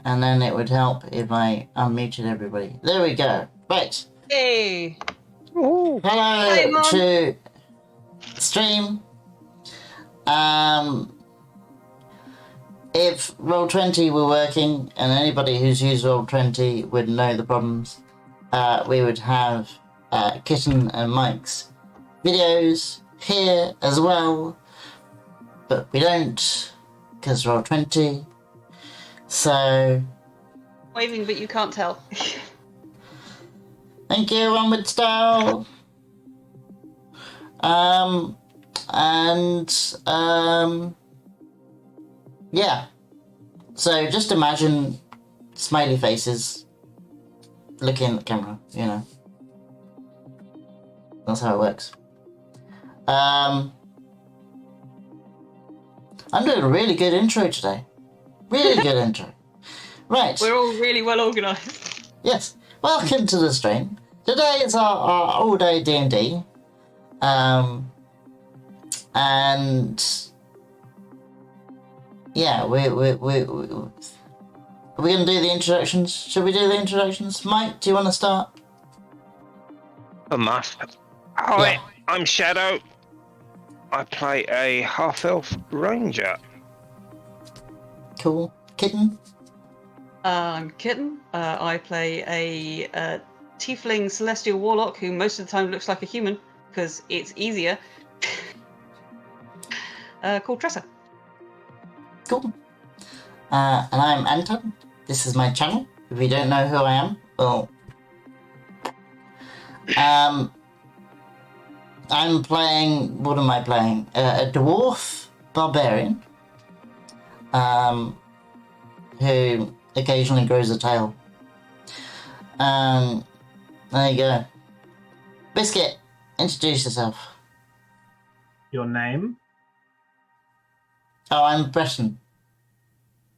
And then it would help if I unmuted everybody. There we go. Right. Hey. Ooh. Hello to stream. If Roll20 were working, and anybody who's used Roll20 would know the problems, we would have Kitten and Mike's videos here as well, but we don't, because Roll20. So... Waving, but you can't tell. Thank you, Onward Style! Yeah. So just imagine smiley faces looking at the camera, you know. That's how it works. I'm doing a really good intro today. Really good intro. Right. We're all really well organised. Yes. Welcome to the stream. Today is our all-day D&D. And yeah, we're going to do the introductions. Should we do the introductions? Mike, do you want to start? I must. Hi, I'm Shadow. I play a half-elf ranger. Cool. Kitten? I'm Kitten. I play a tiefling celestial warlock who most of the time looks like a human because it's easier. Called Tressa. Cool. And I'm Anton. This is my channel. If you don't know who I am, well... I'm playing... What am I playing? A dwarf barbarian. Who occasionally grows a tail. There you go. Biscuit, introduce yourself. Your name? Oh, I'm Breton.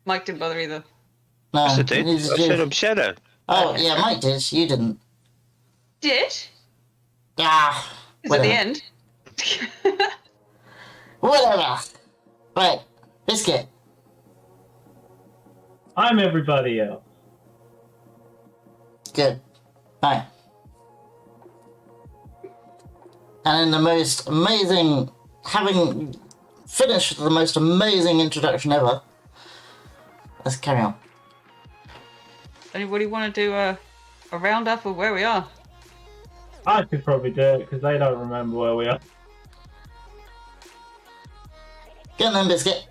Mike didn't bother either. No, Yes, I did. I neither did said you. I'm Shadow. Oh, yeah, Mike did. You didn't. Did? Ah, Is at the whatever. end. Whatever. Right, Biscuit. I'm everybody else. Good. Right. And in the most amazing, having finished the most amazing introduction ever, let's carry on. Anybody want to do a roundup of where we are? I could probably do it because they don't remember where we are. Get on then, Biscuit.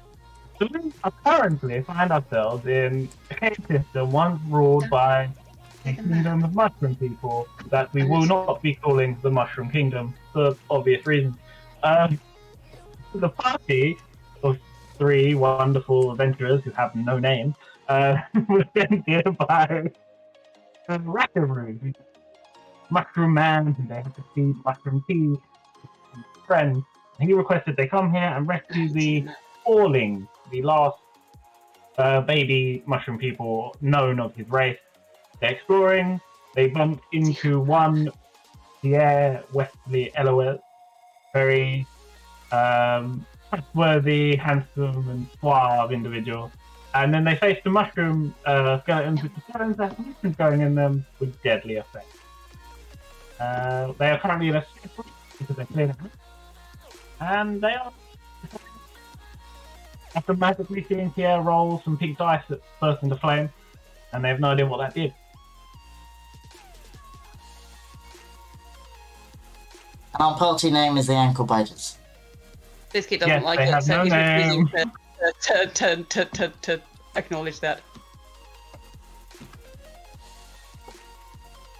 So we apparently find ourselves in a cave system once ruled by a kingdom of mushroom people that we will not be calling the Mushroom Kingdom for obvious reasons. The party of 3 wonderful adventurers who have no name was sent here by Rackaroo, Mushroom Man, who they have to feed mushroom tea, friends. And he requested they come here and rescue the Falling, the last baby mushroom people known of his race. They're exploring. They bumped into one Pierre Wesley Elowell, very trustworthy, handsome, and suave individual. And then they faced the mushroom skeletons, which turns out mushrooms going in them with deadly effect. They are currently in a state because they're clearing out. And they are, after magically seeing Pierre roll some pink dice that burst into flame, and they have no idea what that did. And our party name is the Ankle Biters. Biscuit doesn't Yes, like they it, have so no he's name. refusing to acknowledge that.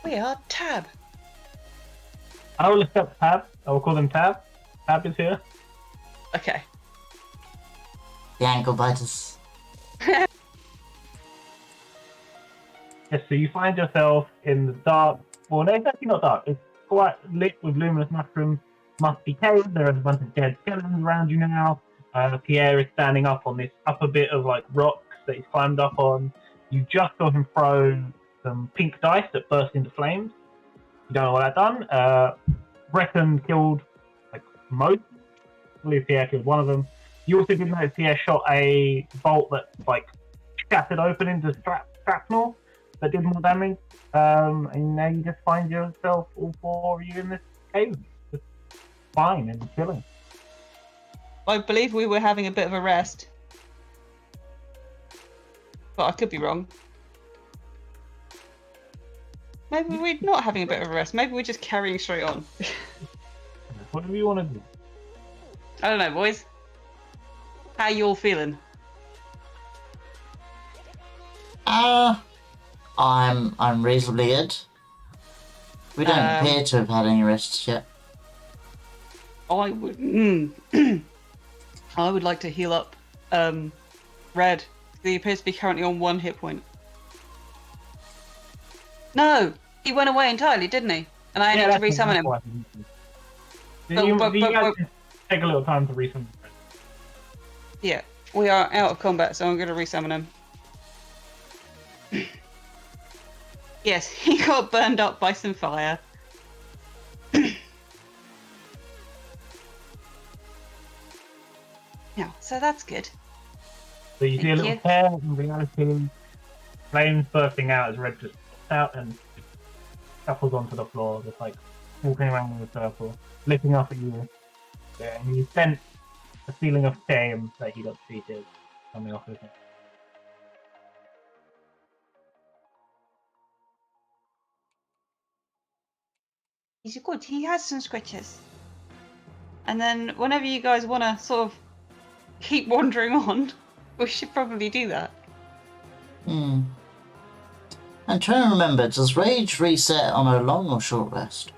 We are Tab. I will look up Tab. I will call them Tab. Tab is here. Okay. The Ankle Biters. Yes, so you find yourself in the dark. Well, no, it's actually not dark. It's quite lit with luminous mushrooms. Must be cave. There is a bunch of dead skeletons around you now. Pierre is standing up on this upper bit of like rocks that he's climbed up on. You just saw him throw some pink dice that burst into flames. You don't know what that done. Brecken killed like most. I believe Pierre killed one of them. You also did notice Pierre shot a bolt that like shattered open into shrapnel that did more damage. And now you just find yourself, all four of you, in this cave, just fine and chilling. I believe we were having a bit of a rest. But I could be wrong. Maybe we're not having a bit of a rest. Maybe we're just carrying straight on. Whatever you want to do. I don't know, boys. How you all feeling? I'm reasonably good. We don't appear to have had any rests yet. I would. I would like to heal up Red. He appears to be currently on 1 hit point. No! He went away entirely, didn't he? And I need to resummon him. You guys take a little time to resummon him. Yeah, we are out of combat, so I'm going to resummon him. Yes, he got burned up by some fire. Yeah, so that's good. So you see a little tear in reality, flames bursting out as Red just pops out and shuffles onto the floor, just like walking around in a circle, looking up at you. Yeah, and you sense a feeling of shame that he got treated coming off of him. He's good. He has some scratches. And then whenever you guys want to sort of keep wandering on, we should probably do that. I'm trying to remember, does rage reset on a long or short rest?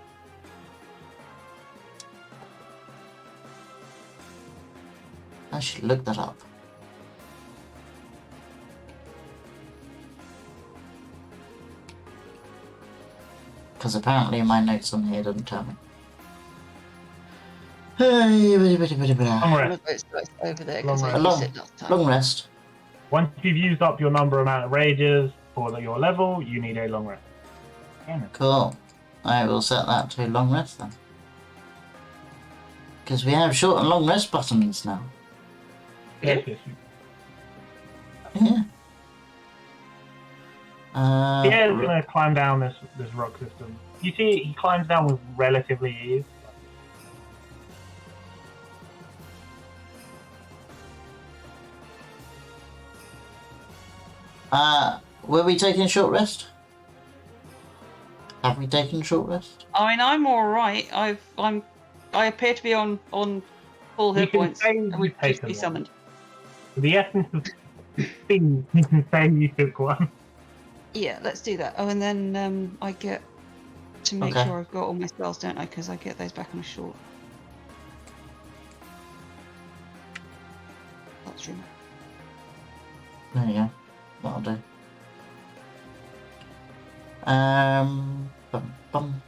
I should look that up. Because apparently my notes on here doesn't tell me. Long rest. It's over there Long because I rest. used it last time. Long rest. Once you've used up your number amount of rages for your level, you need a long rest. Cool. I will set that to long rest then. Because we have short and long rest buttons now. Yes. Yeah. Pierre's gonna climb down this rock system. You see, he climbs down with relatively ease. Were we taking a short rest? Have we taken a short rest? I mean, I'm all right. I appear to be on full hit can points, say and we've you've just taken be one. summoned. For the essence of things, you can say you took one. Yeah, let's do that. Oh, and then I get to make Okay. sure I've got all my spells, don't I? Because I get those back on a short. That's true. There you go. That'll do. Bum, bum.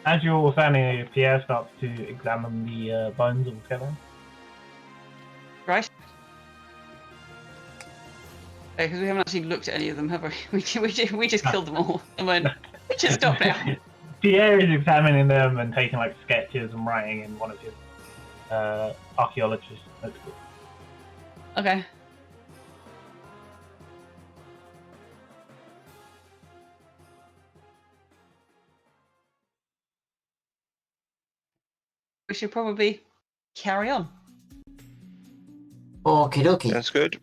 As you're all standing, Pierre starts to examine the bones of the skeleton. Right? Because we haven't actually looked at any of them, have we? We just killed them all. And went, we just stop now. Pierre is examining them and taking like sketches and writing in one of his archaeologist notebooks. Okay. We should probably carry on. Okie dokie. That's good.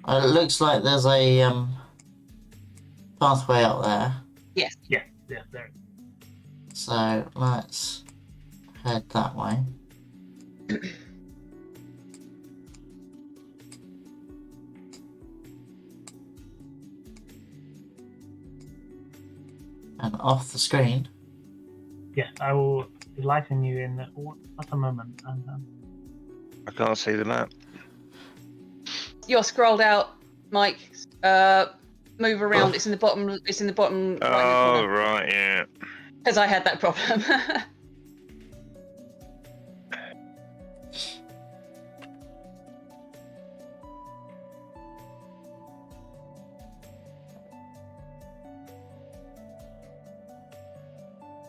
It looks like there's a pathway up there. Yes. Yeah, there. So let's head that way. And off the screen. Yes, I will enlighten you in a moment. I can't see the map. You're scrolled out, Mike. Move around. It's in the bottom. It's in the bottom Oh, right corner. right, yeah. Because I had that problem.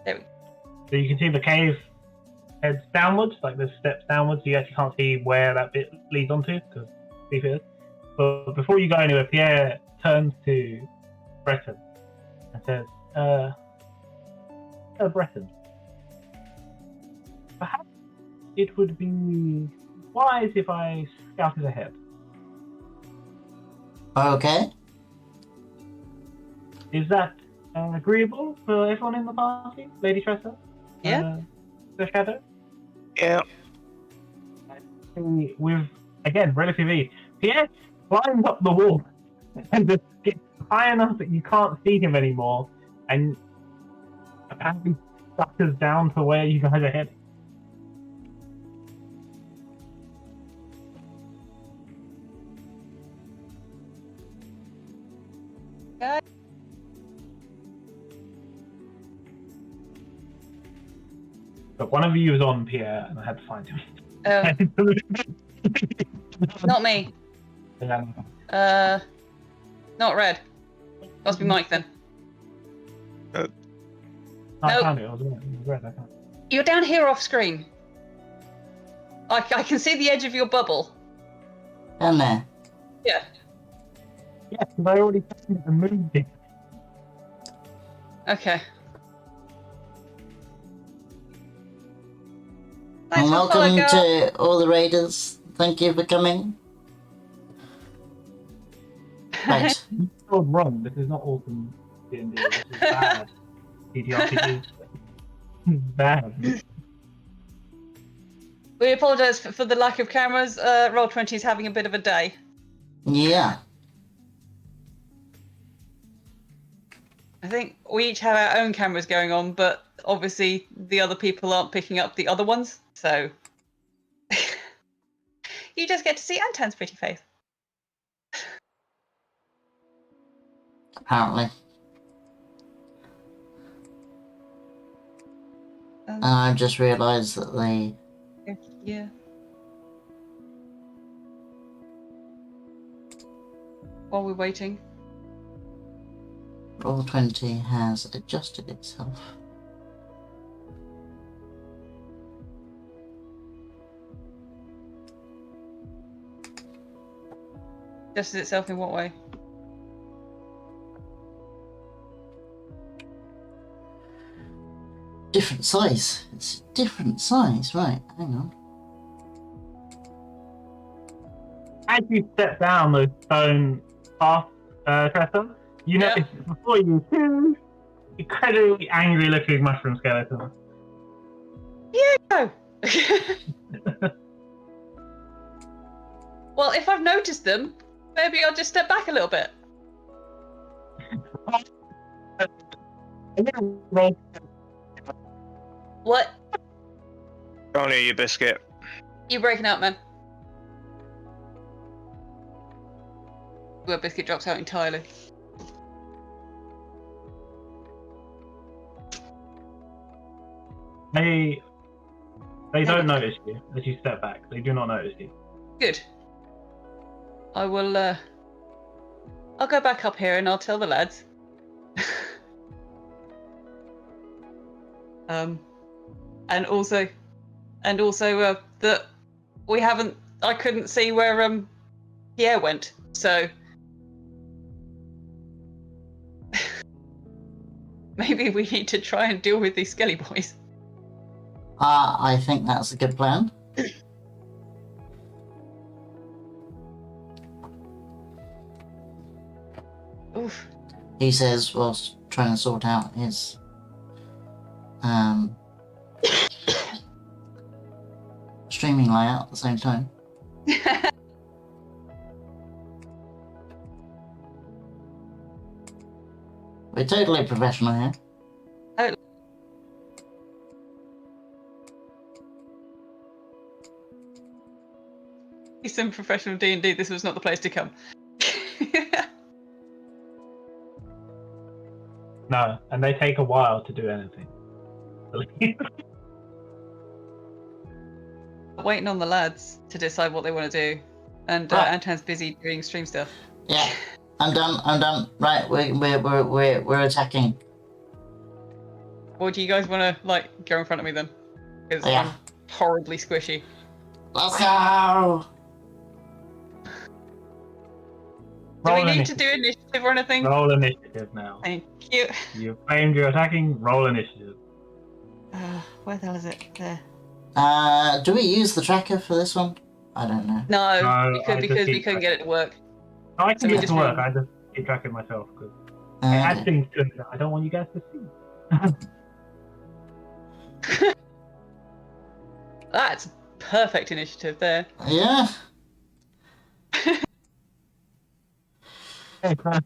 There we go. So you can see the cave heads downwards, like there's steps downwards. You actually can't see where that bit leads onto, because deep it is. But before you go anywhere, Pierre turns to Breton and says, Breton, perhaps it would be wise if I scouted ahead. Okay. Is that agreeable for everyone in the party, Lady Tressa? Yeah. The Shadow? Yeah. With, again, relative ease, Pierre climbs up the wall and just gets high enough that you can't see him anymore, and apparently suckers down to where you guys are heading. Okay. But one of you was on Pierre, and I had to find him. Not me. Not Red. Must be Mike then. I Nope. found it. It was red. I found it. You're down here off screen. I can see the edge of your bubble. Down there. Yeah. Yes, because I already found it and moved it. Okay. And Thanks for welcome following, girl. to all the raiders. Thank you for coming. Right. You told wrong. This is not awesome D&D. This is bad. DDRPG. Bad. We apologise for the lack of cameras. Roll20 is having a bit of a day. Yeah. I think we each have our own cameras going on, but obviously the other people aren't picking up the other ones, so you just get to see Anton's pretty face. Apparently. And I've just realised that they... Yeah. While we're waiting. Roll20 has adjusted itself. Adjusted itself in what way? Different size. It's a different size. Right, hang on. As you step down those stone paths, Tressa, you Yeah. notice before you two incredibly angry looking mushroom skeletons. Oh. Well, if I've noticed them, maybe I'll just step back a little bit. What? Can't hear you, Biscuit. You breaking up, man? Where Biscuit drops out entirely. They don't notice you as you step back. They do not notice you. Good. I will, I'll go back up here and I'll tell the lads. And also that we haven't. I couldn't see where Pierre went, so maybe we need to try and deal with these skelly boys. I think that's a good plan. Oof. He says whilst trying to sort out his streaming layout at the same time. We're totally professional here. Some professional D&D. This was not the place to come. No, and they take a while to do anything. Waiting on the lads to decide what they want to do, and Right. Anton's busy doing stream stuff. Yeah, I'm done. Right, we're attacking. Or do you guys want to, like, go in front of me then? Because Yeah. I'm horribly squishy. Let's go! Do we Roll need to do initiative or anything? Roll initiative now. Thank you. You've claimed you're attacking. Roll initiative. Where the hell is it? There. Do we use the tracker for this one? I don't know. No, No, we could I because just we keep couldn't get it to work. I can So we get just to work. roll. I just keep tracking myself because I add Okay. things to it that I don't want you guys to see. That's perfect initiative there. Yeah. Okay, so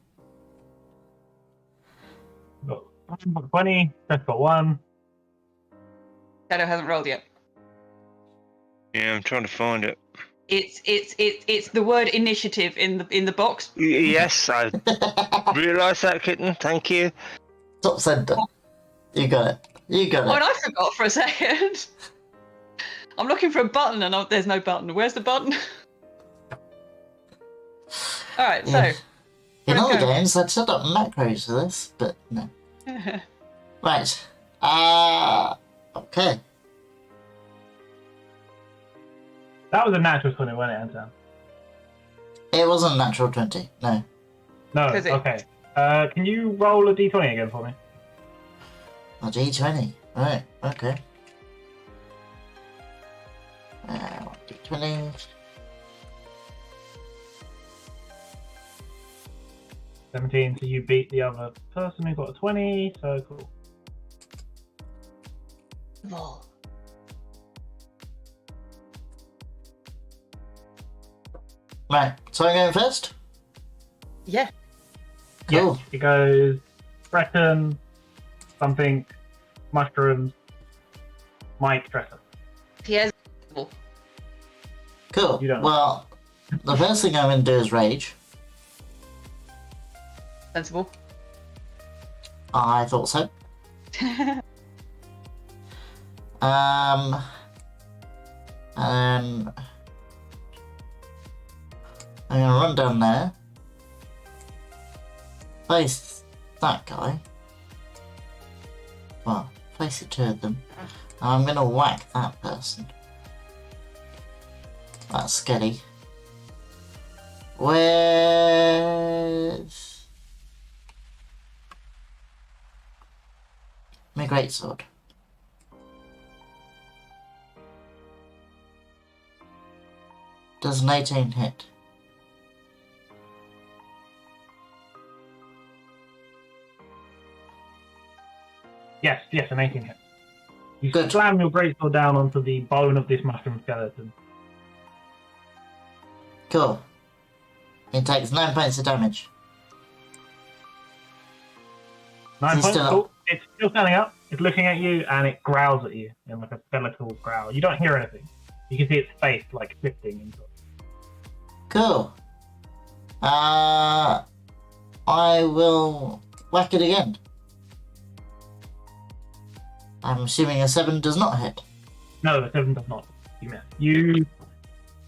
got 20. That's got 1. Shadow hasn't rolled yet. Yeah, I'm trying to find it. It's the word initiative in the box. Yes, I realised that, kitten. Thank you. Top center. You got it. You got Oh, and it. I forgot for a second. I'm looking for a button and there's no button. Where's the button? All right, Yeah. so In let's other go. games, I'd set up macros for this, but no. Right. Okay. That was a natural 20, wasn't it, Anton? It wasn't a natural 20. No. No. Is it? Okay. Can you roll a d20 again for me? A D20. Right. Okay. D20. 17. So you beat the other person who got a 20. So cool. Right. So I'm going first? Yeah. Cool. Yeah, it goes Breton, something, mushrooms, Mike, Dresser. Pierre's. Cool. You don't know. Well, the first thing I'm going to do is rage. Sensible. I thought so. And I'm going to run down there. Face that guy. Well, face the two of them. And I'm going to whack that person. That's scary. With my greatsword. Does an 18 hit? Yes, an 18 hit. You Good. slam your greatsword down onto the bone of this mushroom skeleton. Cool. It takes 9 points of damage. 9 He's points. still Cool. It's still standing up. It's looking at you and it growls at you in like a skeletal growl. You don't hear anything. You can see its face like shifting and stuff. Cool. I will whack it again. I'm assuming a 7 does not hit. No, the 7 does not. You miss.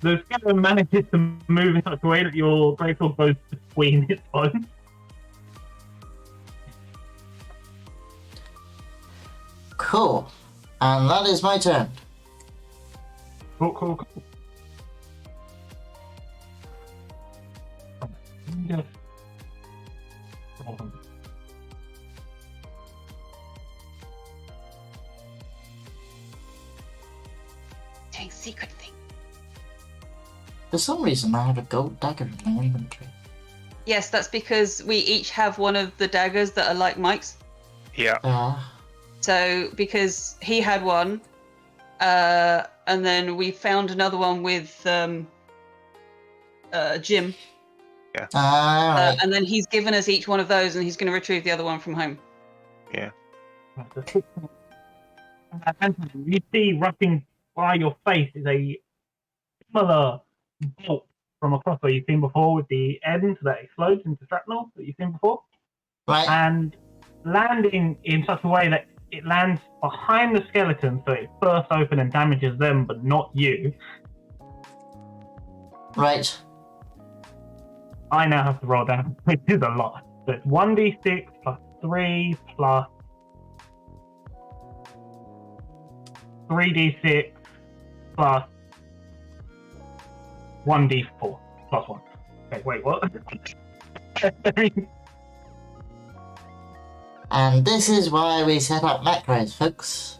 The skeleton manages to move in such a way that your greatsword goes between its bones. Cool. And that is my turn. Cool. Just roll them. Doing secret thing. For some reason, I have a gold dagger in my inventory. Yes, that's because we each have one of the daggers that are like Mike's. Yeah. So because he had one, and then we found another one with Jim, Alright. and then he's given us each one of those, and he's going to retrieve the other one from home. You see rushing by your face is a similar bolt from a crossbow you've seen before with the end that explodes into shrapnel that you've seen before, Right. and landing in such a way that it lands behind the skeleton so it bursts open and damages them but not you. Right. I now have to roll down, which is a lot. So it's 1d6 plus 3 plus 3d6 plus 1d4 plus 1. Okay, wait, what? And this is why we set up macros, folks.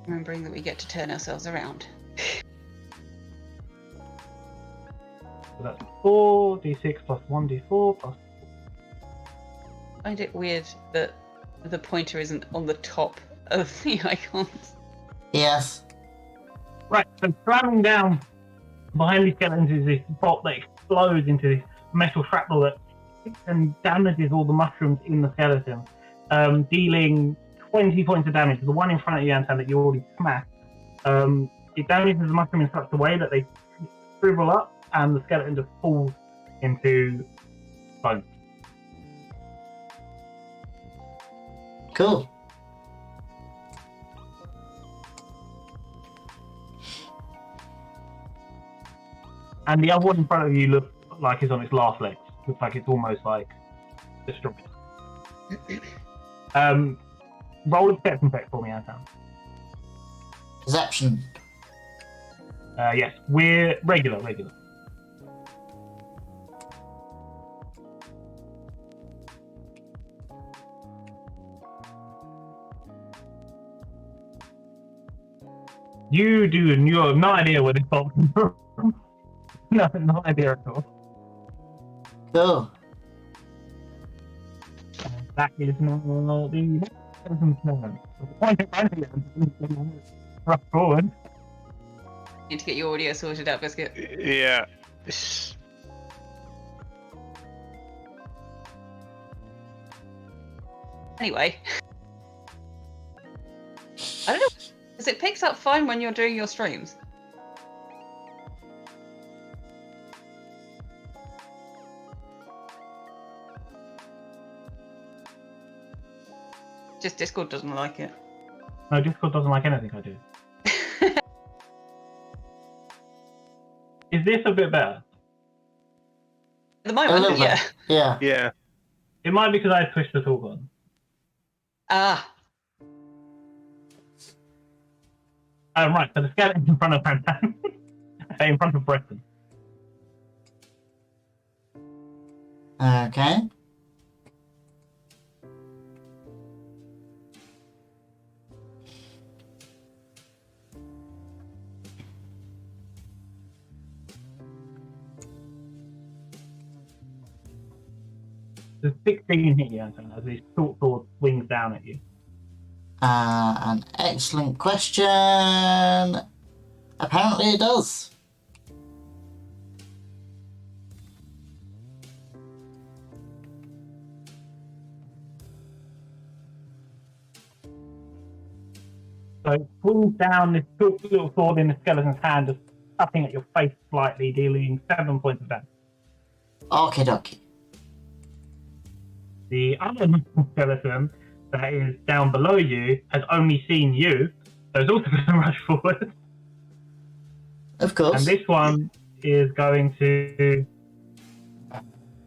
Remembering that we get to turn ourselves around. So that's 4d6 plus 1d4 plus. I find it weird that the pointer isn't on the top of the icons. Yes. Right, so slamming down behind the skeletons is this bolt that explodes into this metal shrapnel that and damages all the mushrooms in the skeleton, dealing 20 points of damage. The one in front of you, Anton, that you already smashed, it damages the mushroom in such a way that they shrivel up and the skeleton just falls into bone. Cool. And the other one in front of you looks like it's on its last legs. Looks like it's almost like destroyed. Roll a perception check for me, Anton. Perception. Yes, we're regular. You do, and you have no idea where this box is from. No idea at all. Cool. That is not the point in front of you. Rush forward. Need to get your audio sorted out, Biscuit. Yeah. Anyway. I don't know, because it picks up fine when you're doing your streams. Just Discord doesn't like it. No, Discord doesn't like anything I do. Is this a bit better? At the A moment, little yeah. bit. Yeah. Yeah. It might be because I pushed the talk on. Ah, Right, so the skeleton's in front of Fantan. In front of Breton. Okay. There's 16 hit you, Anton, as this short sword swings down at you. An excellent question. Apparently it does. So it swings down this short little sword in the skeleton's hand, just cutting at your face slightly, dealing 7 points of damage. Okie dokie. The other skeleton that is down below you has only seen you, so it's also going to rush forward. Of course. And this one is going to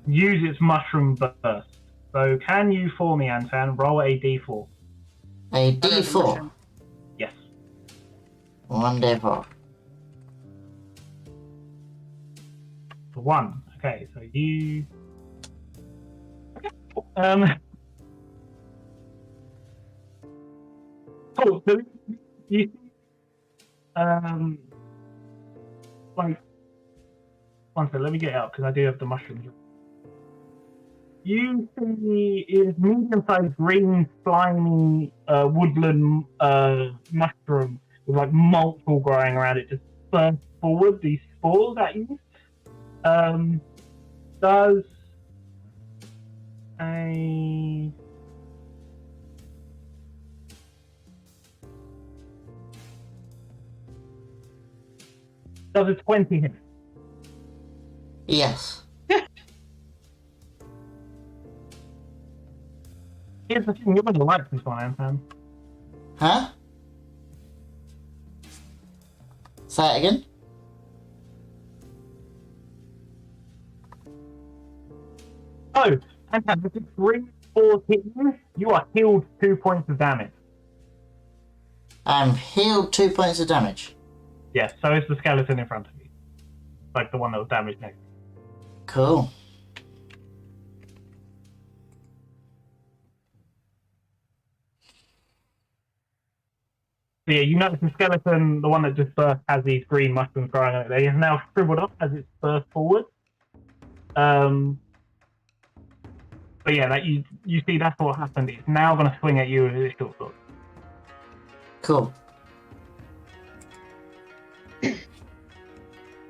use its mushroom burst. So can you, for me, Antan, roll a d4? A D4. Yes. 1d4. For 1. Okay, so you... Okay. Cool. So you like, one second, let me get it up because I do have the mushrooms. You see is medium-sized green, slimy woodland mushroom with like multiple growing around it, just burst forward these spores at you. Does a Does a 20 hit? Yes. Here's the thing, you're going to like this one, Anton. Huh? Say it again? Oh, Anton, there's this green spores hit you, you are healed 2 points of damage. I'm healed 2 points of damage. Yes, so is the skeleton in front of you. Like the one that was damaged next. Cool. So yeah, you notice the skeleton, the one that just burst, has these green mushrooms growing on it. They is now shriveled up as it's burst forward. But yeah, that you see that's what happened. It's now going to swing at you with its short sword. Cool.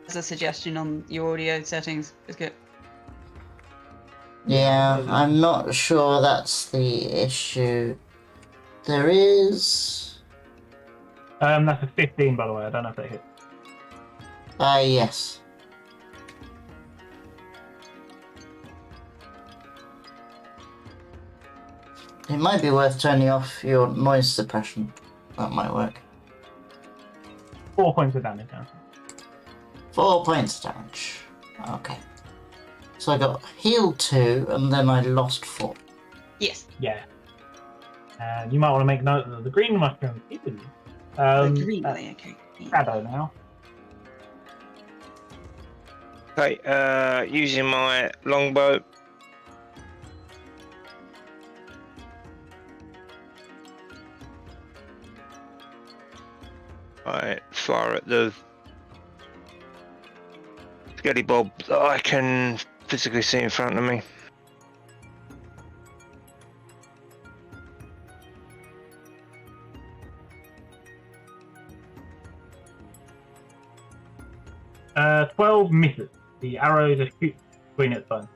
As a suggestion on your audio settings, Biscuit. Yeah, I'm not sure that's the issue. There is... That's a 15, by the way. I don't know if that hits. Yes. It might be worth turning off your noise suppression. That might work. 4 points of damage now. 4 points of damage. Okay. So I got healed 2, and then I lost 4. Yes. Yeah. And you might want to make note of the green mushroom hitting you. Green, okay. Shadow now. Okay, using my longbow. I fire at the Skelly Bob that I can physically see in front of me. Uh, 12 misses. The arrow just shoots between its bones.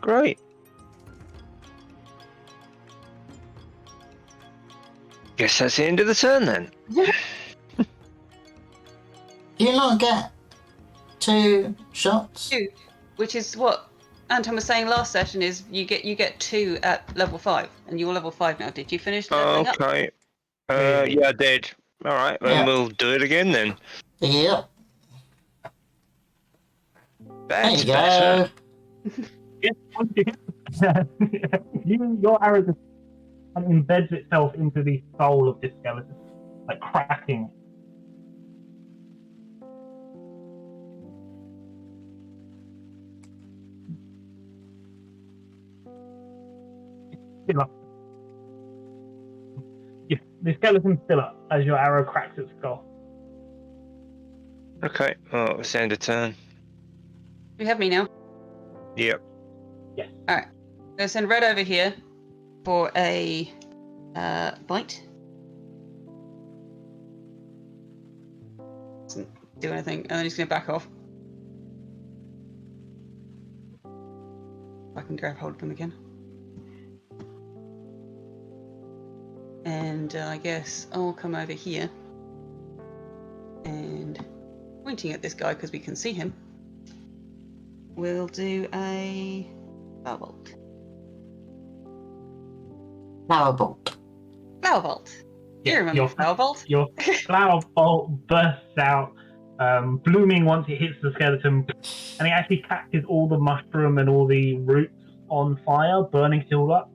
Great. Guess that's the end of the turn then. Do you not get 2 shots? 2, which is what Anton was saying last session. Is you get 2 at level 5, and you're level 5 now. Did you finish leveling up? Okay. Yeah, I did. All right, then Yeah. we'll do it again then. Yep. That's there better. you go. Your arrow just embeds itself into the soul of this skeleton, like cracking. Still up. Yeah, the skeleton's still up as your arrow cracks its skull. Okay, well, it's end of turn. You have me now. Yep. Yes. All right. I'm gonna send Red over here for a bite. Doesn't do anything, and then he's gonna back off. I can grab hold of him again. And I guess I'll come over here and pointing at this guy because we can see him. We'll do a flower bolt. Flower bolt. Flower bolt. You remember your flower bolt? Your flower bolt bursts out, blooming once it hits the skeleton, and it actually catches all the mushroom and all the roots on fire, burning it all up.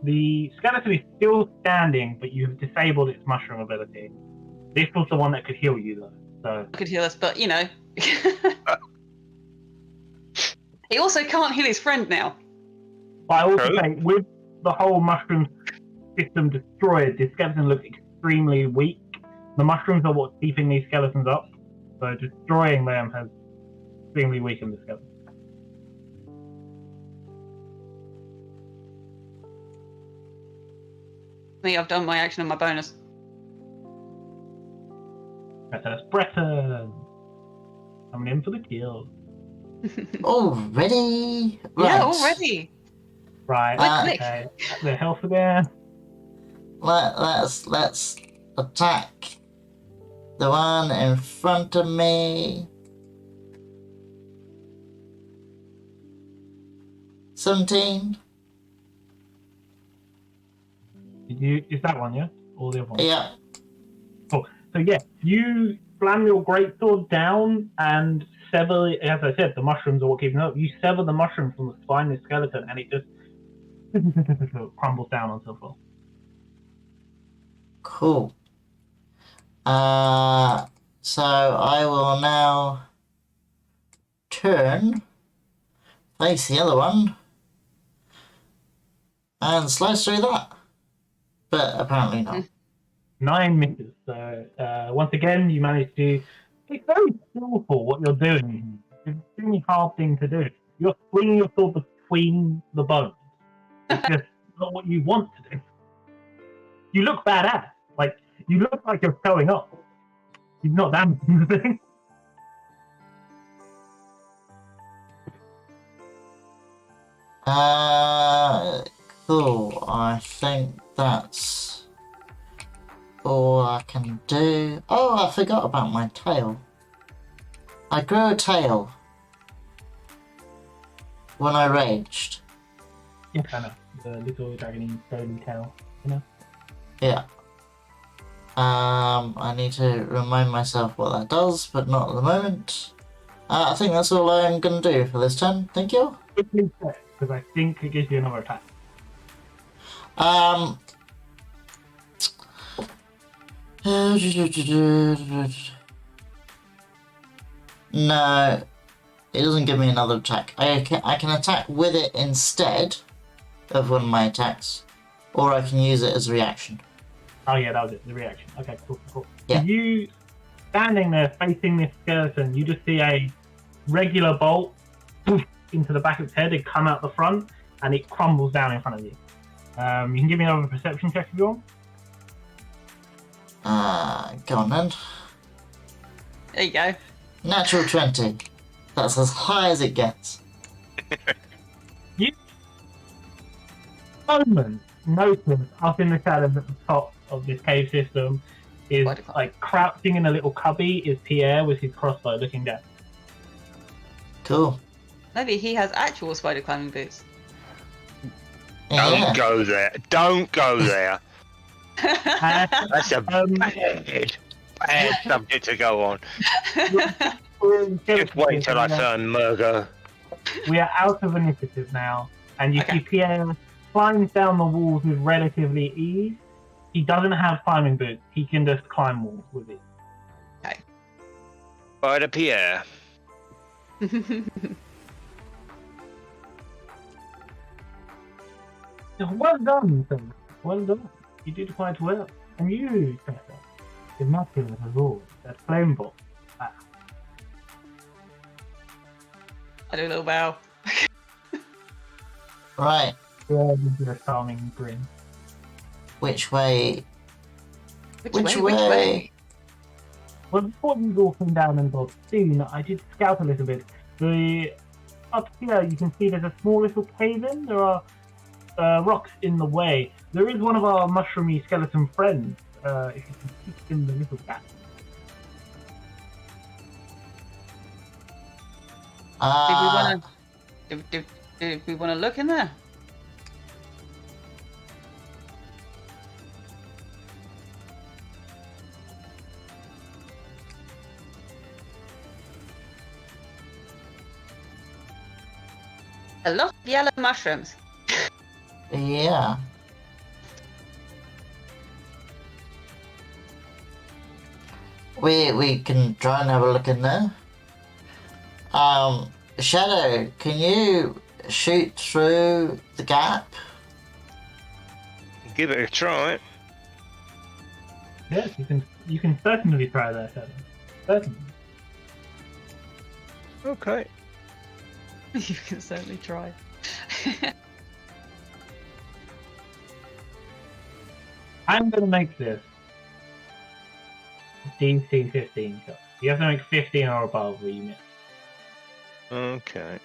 The skeleton is still standing, but you've disabled its mushroom ability. This was the one that could heal you, though. So Could heal us, but you know. He also can't heal his friend now. but I also True. say, with the whole mushroom system destroyed, this skeleton looks extremely weak. The mushrooms are what's keeping these skeletons up, so destroying them has extremely weakened the skeleton. Me, I've done my action and my bonus. That's Breton coming in for the kill. Already? Right. Yeah, already. Right, Quick. okay. The health again. Let's attack the one in front of me. 17. Is that one, yeah? Or the other one? Yeah. Cool. So yeah, you slam your greatsword down and sever, as I said, the mushrooms are what keeping it up. You sever the mushrooms from the spine of the skeleton, and it just crumbles down onto the floor. Cool. So I will now turn, face the other one, and slice through that. But apparently not. 9 misses. So once again, you manage to. It's very skillful what you're doing. It's an extremely hard thing to do. You're swinging your sword between the bones. It's just not what you want to do. You look badass. Like, you look like you're showing up. You're not damaging the thing. Cool. I think that's all I can do. Oh, I forgot about my tail. I grew a tail when I raged. Yeah, I know. The little dragony stony tail, you know? Yeah. I need to remind myself what that does, but not at the moment. I think that's all I'm going to do for this turn. Thank you. Quickly check, because I think it gives you another attack. No, it doesn't give me another attack. I can attack with it instead of one of my attacks, or I can use it as a reaction. Oh yeah, that was it, the reaction. Okay, cool. Yeah. You standing there facing this skeleton, you just see a regular bolt into the back of its head and come out the front, and it crumbles down in front of you. You can give me another perception check if you want. Go on then. There you go. Natural 20. That's as high as it gets. Moment notice up in the shadows at the top of this cave system is like crouching in a little cubby is Pierre with his crossbow looking down. Cool. Maybe he has actual spider climbing boots. Yeah. Don't go there. Don't go there. That's a bad subject to go on. Just wait till I turn Murgo. We are out of initiative now, and you Okay. see Pierre climbs down the walls with relatively ease. He doesn't have climbing boots. He can just climb walls with it. Spider Pierre. Well done, sir. Well done. You did quite well. And you, Professor, immaculate as always. That flame bolt. I do a little bow. Right. Yeah, with a charming grin. Which way? Which way? Well, before you all came down and got seen, I did scout a little bit. Up here, you can see there's a small little cave in. There are rocks in the way. There is one of our mushroomy skeleton friends. If you can peek in the little gap. Did we want to look in there? A lot of yellow mushrooms. Yeah. We can try and have a look in there. Shadow, can you shoot through the gap? Give it a try. Yes, you can certainly try that, Shadow. Certainly. Okay. You can certainly try. I'm going to make this DC 15 shot. You have to make 15 or above or you miss. Okay.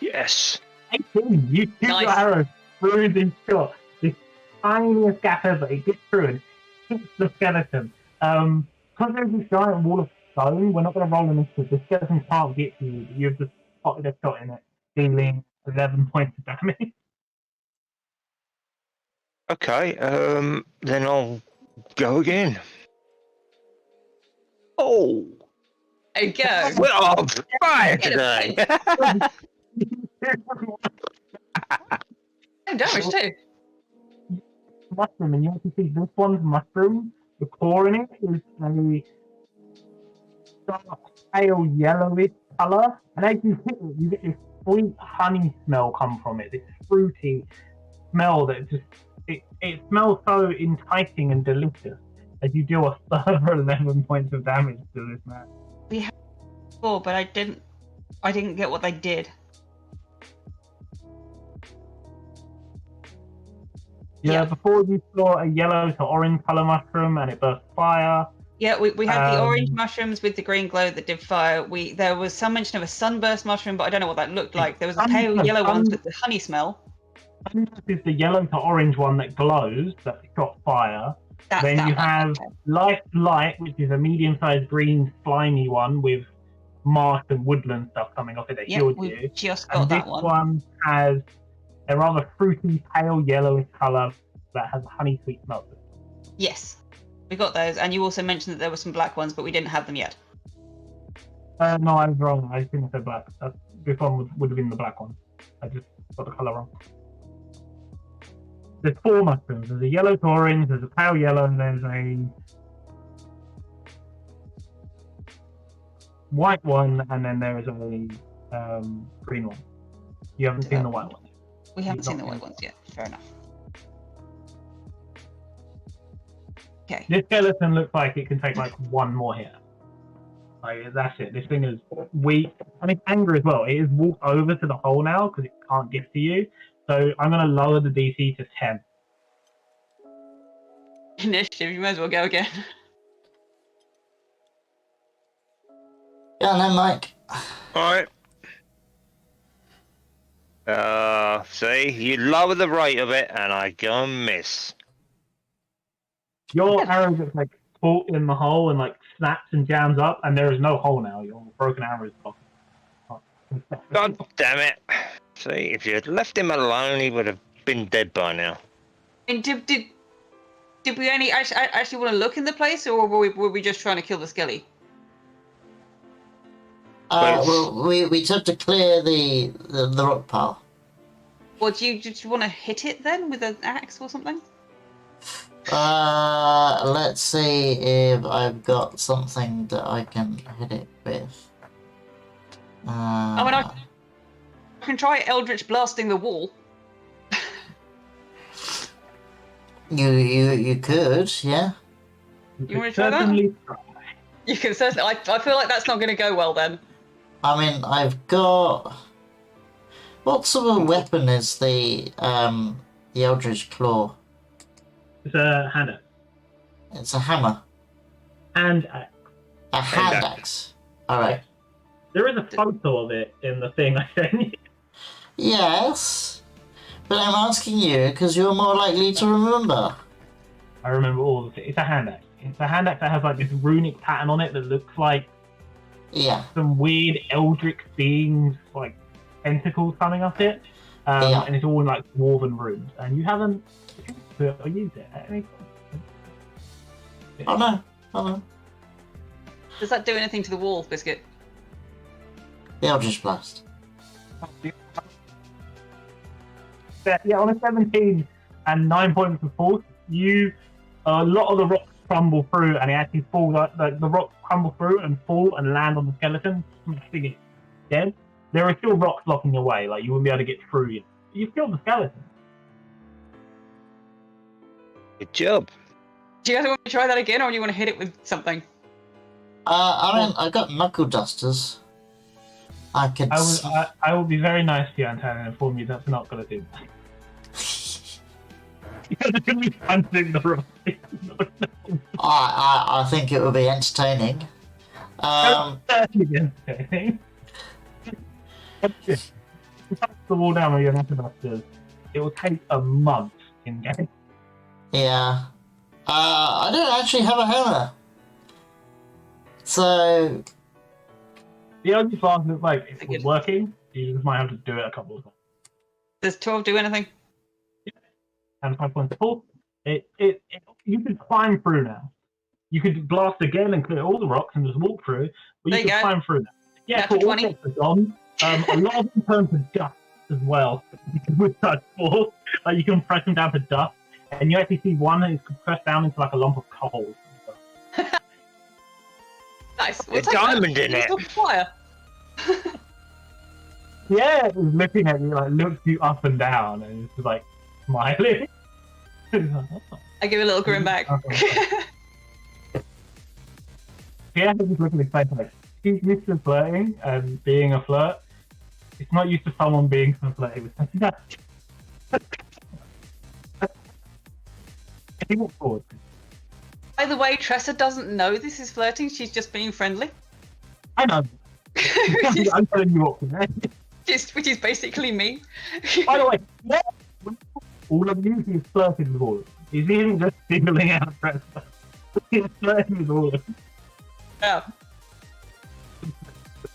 Yes. 18! You shoot Nice. your arrow through this shot. This tiniest gap ever. It gets through and hits the skeleton. Because there's this giant wall of stone, we're not going to roll initiative. The skeleton can't get to you. You've just spotted a shot in it, dealing 11 points of damage. Okay. Then I'll go again. Oh. There you go. We're on fire Get today. Damage too. Mushroom, and you have to see this one's mushroom. The core in it is a dark, pale yellowish color, and as you hit it, you get this sweet honey smell come from it. This fruity smell that just it smells so enticing and delicious as you deal a further 11 points of damage to this man. We had before, but I didn't get what they did. Yeah, before you saw a yellow to orange color mushroom and it burst fire. Yeah, we had the orange mushrooms with the green glow that did fire. There was some mention of a sunburst mushroom, but I don't know what that looked like. There was a pale yellow ones with the honey smell. Sunburst is the yellow to orange one that glows, that shot fire. Then you have light, which is a medium-sized green slimy one with marsh and woodland stuff coming off it that healed you. We just got that one. This one has a rather fruity, pale yellowish colour that has honey sweet smell to it. Yes, we got those, and you also mentioned that there were some black ones, but we didn't have them yet. No, I was wrong. I think I said black. This one would have been the black one. I just got the colour wrong. There's 4 mushrooms. There's a yellow to orange, there's a pale yellow, and there's a white one, and then there is a green one. You haven't seen the white one. We haven't seen the white ones yet. Fair enough. Okay. This skeleton looks like it can take like one more hit. Like that's it. This thing is weak, and it's angry as well. It is walked over to the hole now because it can't get to you. So I'm going to lower the DC to 10. Initiative, you might as well go again. Yeah, no, Mike. Alright. See, you lower the rate of it, and I go and miss. Your arrow gets like caught in the hole and like snaps and jams up, and there is no hole now. Your broken arrow is gone. God damn it. See, if you had left him alone, he would have been dead by now. And did we only actually want to look in the place, or were we just trying to kill the skelly? Well, we had to clear the rock pile. Or did you want to hit it then with an axe or something? Let's see if I've got something that I can hit it with. I mean, I can try Eldritch blasting the wall. You could, yeah. You want to try that? You can certainly. I feel like that's not going to go well then. I mean, I've got. What sort of weapon is the Eldritch Claw? It's a hand axe. It's a hammer. Hand axe. A hand axe. Alright. There is a photo of it in the thing I sent you. Yes. But I'm asking you because you're more likely to remember. I remember all of it. It's a hand axe. It's a hand axe that has like this runic pattern on it that looks like some weird eldritch beings, like tentacles coming up it. And it's all in like dwarven runes. And you haven't used it at any point. Oh no. Does that do anything to the wall, Biscuit? The Eldritch Blast. Yeah, on a 17 and 9 points of force, a lot of the rocks crumble through, and it actually falls. The rocks crumble through and fall and land on the skeleton, smashing it dead. There are still rocks blocking your way, like you wouldn't be able to get through it. You've killed the skeleton. Good job. Do you guys want to try that again, or do you want to hit it with something? I mean, I got knuckle dusters. I could. I will be very nice to you, Anton, and inform you that's not going to do that. You're going to be punching the rock. I think it would be entertaining. Entertaining. If you touch the wall down with your knuckle dusters, it will take a month in game. Yeah. I don't actually have a hammer. So. The only fast looks like if it's working, you just might have to do it a couple of times. Does 12 do anything? Yeah. And 5 points of force. You can climb through now. You could blast again and clear all the rocks and just walk through, but There you you could go. climb through them. Yeah, Natural for all 20. the gone. A lot of them turn to dust as well with touch force. Like you can press them down to dust, and you actually see one is pressed down into like a lump of coal. Nice. A diamond in it. Fire. Yeah, it was looking at you, like looks you up and down, and it's just like smiling. I give a little grin back. Yeah, he's just looking excited, like he's used to flirting and being a flirt. It's not used to someone being so flirty with something else. He walked forward. By the way, Tressa doesn't know this is flirting. She's just being friendly. I know. I'm telling you what. Which is basically me. By the way, yeah, all of you, he's flirting with all of them. He's even just singling out Tressa. He's flirting with all of them. Yeah.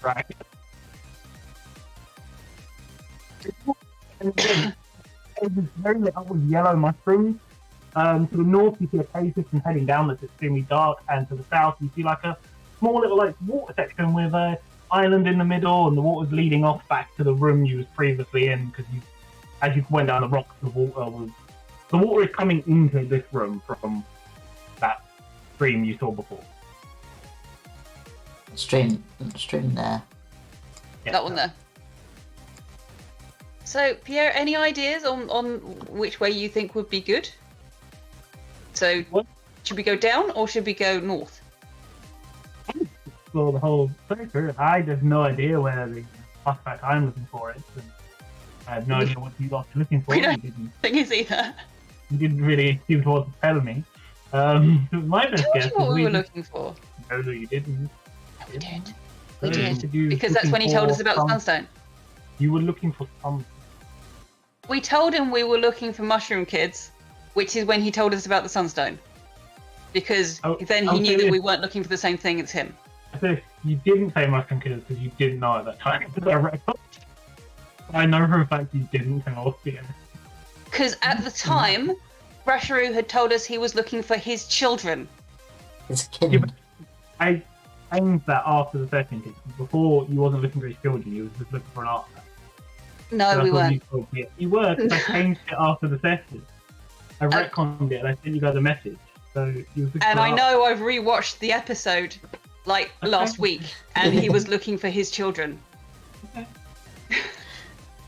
Right. And then, it's very lit up with yellow mushrooms. To the north, you see a cave system heading down that's extremely dark, and to the south, you see like a small little like water section with a island in the middle, and the water's leading off back to the room you was previously in. Because as you went down the rocks, the water is coming into this room from that stream you saw before. Stream there. Yeah, That one there. So, Pierre, any ideas on which way you think would be good? So, What? should we go down or should we go north? So the whole sector, I have no idea where the prospect I'm looking for is. And I have no idea what you lot are looking for. We You don't- didn't, Thing is either. you didn't really seem to want to tell me. My best Told guess you what is we were looking for. No, you didn't. We did. No, We did. you Because that's when he looking told us for about the some- sunstone. You were looking for something. We told him we were looking for mushroom kids, which is when he told us about the sunstone. Because then he knew that we weren't looking for the same thing as him. I said you didn't say mushroom kids because you didn't know at that time. I know for a fact you didn't tell us. Because at the time, Brasharu had told us he was looking for his children. It's a kid. Yeah, but I changed that after the session. Before, you wasn't looking for his children, you was just looking for an art. No, So we that's what weren't. You, told me. You were, 'cause I changed it after the session. I retconned it and I sent you guys a message. So you was looking And for I art. know I've rewatched the episode like last week, and he was looking for his children.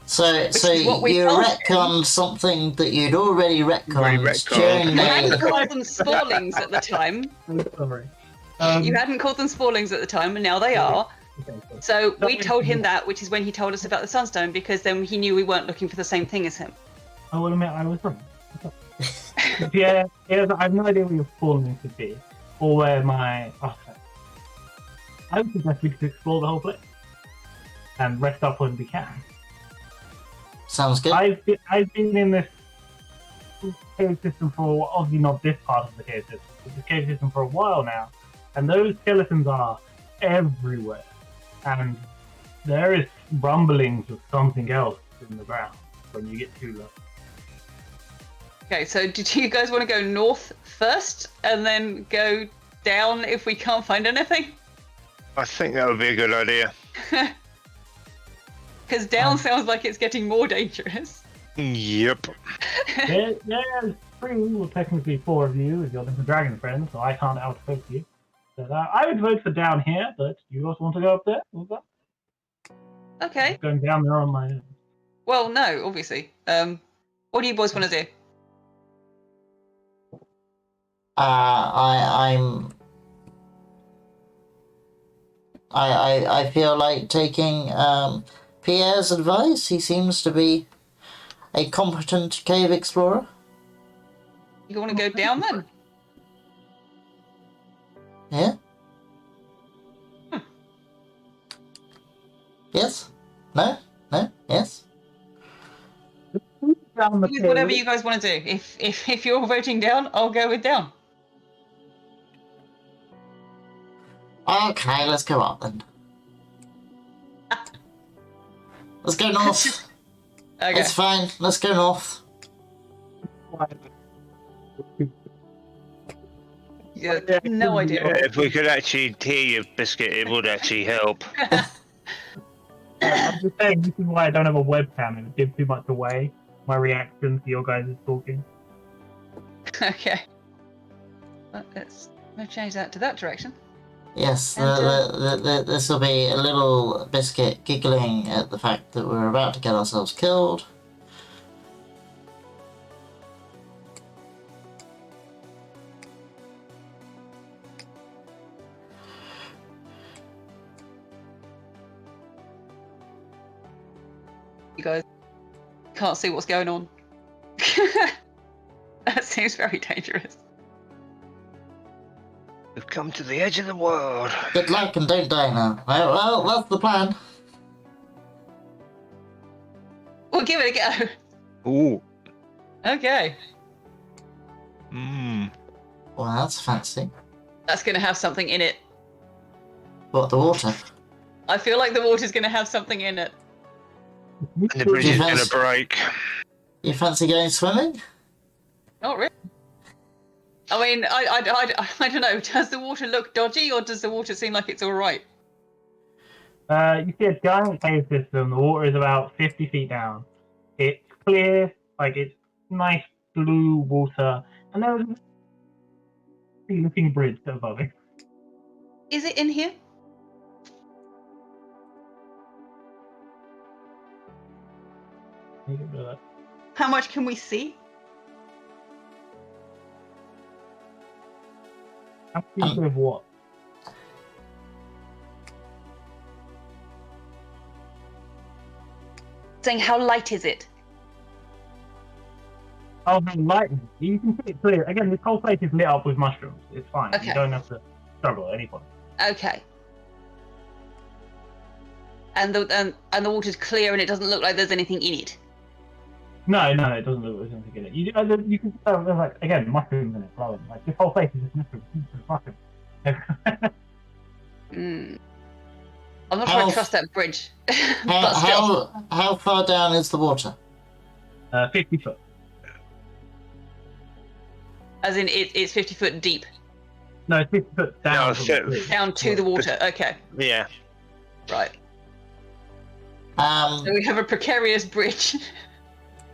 So is what we you told him. retconned something that you'd already retconned retconned. during You hadn't the... called them Sporlings at the time. I'm sorry. You hadn't called them Sporlings at the time, and now they are. So we told him that, which is when he told us about the sunstone, because then he knew we weren't looking for the same thing as him. I will admit I was wrong. Yeah, I have no idea where your falling should be, or where my artifact. I would suggest we could explore the whole place and rest up when we can. Sounds good. I've been in this cave system for, obviously not this part of the cave system, but this cave system for a while now, and those skeletons are everywhere, and there is rumblings of something else in the ground when you get too low. Okay, so did you guys want to go north first, and then go down if we can't find anything? I think that would be a good idea. Because down sounds like it's getting more dangerous. Yep. There's three, well technically four of you, if you're the dragon friend, so I can't outvote you. But, I would vote for down here, but do you also want to go up there? What's that? Okay. Going down there on my own. Well, no, obviously. What do you boys want to do? I feel like taking Pierre's advice. He seems to be a competent cave explorer. You want to go down then? Yeah? Yes? No? No? Yes? Down the Do whatever cave. you guys want to do. If you're voting down, I'll go with down. Okay, let's go up then. Let's go north. Okay. It's fine. Let's go north. Yeah, no idea. If we could actually hear you, Biscuit, it would actually help. I'm just saying, this is why I don't have a webcam, and it gives too much away. My reaction to your guys' talking. Okay. Well, let's change that to that direction. Yes, And, this will be a little Biscuit giggling at the fact that we're about to get ourselves killed. You guys can't see what's going on. That seems very dangerous. We've come to the edge of the world. Good luck and don't die now. Well, that's the plan. We'll give it a go. Ooh. Okay. Mmm. Well, that's fancy. That's going to have something in it. What, the water? I feel like the water's going to have something in it. And the bridge is Yes. going to break. You fancy going swimming? Not really. I mean, I don't know. Does the water look dodgy, or does the water seem like it's all right? You see a giant cave system. The water is about 50 feet down. It's clear, like it's nice blue water, and there's a looking bridge above it. Is it in here? How much can we see? How much of what? Saying how light is it? Oh, the lighting. You can see it clear. Again, this whole place is lit up with mushrooms. It's fine. Okay. You don't have to struggle at any point. Okay. And the water's clear, and it doesn't look like there's anything in it. No, it doesn't look like there's anything in it. You can tell there's like, again, mushrooms in it flowing. Like this whole place is just mushrooms. I'm not sure I trust that bridge. But How, still. how far down is the water? 50 foot. As in, it's 50 foot deep. No, it's 50 foot down. No, from so- the bridge. Down to the water. Okay. Yeah. Right. So we have a precarious bridge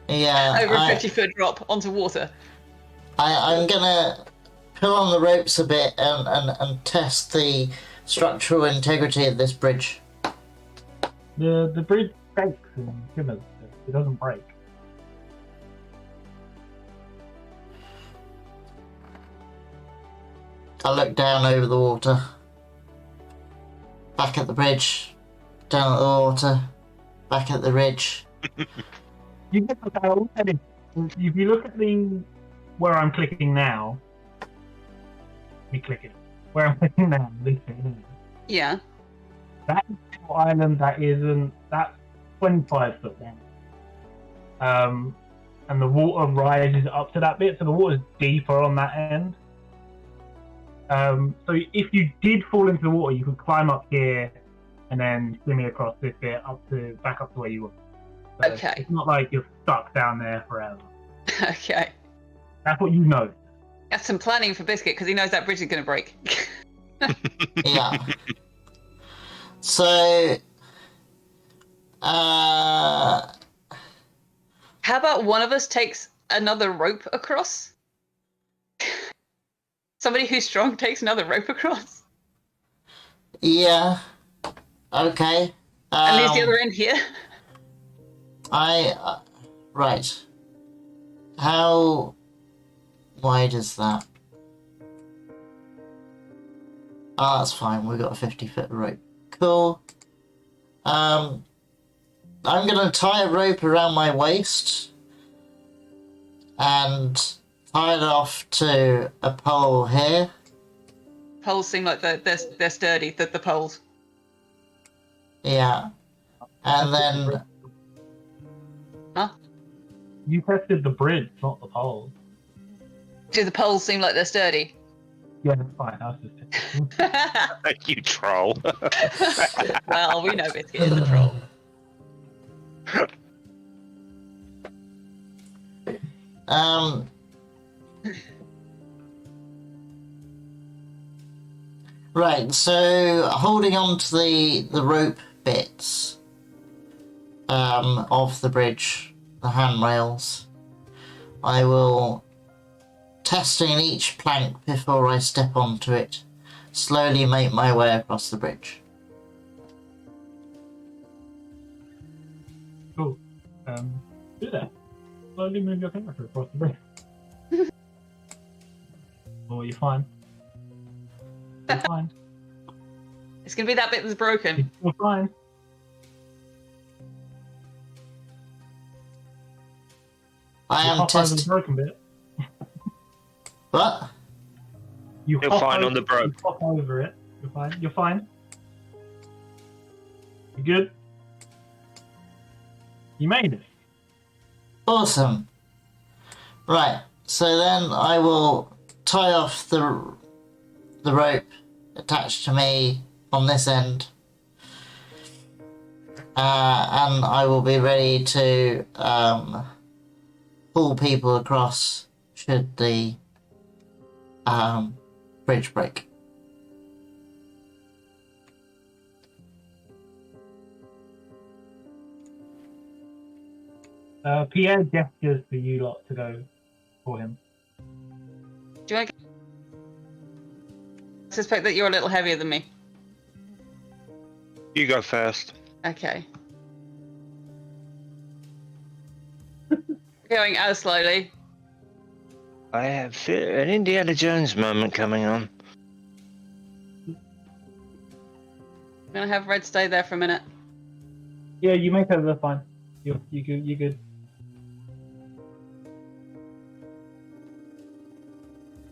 Yeah, over a 50-foot drop onto water. I'm gonna pull on the ropes a bit and test the structural integrity of this bridge. The bridge shakes and shimmers. It doesn't break. I look down over the water, back at the bridge, down at the water, back at the ridge. You get the barrel, and if you look at the where I'm clicking now, where I'm clicking now, this thing, Yeah. that island that's 25 foot down. And the water rises up to that bit, so the water's deeper on that end. So if you did fall into the water, you could climb up here and then swim across this bit back up to where you were. So Okay. It's not like you're stuck down there forever. Okay. That's what you know. That's some planning for Biscuit, because he knows that bridge is going to break. Yeah. So, How about one of us takes another rope across? Somebody who's strong takes another rope across. yeah, okay. And leaves the other end here. Right. How wide is that? Oh, that's fine. We've got a 50-foot rope. Cool. I'm gonna tie a rope around my waist and tie it off to a pole here. Poles seem like they're sturdy, the poles. Yeah. And then Huh? You tested the bridge, not the pole. Do the poles seem like they're sturdy? Yeah, that's fine. I was just You troll. Well, we know Biscuit is a troll. Right, so holding on to the rope bits of the bridge, the handrails, I will, testing each plank before I step onto it, slowly make my way across the bridge. Cool. Do that. Slowly move your character across the bridge. Oh, you're fine. You're fine. It's gonna be that bit that's broken. You're fine. I am hop over the testing. broken bit. What? You're fine on the broke. You hop over it. You're fine. You're fine. You good? You made it. Awesome. Right, so then I will tie off the rope attached to me on this end, and I will be ready to pull people across should the bridge break. Pierre gestures for you lot to go for him. Do you want to... I suspect that you're a little heavier than me. You go first. Okay. Going as slowly. I have an Indiana Jones moment coming on. I'm gonna have Red stay there for a minute. Yeah, you make over fine. You good. You good.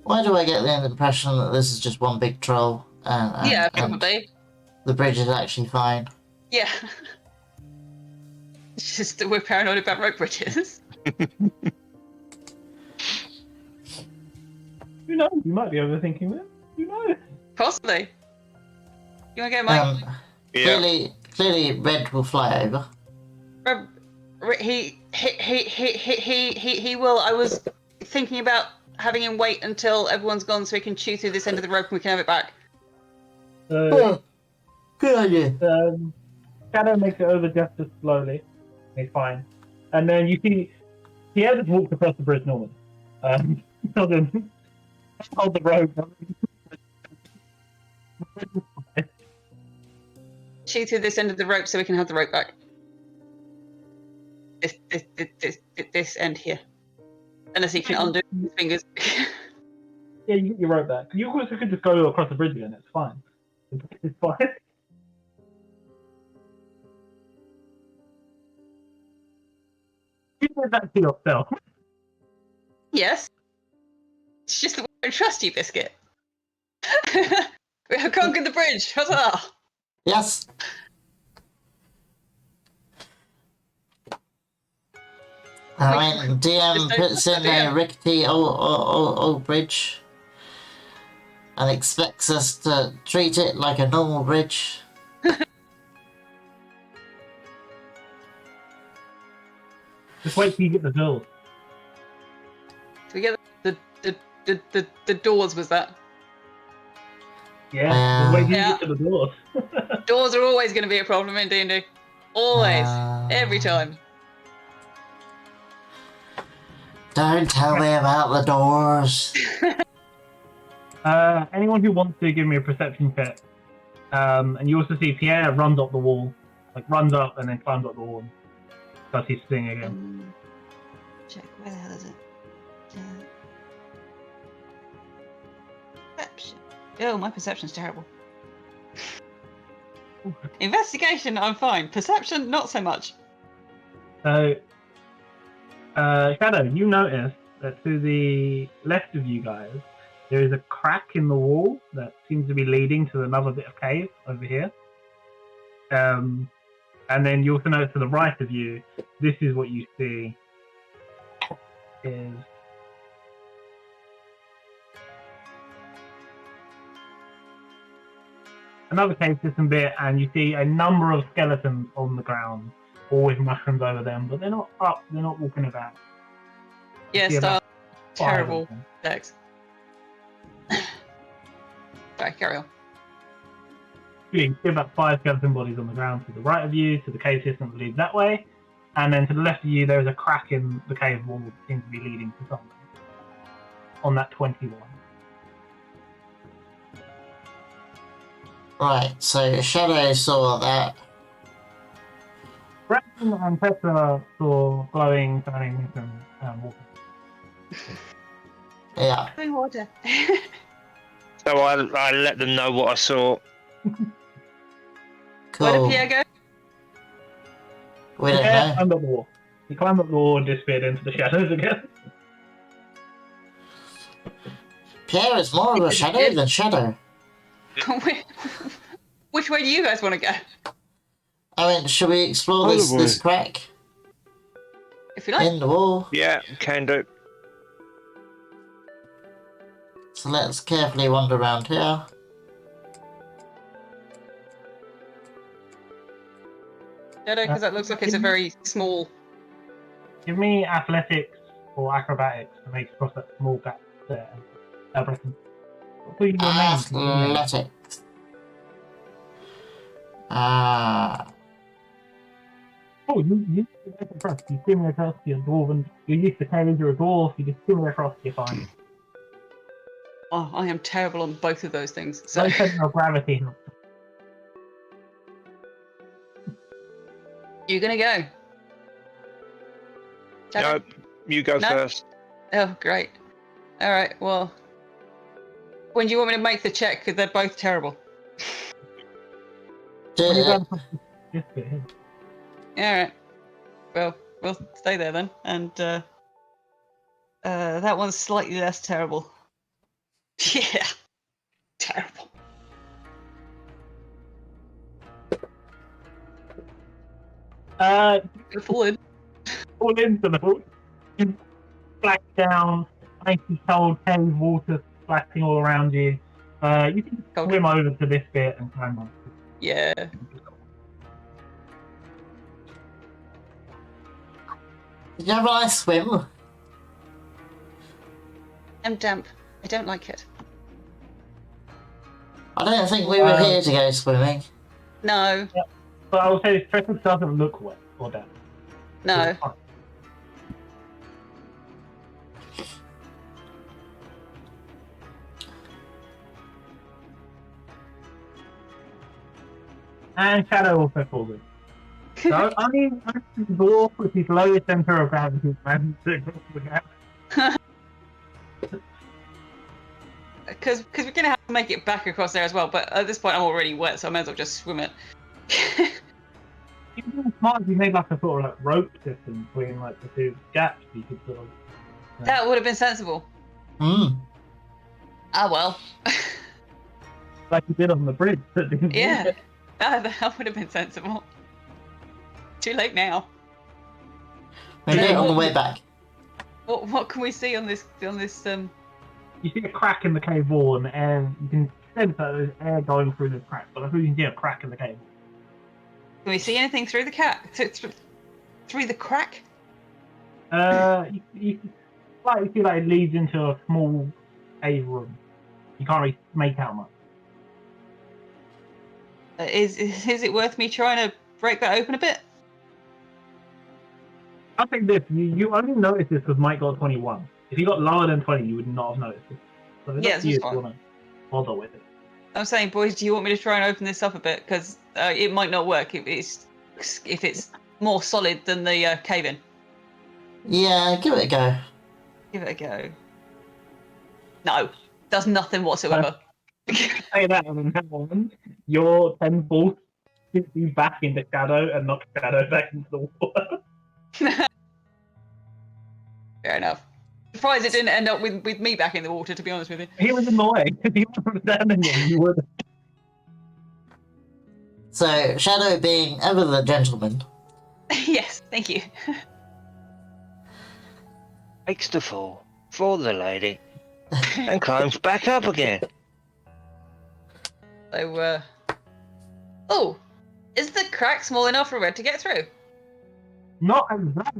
Why do I get the impression that this is just one big troll and Yeah, probably. the bridge is actually fine? Yeah. It's just that we're paranoid about rope bridges. Who knows? You might be overthinking it. Who knows? Possibly. You want to go, Mike? Yeah. Clearly, Red will fly over. He will. I was thinking about having him wait until everyone's gone so he can chew through this end of the rope and we can have it back. Oh, good idea. Shadow makes it over just as slowly. He's fine. And then you see Pierre just walks across the bridge normally. Doesn't hold the rope. Chew through this end of the rope so we can have the rope back. This end here. Unless he can undo his fingers. Yeah, you get your rope back. You also could just go across the bridge again. It's fine. It's fine. You did that to yourself. Yes. It's just that we don't trust you, Biscuit. We have conquered the bridge. Huzzah! Yes. I mean, DM puts in a rickety old bridge and expects us to treat it like a normal bridge. Just wait till you get the doors. Do we get the doors, was that? Yeah, just wait till Yeah. you get to the doors. Doors are always going to be a problem in D&D. Always. Every time. Don't tell me about the doors. Anyone who wants to give me a perception check. And you also see Pierre runs up the wall. Like, runs up and then climbs up the wall. Does his thing again. Check, where the hell is it? Perception. Oh, my perception's terrible. Investigation, I'm fine. Perception, not so much. So, Shadow, you notice that to the left of you guys, there is a crack in the wall that seems to be leading to another bit of cave over here. And then you also notice to the right of you, this is what you see is another cave system bit, and you see a number of skeletons on the ground, all with mushrooms over them, but they're not up, they're not walking about. Yes, Yeah, yeah, Five terrible of them. decks. Sorry, carry on. you see about 5 skeleton bodies on the ground to the right of you, to the cave system that leads that way, and then to the left of you there is a crack in the cave wall that seems to be leading to something. On that 21. Right, so Shadow saw that. Braxton and Petra saw glowing, turning and water. Yeah. Having water. So I let them know what I saw. Where did Cool. Pierre go? We don't Yeah, know. climbed up the wall. He climbed up the wall and disappeared into the shadows again. Pierre is more of a shadow than Shadow. Which way do you guys want to go? I mean, should we explore this crack If you like. in the wall? Yeah, can do. So let's carefully wander around here. Shadow, because that looks like it's a very small. Give me athletics or acrobatics to make across that small gap there. Braxton. What's your name? Athletics. Oh, you across. You swim across, you're dwarven. You're used to cave, you're a dwarf, you just swim across, you're fine. Oh, I am terrible on both of those things. So No center of gravity. you're gonna go. Shadow? No, you go No? first. Oh, great. All right. Well, when do you want me to make the check? Because they're both terrible. When you Uh, go across this bit here. All right. Well, we'll stay there then. And that one's slightly less terrible. Yeah. Terrible. Go forward. All into the hook. Splash down, icy cold cave water splashing all around you. You can Cold. swim over to this bit and climb up. Yeah. did you have a nice swim? I'm damp. I don't like it. I don't think we were here to go swimming. No. But I would say this precipice doesn't look wet or damp. No. And Shadow also falls in. So, I mean, the dwarf with his lowest center of gravity manages to cross the gap. Because we're going to have to make it back across there as well. But at this point, I'm already wet, so I may as well just swim it. You'd be smart if you made like a sort of like rope system between like the two gaps. You could sort of. That would have been sensible. Hmm. Ah, well. Like you did on the bridge. Yeah. That would have been sensible. Too late now. We do it on the way back. What can we see on this You see a crack in the cave wall, and the air. You can sense that there's air going through the crack, but I think you can see a crack in the cave wall. Can we see anything through the through the crack? You slightly feel like it leads into a small cave room. You can't really make out much. Is it worth me trying to break that open a bit? I think this, you only noticed this because Mike got 21. If he got lower than 20, you would not have noticed it. So it's Yeah, up to you if that's you fine. want to bother with it. I'm saying, boys, do you want me to try and open this up a bit? Because it might not work if it's more solid than the cave-in. Yeah, give it a go. Give it a go. No, does nothing whatsoever. Say that, and then that one, your 10 balls hit you back into Shadow and knock Shadow back into the water. Fair enough. Surprised it didn't end up with me back in the water, to be honest with you. He was annoying. If he wasn't standing there, you would. So, Shadow being ever the gentleman. Yes, thank you. Takes the fall for the lady and climbs back up again. So, oh, is the crack small enough for Red to get through? Not as that.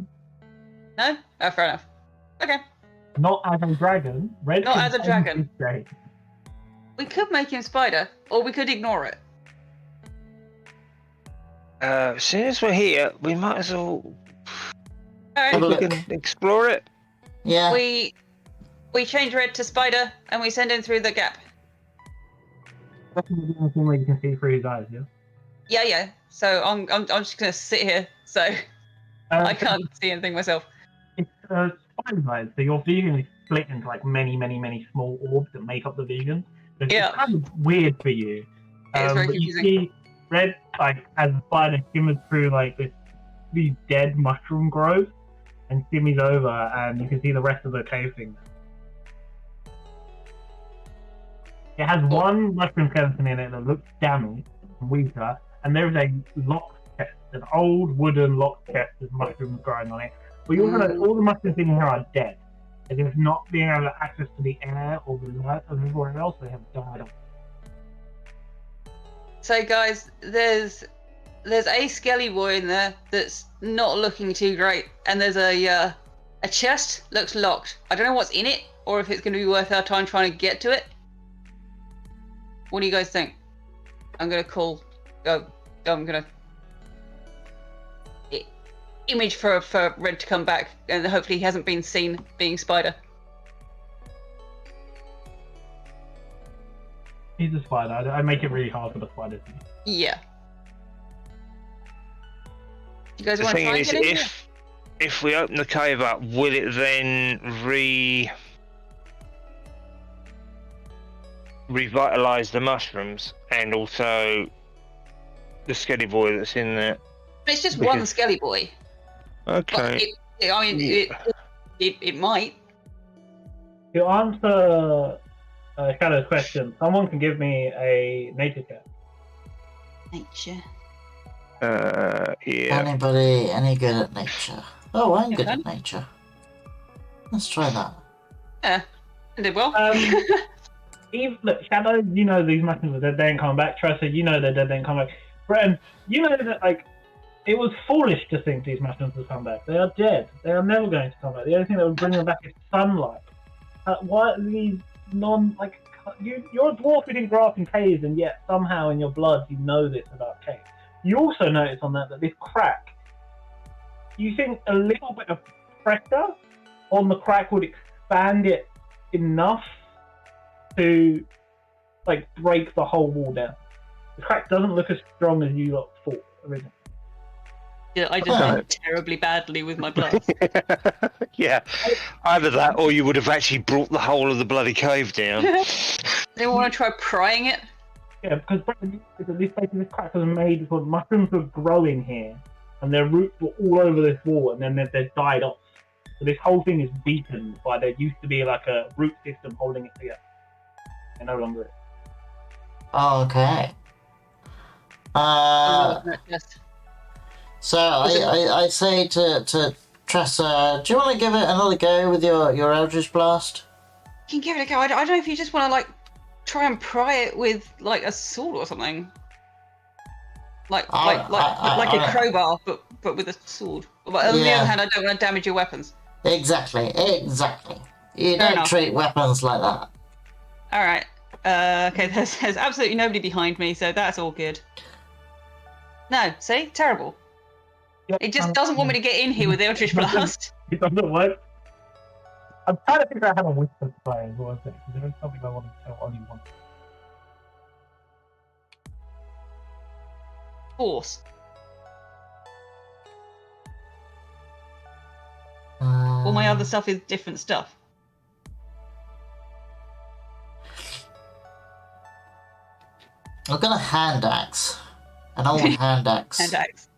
No? Oh, fair enough. Okay. Not as a dragon. Red Not can as a bend dragon. his shape. We could make him spider, or we could ignore it. As soon as we're here, we might as well Have a Alright, we look. can explore it. Yeah. we change Red to Spider and we send him through the gap. That's the only thing where you can see through his eyes, yeah? Yeah. So I'm just gonna sit here, so I can't see anything myself. It's spider's eyes, so your vision is split into like many, many, many small orbs that make up the vision. So Yeah. it's kind of weird for you. It's very but you confusing. see Red, like, as a spider shimmers through like these dead mushroom growths and shimmies over, and you can see the rest of the cave thing. It has one mushroom skeleton in it that looks damaged and weaker, and there is a locked chest, an old wooden locked chest with mushrooms growing on it. But you also know all the mushrooms in here are dead. As if not being able to access to the air or the light of everywhere else, they have died off. So guys, there's a skelly boy in there that's not looking too great, and there's a chest looks locked. I don't know what's in it, or if it's going to be worth our time trying to get to it. What do you guys think? I'm gonna call. I'm gonna image for Red to come back, and hopefully he hasn't been seen being Spider. He's a spider. I make it really hard for the spiders. Yeah. You guys The want to thing try and is, get in here? if we open the cave up, will it then revitalize the mushrooms and also the skelly boy that's in there? It's just one skelly boy. Okay. But I mean, it might. To answer Shadow's question, someone can give me a nature check. Nature. Yeah. Anybody any good at nature? Oh, I'm good Okay. at nature. Let's try that. Yeah, I did well. Look, Shadow, you know these mushrooms are dead, they ain't coming back. Tressa, you know they're dead, they ain't coming back. Bretton, you know that, like, it was foolish to think these mushrooms would come back. They are dead. They are never going to come back. The only thing that would bring them back is sunlight. Why are these you're a dwarf who didn't grow up in caves, and yet somehow in your blood you know this about caves. You also notice on that this crack, you think a little bit of pressure on the crack would expand it enough to, like, break the whole wall down. The crack doesn't look as strong as you lot thought originally. Yeah, I just did terribly badly with my blood. Yeah. Either that, or you would have actually brought the whole of the bloody cave down. Anyone want to try prying it? Yeah, because this crack was made because mushrooms were growing here, and their roots were all over this wall, and then they died off. So this whole thing is weakened by there used to be like a root system holding it together. It no longer is. Okay. So I say to Tressa, do you want to give it another go with your Eldritch Blast? You can give it a go. I don't know if you just want to, like, try and pry it with, like, a sword or something. Like a crowbar, but with a sword. But on the other hand, I don't want to damage your weapons. Exactly. You Fair don't enough. treat weapons like that. All right. Okay, there's absolutely nobody behind me, so that's all good. No, see? Terrible. It just doesn't want me to get in here with the Eldritch Blast. It doesn't work. I'm trying to figure out how to whisper to play as well, because there is something I want to tell anyone. Force. All my other stuff is different stuff. I've got a hand axe. An old hand axe. Hand axe.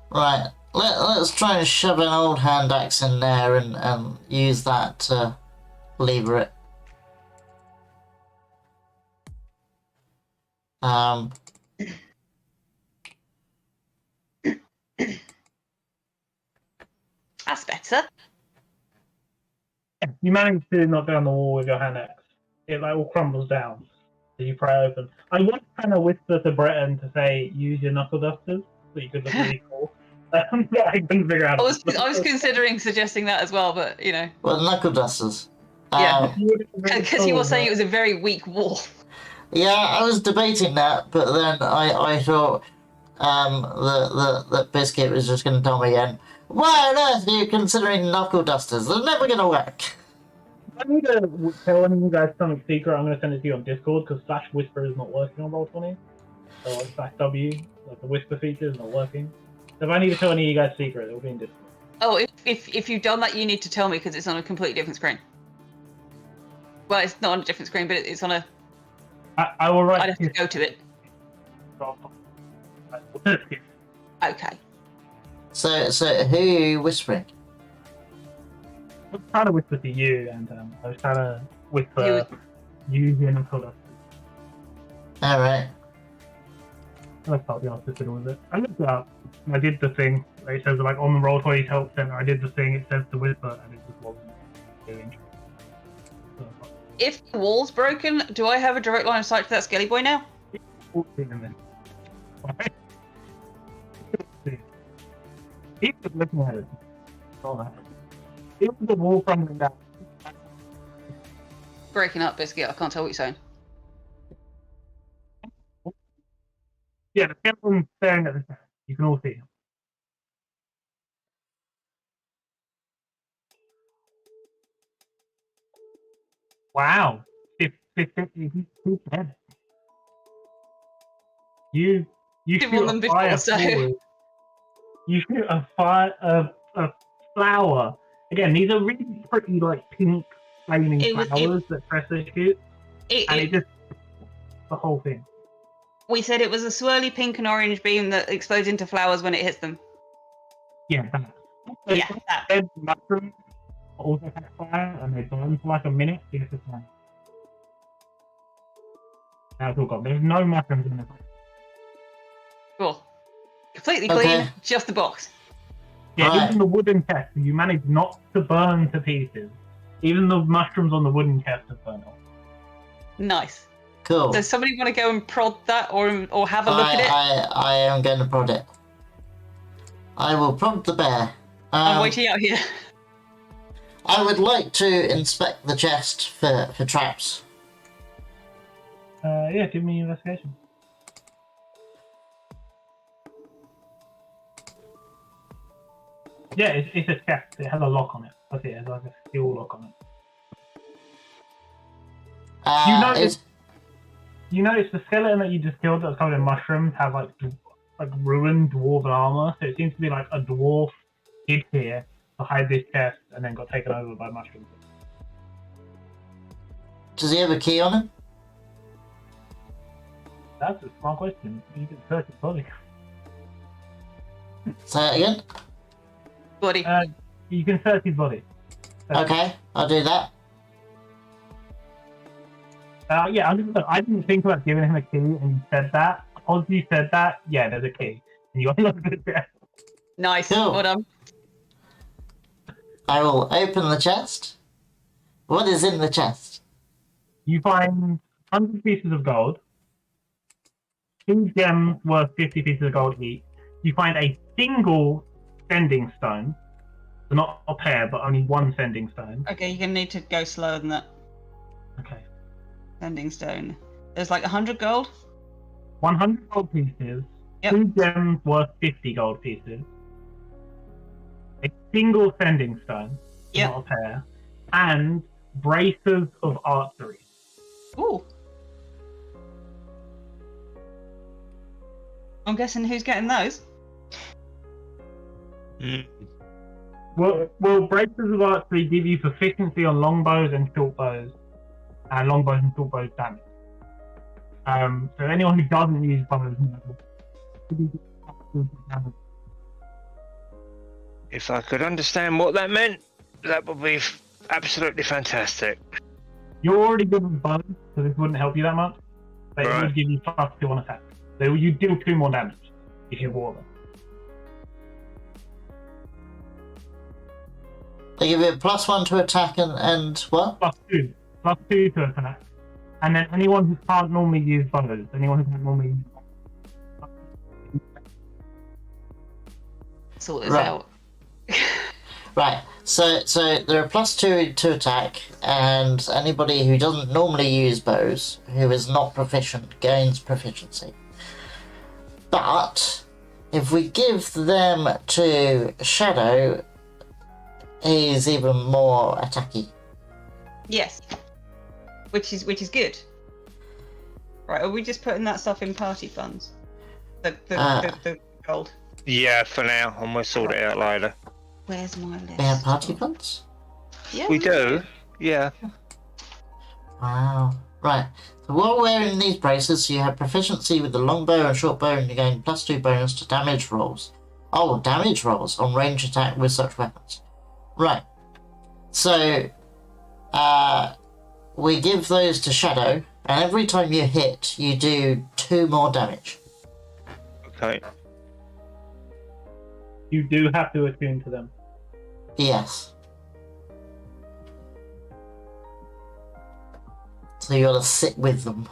Right. Let's try and shove an old hand axe in there and use that to lever it. That's better. You manage to knock down the wall with your hand axe. It like all crumbles down. So you pry open. I want to kind of whisper to Breton to say, use your knuckle dusters, so you could look really cool. But I couldn't figure out. I was considering suggesting that as well, but you know. Well, knuckle dusters. Yeah. Because he was saying it was a very weak wall. Yeah, I was debating that, but then I thought that Biscuit was just going to tell me again. Why on earth are you considering knuckle dusters? They're never going to work. I need to tell any of you guys something secret. I'm going to send it to you on Discord because Slash Whisper is not working on Roll20. So like Slash W, like the Whisper feature is not working. So if I need to tell any of you guys secret, it will be in Discord. Oh, if you've done that, you need to tell me because it's on a completely different screen. Well, it's not on a different screen, but it's on a. I will write. I'd have to go to it. Okay. So who are you whispering? I was trying to whisper to you, and I was trying to whisper you in a color. Alright. I felt the answer fiddle with it. I looked it up. I did the thing. It says like on the Roll20 help center. I did the thing. It says to whisper, and it just wasn't doing. So, If the wall's broken, do I have a direct line of sight to that Skelly boy now? He's just looking at it. All that. It was the wall crumbling down. Breaking up, Biscuit. I can't tell what you're saying. Yeah, the skeleton's staring at the ground. You can all see him. Wow. He's dead. You Didn't shoot want them a before, fire so- forward. You shoot a flower. Again, these are really pretty like pink flaming flowers that Cressa shoots, and it just the whole thing. We said it was a swirly pink and orange beam that explodes into flowers when it hits them. Yeah, that. Yeah, that. Dead mushrooms also catch fire, and they burn for like a minute. Because it's fine. Now it's all gone. There's no mushrooms in the box. Cool. Completely Okay. clean, just the box. Yeah, Right. even the wooden chest, you managed not to burn to pieces. Even the mushrooms on the wooden chest have burned off. Nice. Cool. Does somebody want to go and prod that or have a look at it? I am going to prod it. I will prod the bear. I'm waiting out here. I would like to inspect the chest for traps. Yeah, give me investigation. Yeah, it's a chest. It has a lock on it. Okay, it has like a steel lock on it. You notice the skeleton that you just killed that's covered in mushrooms have like ruined dwarven armor. So it seems to be like a dwarf hid here to hide this chest and then got taken over by mushrooms. Does he have a key on him? That's a smart question. You can search his body. Say it again? Buddy. You can search his body. Okay, I'll do that. Yeah, I didn't think about giving him a key, and you said that. Because you said that, yeah, there's a key. And you unlock the chest. Nice. Cool. Well done. I will open the chest. What is in the chest? You find 100 pieces of gold, 2 gems worth 50 pieces of gold each. You find a single sending stone, so not a pair, but only one sending stone. Okay, you're going to need to go slower than that. Okay. Sending stone. There's like 100 gold. 100 gold pieces, Yep. 2 gems worth 50 gold pieces, a single sending stone, Yep. not a pair, and braces of archery. Ooh. I'm guessing who's getting those? Well, braces of archery give you proficiency on longbows and short bows, and longbows and short bows damage. So anyone who doesn't use bows, If I could understand what that meant, that would be absolutely fantastic. you're already good with bows, so this wouldn't help you that much. But it Right. would give you +2 on attack. So you deal 2 more damage if you wore them. They give you a +1 to attack and what? +2 to attack. And then anyone who can't normally use bows, anyone who can't normally use Sort this Right. out. Right. So there are +2 to attack, and anybody who doesn't normally use bows, who is not proficient, gains proficiency. But If we give them to Shadow, he's even more attacky. Yes. Which is good. Right, are we just putting that stuff in party funds? The gold. Yeah, for now, and we'll sort it out later. Where's my list? We have party funds? Yeah, We do, yeah. Wow. Right. So while wearing these braces, you have proficiency with the longbow and shortbow, and you gain +2 bonus to damage rolls. Oh, damage rolls on range attack with such weapons. Right. So, we give those to Shadow, and every time you hit, you do 2 more damage. Okay. You do have to attune to them. Yes. So you gotta sit with them.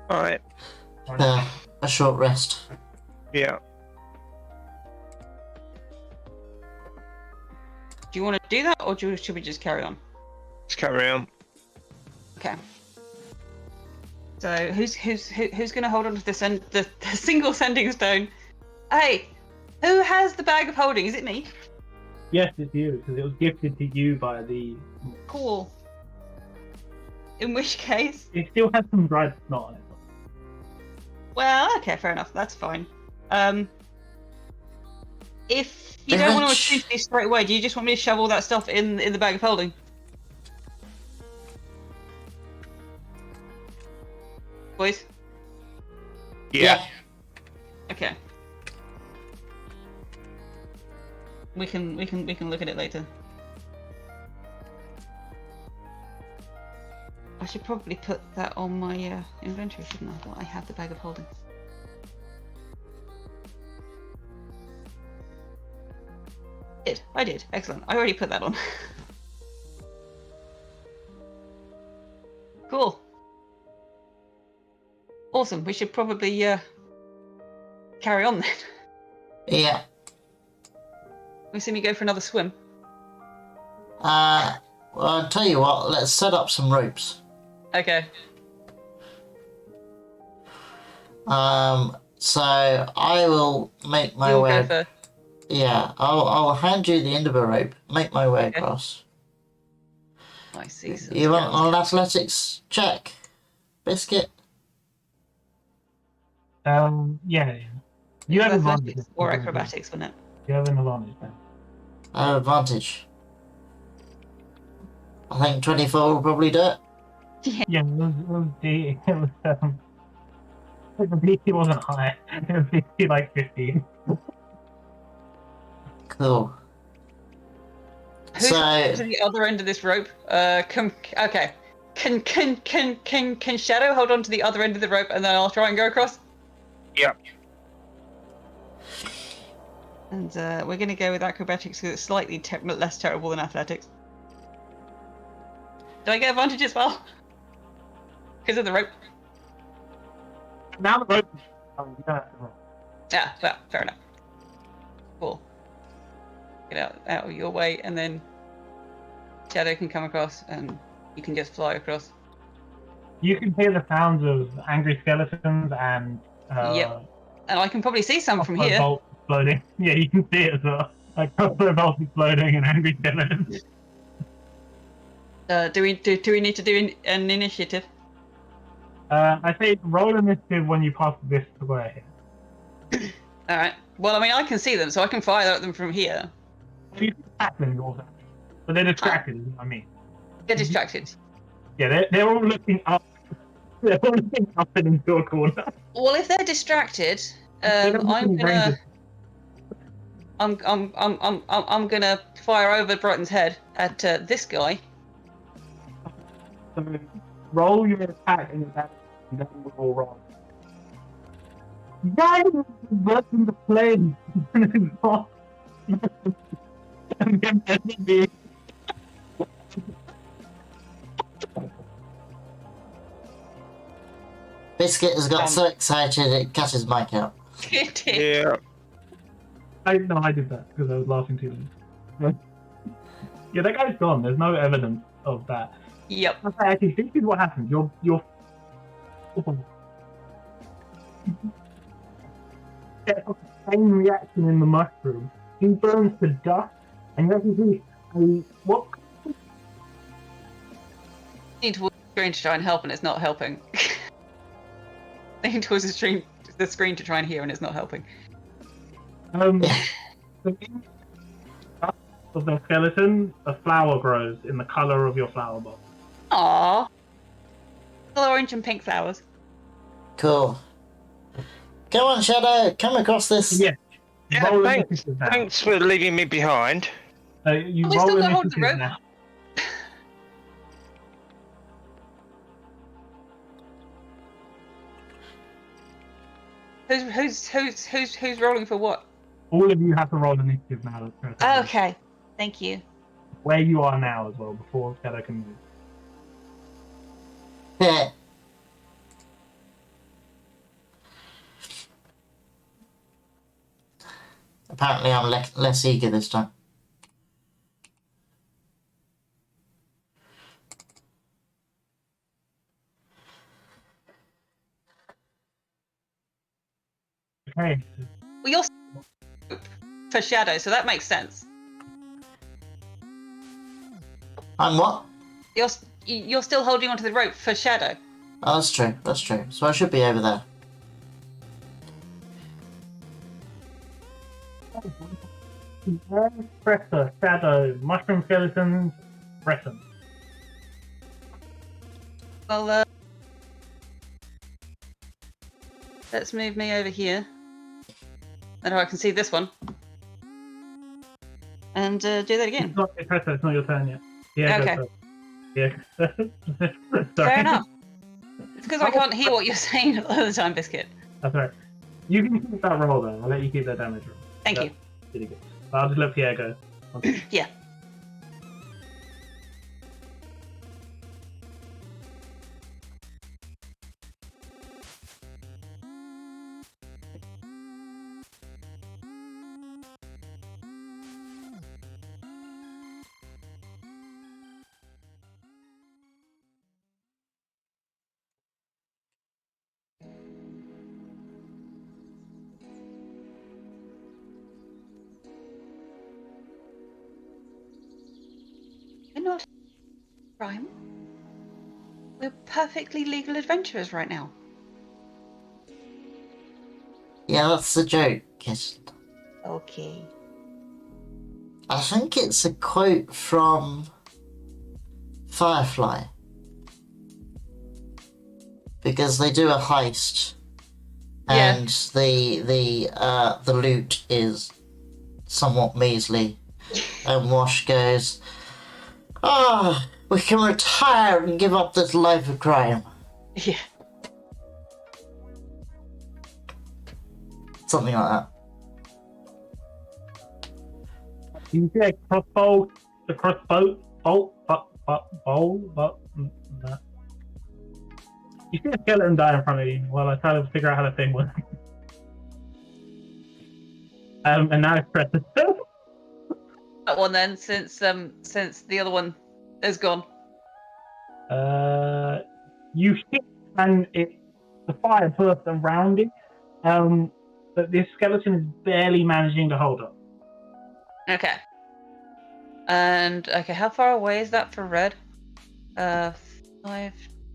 Alright. A short rest. Yeah. Do you want to do that, or should we just carry on? Let's carry on. Okay. So who's going to hold on to the single sending stone? Hey, who has the bag of holding? Is it me? Yes, it's you, because it was gifted to you by the... Cool. In which case... It still has some dried snot on it. Well, okay, fair enough. That's fine. If you don't want to attune to this straight away, do you just want me to shove all that stuff in the bag of holding? Boys? Yeah. Okay. We can look at it later. I should probably put that on my inventory, shouldn't I? That I have the bag of holding. I did. Excellent. I already put that on. Cool. Awesome. We should probably carry on then. Yeah. We see me go for another swim. Well, I'll tell you what, let's set up some ropes. Okay. So I will make my You'll way. go first. Yeah, I'll hand you the end of a rope, make my way across. I see. So You want an athletics check, Biscuit? Yeah. You have advantage. athletics or acrobatics, wouldn't it? You have an advantage then. I have advantage. I think 24 will probably do it. Yeah, it was the DC wasn't high. It was DC like 15. Cool. Who's So to the other end of this rope? Okay. Can Shadow hold on to the other end of the rope and then I'll try and go across? Yeah. And we're going to go with acrobatics because it's slightly less terrible than athletics. Do I get advantage as well? Because of the rope? Now the rope. Yeah, well, fair enough. Cool. Get out of your way, and then Shadow can come across, and you can just fly across. You can hear the sounds of angry skeletons and. Yep. And I can probably see some from here. Bolts exploding. Yeah, you can see it as well. Like crossbow bolts exploding and angry skeletons. Do we need to do an initiative? I say roll initiative when you pass this square. All right. Well, I mean, I can see them, so I can fire at them from here. You can attack them also, but they're distracted. Is what I mean. Get distracted. Yeah, they're all looking up. They're all looking up and into a corner. Well, if they're distracted, I'm gonna fire over Brighton's head at this guy. So roll your attack and then we'll all roll. Guys, bursting the plane. Biscuit has got so excited it cut his mic out. Yeah. I did that because I was laughing too loud. Yeah, that guy's gone. There's no evidence of that. Yep. Okay, actually, this is what happens. You're gets the same reaction in the mushroom. He burns to dust, and you actually see what? Leaning towards the screen to try and help, and it's not helping. Leaning towards the screen to try and hear, and it's not helping. The dust of the skeleton, a flower grows in the color of your flower box. Aww. Little orange and pink flowers. Cool. Come on, Shadow. Come across this. Yeah. Yeah, Roll thanks. initiative now. Thanks for leaving me behind. You We roll still got hold of the initiative rope. now. Who's rolling for what? All of you have to roll initiative now. Okay. Thank you. Where you are now as well, before Shadow can move. Yeah. Apparently, I'm less eager this time. Okay. Well, you're for Shadow, so that makes sense. I'm what? You're still holding onto the rope for Shadow. Oh, that's true. That's true. So I should be over there. Presser, Shadow, Mushroom Skeletons, Breton. Well, let's move me over here. And I can see this one. And do that again. Presser, it's not your turn yet. Yeah, Okay. go first. Yeah. Sorry. Fair enough. It's because I can't hear what you're saying all the time, Biscuit. That's right. You can keep that roll though. I'll let you keep that damage roll. Thank That's you. really good. I'll just let Pierre go. Okay. Yeah. We're not crime. We're perfectly legal adventurers right now. Yeah, that's the joke, Kiss. Okay. I think it's a quote from Firefly. Because they do a heist, Yeah. and the loot is somewhat measly, and Wash goes, "Ah, we can retire and give up this life of crime." Yeah. Something like that. You can see a crossbow, bolt. You see a skeleton die in front of you while I try to figure out how the thing works. And now it's Preston. That one then, since the other one is gone. You hit and the fire bursts around it, but this skeleton is barely managing to hold up. Okay. And okay, how far away is that for red? 5,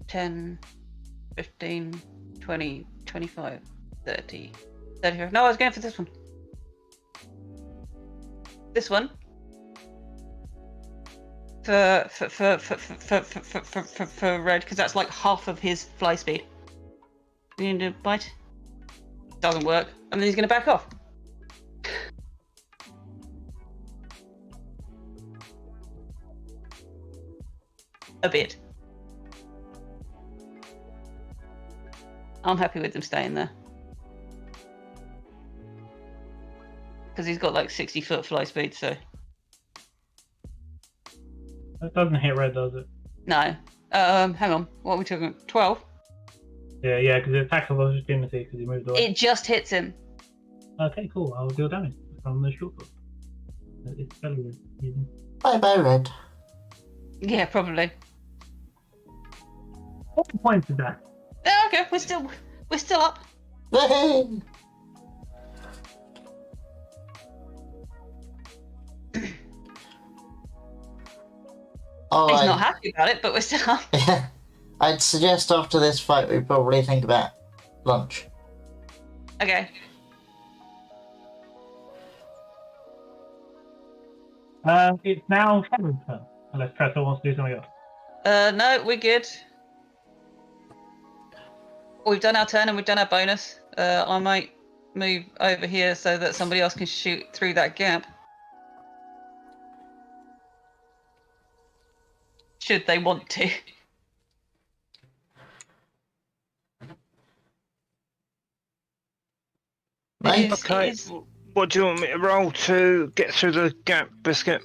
10, 15, 20, 25, 30, 35. No, I was going for this one. This one. For red, because that's like half of his fly speed. You need to bite. Doesn't work, and then he's going to back off. A bit. I'm happy with him staying there. Because he's got like 60-foot fly speed, so. That doesn't hit red, does it? No. Hang on. What are we talking about? 12? Yeah, because it attacks of opportunity because he moved away. It just hits him. Okay, cool. I'll deal damage from the short foot. It's fairly easy. Bye bye, Red. Yeah, probably. What points is that? Oh, okay, we're still up. Hey! Oh, He's not happy about it, but we're still up. Yeah. I'd suggest after this fight we probably think about lunch. Okay. It's now Shadow's turn, unless Tressa wants to do something else. No, we're good. We've done our turn and we've done our bonus. I might move over here so that somebody else can shoot through that gap. Should they want to. Mate? Okay. What do you want me to roll to get through the gap, Biscuit?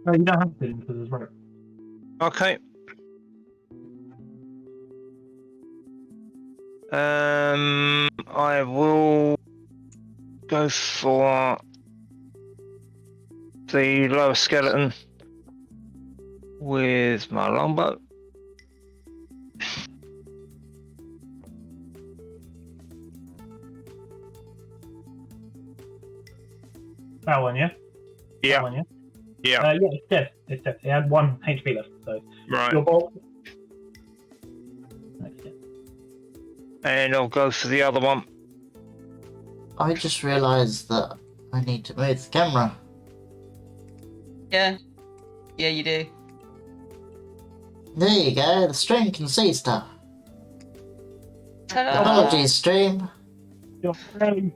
No, you don't have to because there's rope. Okay. I will go for the lower skeleton with my longbow. That one, yeah? Yeah. That one, yeah? Yeah. Yeah, it's dead. It's dead. It had 1 HP left, so Right. your bolt. That's it. And I'll go for the other one. I just realised that I need to move the camera. Yeah. Yeah, you do. There you go, the stream can see stuff. Ta-da! Apologies, stream. Your flame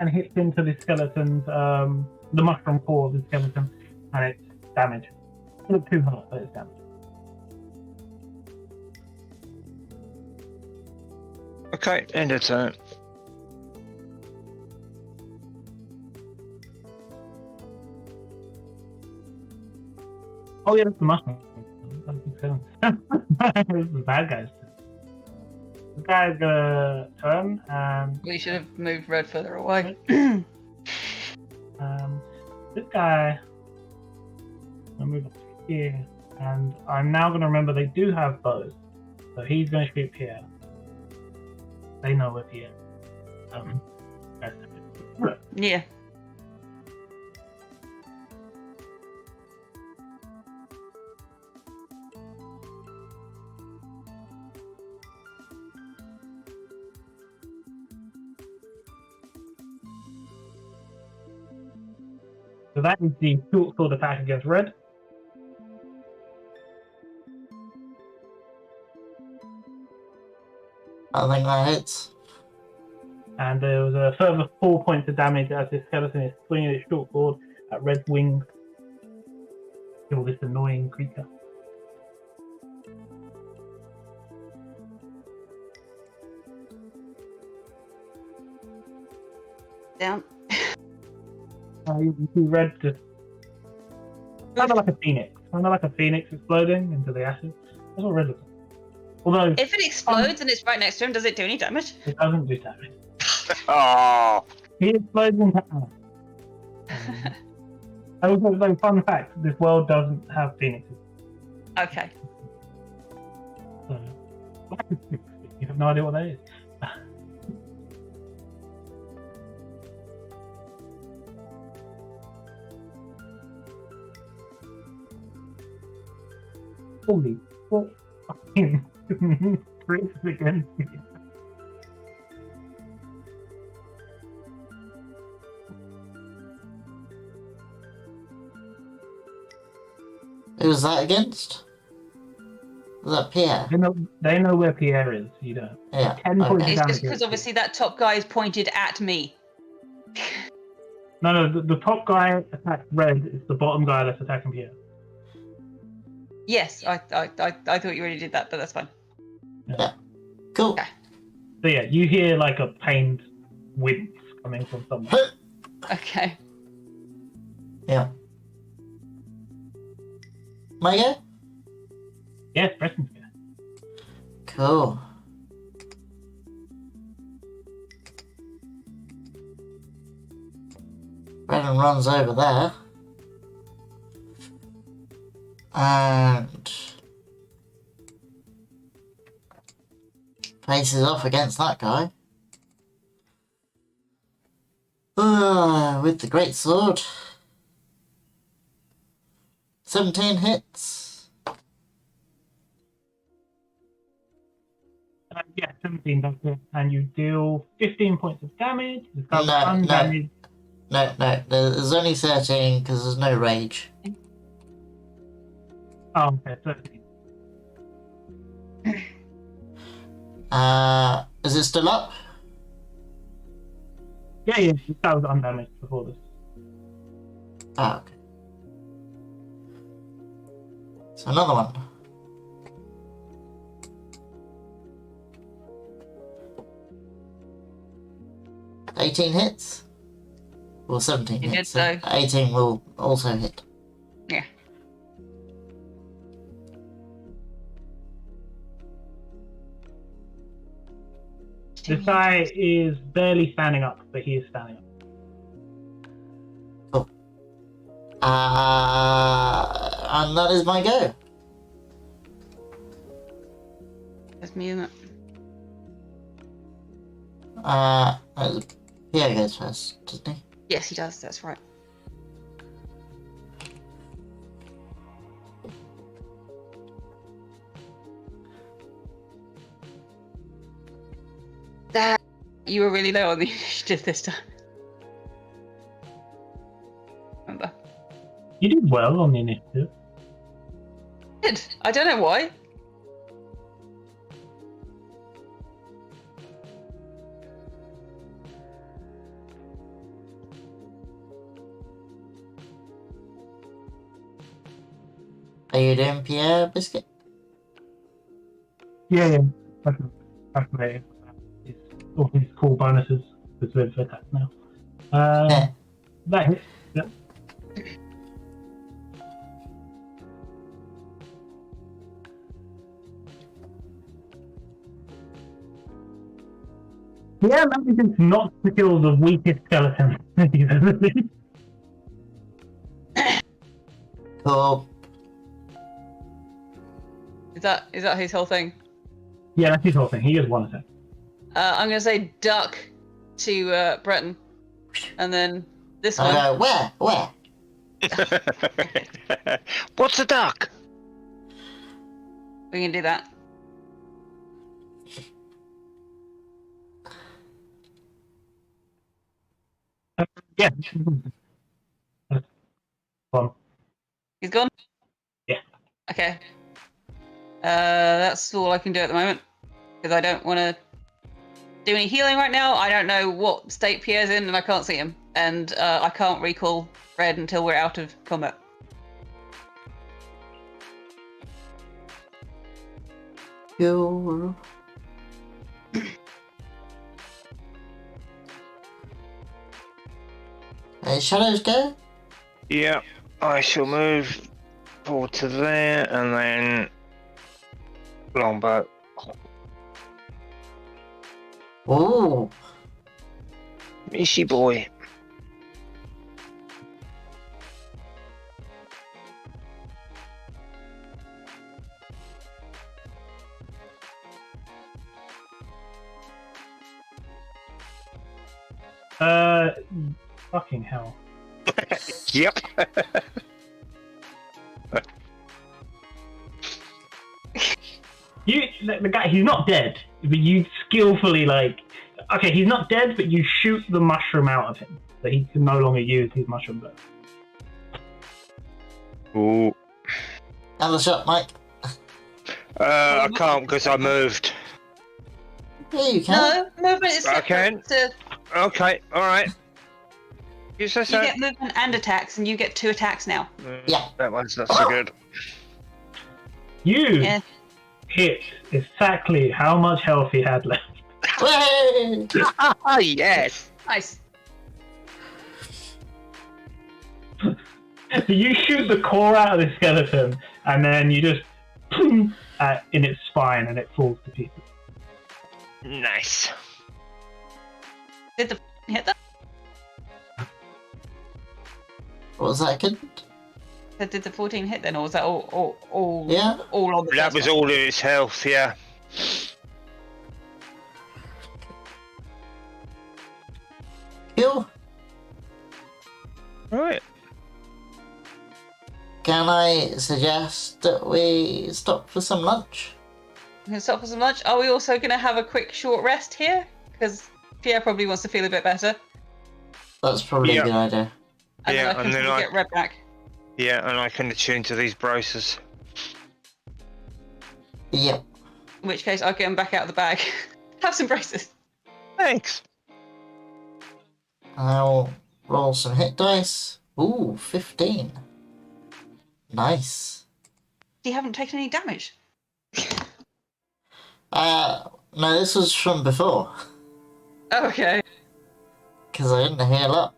and hits into the skeleton's, the mushroom core of the skeleton, and it's damaged. It looked too hard, but it's damaged. Okay, end of turn. Oh yeah, that's the mushroom. That's the bad guys. This guy's gonna turn and We should have moved Red further away. this guy. I'll move up here, and I'm now gonna remember they do have bows, so he's gonna shoot here. They know we're here. That's Yeah. So that is the short sword attack against Red. I think that hits. And there was a further 4 points of damage as this skeleton is swinging its short sword at Red's wings. Kill this annoying creature. Down. You see Red just kind of like a phoenix. Kind of like a phoenix exploding into the ashes. That's what Red looks like. Although If it explodes and it's right next to him, does it do any damage? it doesn't do damage. Oh, He explodes into ash. And also, fun fact, this world doesn't have phoenixes. Okay. So, you have no idea what that is. Holy fucking bricks against me. Who was that against? Was that Pierre? They know where Pierre is, you don't. Yeah. 10 points of Okay. It's damage. just because obviously that top guy is pointed at me. No, the top guy attacked Red, it's the bottom guy that's attacking Pierre. Yes, I thought you already did that, but that's fine. Cool. Okay. So yeah, you hear like a pained wince coming from somewhere. Okay. Yeah. My go? Yes, Preston's here. Cool. Brennan runs over there. And faces off against that guy. With the great sword. 17 hits. Yeah, 17 does it. And you deal 15 points of damage. This does No, undamaged. No, there's only 13 because there's no rage. Oh, okay, 13. Is it still up? Yeah, that was undamaged before this. Ah, okay. So another one. $18 hits? Or 17 You hits. did so. 18 will also hit. Yeah. This guy is barely standing up, but he is standing up. Cool. And that is my go. That's me, isn't it? Pierre goes first, doesn't he? Yes, he does. That's right. That you were really low on the initiative this time. Remember? You did well on the initiative. Did I don't know why. Are you doing Pierre, Biscuit? Yeah. That's right. All his cool bonuses with red attack now. Yeah. That hits. Yep. Yeah, manages not to kill the weakest skeleton you've ever seen. Cool. Is that his whole thing? Yeah, that's his whole thing. He gets one attack. I'm gonna say duck to Breton, and then this one. I go, where? What's a duck? We can do that. Yeah. One. He's gone? Yeah. Okay. That's all I can do at the moment. Because I don't want to do any healing right now. I don't know what state Pierre's in and I can't see him. And I can't recall Red until we're out of combat. Cool. Shadows go? Yeah, I shall move forward to there and then longbow. Ooh. Mishy boy. Fucking hell. Yep. The guy, he's not dead, but you skillfully, okay, he's not dead, but you shoot the mushroom out of him, so he can no longer use his mushroom blow. Ooh. Another shot, Mike. I can't because I moved. Yeah, you can. No, movement is I separate. can. Okay, alright. You say so? You get movement and attacks, and you get 2 attacks now. Yeah. That one's not so good. You Yeah. hit exactly how much health he had left. Way! Ah, yes. Nice. So you shoot the core out of the skeleton, and then you just in its spine, and it falls to pieces. Nice. Did the hit that? What was that, kid? Did the 14 hit then, or was that all? Yeah. All on the That first was one? all in its health, yeah. Cool. Right. Okay, can I suggest that we stop for some lunch? I'm gonna stop for some lunch. Are we also gonna have a quick short rest here? Because Pierre probably wants to feel a bit better. That's probably Yeah. a good idea. And Yeah, then I can and then probably I- get Red back. Yeah, and I can attune to these braces. Yep. In which case, I'll get him back out of the bag. Have some braces. Thanks. I'll roll some hit dice. Ooh, 15. Nice. You haven't taken any damage. No, this was from before. Oh, okay. Because I didn't heal up.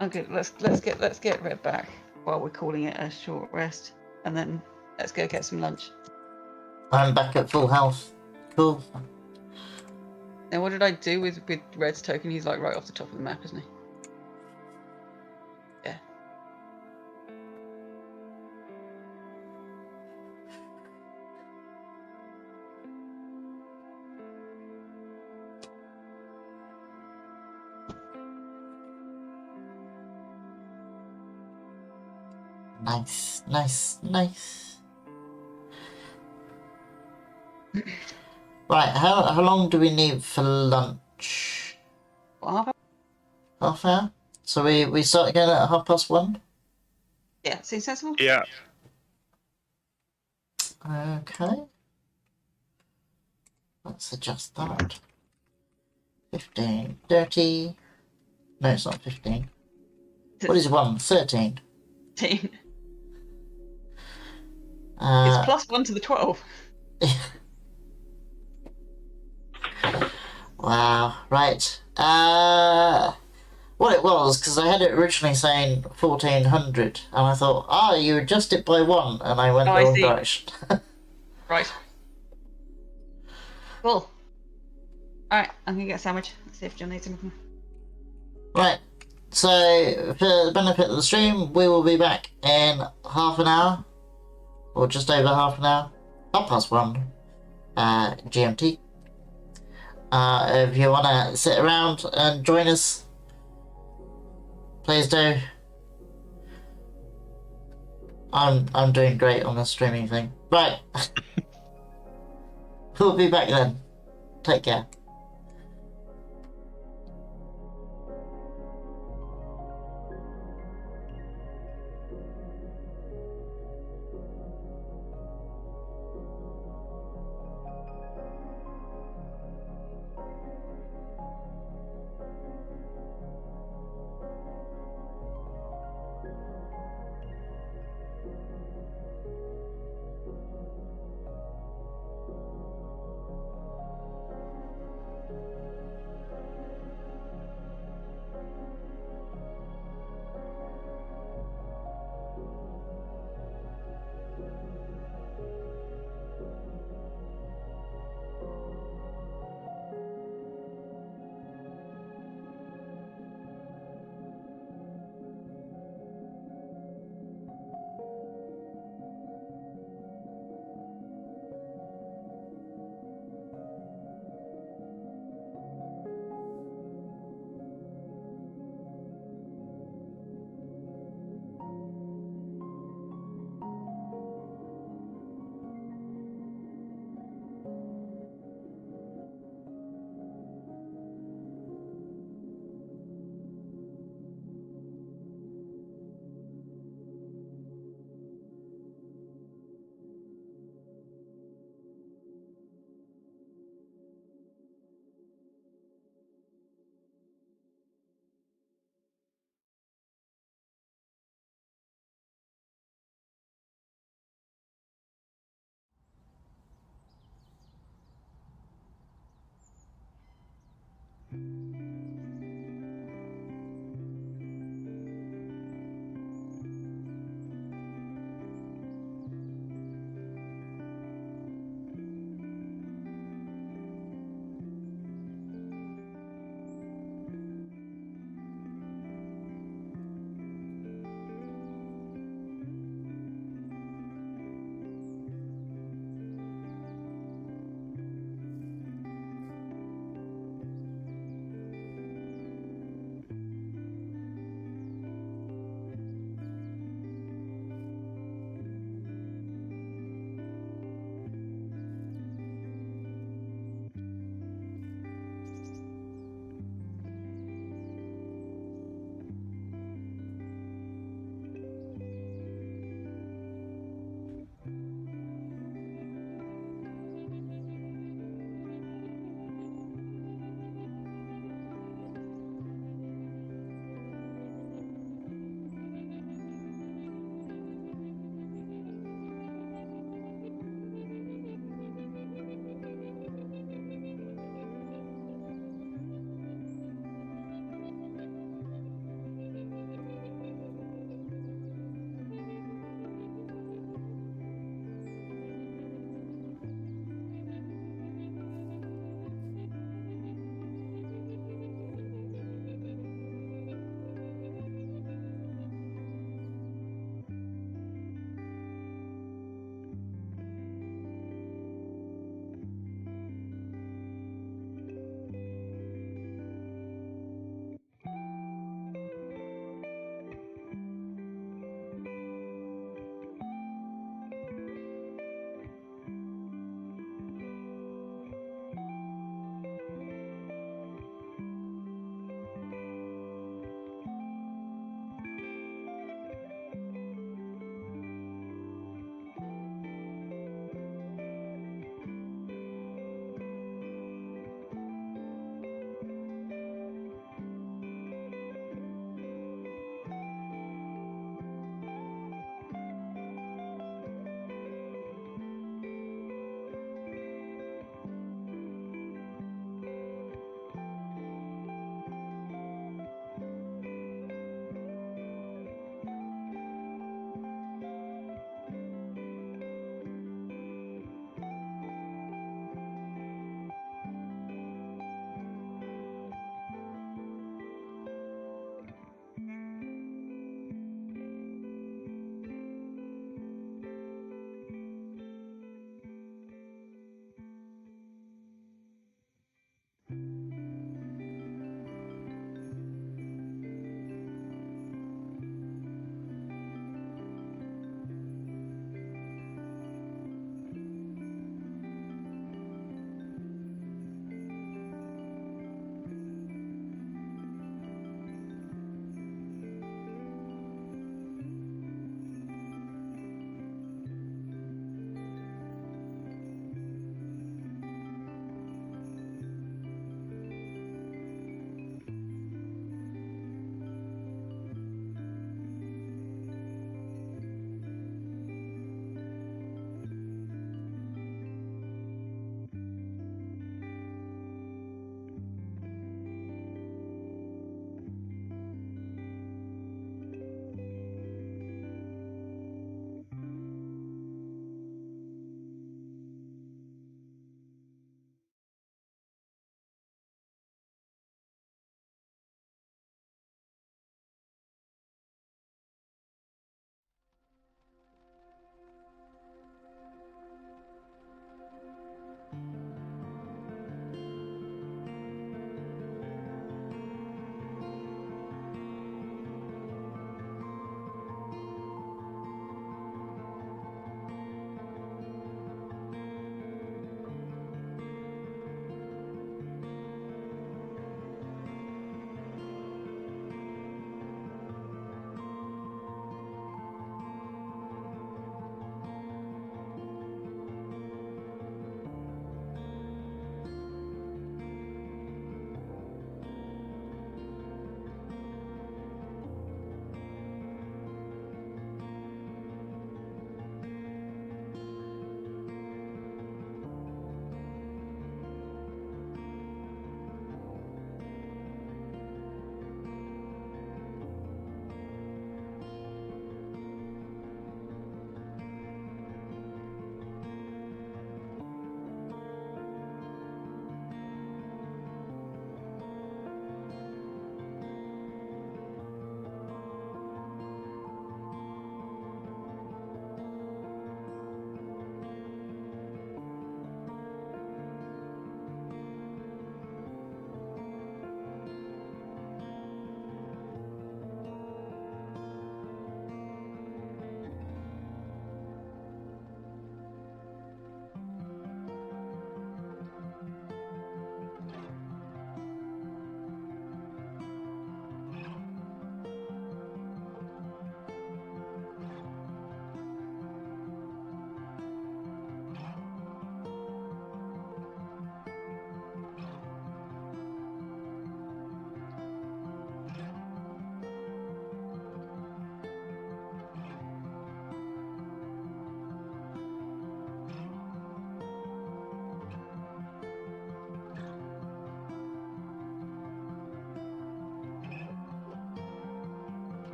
Okay, let's get Red back while we're calling it a short rest, and then let's go get some lunch. I'm back at full health. Cool. Now, what did I do with Red's token? He's like right off the top of the map, isn't he? Yeah. Nice, nice, nice. Right, how long do we need for lunch? Well, Half hour? So we start again at 1:30? yeah, seems sensible. Yeah. Okay. Let's adjust that. 15, 30. No, it's not 15. What is 1? 13. 13. It's +1 to the 12. Wow, right. What it was, because I had it originally saying 1400, and I thought, you adjust it by 1, and I went the wrong direction. Right. Cool. Alright, I'm gonna get a sandwich. Let's see if John needs anything. Right, so for the benefit of the stream, we will be back in half an hour, or just over half an hour, 1:30, GMT. If you want to sit around and join us, please do. I'm doing great on the streaming thing. Right. We'll be back then. Take care.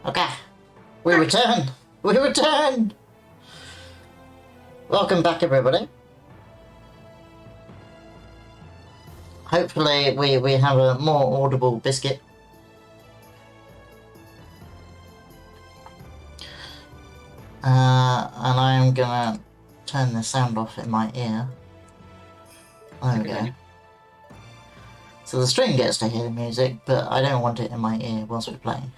Okay, we return. We return. Welcome back, everybody. Hopefully, we have a more audible Biscuit. And I'm gonna turn the sound off in my ear. There we go. So the stream gets to hear the music, but I don't want it in my ear whilst we're playing.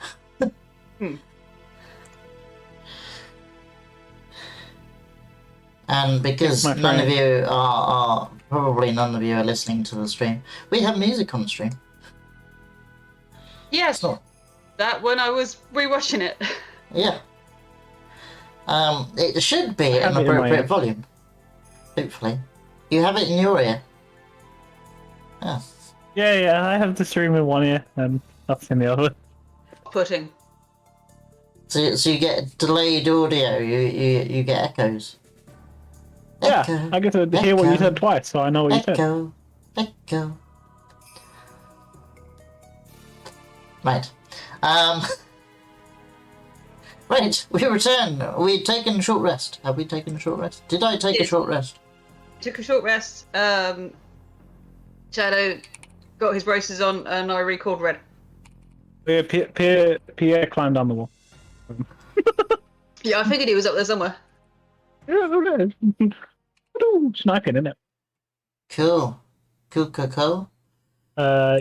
And because none of you are probably none of you are listening to the stream, we have music on the stream. Yes, that when I was rewatching it. Yeah. It should be an appropriate volume. Hopefully. You have it in your ear. Yeah. Yeah, I have the stream in one ear and that's in the other. Pudding. So you get delayed audio, you get echoes. Echo, yeah, I get to hear what you said twice, so I know what you said. Echo. Right. Right, we return. We've taken a short rest. Have we taken a short rest? Did I take a short rest? Took a short rest. Shadow got his braces on, and I recalled Red. Yeah, Pierre climbed down the wall. Yeah, I figured he was up there somewhere. Yeah, there it is. Sniping, isn't it? Cool.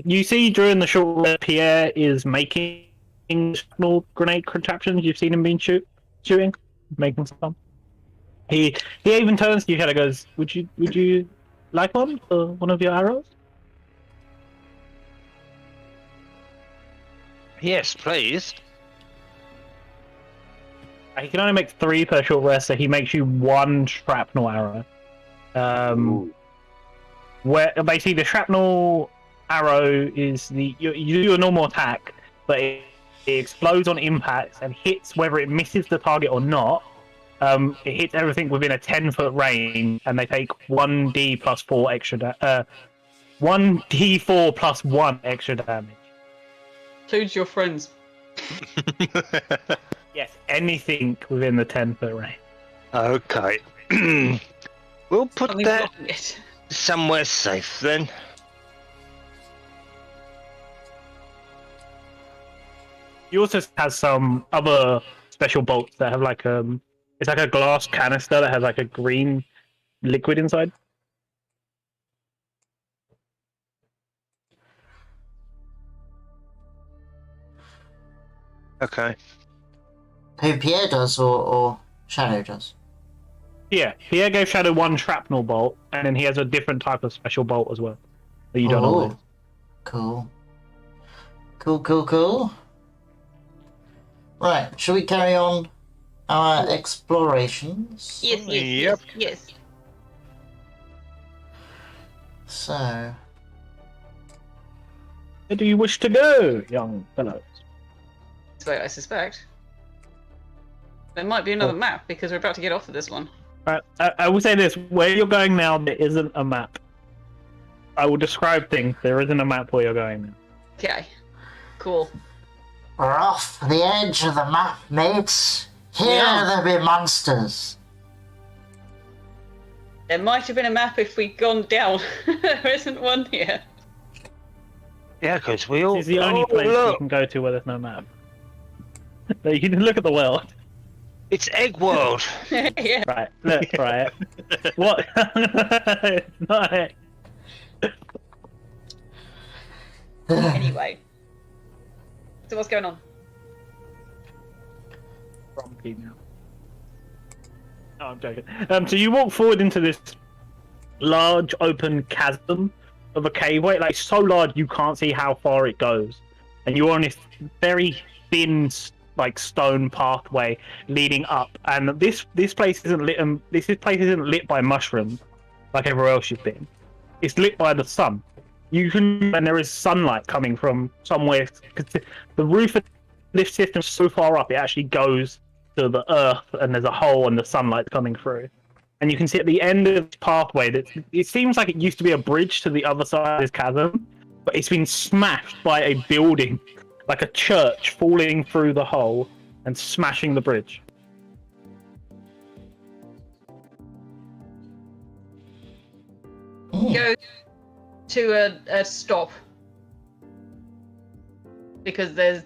You see during the short rest, Pierre is making small grenade contraptions. You've seen him being shooting, making some. He even turns to you, kind of goes, "Would you like one for one of your arrows?" Yes, please. He can only make 3 per short rest, so he makes you 1 shrapnel arrow. Where basically the shrapnel arrow is you do a normal attack, but it explodes on impact and hits whether it misses the target or not. It hits everything within a 10-foot range, and they take 1d plus 4 extra 1d4 plus 1 extra damage. Includes your friends. Yes, anything within the 10-foot range. Okay. We'll put Something's that blocking it. somewhere safe then. He also has some other special bolts that have like It's like a glass canister that has like a green liquid inside. Okay. Who Pierre does or Shadow does? Yeah, Pierre gave Shadow one shrapnel bolt, and then he has a different type of special bolt as well that you don't know. Oh, cool. Cool. Right, shall we carry on our explorations? Yes. So, Where do you wish to go, young fellows? That's what I suspect. There might be another map because we're about to get off of this one. I will say this: where you're going now, there isn't a map. I will describe things. There isn't a map where you're going now. Okay. Cool. we're off the edge of the map, mates. Here Yeah. there be monsters. There might have been a map if we'd gone down. There isn't one here. Yeah, because we all. It's the only place you can go to where there's no map. You can look at the world. It's Egg World. Yeah. Right, look, right. What? It's not it. Anyway. So what's going on? Grumpy now. No, I'm joking. So you walk forward into this large open chasm of a caveway. Like, so large you can't see how far it goes, and you're on this very thin, like, stone pathway leading up. And this place isn't lit. This place isn't lit by mushrooms like everywhere else you've been. It's lit by the sun. And there is sunlight coming from somewhere, because the roof of this system is so far up, it actually goes to the earth, and there's a hole and the sunlight's coming through. And you can see at the end of this pathway that it seems like it used to be a bridge to the other side of this chasm, but it's been smashed by a building, like a church, falling through the hole and smashing the bridge. Go to a stop. Because there's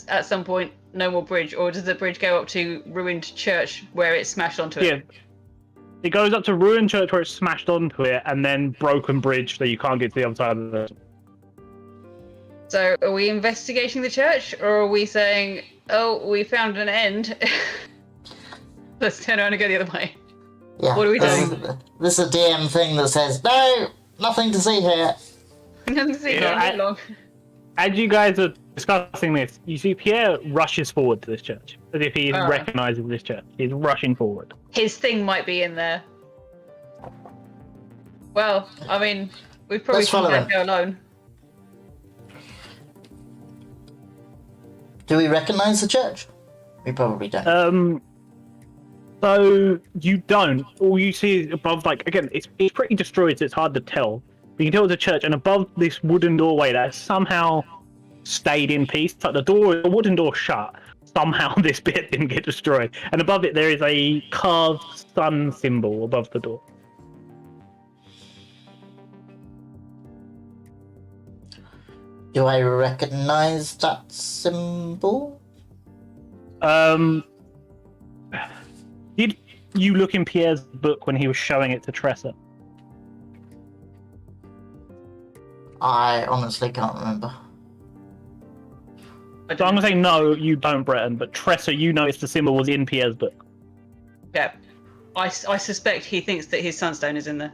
at some point no more bridge, or does the bridge go up to ruined church where it's smashed onto it? Yeah. It goes up to ruined church where it's smashed onto it, and then broken bridge so you can't get to the other side of the... So are we investigating the church, or are we saying, oh, we found an end? Let's turn around and go the other way. Yeah. What are we This is a DM thing that says, no, nothing to see here. Doesn't seem Yeah, very long. As you guys are discussing this, you see Pierre rushes forward to this church, as if he is recognizing this church. He's rushing forward. His thing might be in there. Well, I mean, we probably Let's follow shouldn't him. go alone. Do we recognise the church? We probably don't. So you don't. All you see is above, like, again, it's pretty destroyed, so it's hard to tell. But you can tell it's a church, and above this wooden doorway that has somehow stayed in peace, like the wooden door shut. Somehow this bit didn't get destroyed, and above it there is a carved sun symbol above the door. Do I recognise that symbol? Did you look in Pierre's book when he was showing it to Tressa? I honestly can't remember. So I'm gonna say no, you don't, Breton. But Tressa, you noticed the symbol was in Pierre's book. Yeah. I suspect he thinks that his sunstone is in there.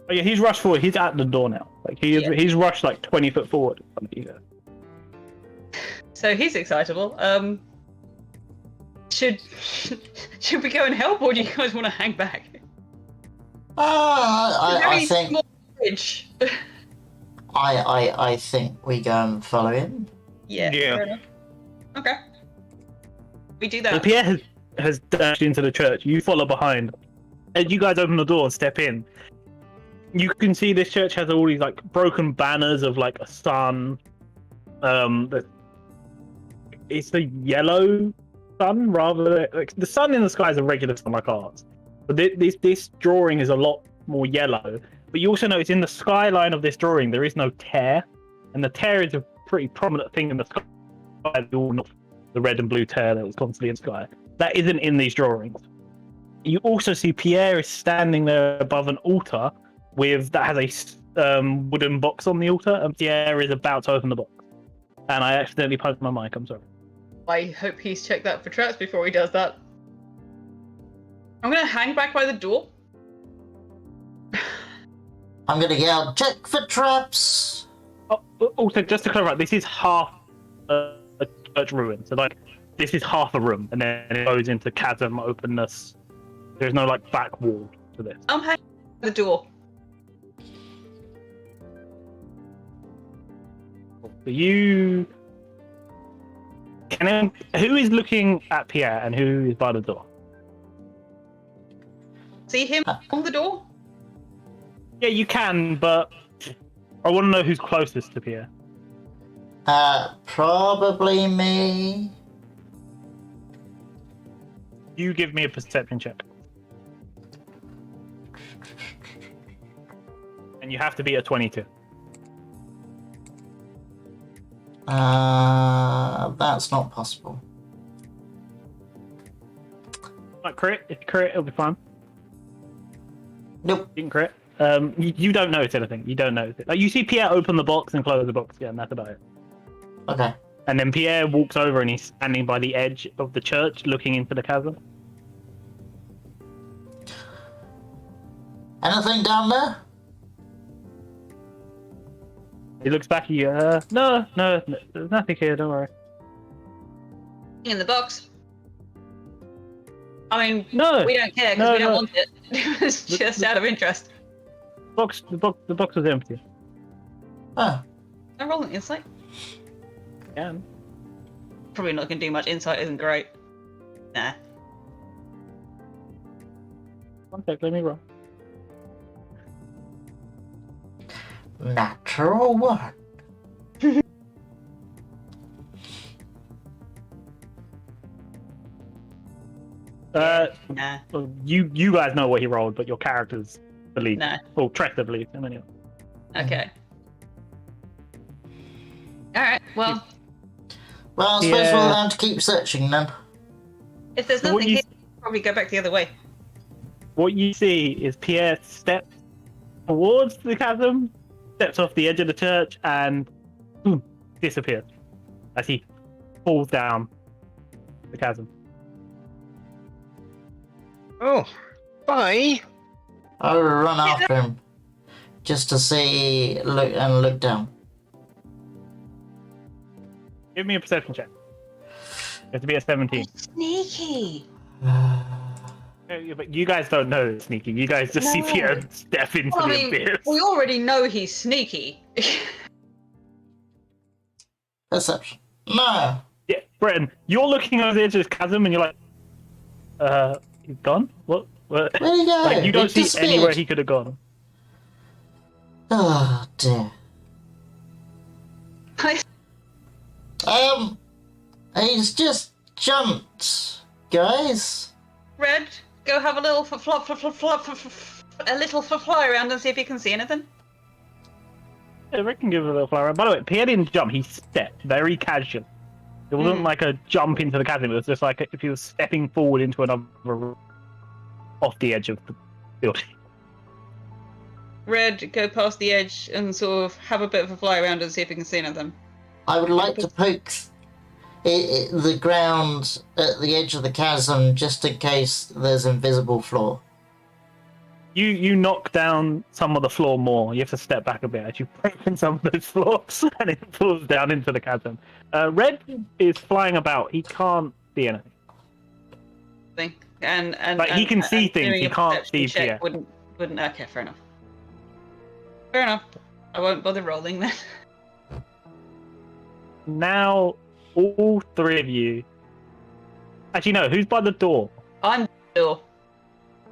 Oh yeah, he's rushed forward. He's at the door now. Like he's rushed like 20 foot forward. So he's excitable. Should we go and help, or do you guys want to hang back? I think Small bridge. I think we go and follow him. Yeah. Fair enough. Okay. We do So that. Pierre has dashed into the church. You follow behind. As you guys open the door and step in, you can see this church has all these like broken banners of like a sun. It's a yellow sun rather than like the sun in the sky is a regular sun like ours, but this drawing is a lot more yellow. But you also notice in the skyline of this drawing there is no tear, and the tear is a pretty prominent thing in the sky. The red and blue tear that was constantly in the sky. that isn't in these drawings. You also see Pierre is standing there above an altar that has a wooden box on the altar, and Pierre is about to open the box. And I accidentally poked my mic. I'm sorry. I hope he's checked that for traps before he does that. I'm gonna hang back by the door. I'm gonna yell, check for traps! Oh, also, just to clarify, this is half a church ruin. So, like, this is half a room, and then it goes into chasm, openness. There's no, like, back wall to this. I'm hanging by the door. So you... Who is looking at Pierre, and who is by the door? See him on the door? Yeah, you can, but I want to know who's closest to Pierre. Probably me. You give me a perception check. And you have to be a 22. That's not possible. Like crit, if you crit, it'll be fine. Nope. You can crit. You don't notice anything. You don't notice it. Like, you see Pierre open the box and close the box again. That's about it. Okay. And then Pierre walks over and he's standing by the edge of the church, looking into the chasm. Anything down there? He looks back at you. No, there's nothing here. Don't worry. In the box. I mean, No, we don't care because we don't want it. It's just out of interest. The box was empty. Oh. I'm rolling insight. Yeah. Probably not going to do much. Insight isn't great. Nah. One sec, let me roll. Natural one. Nah. Well, you guys know what he rolled, but your characters believe. Nah. Well, Trester believes him anyway. Okay. Alright, well, Well, I suppose we'll have to keep searching then. if there's So what nothing you- here, we'll probably go back the other way. What you see is Pierre steps towards the chasm, steps off the edge of the church, and boom, disappears as he falls down the chasm. Oh, bye. I'll run after him just to see, look down. Give me a perception check. You have to be at 17. Sneaky! Yeah, but you guys don't know it's sneaky. You guys just see No. Pierre step into Well, I the mean, abyss. we already know he's sneaky. Perception. No. Yeah, Bretton, you're looking over the edge of this chasm and you're like, he's gone? What? Where'd he go? Like, you don't He see anywhere he could have gone. Oh dear. He's just jumped, guys. Red, go have a little fly around and see if you can see anything. Yeah, Rick can give it a little fly around. By the way, Pierre didn't jump, he stepped very casual. It wasn't like a jump into the chasm, it was just like if he was stepping forward into another room off the edge of the building. Red, go past the edge and sort of have a bit of a fly around and see if you can see anything. I would like to poke the ground at the edge of the chasm just in case there's invisible floor. You knock down some of the floor more. You have to step back a bit as you break in some of those floors and it falls down into the chasm. Red is flying about. He can't see anything. And Like, he can see things, doing he a can't perception see check Pierre. Wouldn't. Okay, fair enough. Fair enough. I won't bother rolling then. Now, all three of you... Actually, no, who's by the door? I'm still.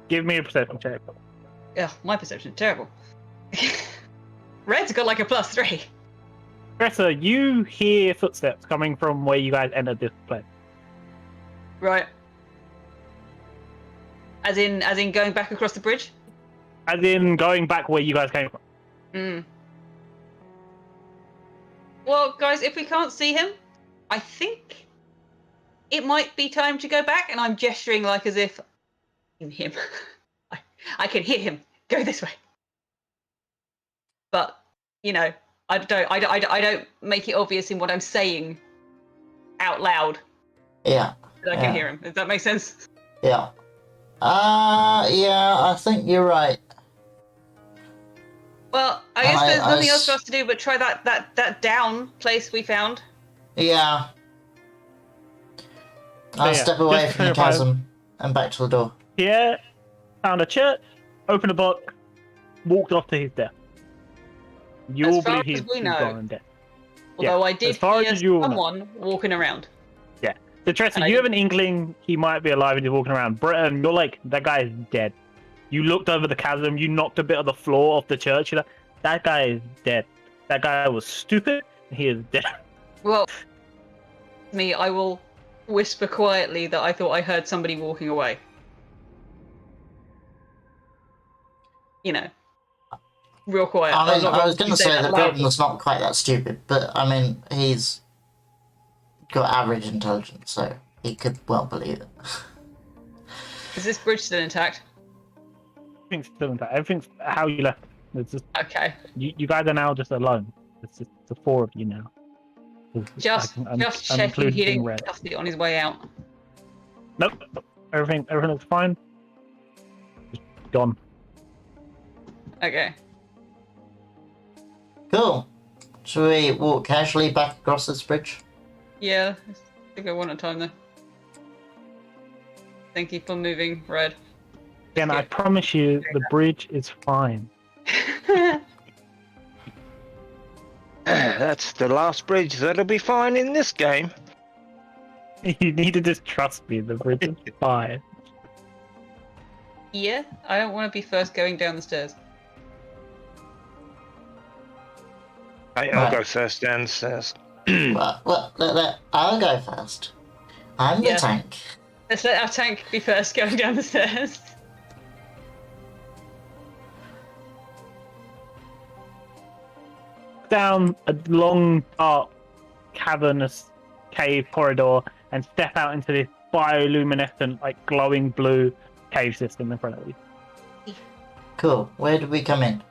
Give me a perception check. Ugh, my perception's terrible. Red's got like a +3. Greta, you hear footsteps coming from where you guys entered this place. Right. As in going back across the bridge? As in going back where you guys came from. Hmm. Well, guys, if we can't see him, I think it might be time to go back, and I'm gesturing like as if in him. I can hear him. Go this way. But you know, I don't make it obvious in what I'm saying out loud. Yeah. That I can hear him. Does that make sense? Yeah. Yeah, I think you're right. Well, I guess there's nothing else for us to do but try that down place we found. Yeah. I'll step away from the chasm and back to the door. Yeah, found a church, opened a book, walked off to his death. You all believe he's gone and dead. Although I did hear someone walking around. Yeah. So, Tressie, you have an inkling he might be alive and he's walking around. Britton, you're like, that guy is dead. You looked over the chasm, you knocked a bit of the floor off the church. You're like, that guy is dead. That guy was stupid, and he is dead. Well, I will whisper quietly that I thought I heard somebody walking away. You know, real quiet. I was going to say that Britton's not quite that stupid, but I mean, he's got average intelligence, so he could well believe it. Is this bridge still intact? Everything's still intact. Everything's how you left. It's just okay. You guys are now just alone. It's just the four of you now. Just checking he didn't cuff it on his way out. Nope. Everything looks fine. Just gone. Okay. Cool. Should we walk casually back across this bridge? Yeah, I think I one at a time then. Thank you for moving, Red. Again, I promise you, the bridge is fine. That's the last bridge that'll be fine in this game. You need to just trust me, the bridge is fine. Yeah, I don't want to be first going down the stairs. I'll go first down the stairs. well, I'll go first. I'm the tank. Let's let our tank be first going down the stairs. Down a long, dark, cavernous cave corridor and step out into this bioluminescent, like glowing blue cave system in front of you. Cool. Where did we come in?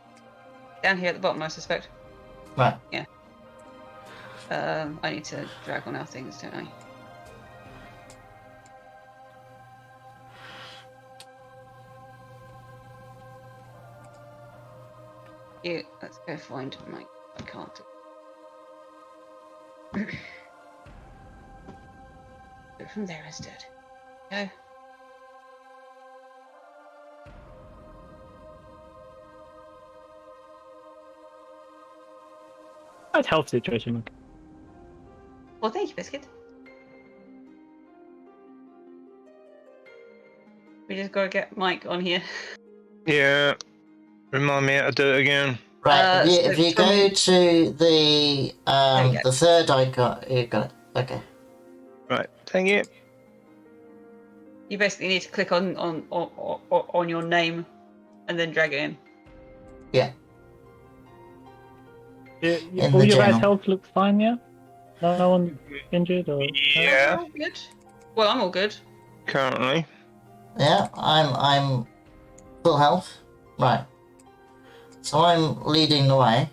Down here at the bottom, I suspect. Right. Yeah. I need to drag on our things, don't I? Yeah, let's go find Mike. I can't. Do it from there instead. Go. How's health situation look? Well, thank you, Biscuit. We just gotta get Mike on here. Yeah. Remind me how to do it again. Right, if you go to the third icon, you got it. Okay. Right, thank you. You basically need to click on your name, and then drag it in. Yeah. All your guys' health looks fine, yeah? No one injured or? Yeah. All good. Well, I'm all good. Currently. Yeah, I'm full health. Right. So I'm leading the way.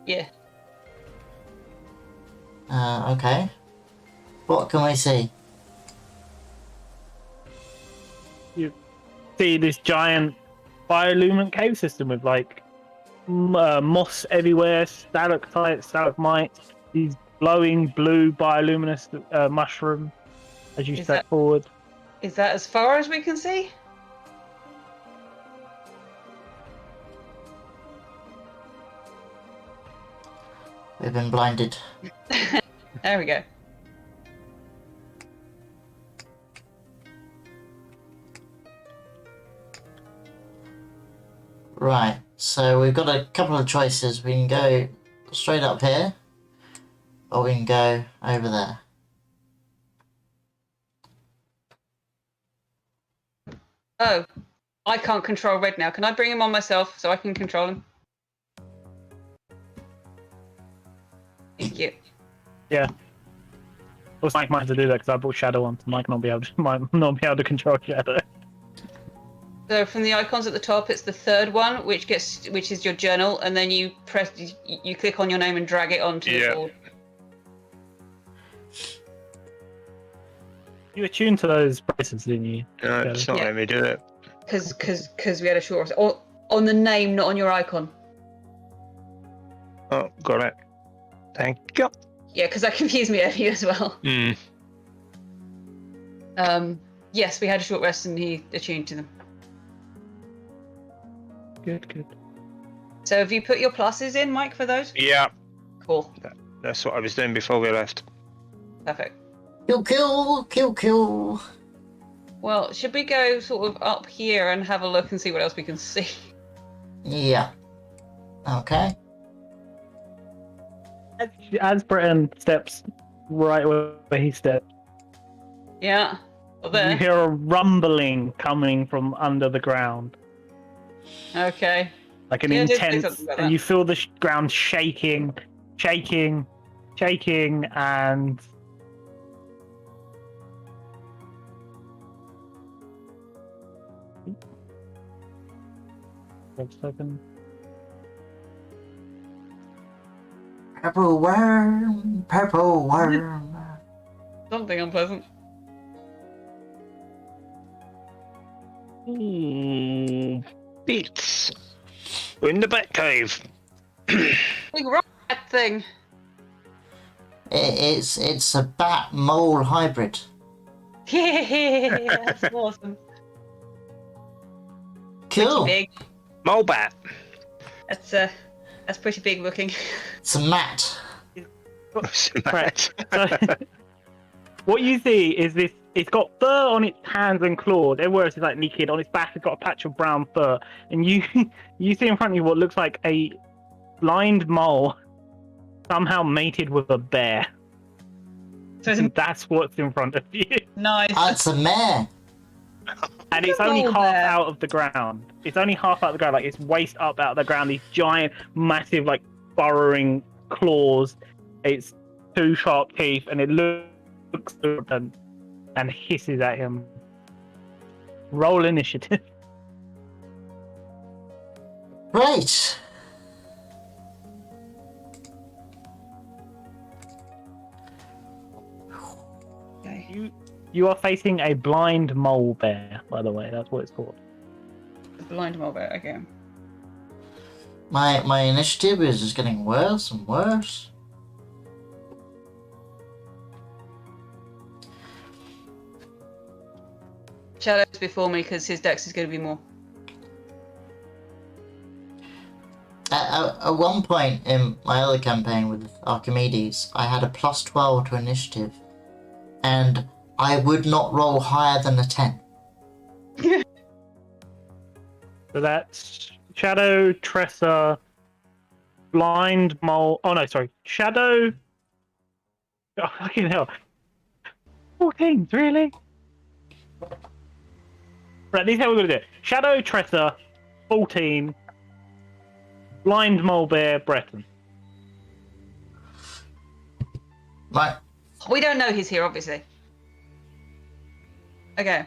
Yeah. Okay. What can we see? You see this giant bioluminescent cave system with like moss everywhere, stalactites, stalagmites, these glowing blue bioluminescent mushrooms as you step forward. Is that as far as we can see? We've been blinded. There we go. Right, so we've got a couple of choices. We can go straight up here, or we can go over there. Oh, I can't control Red now. Can I bring him on myself so I can control him? Thank you. Yeah. course, Mike might have to do that because I brought Shadow on, so Mike might not be able to control Shadow. So from the icons at the top, it's the third one, which is your journal, and then you click on your name and drag it onto the board. You attuned to those braces, didn't you? No, it's not letting me do it. Because we had a short rest. Or on the name, not on your icon. Oh, got it. Thank you. Yeah, because that confused me earlier as well. Yes, we had a short rest and he attuned to them. Good. So have you put your pluses in, Mike, for those? Yeah. Cool. That's what I was doing before we left. Perfect. Kill. Well, should we go sort of up here and have a look and see what else we can see? Yeah. Okay. As Britton steps right where he stepped, Yeah. Well, you there. hear a rumbling coming from under the ground. Okay. Like an Yeah, I did say intense, something about and that. you feel the ground shaking, and one second. Purple worm. Something unpleasant. Bits. We're in the Batcave. Big rock thing. It's a bat mole hybrid. Yeah, that's awesome. Cool. Pretty big. Mole bat. That's pretty big looking. It's a mat. Right. So, what you see is this. It's got fur on its hands and claws. Everywhere else is like naked. On its back, it's got a patch of brown fur, and you see in front of you what looks like a blind mole somehow mated with a bear. So it's That's what's in front of you. nice. It's a mare. And it's only half out of the ground. It's only half out of the ground, like it's waist up out of the ground. These giant, massive, like burrowing claws. It's 2 sharp teeth, and it looks and hisses at him. Roll initiative. Right. Okay. You are facing a blind mole bear, by the way. That's what it's called. The blind mole bear. Okay. My initiative is just getting worse and worse. Shadow's before me because his dex is going to be more. At one point in my other campaign with Archimedes, I had a +12 to initiative, and I would not roll higher than a 10. So that's Shadow, Tressa, blind mole. Oh no, sorry. Shadow. Oh, fucking hell. 14s, really? Right, this is how we're going to do it. Shadow, Tressa, 14, blind mole bear, Breton. Right. We don't know he's here, obviously. Okay.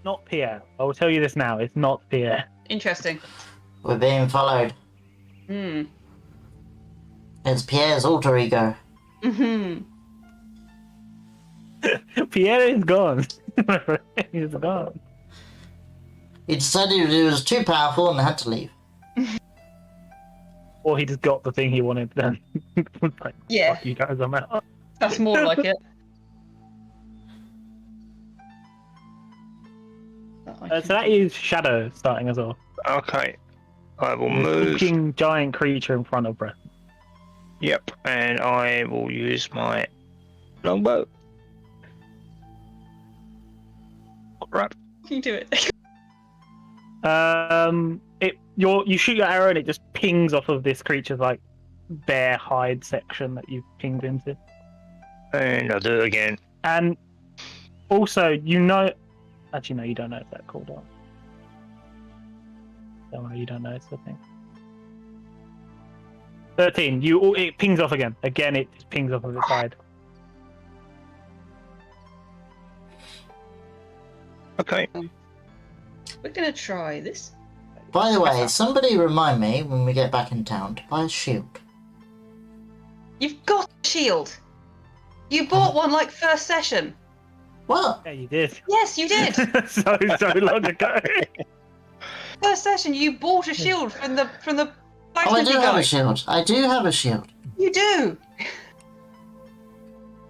Not Pierre. I will tell you this now. It's not Pierre. Interesting. We're being followed. It's Pierre's alter ego. Pierre is gone. He's gone. He decided it was too powerful and had to leave. Or he just got the thing he wanted then. Like, Yeah. fuck you guys, I'm out. That's more like it. So that is Shadow starting us off. Okay. I will This move. looking giant creature in front of Breton. Yep. And I will use my longbow. Right. You do it. You shoot your arrow and it just pings off of this creature's like bare hide section that you've pinged into. And I'll do it again. And also, actually no, you don't know if that's called out. Don't worry, you don't know it's the thing. 13. It pings off again. Again, it just pings off of its side. Okay. We're gonna try this. By the way, somebody remind me when we get back in town to buy a shield. You've got a shield. You bought one like first session. What? Yeah, you did. Yes, you did. so long ago. First session, you bought a shield from the Oh, I blacksmithing do have guy. a shield. I do have a shield. You do.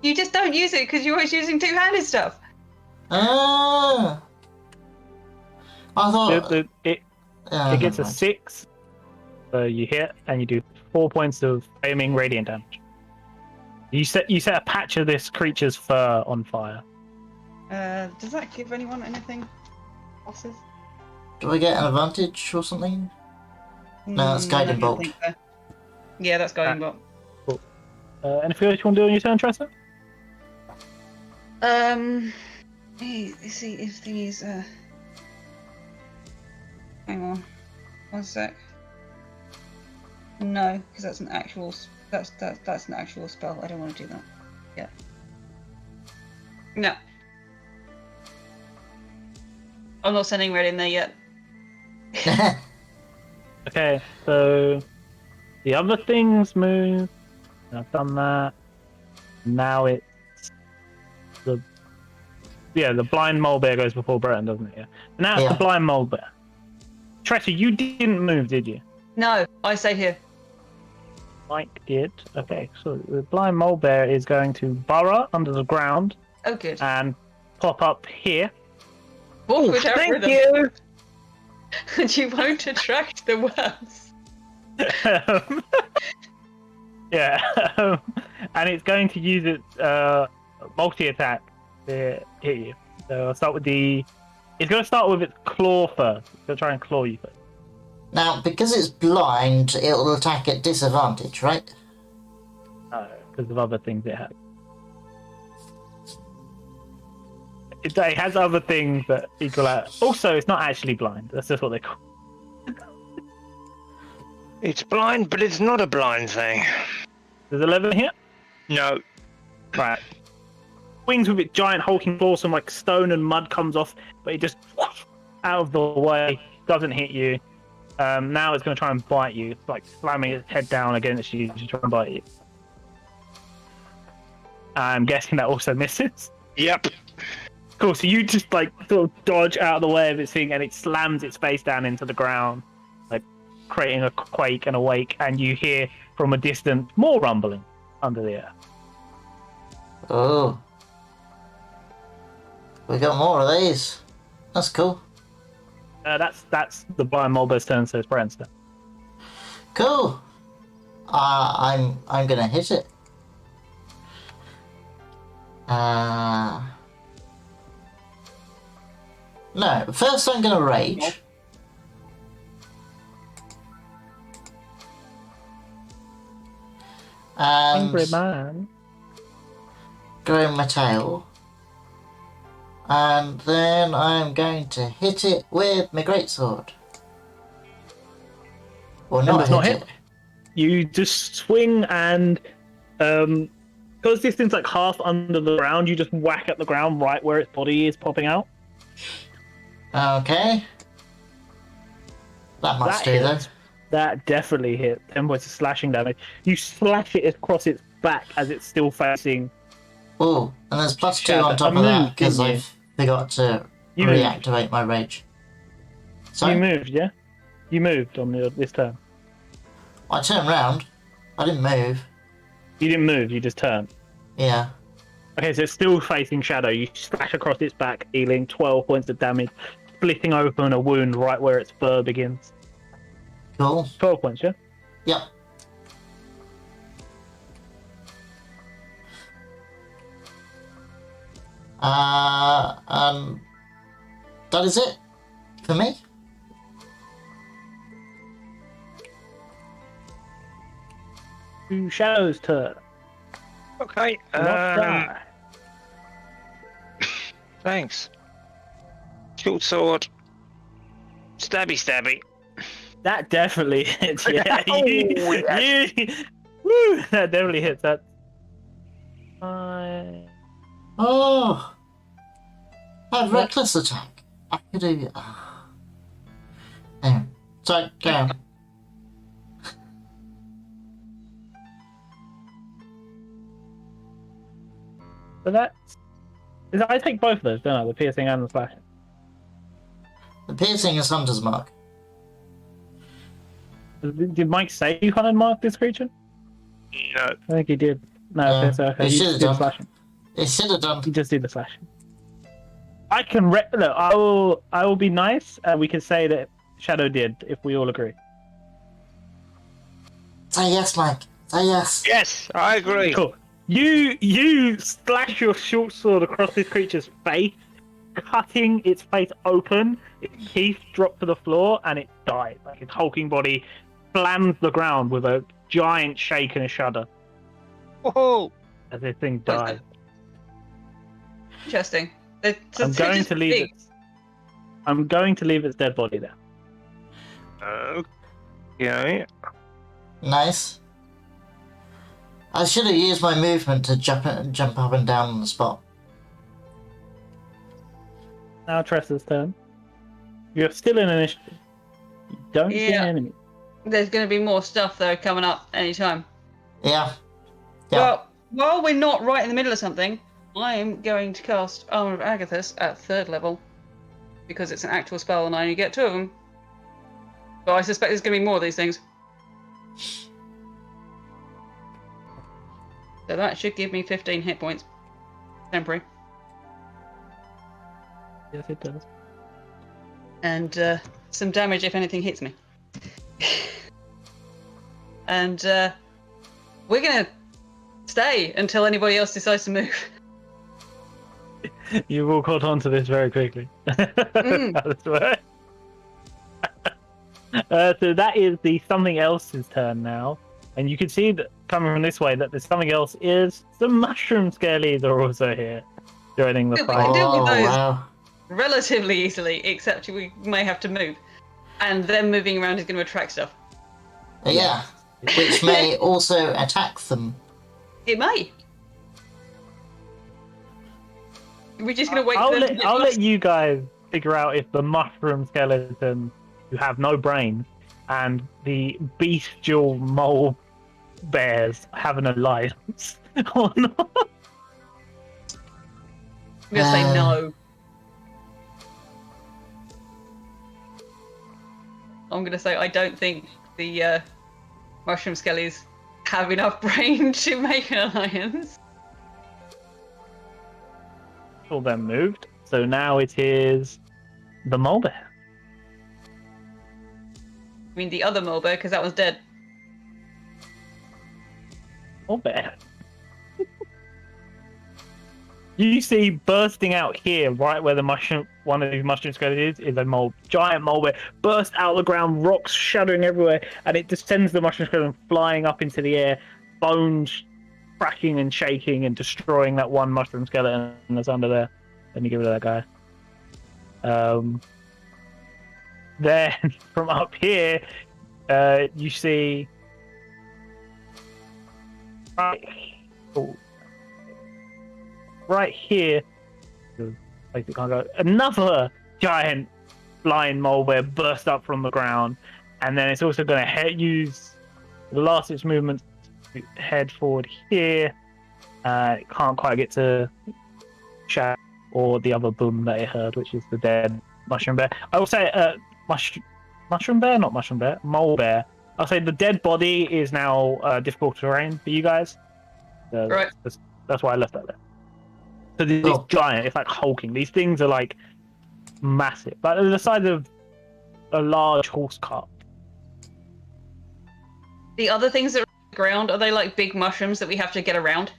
You just don't use it because you're always using two-handed stuff. Ah. I thought It gets a 6, so you hit and you do 4 points of flaming radiant damage. You set a patch of this creature's fur on fire. Does that give anyone anything? Bosses? Do I get an advantage or something? No, that's guiding I don't bolt. think so. Yeah, that's guiding bolt. Anything else you want to do on your turn, Tressa? Let's see if these. Hang on, 1 sec. No, because that's an actual. That's an actual spell. I don't want to do that. Yeah. No. I'm not sending red in there yet. Okay, so the other things move. I've done that. Now it's the blind mole bear goes before Breton, doesn't it? Yeah. Now it's the blind mole bear. Tressa, you didn't move, did you? No, I stay here. Mike did. Okay, so the blind mole bear is going to burrow under the ground Oh, good. and pop up here. Walk without Thank rhythm. you. And you won't attract the worms. Yeah, and it's going to use its multi-attack to hit you. So I'll start with the. It's going to start with its claw first. It's going to try and claw you first. Now, because it's blind, it'll attack at disadvantage, right? No, because of other things it has. It has other things that equal out. Also, it's not actually blind. That's just what they call. It's blind, but it's not a blind thing. There's 11 here. No. Right. Wings with its giant hulking claws, some like stone and mud comes off, but it just out of the way, doesn't hit you. Now it's going to try and bite you. It's like slamming its head down against you to try and bite you. I'm guessing that also misses. Yep. Cool, so you just like sort of dodge out of the way of its thing and it slams its face down into the ground, like creating a quake and a wake, and you hear from a distance more rumbling under the earth. Oh. We got more of these. That's cool. That's the blind Mulber's turn, so it's Brent's turn. Cool. I'm gonna hit it. No, first I'm gonna rage. Angry And man. grow my tail. And then I'm going to hit it with my greatsword. Or not it's hit not it. hit. You just swing and because this thing's like half under the ground, you just whack at the ground right where its body is popping out. Okay. That must do though. That definitely hit. 10 points of slashing damage. You slash it across its back as it's still facing. Oh, and there's +2 Yeah, on top I of that moved, because didn't you? I've forgot to You moved. reactivate my rage. Sorry? You moved, yeah? You moved on this turn. I turned round. I didn't move. You didn't move, you just turned. Yeah. Okay, so it's still facing shadow. You slash across its back, dealing 12 points of damage, splitting open a wound right where its fur begins. Cool. 12 points, yeah? Yep. That is it for me. To Shadow's turn. Okay. Do not die. Thanks. Short sword. Stabby, stabby. That definitely hits, yeah. Oh, yes. Woo, that definitely hits. That. Oh. I have reckless attack. I could do. Anyway, sorry, go on. So that's. I take both of those, don't I? The piercing and the slashing. The piercing is Hunter's Mark. Did Mike say you can't mark this creature? No. I think he did. No, No, okay, so okay, he you should just have did the done. slashing. It should have done. You just did the slashing. I can look. I will be nice, and we can say that Shadow did if we all agree. Say yes, Mike. Say yes. Yes, I agree. Cool. You slash your short sword across this creature's face, cutting its face open. Its teeth drop to the floor, and it dies. Like its hulking body slams the ground with a giant shake and a shudder Whoa! as this thing dies. Interesting. I'm going to leave it. I'm going to leave its dead body there. Okay. Nice. I should have used my movement to jump up and down on the spot. Now Tressa's turn. You're still in initiative. You don't see an enemy. There's going to be more stuff though coming up anytime. Yeah. Yeah. Well, while we're not right in the middle of something, I am going to cast Armor of Agathis at 3rd level because it's an actual spell and I only get 2 of them. But I suspect there's going to be more of these things. So that should give me 15 hit points. Temporary. Yes, it does. And some damage if anything hits me. And we're going to stay until anybody else decides to move. You've all caught on to this very quickly. That's right. So that is the something else's turn now. And you can see that coming from this way that there's something else is some mushroom scalies are also here joining the We fight. can deal with those wow. relatively easily, except we may have to move. And them moving around is going to attract stuff. Yeah. Which may also attack them. It may. We're just going to wait I'll for them to get let past. you guys figure out if the mushroom skeletons who have no brain and the bestial mole bears have an alliance or not. I'm going to say no. I'm going to say I don't think the mushroom skellies have enough brain to make an alliance. All them moved. So now it is the mole bear. I mean the other mole bear, because that one's dead. Mole bear. You see bursting out here, right where the one of these mushroom skeletons is a giant mole bear, burst out of the ground, rocks shattering everywhere, and it just sends the mushroom skeleton flying up into the air, bones cracking and shaking and destroying that one mushroom skeleton that's under there. Let me give it to that guy. Then from up here, you see right here, basically can't go. Another giant flying mole bear burst up from the ground, and then it's also going to use the last of its movement to head forward here. It can't quite get to Shadow or the other boom that it heard, which is the dead mushroom bear. I will say mushroom bear, not mushroom bear, mole bear. I'll say the dead body is now difficult terrain for you guys. Right. That's why I left that there. So this giant, it's like hulking. These things are like massive, but they're the size of a large horse cart. The other things that are on the ground, are they like big mushrooms that we have to get around?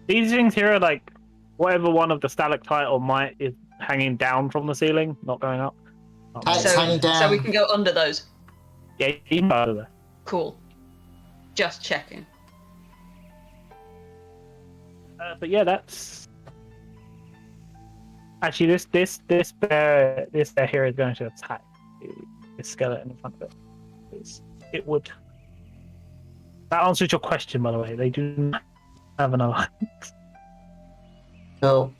These things here are like whatever one of the stalactite or mite is hanging down from the ceiling, not going up. It's hanging down. So we can go under those. Yeah, you can go under there. Cool. Just checking. But yeah, that's actually this bear here is going to attack this skeleton in front of it. It would. That answers your question, by the way. They do not have an alliance. Cool.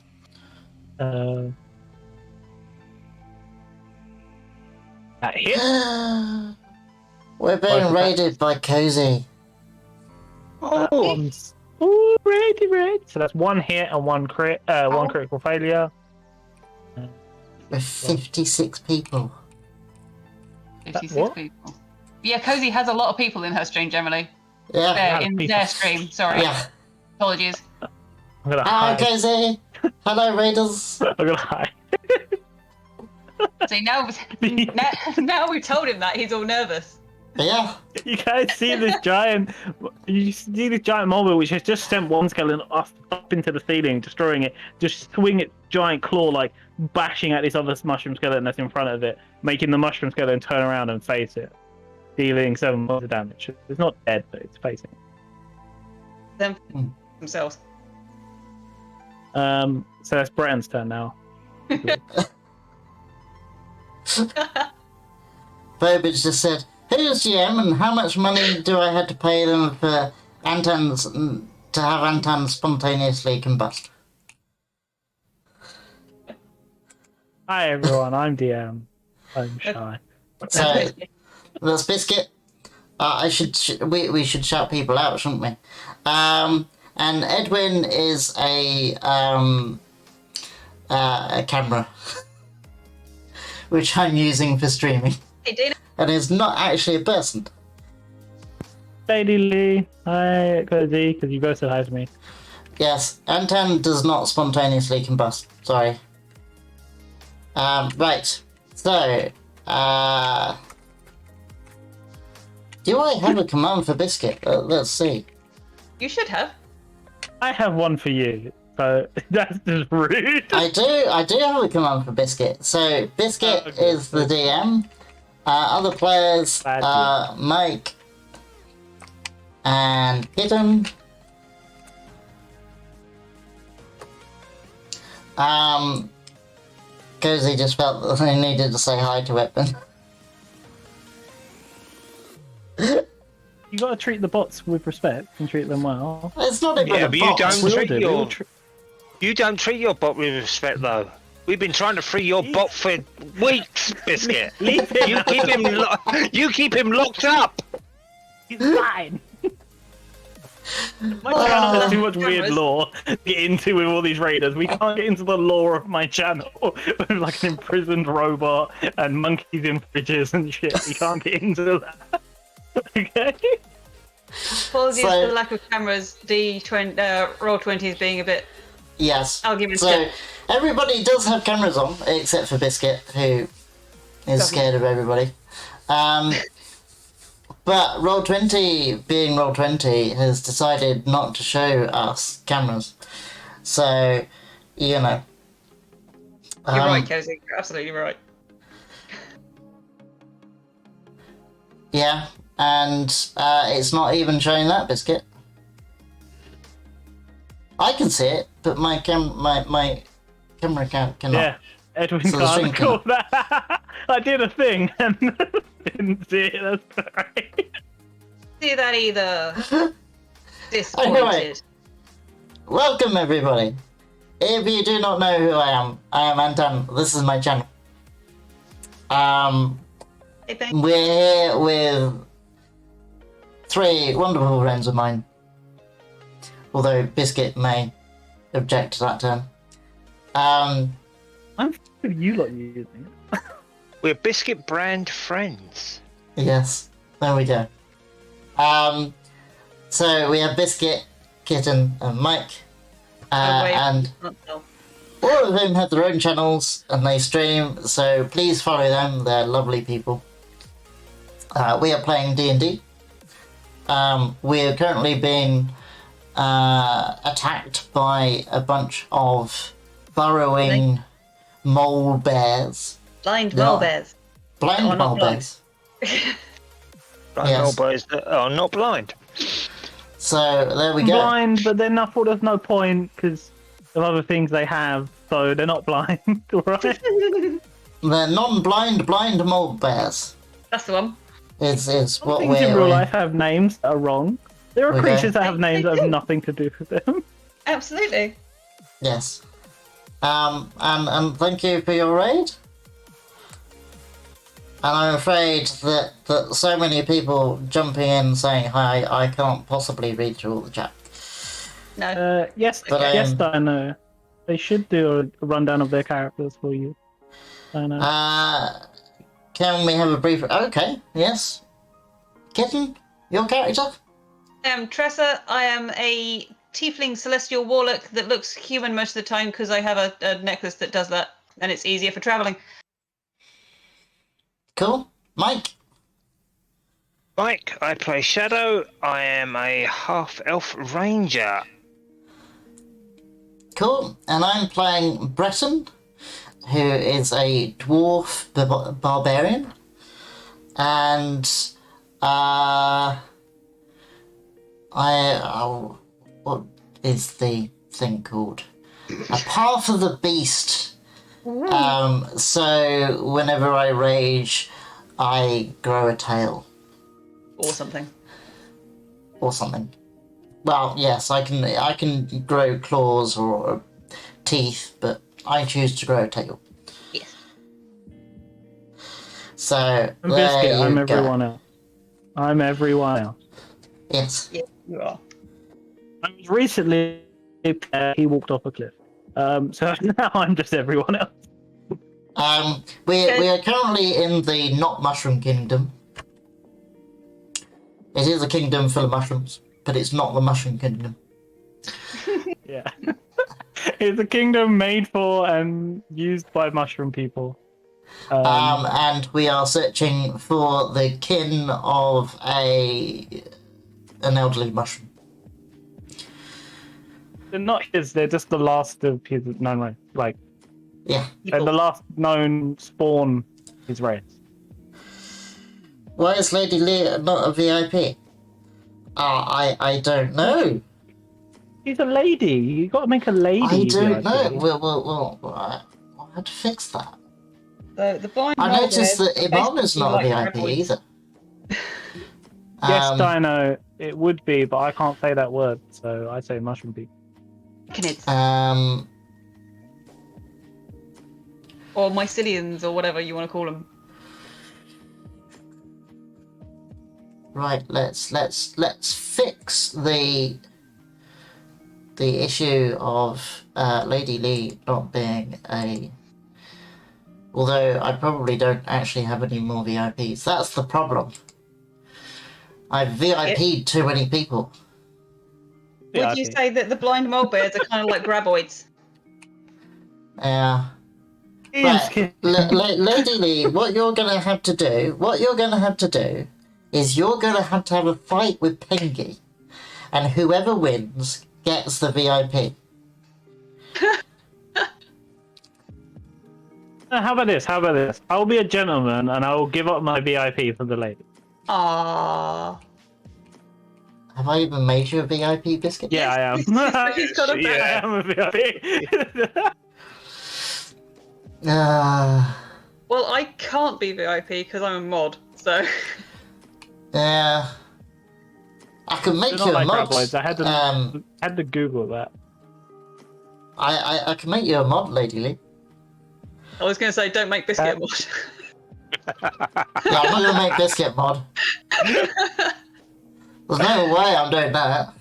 That hit. We're being raided by Cozy. That Oh, one's ready. So that's one hit and one one critical failure. With 56 people. 56 What? people. Yeah, Cozy has a lot of people in her stream generally. Yeah. In people. their stream, sorry. Yeah. Apologies. I'm gonna Hi, hide. Cozy. Hello, raiders. I'm gonna hide. See, now we've told him that, he's all nervous. Yeah. You guys see this giant? You see this giant mobile which has just sent one skeleton up into the ceiling, destroying it. Just swing its giant claw, like bashing at this other mushroom skeleton that's in front of it, making the mushroom skeleton turn around and face it, dealing 7 points of damage. It's not dead, but it's facing it. Them themselves. So that's Brand's turn now. Bobich just said, "Who's GM and how much money do I have to pay them for Antans to have Antans spontaneously combust?" Hi everyone, I'm DM. I'm shy. So that's Biscuit. We should shout people out, shouldn't we? And Edwin is a camera, which I'm using for streaming, Hey, Dana. and is not actually a person. Lady Lee, hi Cozy, because you both said hi to me. Yes, Antan does not spontaneously combust. Sorry. Right. So, do I have a command for Biscuit? Let's see. You should have. I have one for you, so that's just rude. I do have a command for Biscuit. So Biscuit Okay. is the DM. Other players Bad are Mike and Kitten. Cozy just felt that he needed to say hi to it. You gotta treat the bots with respect and treat them well. It's not even Yeah, a but you bot. don't We'll treat do, your we'll tr- you don't treat your bot with respect though. We've been trying to free your bot for weeks, Biscuit. Leave him. You keep him locked up. He's fine. My channel has too much weird lore to get into with all these raiders. We can't get into the lore of my channel with like an imprisoned robot and monkeys in fridges and shit. We can't get into that. Okay? Apologies So- for the lack of cameras. Roll 20 is being a bit. Yes. I'll give it a So skip. everybody does have cameras on, except for Biscuit, who is scared of everybody. But Roll20, being Roll20, has decided not to show us cameras. So, you know. You're right, Cozy. You're absolutely right. Yeah, and it's not even showing that, Biscuit. I can see it, but my camera cannot. Yeah. Edwin So the stream can't call that. I did a thing and didn't see it. That's right. See that either. Anyway. Disappointed. Welcome, everybody. If you do not know who I am Anton. This is my channel. Hey, thank We're here with 3 wonderful friends of mine. Although Biscuit may object to that term. I'm you lot using it. We're Biscuit brand friends. Yes, there we go. So we have Biscuit, Kitten, and Mike. wait. And you. all of them have their own channels and they stream, so please follow them. They're lovely people. We are playing D&D. We are currently being attacked by a bunch of burrowing mole bears. Blind Yeah. mole bears. Blind Oh, not mole blind. bears. Blind Yes. old boys that are not blind. So there we go. Blind, but then I thought there's no point because of other things they have, so they're not blind, right? They're non-blind blind mole bears. That's the one. It's what Things in real we're... life have names that are wrong. There are Okay. creatures that have names that have nothing to do with them. Absolutely. Yes. And thank you for your raid. And I'm afraid that so many people jumping in saying hi, I can't possibly read through all the chat. No. Yes, But yes, I know. They should do a rundown of their characters for you. I know. Can we have a brief... Okay, yes. Kitten, your character? I am Tressa. I am a tiefling celestial warlock that looks human most of the time because I have a necklace that does that, and it's easier for traveling. Cool. Mike? Mike, I play Shadow. I am a half-elf ranger. Cool. And I'm playing Breton, who is a dwarf barbarian. And what is the thing called? A Path of the Beast. So whenever I rage, I grow a tail. Or something. Or something. Well, yes, I can grow claws or teeth, but I choose to grow a tail. Yes. So I'm there Biscuit, you I'm go. everyone else. I'm everyone else. Yes. Yeah, you are. I was recently he walked off a cliff. So now I'm just everyone else. We are currently in the not mushroom kingdom. It is a kingdom full of mushrooms, but it's not the mushroom kingdom. Yeah. It's a kingdom made for and used by mushroom people. And we are searching for the kin of an elderly mushroom. They're not his, they're just the last of his known race. Like, Yeah. they're the last known spawn his race. Why is Lady Lee not a VIP? I don't know. She's a lady. You got to make a lady. I don't VIP. know. We'll have to fix that. The blind I noticed that Imana's basically not a like VIP graboids. either. Yes, Dino, it would be, but I can't say that word, so I say mushroom people. Arachnids. Or mycelians, or whatever you want to call them. Right, let's fix the issue of Lady Lee not being a... Although I probably don't actually have any more VIPs. That's the problem. I've VIP'd too many people. Would you say that the blind mole bears are kind of like graboids? Yeah. Right, Lady Lee, what you're gonna have to do is you're gonna have to have a fight with Pingy, and whoever wins gets the VIP. How about this? I'll be a gentleman and I will give up my VIP for the lady. Aww. Have I even made you a VIP, Biscuit? Yeah, I am. He's got a I am a VIP. Well, I can't be VIP because I'm a mod, so... Yeah. I can make They're you not a like mod. graboids. I had to Google that. I can make you a mod, Lady Lee. I was going to say, don't make Biscuit a mod. Yeah, I'm not gonna make Biscuit mod. There's no way I'm doing that.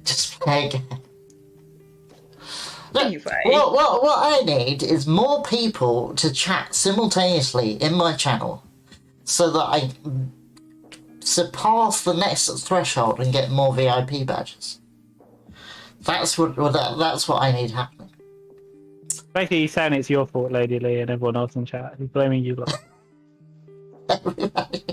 Just play again. Look, what I need is more people to chat simultaneously in my channel so that I surpass the next threshold and get more VIP badges. That's what I need happening. Basically, he's saying it's your fault, Lady Lee, and everyone else in chat. He's blaming you. Everybody.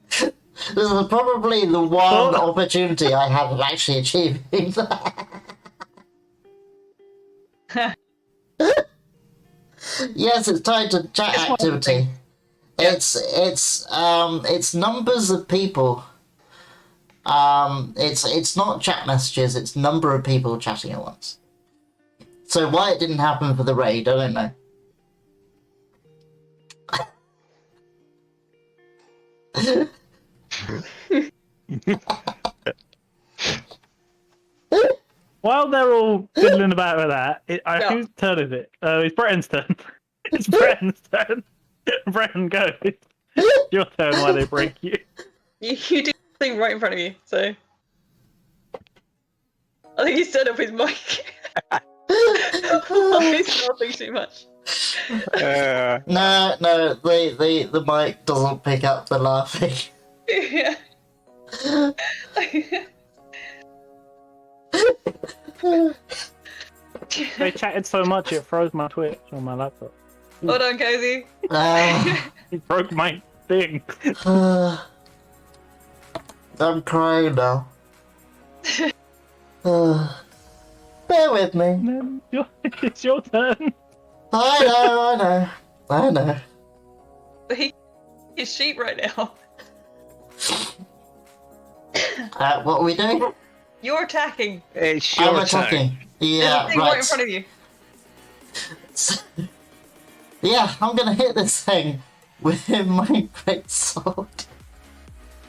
This is probably the one opportunity I have of actually achieving that. Yes, it's tied to chat activity. It's numbers of people. It's not chat messages. It's number of people chatting at once. So why it didn't happen for the raid, I don't know. while they're all fiddling about with that, Yeah. whose turn is it? It's Bretton's turn. It's Bretton's turn. Bretton, go. It's your turn while they break you. You do the thing right in front of you, so. I think he's turned up his mic. He's laughing too much. No, the mic doesn't pick up the laughing. Yeah. They chatted so much it froze my Twitch on my laptop. Hold on, Cozy. It broke my thing. I'm crying now. Bear with me. It's your turn. I know. He's sheep right now. What are we doing? You're attacking. It's I'm your attacking. turn. Yeah, There's a thing right in front of you. Yeah, I'm gonna hit this thing with my great sword.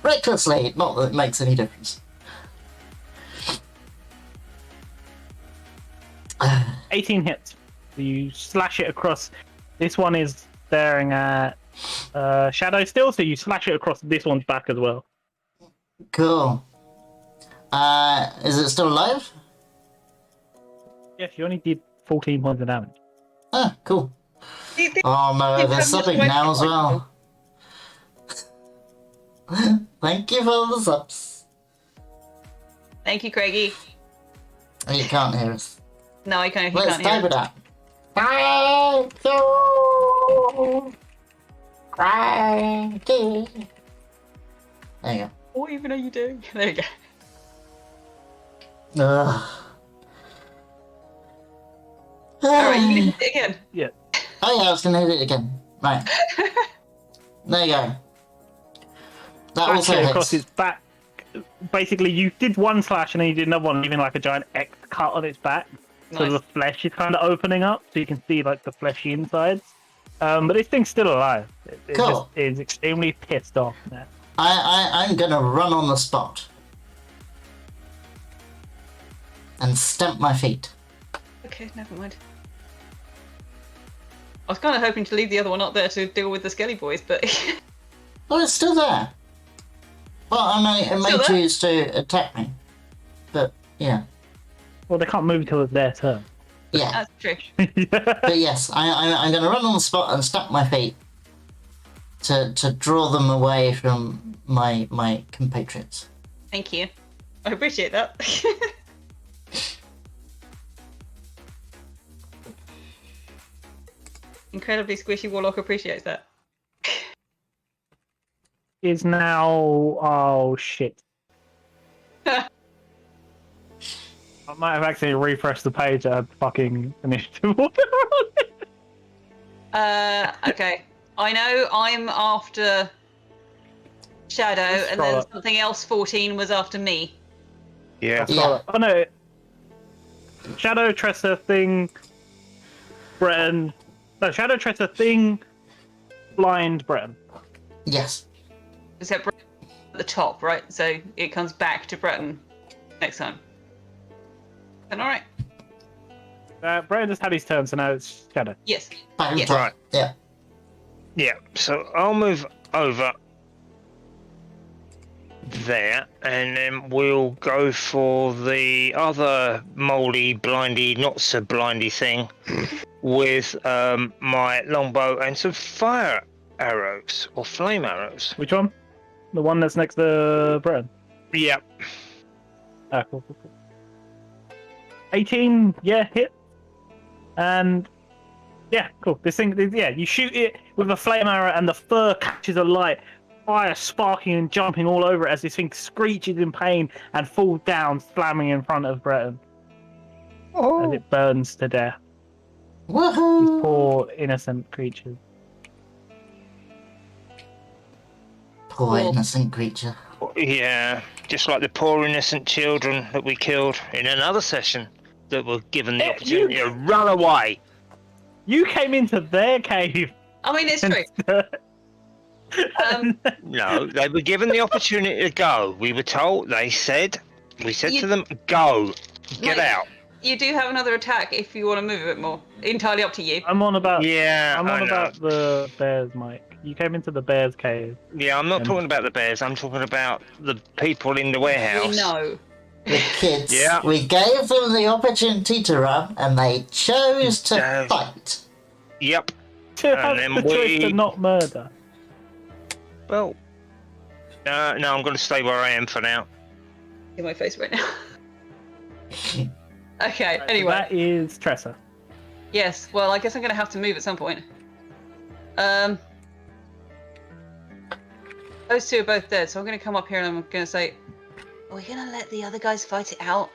Recklessly, not that it makes any difference. 18 hits. You slash it across. This one is staring at Shadow still, so you slash it across this one's back as well. Cool. Is it still alive? Yes, you only did 14 points of damage. Ah, cool. You think Oh no, you they're have subbing much now as weight? well. Thank you for the subs. Thank you, Craigie. You can't hear us. No, I can't. He Let's can't hear type it it. out. Crikey. There you What even are you doing? There you go. go. Ugh. Alright, you can hit it again. Yeah. Oh yeah, I was gonna hit it again. Right. There you go. That also Slash it across hits. its back. Basically, you did one slash and then you did another one, leaving like a giant X cut on its back. So Nice. the flesh is kind of opening up, so you can see like the fleshy insides. But this thing's still alive. It Cool. just is extremely pissed off now. I'm gonna run on the spot. And stamp my feet. Okay, never mind. I was kind of hoping to leave the other one up there to deal with the Skelly boys, but Oh, it's still there. Well, it may Still there? choose to attack me. But, yeah. Well, they can't move until it's their turn. Yeah. that's true. But yes, I'm going to run on the spot and stamp my feet to draw them away from my compatriots. Thank you. I appreciate that. Incredibly squishy warlock appreciates that. Is now. Oh shit. I might have actually refreshed the page at fucking initiative order. Okay. I know I'm after Shadow, and scroll then up. something else 14 was after me. Yeah. Yeah. Oh no. Shadow, Tressa, Thing, Breton. No, Shadow, Tressa, Thing, Blind, Breton. Yes. Except Breton at the top, right? So it comes back to Breton next time. Then alright. Breton just had his turn, so now it's Shadow. Yes. Back on Yes. top. Right. Yeah. Yeah, so I'll move over there, and then we'll go for the other moldy, blindy, not so blindy thing with my longbow and some fire arrows or flame arrows. Which one? The one that's next to Breton. Yeah, Ah, cool. 18, yeah, hit. And yeah, cool. This thing, yeah, you shoot it with a flame arrow and the fur catches alight, fire sparking and jumping all over it as this thing screeches in pain and falls down, slamming in front of Breton as it burns to death. These Woohoo! poor innocent creatures. Poor innocent creature. yeah, just like the poor innocent children that we killed in another session that were given the opportunity to run away. You came into their cave. I mean, it's true. No, they were given the opportunity to go. We were told, we said to them, go. Get Mike, out. You do have another attack if you want to move a bit more. Entirely up to you. I'm on about. Yeah, I'm I on know. about the bears, Mike. You came into the bears cave. Yeah, I'm not And- talking about the bears. I'm talking about the people in the warehouse. We know. The kids. Yeah. We gave them the opportunity to run, and they chose to Yes. fight. Yep. To And have then the choice to we- not murder. Well, no, I'm going to stay where I am for now. In my face right now. Okay, So anyway. that is Tressa. Yes, well, I guess I'm going to have to move at some point. Those two are both dead, so I'm going to come up here and I'm going to say, are we going to let the other guys fight it out?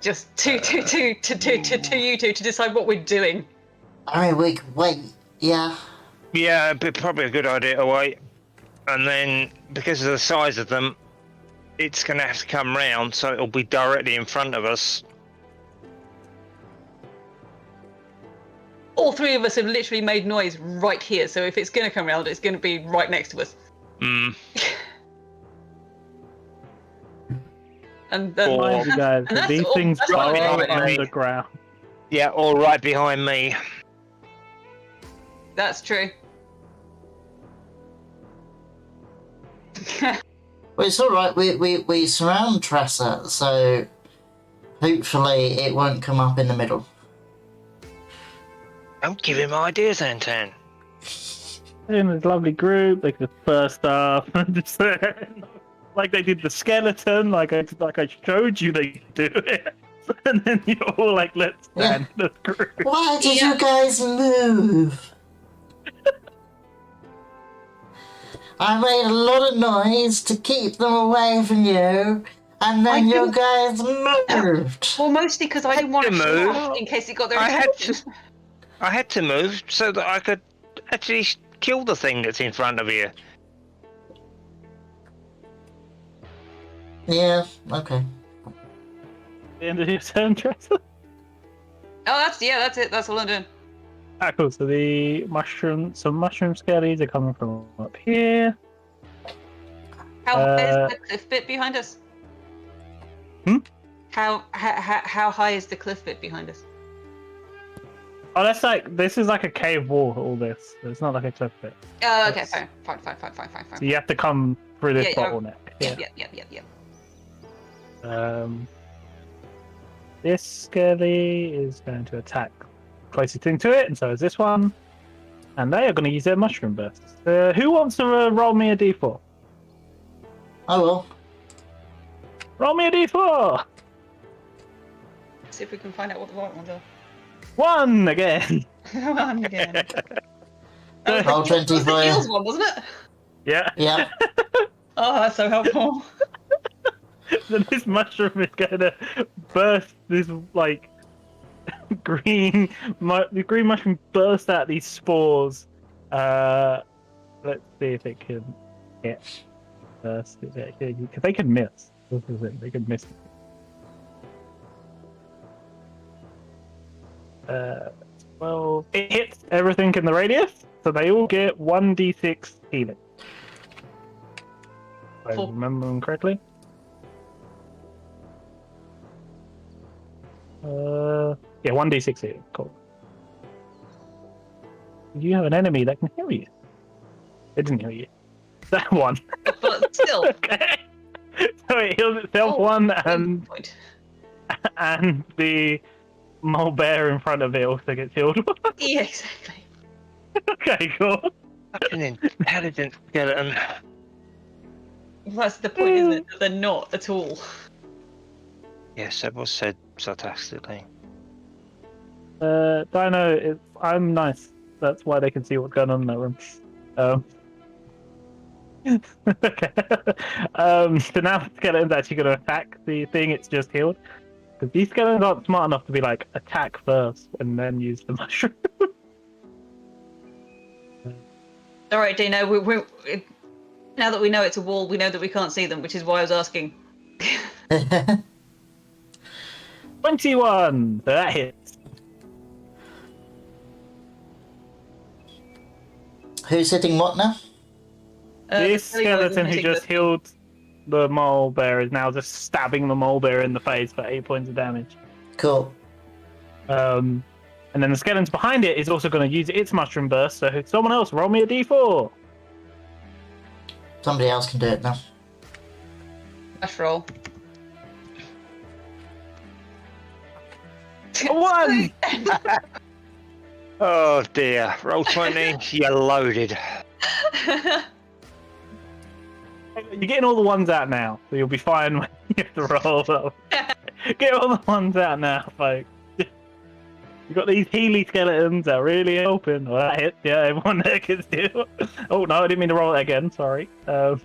Just to you two to decide what we're doing. I mean, we could wait. Yeah. Yeah, it'd be probably a good idea to wait. And then, because of the size of them, it's going to have to come round, so it'll be directly in front of us. All three of us have literally made noise right here, so if it's going to come around, it's going to be right next to us. Mm. And Mind you guys, and that's these all- things that's what are I'm doing. underground. Yeah, all right behind me. That's true. Well, it's alright. We surround Tressa, so hopefully it won't come up in the middle. Don't give him ideas, Antan. They're in this lovely group, they could burst up and just like they did the skeleton, like I showed you they could do it. And then you're all like, let's stand in this group. Why did you guys move? I made a lot of noise to keep them away from you, and then I you didn't- guys moved. Well, mostly because I didn't want to to show move. off in case it got their I had attention. I had to move so that I could actually kill the thing that's in front of you. Yeah, okay. The end of your turn, Tressa. Oh, that's it. That's all I'm doing. Ah, cool. So the mushroom skellies are coming from up here. How high is the cliff bit behind us? Hmm? How high is the cliff bit behind us? Oh, this is like a cave wall. All this. It's not like a cliff bit. Oh, okay, Yes. fine. So you have to come through this Yeah, bottleneck. Yep. This skelly is going to attack closest thing to it, and so is this one. And they are going to use their mushroom bursts. Who wants to roll me a d4? Oh well. Roll me a d4! See if we can find out what the right ones are. 1 again! One again. Roll 20 That was the for heels you. one, wasn't it? Yeah. Yeah. Oh, that's so helpful. So this mushroom is going to burst this, like, the green mushroom bursts out these spores. Let's see if it can hit first. Because they can miss. This is it. They can miss. Well, it hits everything in the radius, so they all get 1d6 healing. If I Cool. remember them correctly. Yeah, 1d6 healing. Cool. You have an enemy that can heal you. It didn't heal you. That one. But still. Okay. So it heals itself Oh, one, Point. and the mole bear in front of it also gets healed. Yeah, exactly. Okay, cool. Such an intelligent skeleton. That's the point, isn't it? That they're not at all. Yes, that was said sarcastically. Dino, I'm nice. That's why they can see what's going on in that room. Okay. So now the skeleton's actually going to attack the thing it's just healed. Because these skeletons aren't smart enough to be like, attack first and then use the mushroom. All right, Dino. Now that we know it's a wall, we know that we can't see them, which is why I was asking. 21! So that hits. Who's hitting what now? This the silly boys skeleton are who hitting just healed the mole bear is now just stabbing the mole bear in the face for 8 points of damage. Cool. And then the skeleton behind it is also going to use its mushroom burst. So someone else roll me a d4. Somebody else can do it now. Dash roll. A 1. Oh dear. Roll 20. You're loaded. You're getting all the ones out now, so you'll be fine when you have to roll them. Get all the ones out now, folks. You've got these Healy skeletons that are really helping. Well, that hit. Yeah, everyone there can do. Oh no, I didn't mean to roll it again. Sorry. So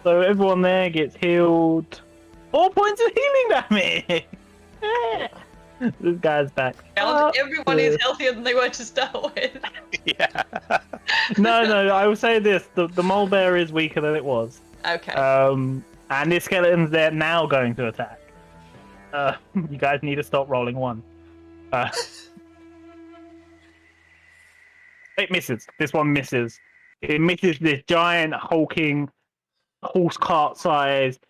everyone there gets healed. 4 points of healing damage. This guy's back. Everyone is healthier than they were to start with. Yeah. No, I will say this: the mole bear is weaker than it was. Okay. And this skeleton's there now going to attack. You guys need to stop rolling 1. It misses. This one misses. It misses this giant hulking horse cart sized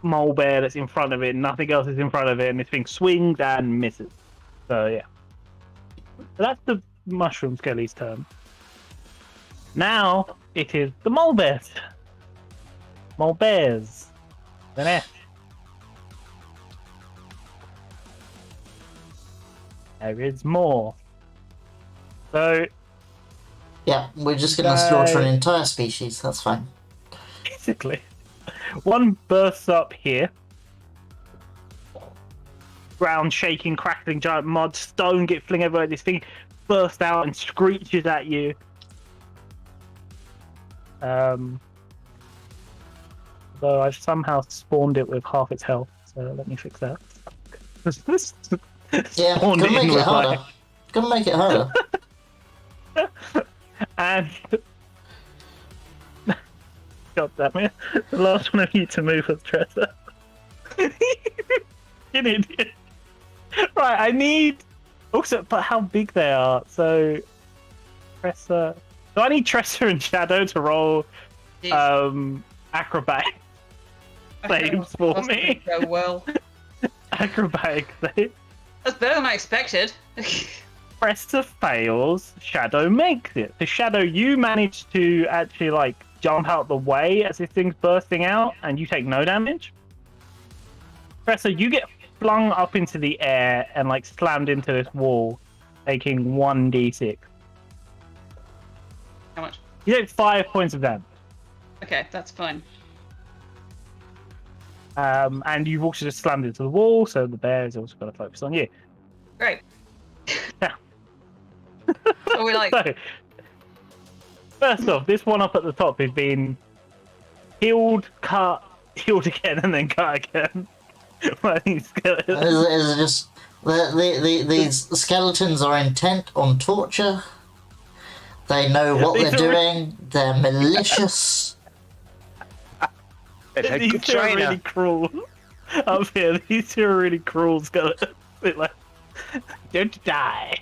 mole bear that's in front of it. Nothing else is in front of it, and this thing swings and misses. So yeah. So that's the mushroom skelly's turn. Now it is the mole bears. Mole bears. An F. There is more. So Yeah, we're just gonna slaughter an entire species. That's fine. basically, one bursts up here. Ground shaking, crackling, giant mud, stone get fling everywhere. This thing bursts out and screeches at you. Though I've somehow spawned it with half its health, so let me fix that. Yeah, Spawned gonna in make it with, harder. like- Gonna make it harder. And God damn it, the last one of you to move was Tressa. You idiot. Right, I need also, but how big they are. So Tressa. So I need Tressa and Shadow to roll acrobatic saves for That's me. gonna go well. Acrobatic save. That's better than I expected. Tressa fails, Shadow makes it. So Shadow, you manage to actually like jump out the way as this thing's bursting out, and you take no damage. Tressa, you get flung up into the air and like slammed into this wall, taking 1d6. How much? You take 5 points of damage. Okay, that's fine. And you've also just slammed into the wall, so the bear is also going to focus on you. Great. Now, So we like. so, first off, this one up at the top is being healed, cut, healed again, and then cut again. By these skeletons. Is it just these skeletons are intent on torture? They know what These they're are- doing. They're malicious. It's a These good two are really trainer. cruel. Up here, these two are really cruel skeletons. They're like, don't die.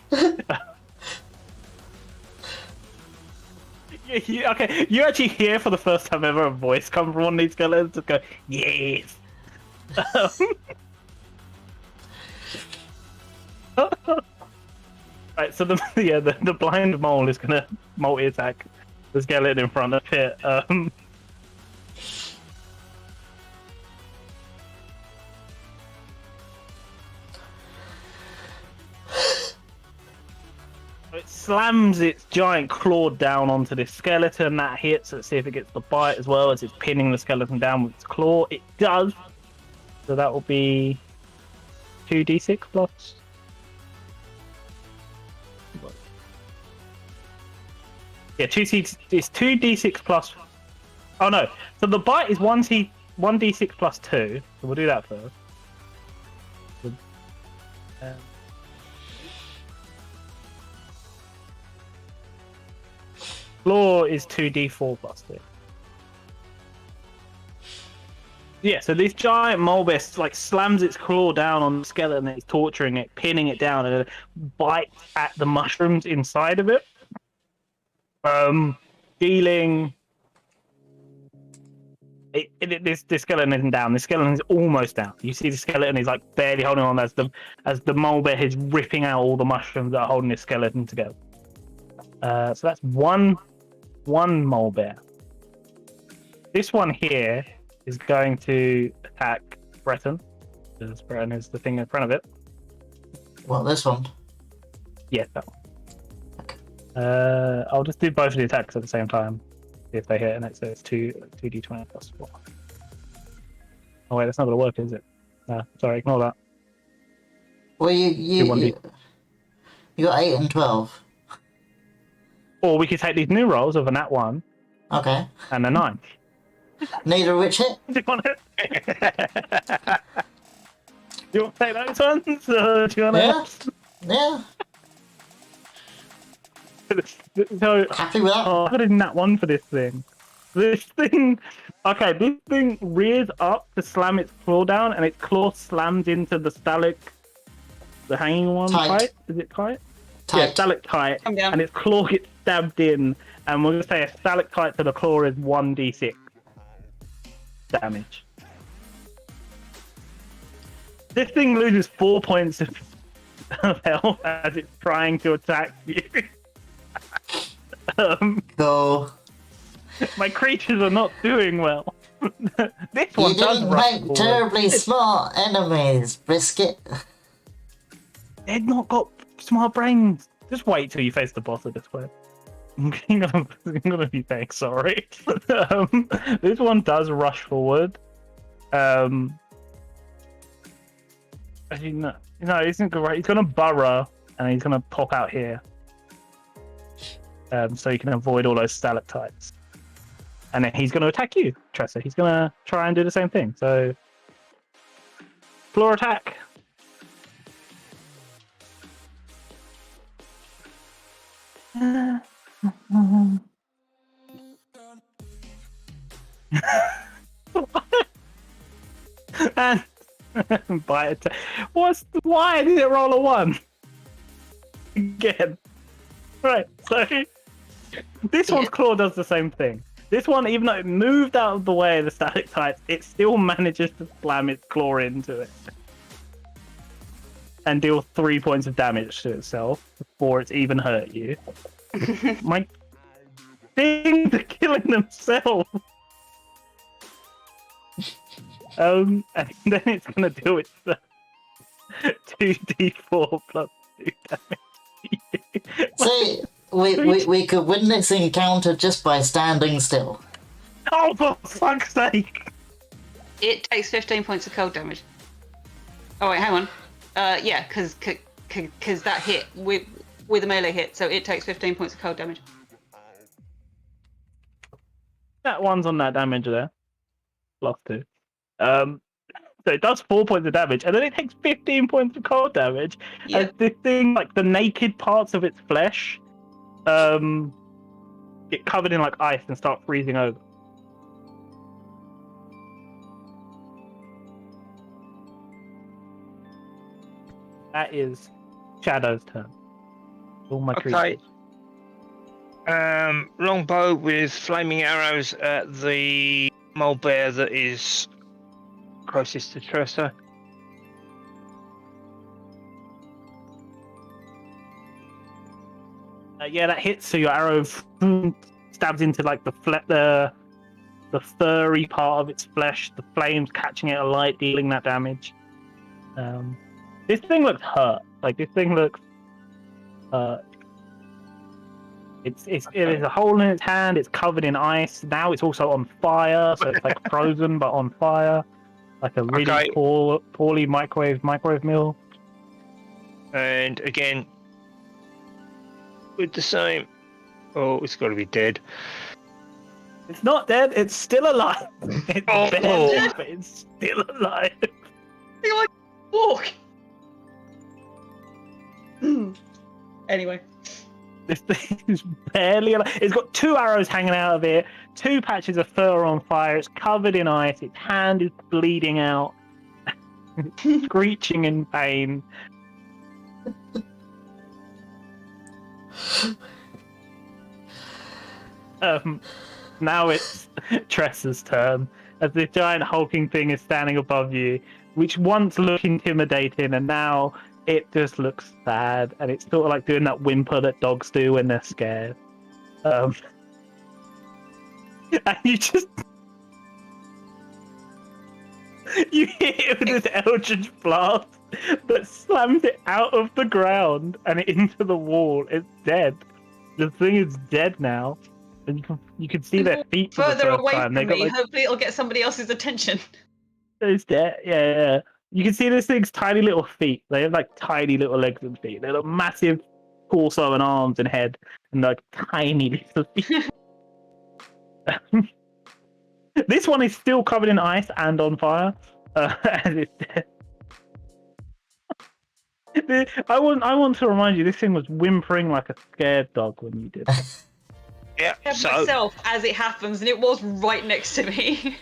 Okay, you actually hear for the first time ever a voice come from one of these skeletons and go, yes. Right, so the blind mole is gonna multi-attack the skeleton in front of it. It slams its giant claw down onto this skeleton. That hits. Let's see if it gets the bite as well as it's pinning the skeleton down with its claw. It does. So that will be 2d6 plus. Yeah, it's 2d6 plus. Oh no. So the bite is 1d6 plus 2. So we'll do that first. Claw is 2d4 plus 2. Yeah, so this giant mole bear like slams its claw down on the skeleton and it's torturing it, pinning it down, and it bites at the mushrooms inside of it. Dealing This skeleton isn't down. The skeleton is almost down. You see the skeleton is like barely holding on as the mole bear is ripping out all the mushrooms that are holding this skeleton together. So that's one mole bear. This one here is going to attack Breton, because Breton is the thing in front of it. Well, this one. Yeah, that one. I'll just do both of the attacks at the same time. See if they hit, and it's 2d20 plus 4. Oh wait, that's not gonna work, is it? No, sorry, ignore that. Well, you got 8 and 12. Or we could take these new rolls of a nat 1 Okay. and a 9. Neither of which hit. Do you want to? Do you want to take those ones? Do you want Yeah. Yeah. So, Happy with that. oh, I got a nat 1 for this thing. This thing rears up to slam its claw down, and its claw slams into the the hanging one. Tight. Is it tight? Tight. Yeah, stalactite. Come down. And its claw gets stabbed in, and we're going to say a stalactite to the claw is 1d6 damage. This thing loses 4 points of health as it's trying to attack you. Cool. My creatures are not doing well. This one You does didn't rush make forward. terribly smart enemies, Biscuit. They've not got smart brains. Just wait till you face the boss of this way. I'm gonna be very sorry. This one does rush forward. Actually, no, he's gonna burrow and he's gonna pop out here. So you can avoid all those stalactites. And then he's going to attack you, Tressa. He's going to try and do the same thing. So, floor attack. And by attack. Why did it roll a 1? Again. Right, so this one's claw does the same thing. This one, even though it moved out of the way of the stalactites, it still manages to slam its claw into it. And deal 3 points of damage to itself before it's even hurt you. My things are killing themselves! And then it's gonna do its 2d4 plus 2 damage. See, we could win this encounter just by standing still. Oh, for fuck's sake! It takes 15 points of cold damage. Oh wait, hang on. Yeah, because that hit with a melee hit, so it takes 15 points of cold damage. That one's on that damage there. Lost 2. So it does 4 points of damage, and then it takes 15 points of cold damage. Yeah. As this thing, like the naked parts of its flesh, get covered in like ice and start freezing over. That is Shadow's turn. All my Okay. creatures. Longbow with flaming arrows at the mole bear that is closest to Tressa. Yeah, that hits. So your arrow stabs into like the furry part of its flesh. The flames catching it alight, dealing that damage. This thing looks hurt. Like this thing looks hurt. It is a hole in its hand. It's covered in ice. Now it's also on fire, so it's like frozen but on fire, like a really Okay. poorly microwave meal. And again, with the same. Oh, it's got to be dead. It's not dead. It's still alive. It's Oh. dead, but it's still alive. You're like, walk! Anyway. This thing is barely alive. It's got 2 arrows hanging out of it, 2 patches of fur on fire. It's covered in ice. Its hand is bleeding out, screeching in pain. Now it's Tressa's turn. as this giant hulking thing is standing above you, which once looked intimidating, and now it just looks sad, and it's sort of like doing that whimper that dogs do when they're scared. And you just you hit it with this eldritch blast that slams it out of the ground and into the wall. It's dead. The thing is dead now. And you can see their feet for the Further first away time. from me. Hopefully, it'll get somebody else's attention. It's dead. Yeah. You can see this thing's tiny little feet. They have like tiny little legs and feet. They look massive torso and arms and head, and like tiny little feet. This one is still covered in ice and on fire, as it's dead. I want to remind you, this thing was whimpering like a scared dog when you did it. Yeah, so Myself, as it happens, and it was right next to me.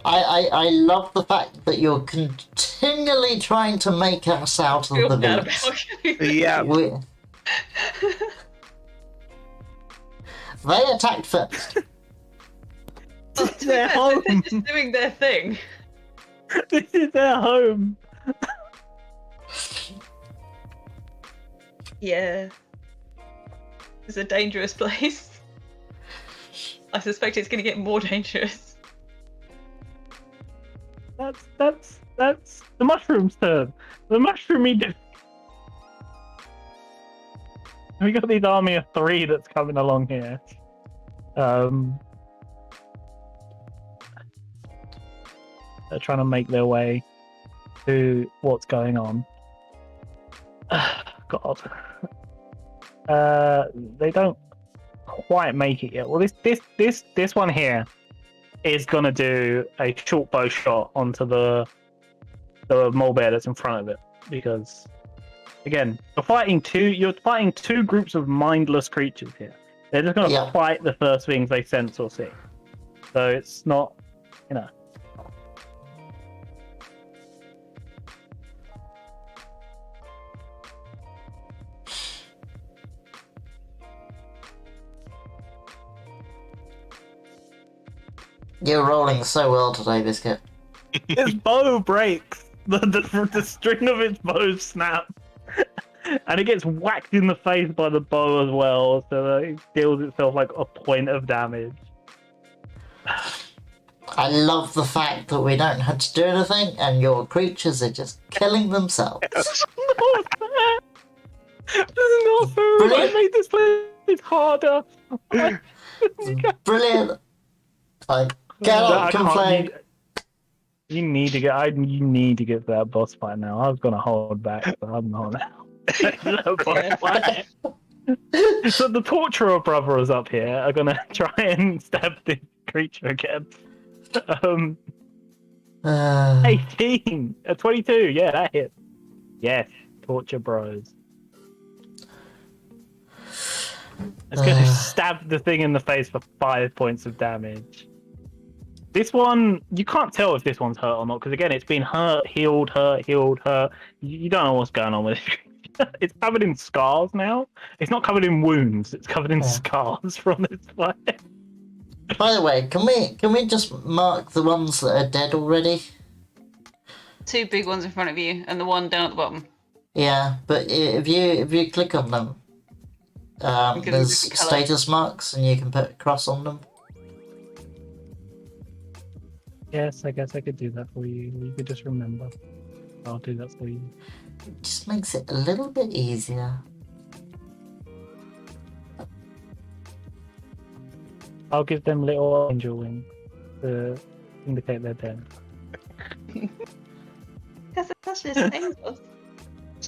I love the fact that you're continually trying to make us out of the villains. yeah, They attacked first. This is their home. They're just doing their thing. This is their home. Yeah. It's a dangerous place. I suspect it's going to get more dangerous. That's the mushroom's turn. The mushroomy do. We got this army of 3 that's coming along here. They're trying to make their way to what's going on. God. They don't quite make it yet. Well, this one here is gonna do a short bow shot onto the mole bear that's in front of it, because again, you're fighting two groups of mindless creatures here. They're just gonna fight the first things they sense or see. So it's not, you know. You're rolling so well today, Biscuit. Its bow breaks. The string of its bow snaps. And it gets whacked in the face by the bow as well, so it deals itself like a point of damage. I love the fact that we don't have to do anything and your creatures are just killing themselves. This is not fair. I made this place harder. Brilliant. I cannot complain. You need to get that boss fight now. I was gonna hold back, but I'm not now. So the torturer brothers up here are gonna try and stab this creature again. 18, 22, yeah, that hit. Yes, torture bros. It's gonna stab the thing in the face for 5 points of damage. This one, you can't tell if this one's hurt or not, because again, it's been hurt, healed, hurt, healed, hurt. You don't know what's going on with it. It's covered in scars now. It's not covered in wounds. It's covered in scars from this fight. By the way, can we just mark the ones that are dead already? 2 big ones in front of you, and the one down at the bottom. Yeah, but if you click on them, there's status marks, and you can put a cross on them. Yes, I guess I could do that for you. You could just remember. I'll do that for you. It just makes it a little bit easier. I'll give them little angel wings to indicate they're dead. Because it's such a angels.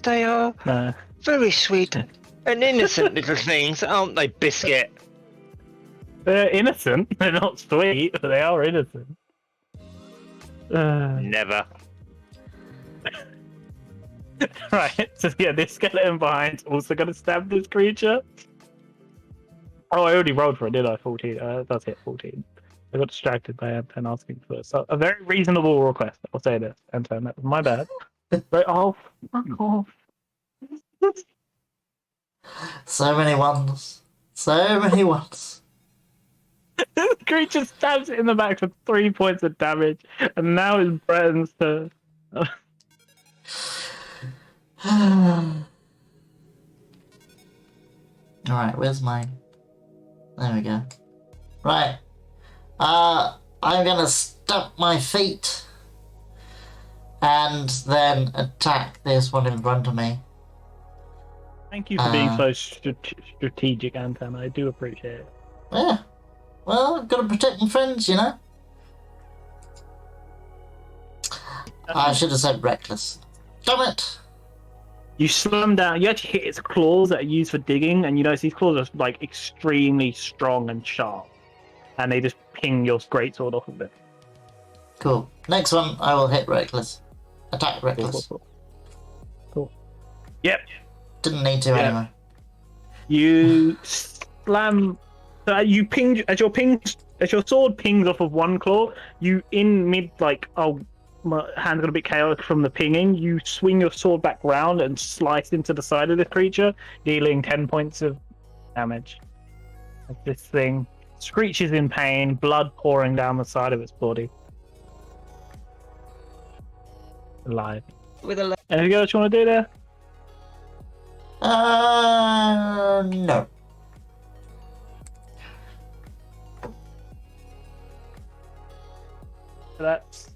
They are No. very sweet and innocent little things, aren't they, Biscuit? They're innocent. They're not sweet, but they are innocent. Never. Right, so yeah, this skeleton behind's also going to stab this creature. Oh, I already rolled for it, did I? 14. It does hit 14. I got distracted by Anton asking for it. So, a very reasonable request, I'll say this. Anton, that was my bad. Right, oh, fuck off. So many ones. So many ones. This creature stabs it in the back for 3 points of damage, and now it's Breton's turn. Alright, where's mine? There we go. Right. I'm gonna stamp my feet and then attack this one in front of me. Thank you for being so strategic, Anton. I do appreciate it. Yeah. Well, I've got to protect my friends, you know? I should have said reckless. Damn it! You slam down, you actually hit its claws that are used for digging, and you notice these claws are like extremely strong and sharp. And they just ping your greatsword off of it. Cool. Next one, I will hit reckless. Attack reckless. Cool. Yep. Didn't need to anyway. You slam. So you ping as your sword pings off of one claw. You in mid my hand got a bit chaotic from the pinging. You swing your sword back round and slice into the side of the creature, dealing 10 points of damage. As this thing screeches in pain, blood pouring down the side of its body. Alive. With a Anything else you want to do there? No. So that's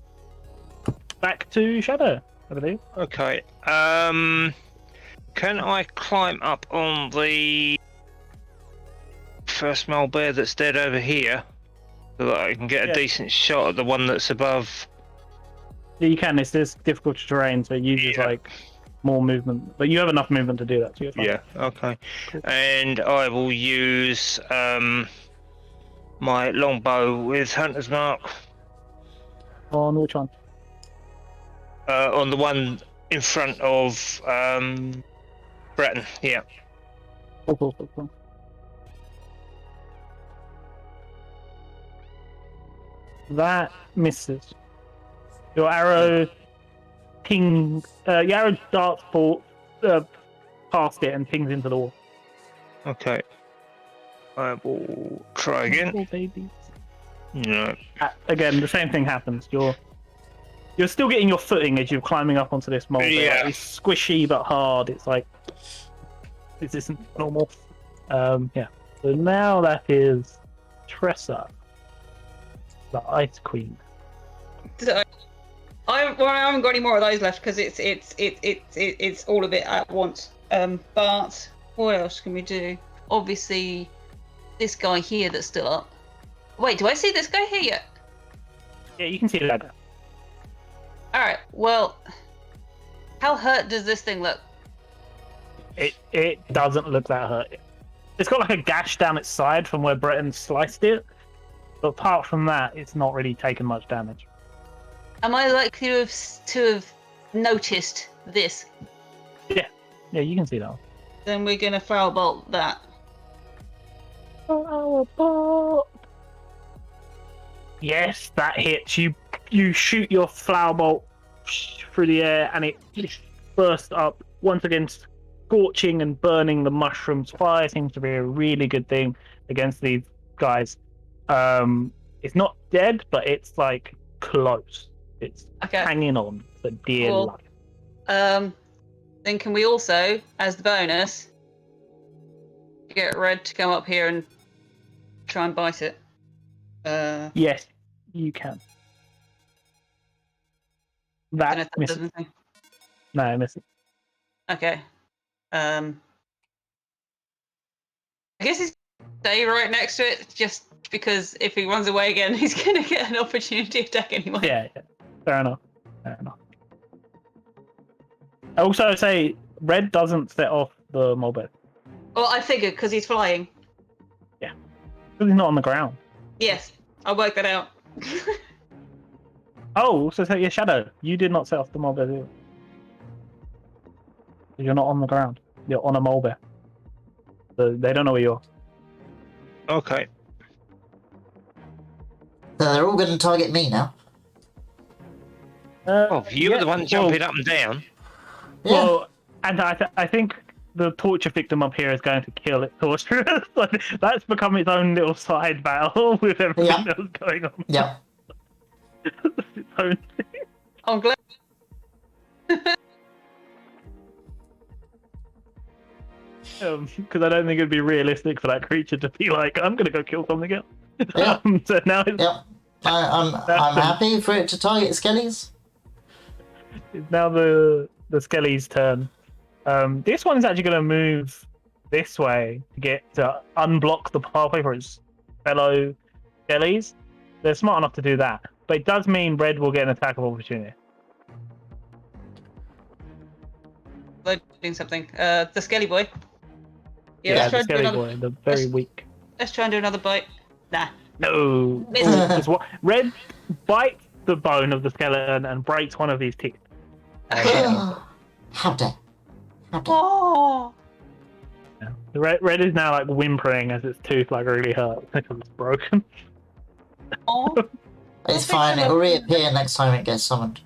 back to Shadow, I believe. Okay. Can I climb up on the first mole bear that's dead over here, so that I can get a decent shot at the one that's above? Yeah, you can. It's this difficult terrain, so it uses like more movement, but you have enough movement to do that. So you're fine. Yeah. Okay. And I will use my longbow with Hunter's Mark On which one? on the one in front of Breton. Yeah. Cool. That misses. Your arrow pings. Your arrow darts past it and pings into the wall. Okay. I will try again. Poor babies. No. Again, the same thing happens. You're still getting your footing as you're climbing up onto this mold. Yeah. It's squishy but hard. It's like this isn't normal. Yeah. So now that is Tressa, the Ice Queen. So, I haven't got any more of those left because it's all of it at once. But what else can we do? Obviously, this guy here that's still up. Wait, do I see this guy here yet? Yeah, you can see that. All right. Well, how hurt does this thing look? It doesn't look that hurt. It's got like a gash down its side from where Breton sliced it, but apart from that, it's not really taken much damage. Am I likely to have noticed this? Yeah, you can see that one. Then we're gonna foul bolt that. Yes, that hits. You shoot your flower bolt through the air, and it bursts up once again, scorching and burning the mushrooms. Fire seems to be a really good thing against these guys. It's not dead, but it's like close. It's hanging on for dear life. Then can we also, as the bonus, get Red to come up here and try and bite it? Yes, you can. That misses. No, I miss it. Okay. I guess he's stay right next to it, just because if he runs away again, he's gonna get an opportunity attack anyway. Yeah. Fair enough. I also say Red doesn't set off the mobile. Well, I figured because he's flying. Yeah, because he's not on the ground. Yes, I worked that out. Oh, so your Shadow, you did not set off the mobile either. You're not on the ground. You're on a mobile. So they don't know where you are. Okay. So they're all going to target me now. You were the one jumping up and down. Yeah. Well, and I think the torture victim up here is going to kill its torturers. Like, that's become its own little side battle with everything Yeah. else going on. Yep. Its own I'm glad. because I don't think it'd be realistic for that creature to be like, I'm gonna go kill something else. Yeah. So now it's, Yep. I'm happy for it to target skellies. it's now the Skelly's turn. This one is actually gonna move this way to get to unblock the pathway for its fellow Skellies. They're smart enough to do that, but it does mean Red will get an attack of opportunity. Doing something. The Skelly boy. Yeah, Yeah, let's try the and do Skelly another. boy, the very weak. Let's try and do another bite. Nah. No. Miss. It's what Red bites the bone of the skeleton and breaks one of these teeth. How dare. How dare. Oh. Yeah. The Red is now like whimpering as its tooth like really hurts because it's broken. Oh. It's fine, it will reappear next time it gets summoned.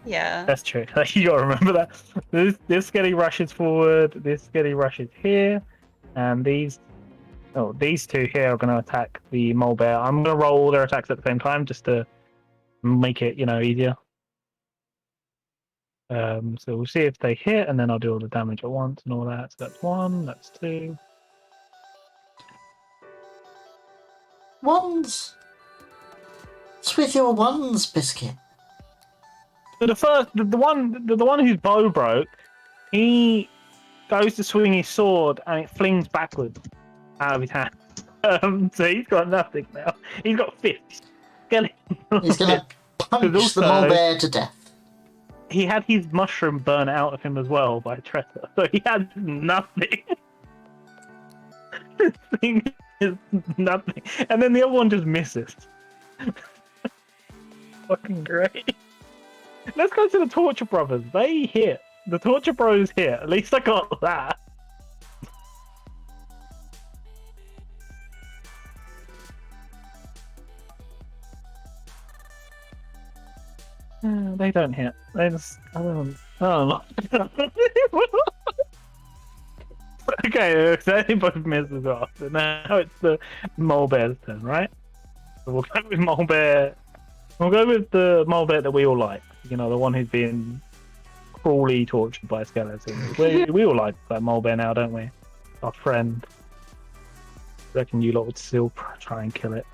Yeah. That's true. You gotta remember that. This Skelly rushes forward. This Skelly rushes here, and these two here are gonna attack the mole bear. I'm gonna roll all their attacks at the same time just to make it, easier. So we'll see if they hit, and then I'll do all the damage at once and all that. So that's 1, that's 2. Wands! It's with your wands, Biscuit. So the one whose bow broke, he goes to swing his sword and it flings backwards out of his hand. So he's got nothing now. He's got fists. He's gonna punch the mole bear to death. He had his mushroom burn out of him as well by Tressa, so he had nothing. This thing is nothing. And then the other one just misses. Fucking great. Let's go to the Torture Brothers. They hit. The Torture Bros hit. At least I got that. They don't hit. They just. I don't know. Okay, so they both miss as well. So now it's the mole bear's turn, right? So we'll go with mole bear. We'll go with the mole bear that we all like. The one who's been cruelly tortured by skeletons. We all like that mole bear now, don't we? Our friend. I reckon you lot would still try and kill it.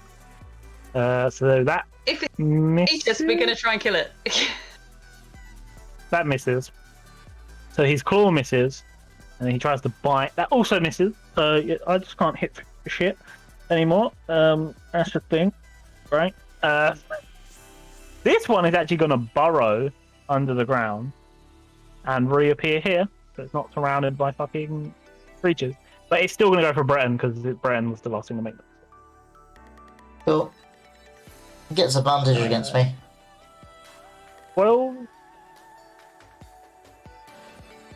So that If it misses. eats us, we're gonna try and kill it. That misses. So his claw misses, and he tries to bite. That also misses. So I just can't hit for shit anymore. That's the thing, right? This one is actually going to burrow under the ground and reappear here, so it's not surrounded by fucking creatures. But it's still going to go for Breton because Breton was the last thing to make them. Cool. He gets advantage against me. Well,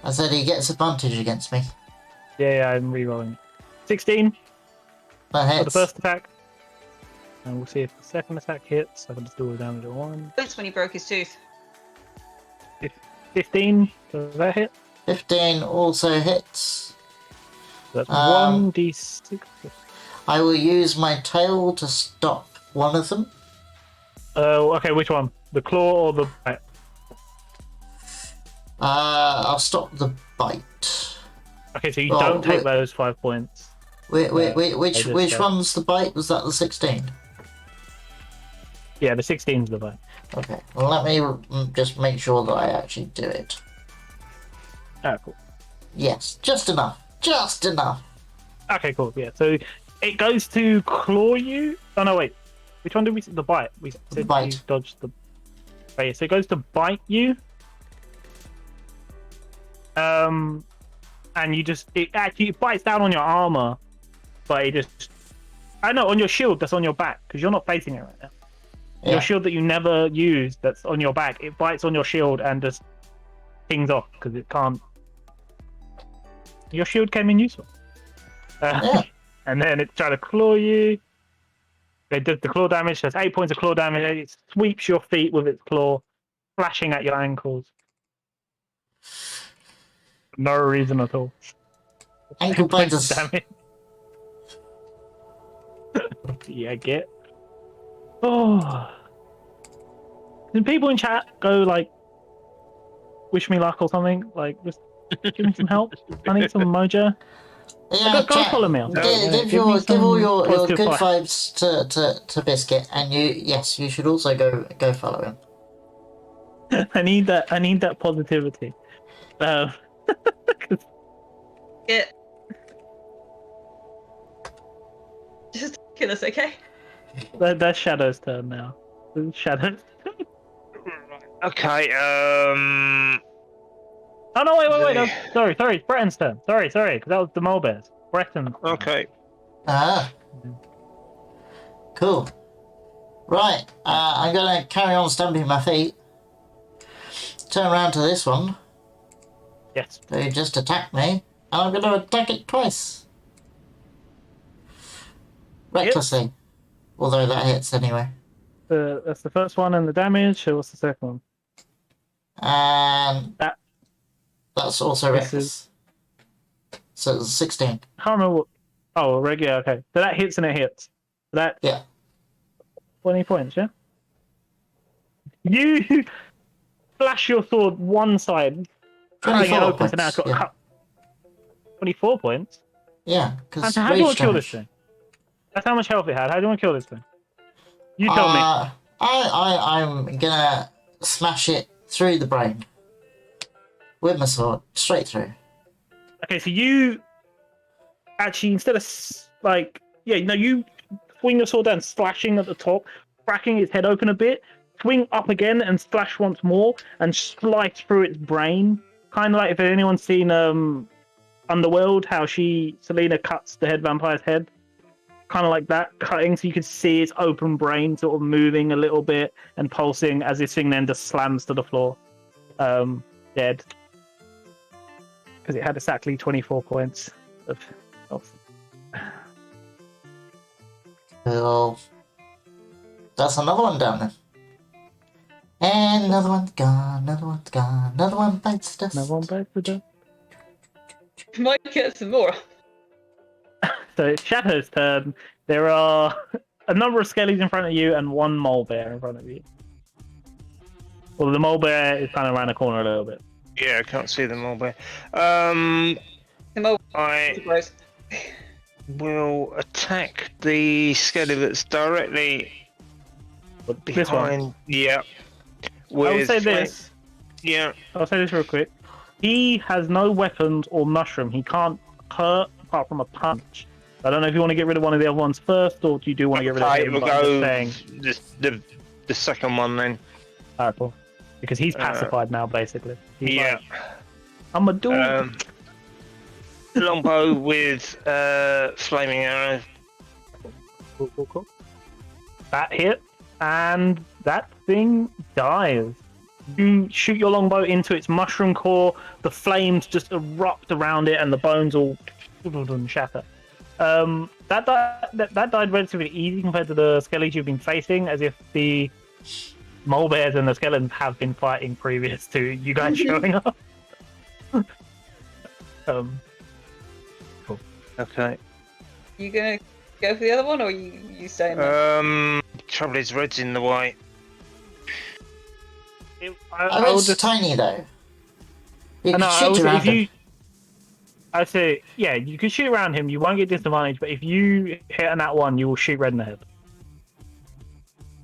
I said he gets advantage against me. yeah, I'm rerolling. 16 That for the hits. first attack. And we'll see if the second attack hits. I can just do all the damage at 1. That's when he broke his tooth. 15, does that hit? 15 also hits. That's Um, 1d6. I will use my tail to stop one of them. Okay, which one? The claw or the bite? I'll stop the bite. Okay, so you Oh, don't take wait. those 5 points. Which just which said. one's the bite? Was that the 16? Yeah, the 16's the bite. Okay. Well, let me just make sure that I actually do it. Ah, cool. Yes, just enough. Just enough. Okay, cool. Yeah, so it goes to claw you. Oh no, wait. Which one did we? The bite. We said Bite. you dodged the. Okay, so it goes to bite you. And you just it bites down on your armor, but it just. I know on your shield that's on your back because you're not facing it right now. Yeah. Your shield that you never use that's on your back, it bites on your shield and just pings off because it can't. Your shield came in useful. Yeah. And then it tried to claw you. It does the claw damage. There's 8 points of claw damage. It sweeps your feet with its claw, flashing at your ankles. No reason at all. Ankle Points biters. of damage. Yeah, get. Oh. Can people in chat go like, wish me luck or something? Like, just give me some help. I need some mojo. Yeah, Go follow me. Give me give all some your positive good vibe. vibes to Biscuit, and you should also go follow him. I need that positivity. Uh, Yeah. Just kill us, okay? that's Shadow's turn now. Shadow. Okay. Oh no! Wait! No, sorry. It's Bretton's turn. Sorry, because that was the mole bears. Bretton. Okay. Ah, cool. Right, I'm gonna carry on stamping my feet. Turn around to this one, Yes. who just attacked me, and I'm gonna attack it twice. Recklessly. Although that hits anyway. That's the first one, and the damage. So what's the second one? And that's also This reckless. So it's 16. I can't remember what. Oh, regular. Okay, so that hits and it hits. So that Yeah. 20 points. Yeah. You flash your sword one side, cutting it 24 open. So now it's points. got Yeah. 24 points. Yeah, because And so how do you want to kill this thing? That's how much health it had. How do you want to kill this thing? You tell me. I'm gonna smash it through the brain. With my sword. Straight through. Okay, so you actually, instead of you swing your sword down, slashing at the top, cracking its head open a bit, swing up again and slash once more, and slice through its brain. Kind of like if anyone's seen Underworld, how Selena cuts the head vampire's head. Kind of like that, cutting, so you could see its open brain sort of moving a little bit and pulsing as this thing then just slams to the floor, dead. Because it had exactly 24 points of health. Well, that's another one down there. And another one's gone, another one's gone, another one bites dust. Another one bites the dust. Might get some more. So it's Shadow's turn. There are a number of skellies in front of you and one mole bear in front of you. Well, the mole bear is kind of around the corner a little bit. Yeah, I can't see them all there. The mole. I Surprise. will attack the skelly that's directly But this one. behind. Yeah. I would say this. Yeah. I'll say this real quick. He has no weapons or mushroom. He can't hurt apart from a punch. I don't know if you want to get rid of one of the other ones first, or do you do want to get rid of him? We'll But I'm go just saying, the second one then. alright, cool. Because he's pacified now, basically. He's Yeah. like, I'm a dude. Longbow with flaming arrow. Cool. That hit, and that thing dies. You shoot your longbow into its mushroom core, the flames just erupt around it, and the bones all shatter. That died relatively easy compared to the skeletons you've been facing, as if the mole bears and the skeletons have been fighting previous to you guys showing up. Cool. Okay. You gonna go for the other one, or you staying there? Trouble is, red's in the way. Oh, it's just tiny though. You no, can shoot around him. I say, yeah, you can shoot around him. You won't get disadvantage, but if you hit on that one, you will shoot red in the head.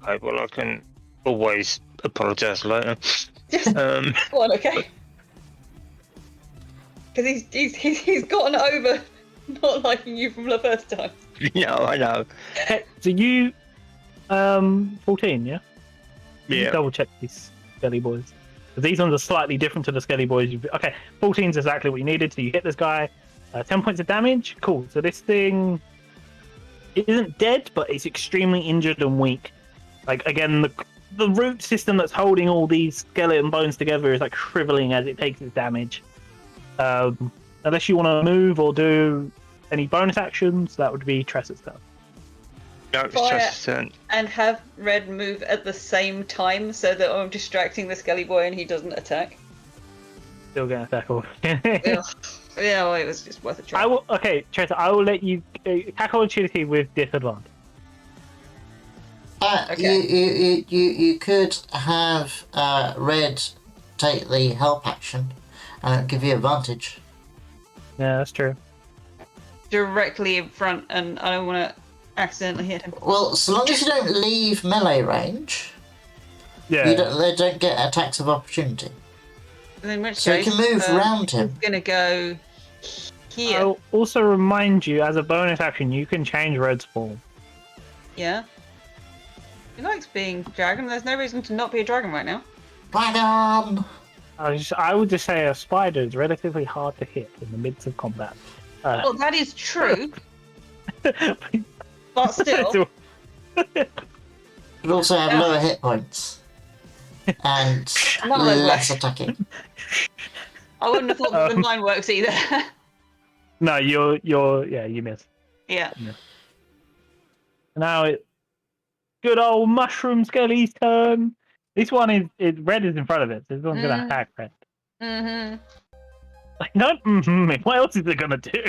Okay, well, I can always apologise later. Go on, okay. Because he's gotten over not liking you from the first time. No, I know. Okay, so you, 14, yeah? Yeah. Double check these Skelly boys. Because these ones are slightly different to the Skelly boys. Okay, 14 is exactly what you needed. So you hit this guy, 10 points of damage. Cool. So this thing, it isn't dead, but it's extremely injured and weak. Like, again, the root system that's holding all these skeleton bones together is like shriveling as it takes its damage. Unless you want to move or do any bonus actions, that would be Tressa's turn. No, it's Fire. just turn. And have Red move at the same time so that I'm distracting the Skelly Boy and he doesn't attack. Still getting tackled. Ugh. Yeah, well, it was just worth a try. I will. Okay, Tracer, I will let you attack opportunity with disadvantage. Okay. You could have Red take the help action and it'll give you advantage. Yeah, that's true. Directly in front, and I don't want to accidentally hit him. Well, so long as you don't leave melee range, Yeah. they don't get attacks of opportunity. And in which So you case, can move around him. He's gonna go here. I'll also remind you, as a bonus action, you can change Red's form. Yeah. He likes being dragon. There's no reason to not be a dragon right now. Dragon! I would just say a spider is relatively hard to hit in the midst of combat. Well, that is true, but still. But also have lower hit points. And Not like less that. attacking. I wouldn't have thought that the mine works either. No, you miss. Yeah. Now it's good old Mushroom Skelly's turn. This one is Red is in front of it, so this one's gonna attack Red. Mm-hmm. Like, not me. What else is it gonna do?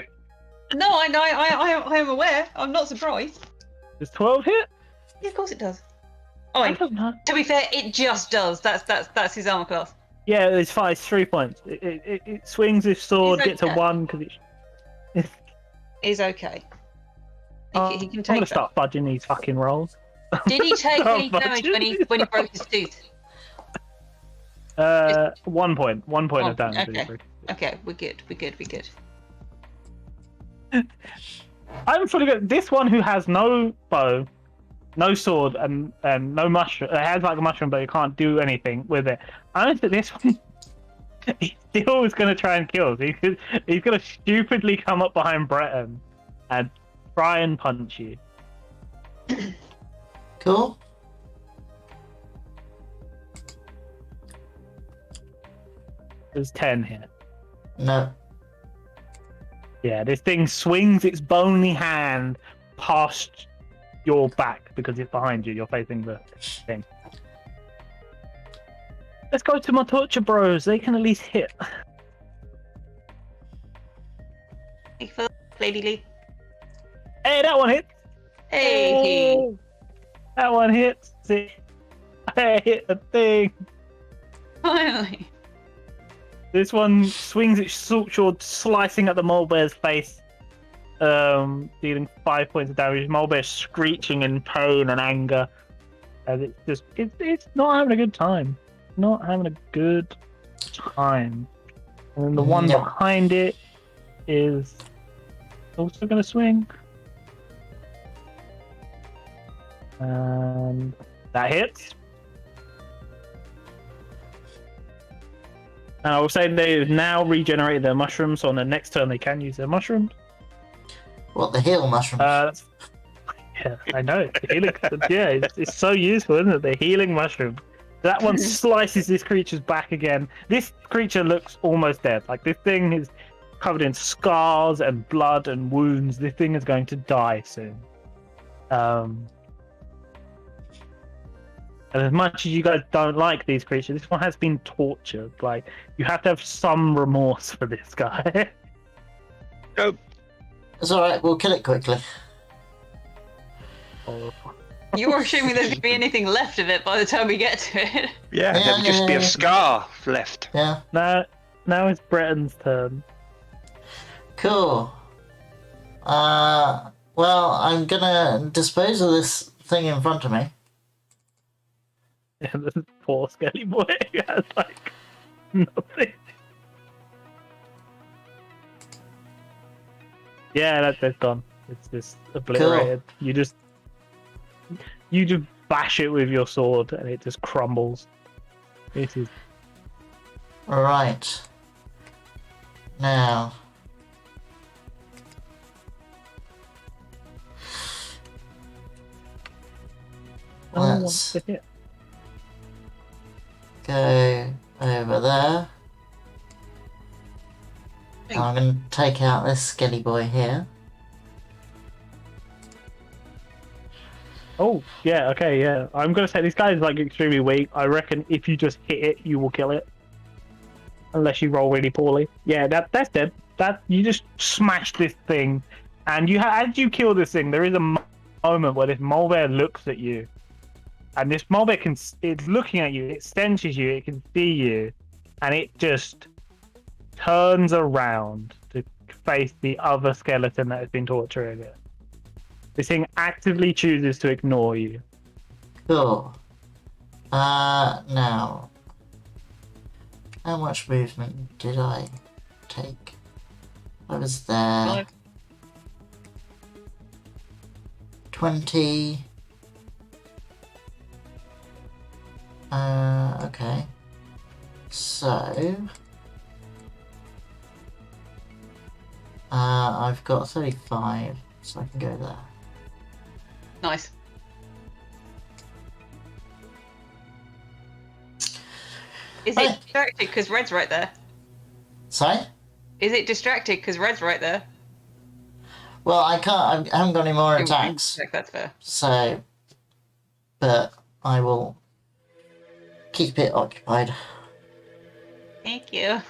No, I am aware. I'm not surprised. Does 12 hit? Yeah, of course it does. Oh, I and don't know. to be fair, it just does. That's his armor class. Yeah, it's 5. It's 3 points. It swings his sword, He's gets a okay. 1 because it. He's okay. He can I'm take gonna that. start fudging these fucking rolls. Did he take Oh, any damage when he broke his tooth? 1 point. 1 point of damage. Okay. Okay, we're good. I'm fully good. This one who has no bow, no sword, and no mushroom. It has like a mushroom, but you can't do anything with it. I think this one, he still is going to try and kill. He's going to stupidly come up behind Breton and try and punch you. Cool. There's 10 here. No. Yeah, this thing swings its bony hand past your back because it's behind you. You're facing the thing. Let's go to my torture bros. They can at least hit. Thank you for that, Lady Lee. Hey, that one hits. Hey. That one hits. See? I hit the thing. Finally. This one swings its sword, slicing at the molebear's face, dealing 5 points of damage. Molebear screeching in pain and anger, and it's not having a good time. Not having a good time. And then the one Yep. behind it is also going to swing, and that hits. And I will say they've now regenerated their mushrooms, so on the next turn they can use their mushrooms. What, the heal mushrooms? Yeah, I know. The healing, yeah, it's so useful, isn't it? The healing mushroom. That one slices this creature's back again. This creature looks almost dead. Like, this thing is covered in scars and blood and wounds. This thing is going to die soon. And as much as you guys don't like these creatures, this one has been tortured. Like, you have to have some remorse for this guy. Nope. It's alright, we'll kill it quickly. You were assuming there's going to be anything left of it by the time we get to it. Yeah, there would just be a scar left. Yeah. Now it's Breton's turn. Cool. Well, I'm gonna dispose of this thing in front of me. Yeah, this poor skelly boy who has, like, nothing. Yeah, that's gone. It's just obliterated. Cool. You just bash it with your sword and it just crumbles. It is. Right. Now. Let's go over there. And I'm going to take out this skelly boy here. Oh, yeah, okay, yeah. I'm going to say this guy is, like, extremely weak. I reckon if you just hit it, you will kill it. Unless you roll really poorly. Yeah, that's dead. that you just smash this thing, and as you kill this thing, there is a moment where this mole bear looks at you, and this mole bear it's looking at you, it senses you, it can see you, and it just turns around to face the other skeleton that has been torturing it. This thing actively chooses to ignore you. Cool. Now, how much movement did I take? I was there. 20. Okay. So, I've got 35, so I can go there. Nice. Is it distracted because Red's right there? Sorry? Is it distracted because Red's right there? Well, I haven't got any more attacks. That's fair. So, but I will keep it occupied. Thank you.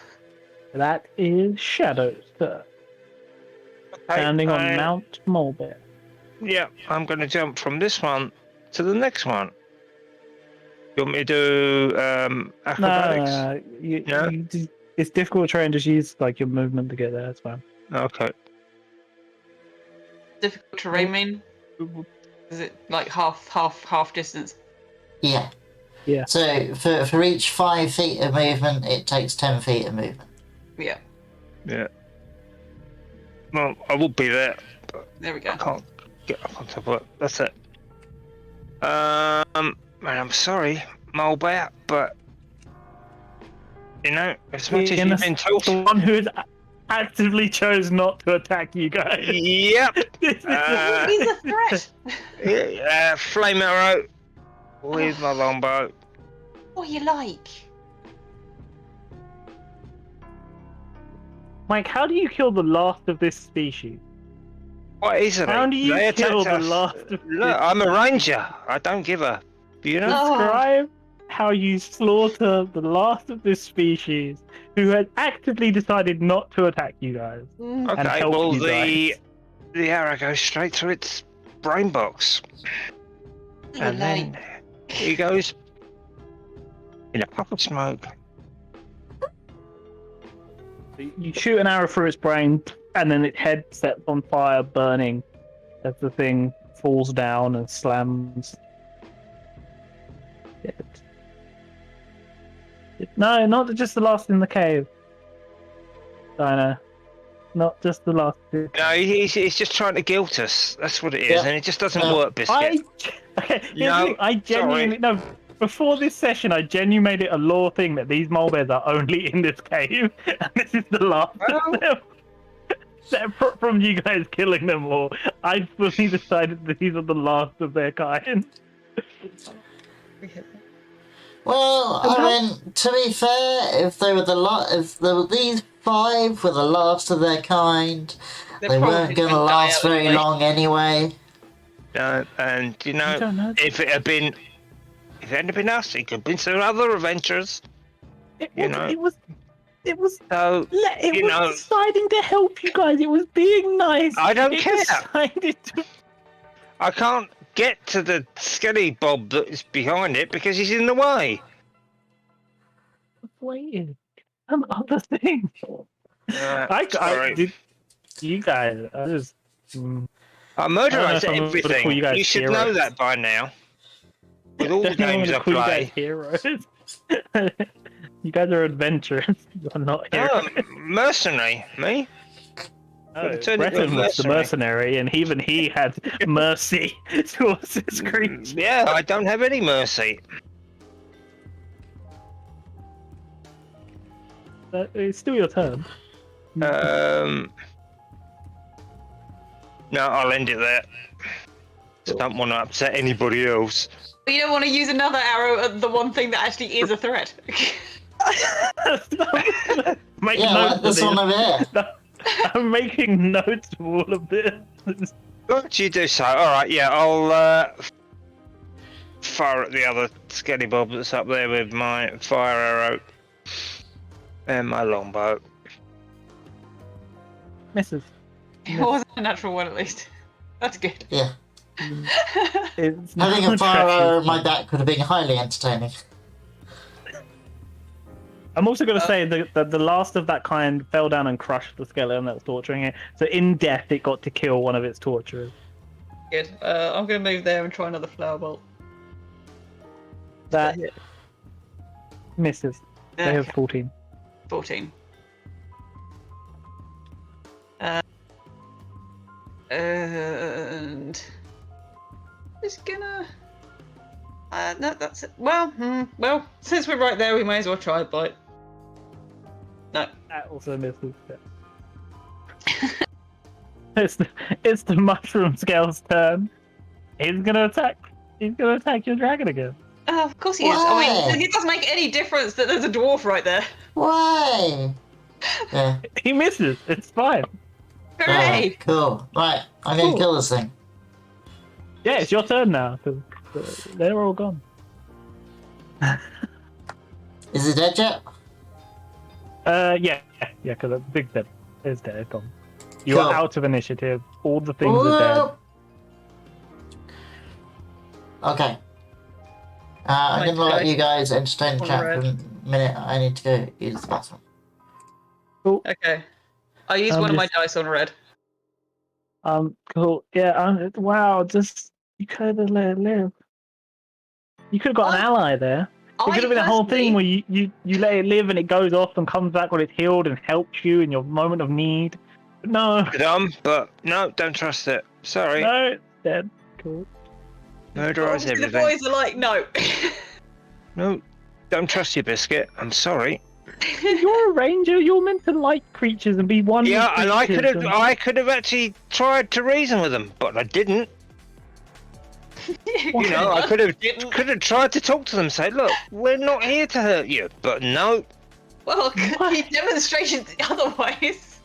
That is Shadow's turn. Standing on Mount Molebear. Yeah, I'm going to jump from this one to the next one. You want me to do acrobatics? No. It's difficult to try and just use like your movement to get there. That's fine. Okay. Difficult terrain mean? Is it like half distance? Yeah. Yeah. So for each 5 feet of movement, it takes 10 feet of movement. Yeah. Yeah. Well, I will be there. But there we go. I can't get up on top of it. That's it. And I'm sorry, Mole Bear, but you know, as much as you've been told, the one who actively chose not to attack you guys. Yep. He's a threat. Flame arrow with my longbow. What you like? Mike, how do you kill the last of this species? Quite easily. How do you They kill attacked the us. last of Look, I'm a ranger. I don't give a. You know. Describe how you slaughter the last of this species who has actively decided not to attack you guys. And Okay, help well you guys. the arrow goes straight through its brain box, and then he goes in a puff of smoke. You shoot an arrow through its brain, and then its head sets on fire, burning as the thing falls down and slams. No, not just the last in the cave. Dino. Not just the last. No, he's just trying to guilt us. That's what it is, and it just doesn't work, Biscuit. I genuinely no. Before this session, I genuinely made it a law thing that these mole bears are only in this cave, and this is the last of them. Separate from you guys killing them all, I fully decided that these are the last of their kind. Well, I mean, to be fair, if they were these 5 were the last of their kind, they weren't going to last very long anyway. No, and you know, if it hadn't been us, it could have been some other adventures. It was you know, deciding to help you guys. It was being nice. I don't care. Decided to... I can't get to the skelly bob that is behind it because he's in the way. Waiting. And other things. Sorry. Did you guys? I just. I murderized I don't know if I'm gonna call everything. you guys You should heroes. know that by now. With all the games I Call you play. guys heroes. You guys are adventurers. You're not heroes. Oh, mercenary, me? Breton was the mercenary, and even he had mercy towards his creature. Yeah, I don't have any mercy. It's still your turn. No, I'll end it there. Just don't want to upset anybody else. But you don't want to use another arrow at the one thing that actually is a threat. Make Yeah, notes like this of one over here. I'm making notes of all of this. Don't you do so? Alright, yeah, I'll fire at the other skelly bob that's up there with my fire arrow and my longbow. Misses. It wasn't a natural one, at least. That's good. Yeah. It's Having no a fire treachery. arrow in my back would have been highly entertaining. I'm also going to say that the last of that kind fell down and crushed the skeleton that was torturing it. So in death, it got to kill one of its torturers. Good. I'm going to move there and try another flower bolt. That misses. They have Okay, 14. 14. And just gonna. No, that's it. Well, since we're right there, we may as well try a bite. No. That also misses. It's the mushroom scale's turn. He's gonna attack. He's gonna attack your dragon again. Oh, of course he is. I mean, it doesn't make any difference that there's a dwarf right there. Why? Yeah. He misses. It's fine. Hooray! Cool. Right, I'm going to kill this thing. Yeah, it's your turn now. 'Cause they're all gone. Is it dead yet? Yeah, because the big dead is dead. It's gone. You Cool. are out of initiative. All the things are dead. Whoop. Okay. I'm going to let you guys entertain the chat for a minute. I need to go use the bathroom. Okay. I used one of my dice on red. Cool. Yeah. Wow. Just you could have let it live. You could have got an ally there. It could have been a whole thing where you let it live and it goes off and comes back when it's healed and helps you in your moment of need. But no. Dumb, but no, don't trust it. Sorry. No, it's dead. Cool. Murderize The everything. boys are like, no. No, don't trust your biscuit. I'm sorry. You're a ranger. You're meant to like creatures and be one. Yeah, and I creatures could have actually tried to reason with them, but I didn't. You know, I could have tried to talk to them, say, look, we're not here to hurt you, but no. Well, he demonstrated otherwise.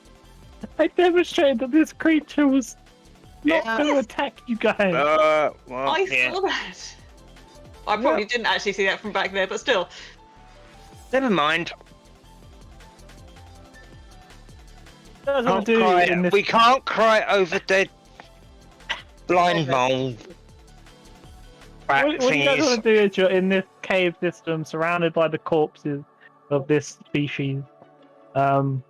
I demonstrated that this creature was not Yeah. going to attack you guys. Well, I yeah. saw that. I probably didn't actually see that from back there, but still. Never mind. That's what Can't I do cry. in this. We can't cry over dead blind mole. What you guys want to do is you're in this cave system surrounded by the corpses of this species. Well,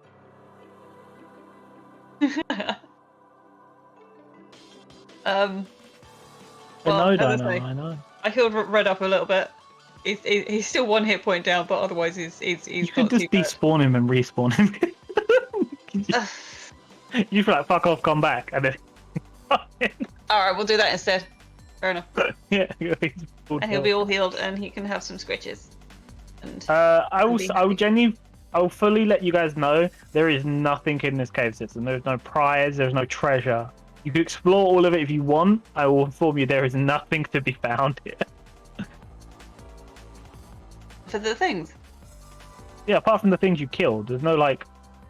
I as know, I say, I know. I healed Red up a little bit. He's still 1 hit point down, but otherwise he's You not could just too bad. despawn him and respawn him. You feel like fuck off, come back, and then. Alright, we'll do that instead. Fair enough. Yeah, And he'll be all healed and he can have some scritches. And I will fully let you guys know there is nothing in this cave system. There's no prize, there's no treasure. You can explore all of it if you want. I will inform you there is nothing to be found here. for the things. Yeah, apart from the things you killed, there's no like.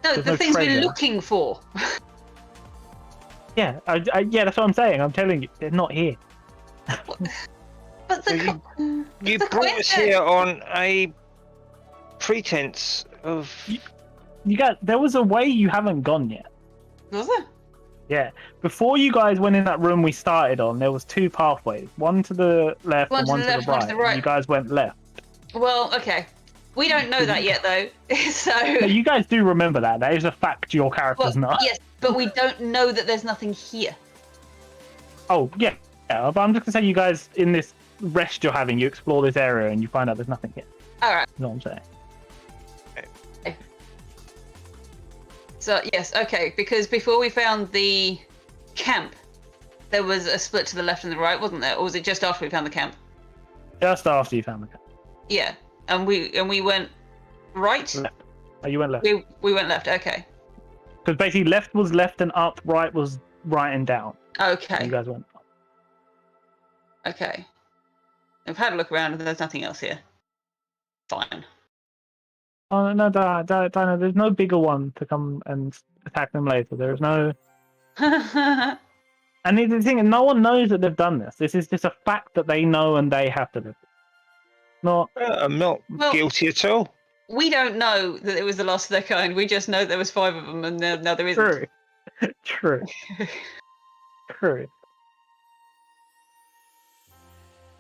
No, There's the no things we're treasure. looking for. Yeah, yeah, that's what I'm saying. I'm telling you, they're not here. But the You the brought us question- here on a pretense of. You got. There was a way you haven't gone yet. Was it? Yeah, before you guys went in that room we started on, there was 2 pathways. One to the left One and to one the to left, the one right. to the right. You guys went left. Well, okay. We don't know that yet, though. So. No, you guys do remember that. That is a fact your character's Well, not. yes, but we don't know that there's nothing here. Oh, yeah. Yeah, but I'm just going to say you guys, in this rest you're having, you explore this area and you find out there's nothing here. Alright. That's what I'm saying. So, yes, okay, because before we found the camp, there was a split to the left and the right, wasn't there? Or was it just after we found the camp? Just after you found the cat. Yeah. And we went right? Left. Oh, you went left. We went left, okay. Because basically left was left and up, right was right and down. Okay. You guys went up. Okay. I've had a look around and there's nothing else here. Fine. Oh, no, Dino, there's no bigger one to come and attack them later. There is no... And the thing is, no one knows that they've done this. This is just a fact that they know and they have to live with. Not... I'm not Well- guilty at all. We don't know that it was the last of their kind. We just know there was 5 of them and now there isn't. True. True. True.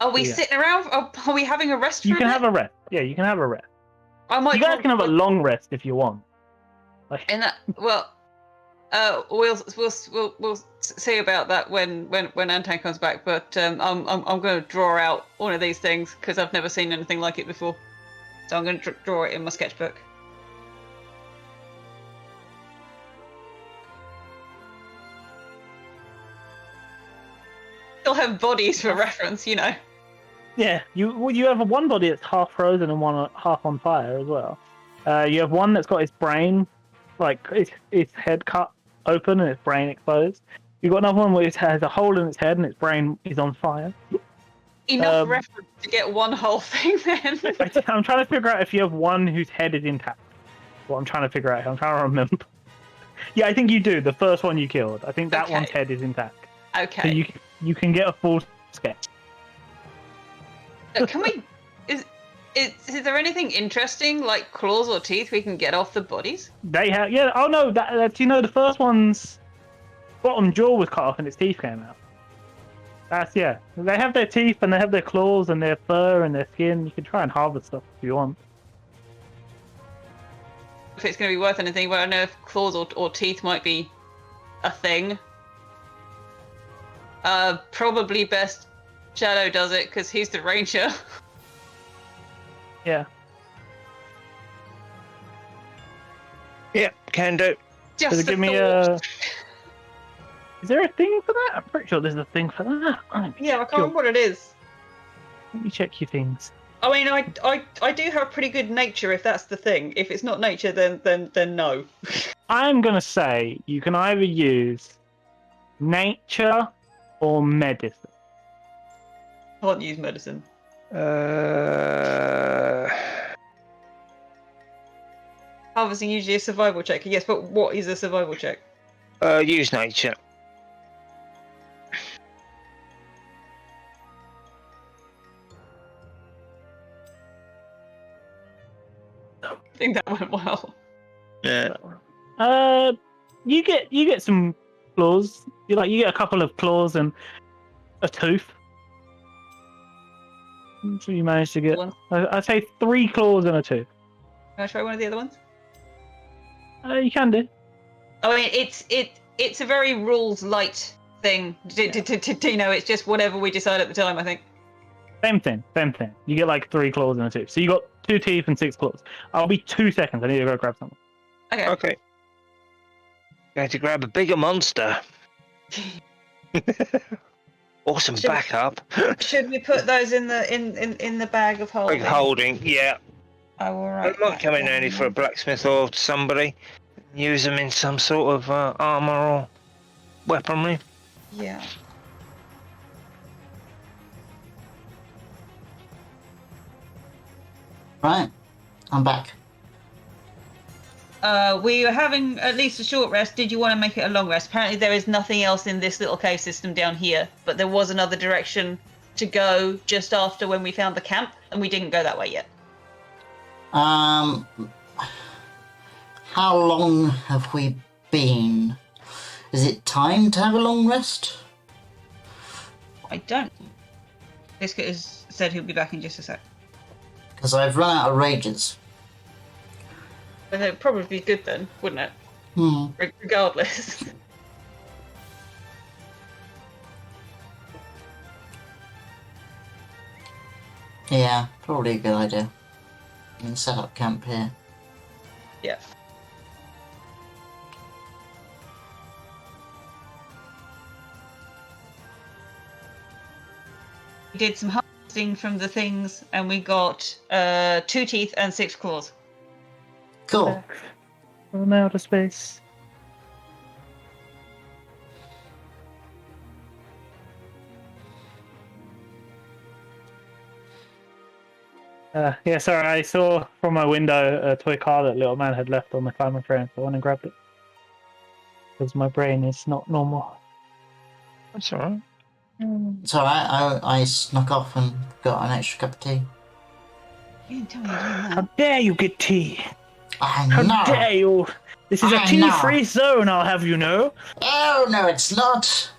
Are we Yeah. sitting around? Are we having a rest? You for can a have bit? a rest. Yeah, you can have a rest. I might. You guys can have a long rest if you want. Like, And that, well, we'll see about that when Anton comes back. But I'm going to draw out one of these things because I've never seen anything like it before. So I'm going to draw it in my sketchbook. Still have bodies for reference, you know. yeah, you have one body that's half frozen and one half on fire as well. You have one that's got its brain, like its head cut open and its brain exposed. You've got another one which has a hole in its head and its brain is on fire. Enough reference to get one whole thing then. I'm trying to figure out if you have one whose head is intact. What I'm trying to figure out. I'm trying to remember. Yeah, I think you do. The first one you killed. I think that one's head is intact. Okay. So you can get a full sketch. Can we? Is there anything interesting like claws or teeth we can get off the bodies? They have. Yeah. Oh no. That you know the first one's bottom jaw was cut off and its teeth came out. That's yeah. They have their teeth and they have their claws and their fur and their skin. You can try and harvest stuff if you want. If it's going to be worth anything, but I don't know if claws or teeth might be a thing. Probably best Shadow does it because he's the ranger. Yeah. Yeah, can do. Just So the give me thought. Is there a thing for that? I'm pretty sure there's a thing for that. Yeah, I can't remember what it is. Let me check your things. I mean, I do have pretty good nature if that's the thing. If it's not nature, then no. I'm gonna say you can either use nature or medicine. I can't use medicine. Harvesting usually a survival check. Yes, but what is a survival check? Use nature. I think that went well. Yeah. You get some claws. You get a couple of claws and a tooth. So you managed to get. I'd say 3 claws and a tooth. Can I try one of the other ones? You can do. I mean, it's a very rules light thing. It's just whatever we decide at the time. I think. Same thing. You get like 3 claws and a tooth. So you got 2 teeth and 6 claws. I'll be 2 seconds. I need to go grab something. Okay. Okay. Going to grab a bigger monster. Awesome backup. Should we put those in the bag of holding? Like holding, yeah. I will It write might that come in down. handy for a blacksmith or somebody. Use them in some sort of armor or weaponry. Yeah. Right, I'm back. We were having at least a short rest. Did you want to make it a long rest? Apparently there is nothing else in this little cave system down here, but there was another direction to go just after when we found the camp, and we didn't go that way yet. How long have we been? Is it time to have a long rest? I don't. Biscuit has said he'll be back in just a sec. Because I've run out of rages. But it'd probably be good then, wouldn't it? Regardless. Yeah, probably a good idea. You can set up camp here. Yeah. We did some harvesting from the things, and we got 2 teeth and 6 claws. Cool. From outer space. Yeah, sorry, I saw from my window a toy car that little man had left on the climbing frame, so I went and grabbed it. Because my brain is not normal. That's alright. It's alright, I snuck off and got an extra cup of tea. You didn't tell me you're doing that. How dare you get tea? I How know! dare you This is a I tea-free know. zone, I'll have you know. Oh, no, it's not.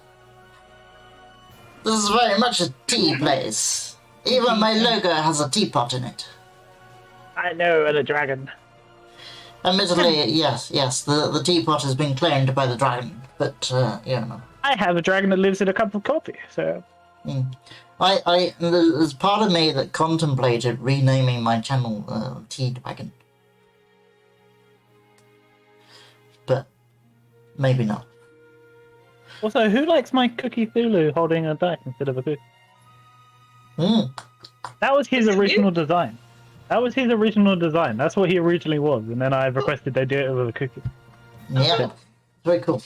This is very much a tea place. Even my logo has a teapot in it. I know, and a dragon. Admittedly, yes, the teapot has been claimed by the dragon, but, you know. I have a dragon that lives in a cup of coffee, so... There's part of me that contemplated renaming my channel, Tea Dragon. But, maybe not. Also, who likes my Cookie Thulu holding a dice instead of a cookie? That was his original design. That's what he originally was, and then I requested they do it with a cookie. Yeah, very cool.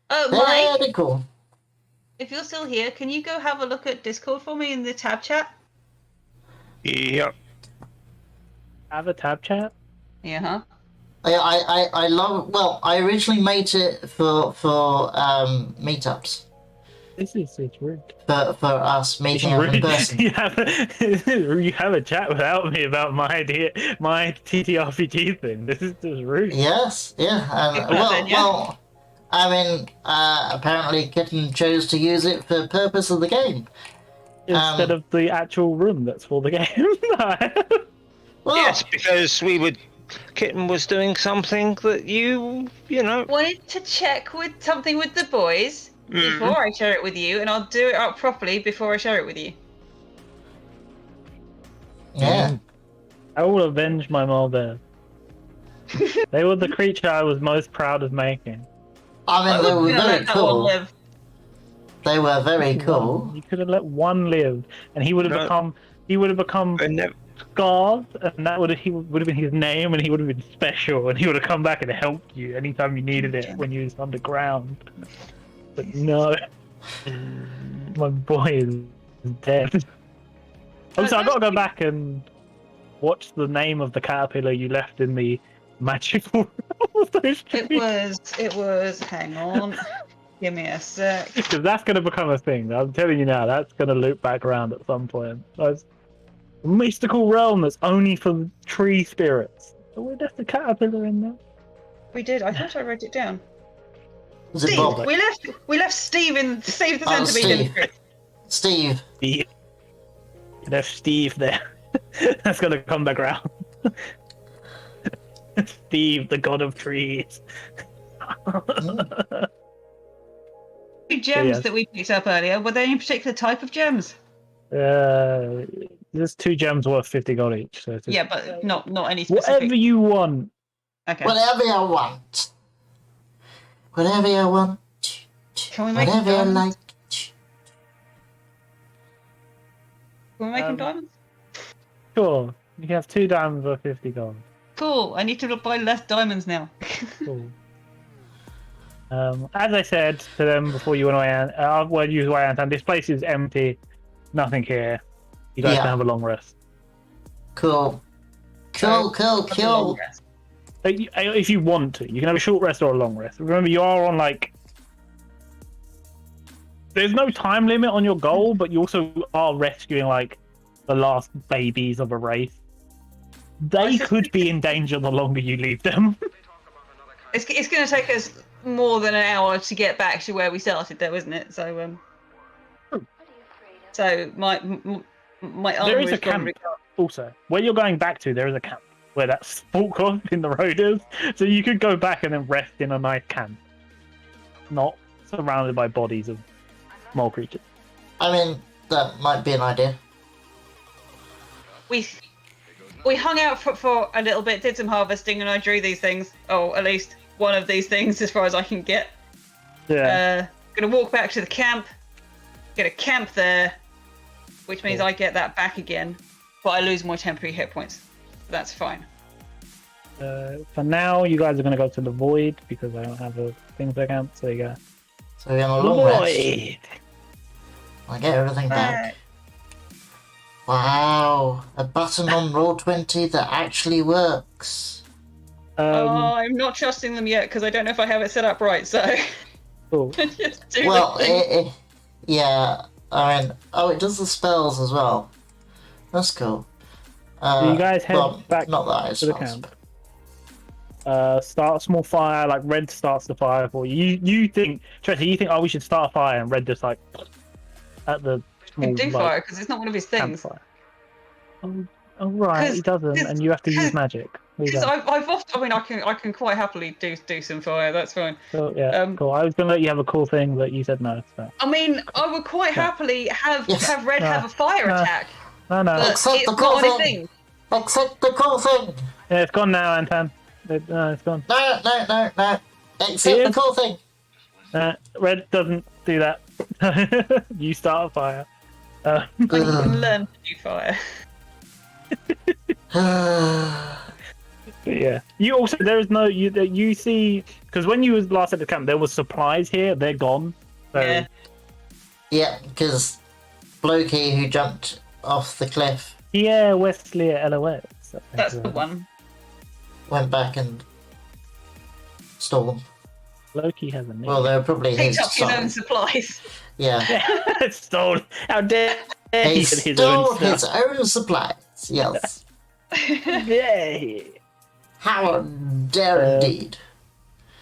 Mike, Very cool. if you're still here, can you go have a look at Discord for me in the tab chat? Yep. Have a tab chat? Yeah, huh? I love. Well, I originally made it for meetups. It's rude. For us meeting up in Rude. person. You have a chat without me about my idea, my TTRPG thing. This is just rude. Yes, yeah. Well, I mean, apparently Kitten chose to use it for the purpose of the game. Instead of the actual room that's for the game. Well, Yes, because Kitten was doing something that you know. Wanted to check with something with the boys before I share it with you, and I'll do it up properly before I share it with you. yeah. I will avenge my mole bears. They were the creature I was most proud of making. I mean, they were very cool. Live. They were very cool. You could have let one live, and he would have become. He would have become Scars, and that would have been his name, and he would have been special, and he would have come back and helped you anytime you needed it when you was underground. But no, my boy is dead. Also, I gotta go back and watch the name of the caterpillar you left in the magical. It was. Hang on. Give me a sec. Because that's going to become a thing. I'm telling you now, that's going to loop back around at some point. That's a mystical realm that's only for tree spirits. So we left the caterpillar in there. We did. I thought I wrote it down. Was it Steve, Bob? we left Steve the centipede. Steve. Steve. You left Steve there. That's going to come back around. Steve, the god of trees. Two gems that we picked up earlier, were they any particular type of gems? There's 2 gems worth 50 gold each. So Yeah, but not any specific. whatever you want. Okay. Whatever you want. Whatever you want. Can we make Whatever you diamonds? like. Can we make them diamonds? Sure. You can have 2 diamonds worth 50 gold. Cool. I need to buy less diamonds now. Cool. As I said to them before you went away, you went away, Anton, this place is empty. Nothing here. You guys can have a long rest. Cool. Cool. If you want to, you can have a short rest or a long rest. Remember, you are on there's no time limit on your goal, but you also are rescuing the last babies of a race. They could be in danger the longer you leave them. It's going to take us more than an hour to get back to where we started, though, isn't it? So, my there is a camp also where you're going back to. There is a camp where that fork off in the road is, so you could go back and then rest in a nice camp, not surrounded by bodies of mole creatures. I mean, that might be an idea. We hung out for a little bit, did some harvesting, and I drew these things. Oh, at least one of these things, as far as I can get. Yeah. Gonna walk back to the camp. Get a camp there, which means I get that back again, but I lose my temporary hit points. That's fine. For now, you guys are going to go to the void because I don't have a thing for camp. So you go. So we're on a long rest. Void. I get everything back. Wow, a button on Roll20 that actually works. I'm not trusting them yet because I don't know if I have it set up right. So Cool. just do Well, the thing. yeah. I mean, it does the spells as well. That's cool. So you guys head back not that to the camp. Start a small fire. Like red starts the fire for you. You think, Tracy? You think, oh, we should start a fire, and red just like at the He can small do fire because it's not one of his things. campfire. Oh, right, he doesn't, and you have to use magic. Because I've often, I mean, I can quite happily do some fire. That's fine. Cool, yeah, cool. I was gonna let you have a cool thing, but you said no. So. I mean, I would quite happily have red No, have a fire attack. No. But Except it's the not cool one of his thing. things. Accept the cool thing. Yeah, it's gone now, Anton. No, it's gone. No. Accept the cool thing. Red doesn't do that. You start a fire. And you can learn to do fire. But yeah, you also there is no you see because when you was last at the camp there was supplies here. They're gone. So, Yeah. Yeah, because Blokey who jumped off the cliff yeah, Wesley at LOS. That's the one. went back and stole them. Loki has a name. Well, they were probably his. Picked up his own supplies. Yeah. Stole. How dare He get his stole own his stuff. own supplies. Yes. Yeah. How dare indeed.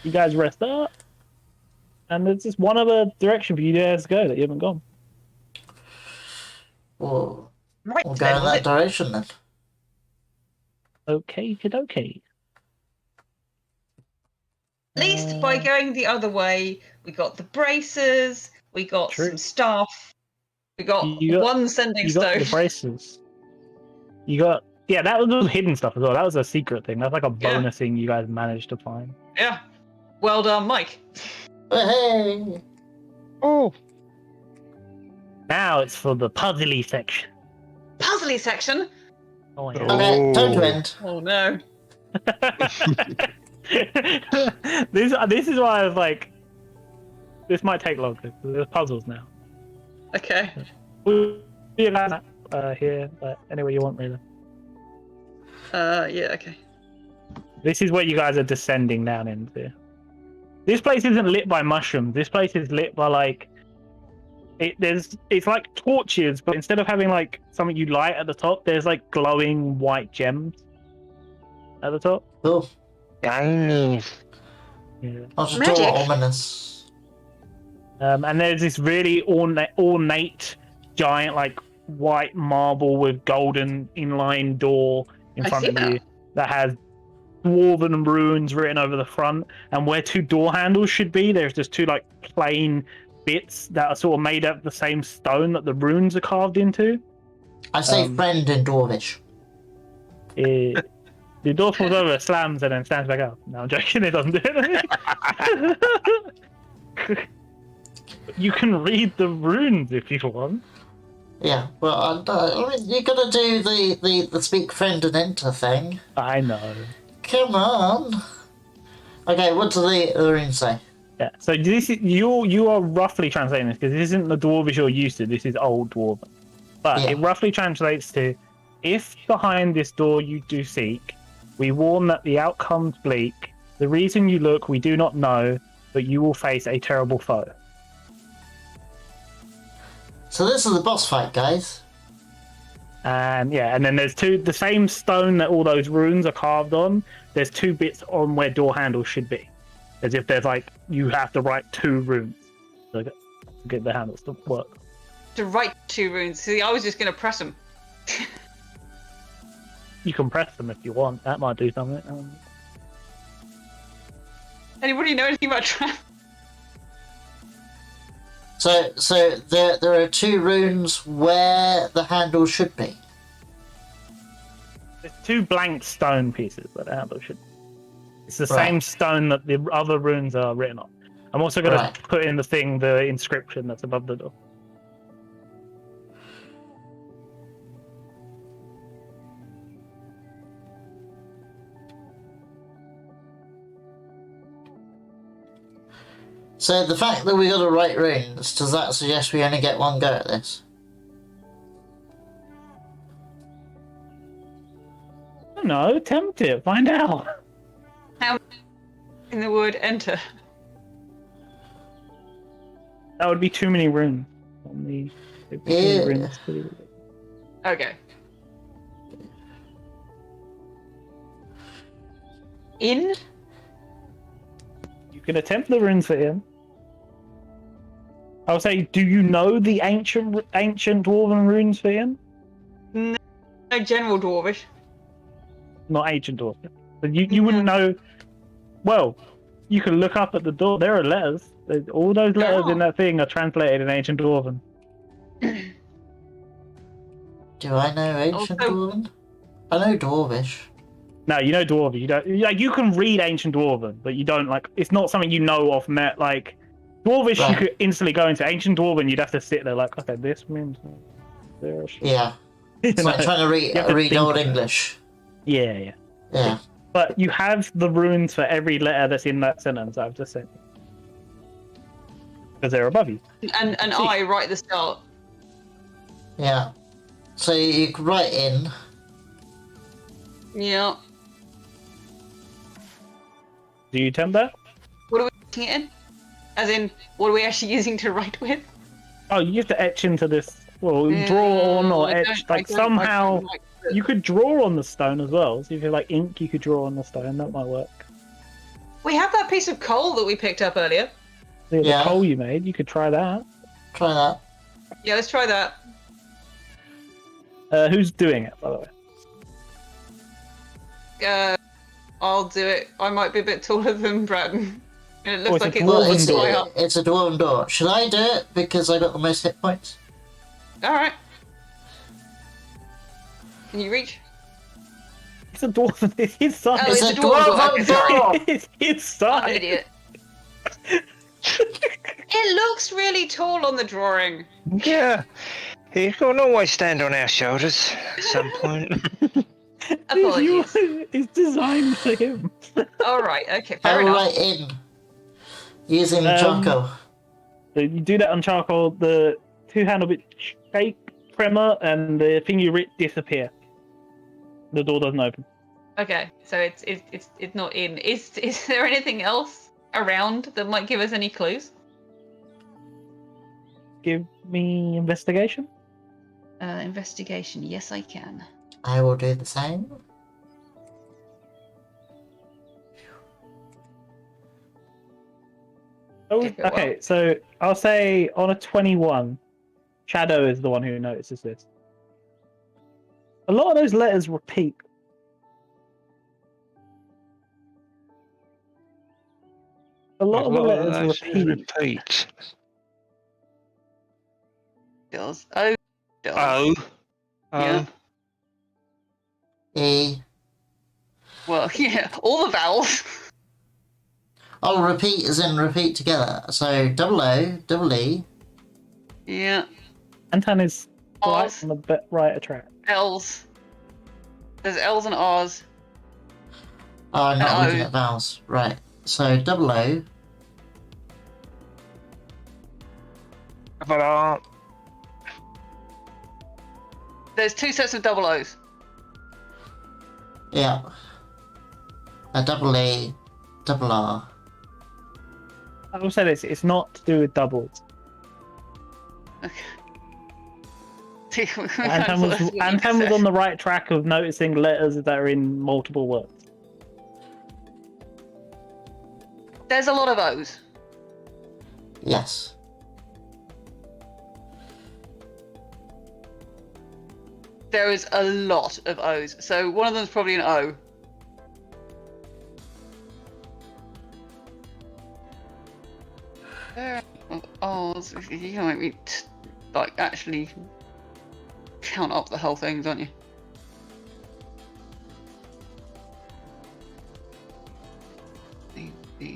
You guys rest up. And there's just one other direction for you guys to go that you haven't gone. Well, Right we'll go then, in was that it? direction then. Okay. At least by going the other way, we got the braces, we got True. some stuff, we got You got- one sending You got the stone. braces. You got that was hidden stuff as well. That was a secret thing. That's like a Yeah. bonus thing you guys managed to find. Yeah. Well done, Mike. Hey! Oh, Now it's for the puzzly section. Puzzly section. Oh yeah. Okay, time to Oh. end. Oh no. This is why I was like, this might take longer. 'Cause there's puzzles now. Okay. We'll be around here, anywhere you want, really. Yeah, okay. This is where you guys are descending down into. This place isn't lit by mushrooms. This place is lit by like it's like torches, but instead of having like something you light at the top, there's like glowing white gems at the top. Cool. Chinese. Yeah. Not at Magic. all ominous. And there's this really ornate giant like white marble with golden inline door in I front see of that. you that has dwarven runes written over the front, and where two door handles should be, there's just two like plain bits that are sort of made out of the same stone that the runes are carved into. I say friend in Dwarvish. The door falls over, slams, and then stands back up. No, I'm joking. It doesn't do anything. You can read the runes if you want. Yeah, well, I mean, you gotta do the speak friend and enter thing. I know. Come on. Okay, what do the runes say? Yeah. So this is you are roughly translating this because this isn't the dwarvish you're used to. This is old dwarven, but Yeah. it roughly translates to: if behind this door you do seek, we warn that the outcome's bleak. The reason you look, we do not know, but you will face a terrible foe. So this is the boss fight, guys. And yeah, and then there's the same stone that all those runes are carved on. There's two bits on where door handles should be, as if there's like you have to write two runes to get the handles to work. To write two runes. See, I was just going to press them. You can press them if you want. That might do something. Anybody know anything about trap? So there are two runes where the handle should be. There's two blank stone pieces that the handle should. It's the Right. same stone that the other runes are written on. I'm also going Right. to put in the inscription that's above the door. So the fact that we got to write runes, does that suggest we only get one go at this? I don't know. Attempt it. Find out. How in the word enter? That would be too many runes. It'd be too Yeah. many runes to- Okay. In can attempt the runes for him. I'll say, do you know the ancient dwarven runes for him? No general dwarvish. Not ancient dwarven. But you wouldn't know. Well, you can look up at the door. There are letters. All those letters in that thing are translated in ancient dwarven. Do I know ancient dwarven? I know dwarvish. No, you know dwarven. You don't like. You can read ancient dwarven, but you don't like. It's not something you know off met like. Dwarvish, Right. you could instantly go into ancient dwarven. You'd have to sit there like, okay, this means. Yeah. It's like trying to read Old English. Yeah. Yeah. But you have the runes for every letter that's in that sentence I've just said. Because they're above you. And I right at the start. Yeah. So you could write in. Yeah. Do you attempt that? What are we writing it in? As in, what are we actually using to write with? Oh, you have to etch into this. Well, draw on or etch. Like somehow, you could draw on the stone as well. So if you like ink, you could draw on the stone. That might work. We have that piece of coal that we picked up earlier. The coal you made, you could try that. Try that. Yeah, let's try that. Who's doing it, by the way? I'll do it. I might be a bit taller than Braden. And it looks like Well, it's it's way up. a dwarven door. Should I do it because I got the most hit points? Alright. Can you reach? It's a dwarf. It's his side. Oh, It's a dwarven dwarven door! It's his I'm an side. idiot. It looks really tall on the drawing. Yeah. He can always stand on our shoulders at some point. Apologies. It's designed for him. Alright, okay, I fair will enough. write in. Using the charcoal. So you do that on charcoal, the two-handle bit shake, tremor, and the thing you writ disappear. The door doesn't open. Okay, so it's not in. Is there anything else around that might give us any clues? Give me investigation. Investigation. Yes, I can. I will do the same. Oh, If it will. okay, so I'll say on a 21, Shadow is the one who notices this. A lot of those letters repeat. A lot of the letters repeat. Does. Oh. Does. Oh. Yeah. E. Well, yeah. All the vowels. Oh, repeat as in repeat together. So double O, double E. Yeah. Anton is right R's. on the right track. L's. There's L's and R's. Oh, I'm not And looking O. at vowels. Right. So double O. Ta-da. There's two sets of double O's. Yeah. A double E, double R. I will say this: it's not to do with doubles. Anton was on the right track of noticing letters that are in multiple words. There's a lot of O's. Yes. There is a lot of O's. So one of them's probably an O. There are R's. You don't make me like actually count up the whole thing, don't you?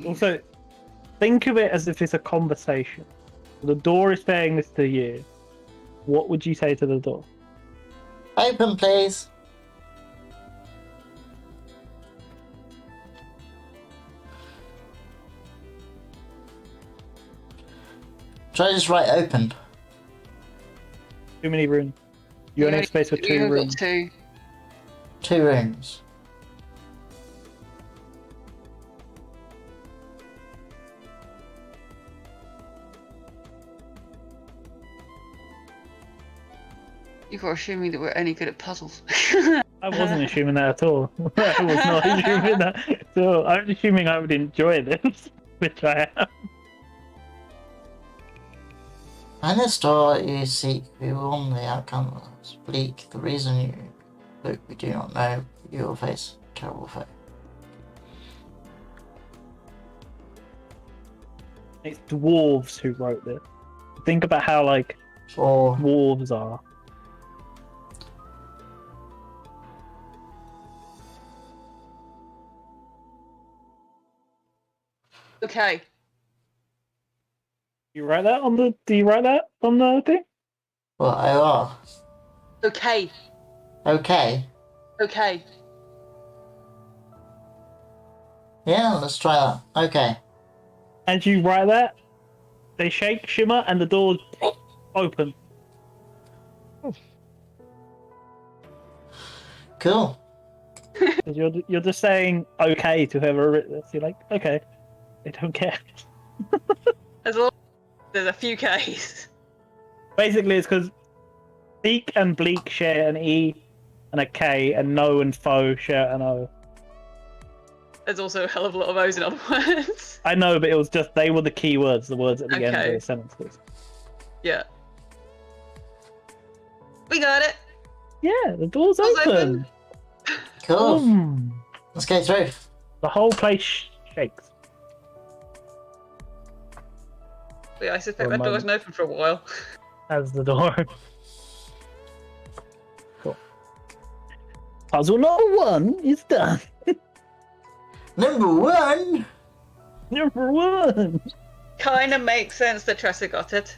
Also, think of it as if it's a conversation. The door is saying this to you. What would you say to the door? Open, please. Should I just write open? Too many rooms. You only have space for two You've got rooms. two. 2 rooms. You're assuming that we're any good at puzzles. I wasn't assuming that at all. I was not assuming that at all. I'm assuming I would enjoy this. which I am. In this door you seek, we warn the outcome is bleak. The reason you look, we do not know. You will face a terrible fate. It's dwarves who wrote this. Think about how like Or dwarves are. Okay. You write that on the? Do you write that on the thing? what? OR. Okay. Okay. Okay. Yeah, let's try that. Okay. As you write that, they shake, shimmer, and the doors open. Cool. 'Cause you're just saying okay to whoever wrote this. You're like, okay, they don't care. There's a few Ks. Basically, it's because Seek and Bleak share an E and a K, and No and Foe share an O. There's also a hell of a lot of O's in other words. I know, but it was just they were the key words, the words at the end of Okay. the sentences. Yeah. We got it. Yeah, the door's Door's open. Cool. Boom. Let's go through. The whole place shakes. But yeah, I For suspect a that door moment. hasn't opened for a while. As the door. Cool. Puzzle number 1 is done. Number 1. Number 1. Kind of makes sense that Tressa got it.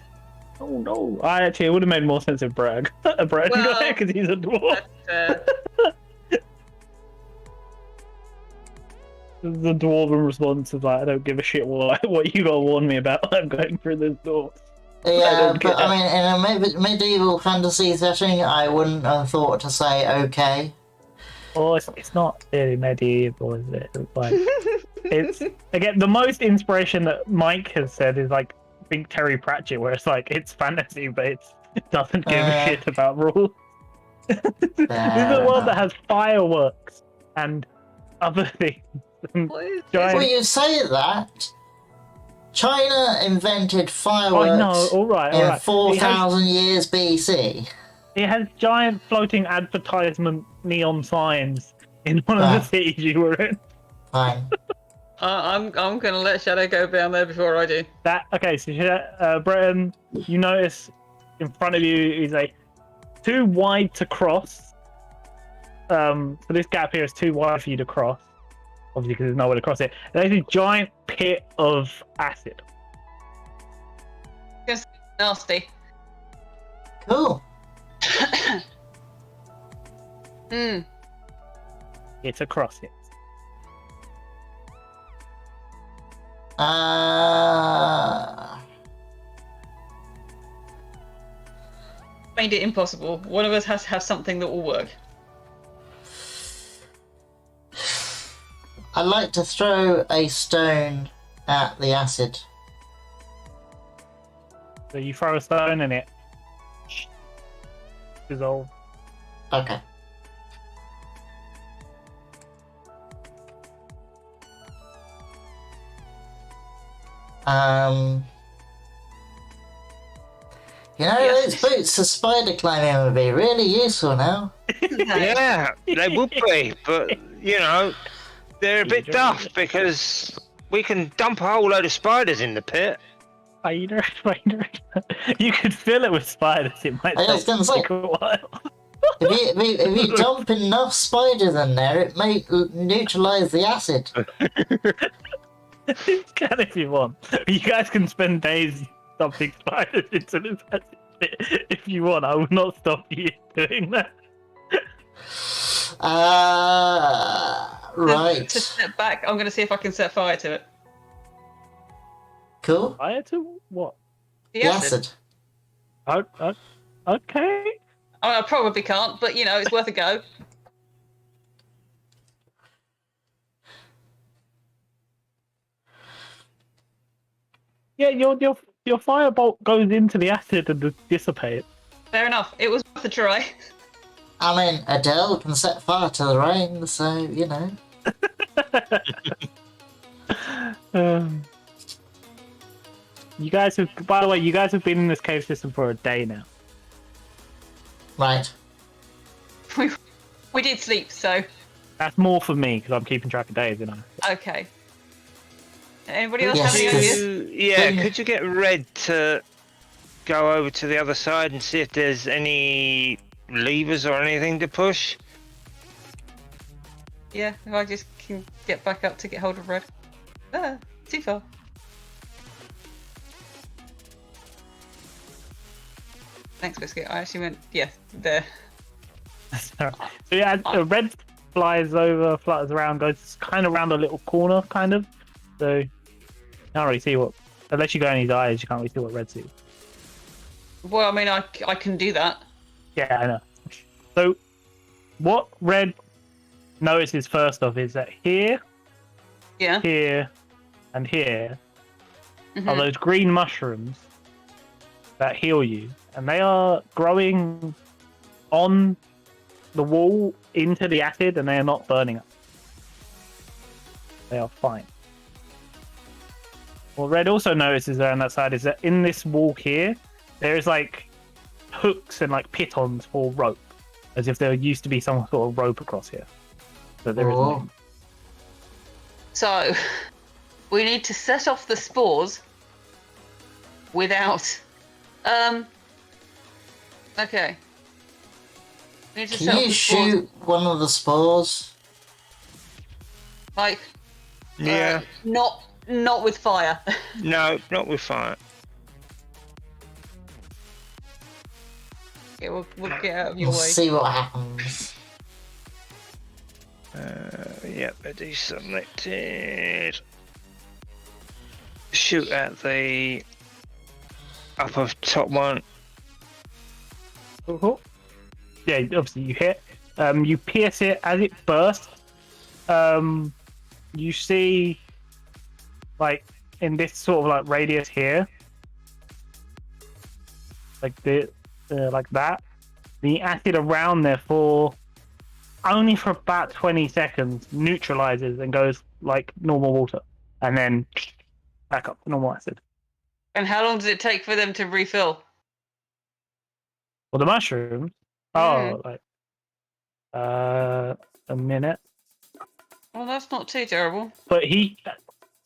Oh no! It would have made more sense if Bragg got it Well, because he's a dwarf. That's The dwarven response is like, I don't give a shit what you gotta warn me about. I'm going through this door. Yeah, don't but care. I mean, in a medieval fantasy setting, I wouldn't have thought to say okay. Oh, it's not really medieval, is it? It's like it's again the most inspiration that Mike has said is like think Terry Pratchett, where it's like it's fantasy, but it doesn't give a shit about rules. This is a world that has fireworks and other things. And what is giant- Well, you say that. China invented fireworks I know, alright. in 4,000 years BC. It has giant floating advertisement neon signs in one of the cities you were in. this? Fine. I'm gonna let Shadow go down there before I do. Okay, so Breton, you notice in front of you is too wide to cross. So this gap here is too wide for you to cross. Obviously, because there's nowhere to cross it. There's a giant pit of acid. Nasty. Cool. Hmm. It's across it. Made it impossible. One of us has to have something that will work. I'd like to throw a stone at the acid. So you throw a stone in it. Dissolve. Okay. You know, Yes. those boots for spider climbing would be really useful now. Yeah, they would be, but you know, they're a bit daft because we can dump a whole load of spiders in the pit. Spider. You could fill it with spiders. It might I was gonna say- take a while. If you dump enough spiders in there, it may neutralise the acid. You can if you want. You guys can spend days dumping spiders into this acid pit if you want. I will not stop you doing that. Right. To step back, I'm gonna see if I can set fire to it. Cool. Fire to what? The The acid. acid. Okay. I mean, I probably can't, but you know, it's worth a go. Yeah, your firebolt goes into the acid and dissipates. Fair enough. It was worth a try. I mean, Adele can set fire to the rain, so, you know. You guys have, by the way, you guys have been in this cave system for a day now. Right. We did sleep, so That's more for me because I'm keeping track of days, you know. okay. Anybody else Yes, have any because- ideas? Yeah, could you get Red to go over to the other side and see if there's any levers or anything to push? Yeah, if I just can get back up to get hold of Red. Ah, too far. Thanks, Biscuit. I actually went, yeah, there. So yeah, Red flies over, flutters around, goes kind of around a little corner, kind of. So you can't really see what, unless you go in his eyes, you can't really see what Red sees. Well, I mean, I can do that. Yeah, I know. So what Red notices first off is that here, Yeah. here, and here Mhm. are those green mushrooms that heal you, and they are growing on the wall into the acid, and they are not burning up. They are fine. What Red also notices there on that side is that in this wall here, there is like hooks and like pitons for rope, as if there used to be some sort of rope across here. But there Oh. isn't. So, we need to set off the spores without. Okay. We need to set Can off you the spores, shoot one of the spores? like, Yeah. not with fire. No, not with fire. Okay, we'll get out of your We'll way. see what happens. Yep, they're deselected. Shoot at the upper top one. Cool. Yeah, obviously you hit. You pierce it as it bursts. You see, like in this sort of like radius here, like like that. The acid around there for only for about 20 seconds neutralizes and goes like normal water, and then back up to normal acid. And how long does it take for them to refill? Well, the mushrooms, like a minute. Well, that's not too terrible. But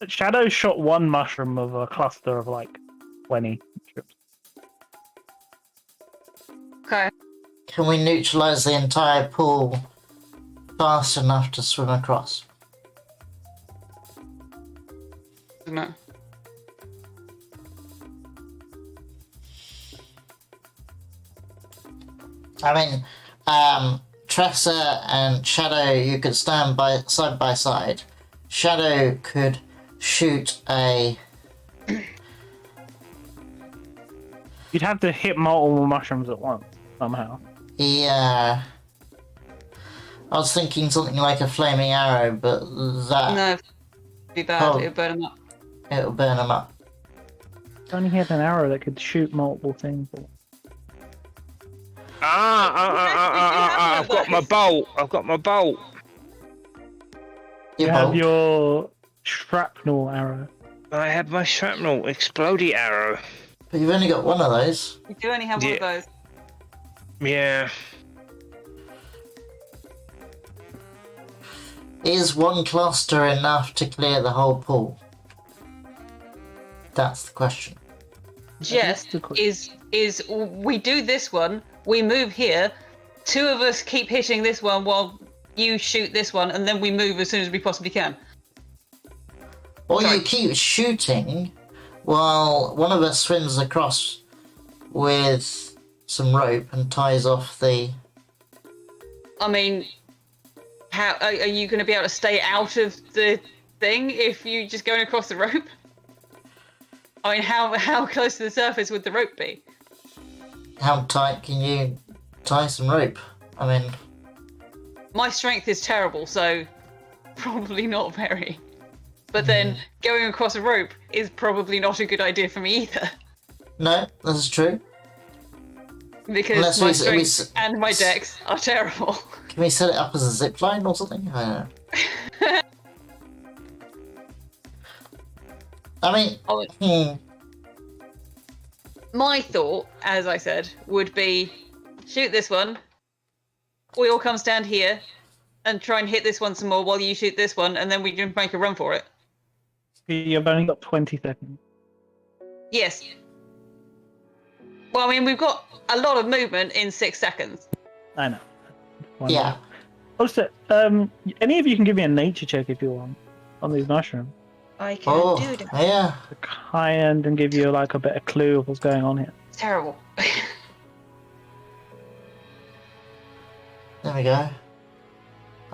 Shadow shot one mushroom of a cluster of like 20 mushrooms. Okay. Can we neutralize the entire pool fast enough to swim across? No. I mean, Tressa and Shadow, you could stand side by side. Shadow could shoot a. You'd have to hit multiple mushrooms at once somehow. Yeah. I was thinking something like a flaming arrow, but that No, it'd be bad. Oh. It'd burn them up. it'll burn them up. I only had an arrow that could shoot multiple things. I've got my bolt. I've got my bolt. You Your have bolt. your shrapnel arrow. I have my shrapnel explodey arrow. But you've only got one of those. We do only have one of Yeah. those. Yeah. Is one cluster enough to clear the whole pool? That's the question. Jess the question. is we do this one, we move here, two of us keep hitting this one while you shoot this one, and then we move as soon as we possibly can. Or Sorry. you keep shooting while one of us swims across with some rope and ties off the. I mean, how are you going to be able to stay out of the thing if you just going across the rope? I mean, how close to the surface would the rope be? How tight can you tie some rope? I mean, My strength is terrible, so probably not very. But then going across a rope is probably not a good idea for me either, no, that's true. because Unless my we strength and my dex are terrible. Can we set it up as a zip line or something? I don't know. I mean, Oh, My thought, as I said, would be shoot this one. We all come stand here and try and hit this one some more while you shoot this one, and then we can make a run for it. You've only got 20 seconds. Yes. Well, I mean, we've got a lot of movement in 6 seconds. I know. Why Yeah. not? Also, any of you can give me a nature check if you want on these mushrooms. I can Oh, do that. yeah. High end and give you like a better clue of what's going on here. Terrible. There we go.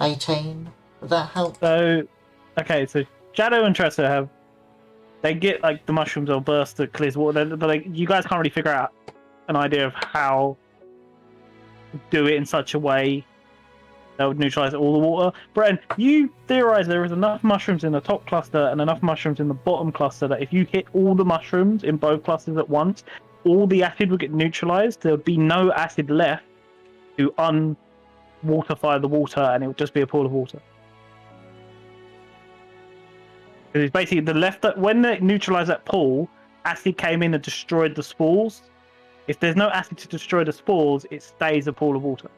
18. Would that help? So, okay, so Shadow and Tressa they get like the mushrooms or burst that clears water, but like, you guys can't really figure out an idea of how to do it in such a way that would neutralize all the water. Bren, you theorize there is enough mushrooms in the top cluster and enough mushrooms in the bottom cluster that if you hit all the mushrooms in both clusters at once, all the acid would get neutralized. There would be no acid left to unwaterify the water, and it would just be a pool of water. It's basically the left that when they neutralized that pool, acid came in and destroyed the spores. If there's no acid to destroy the spores, it stays a pool of water.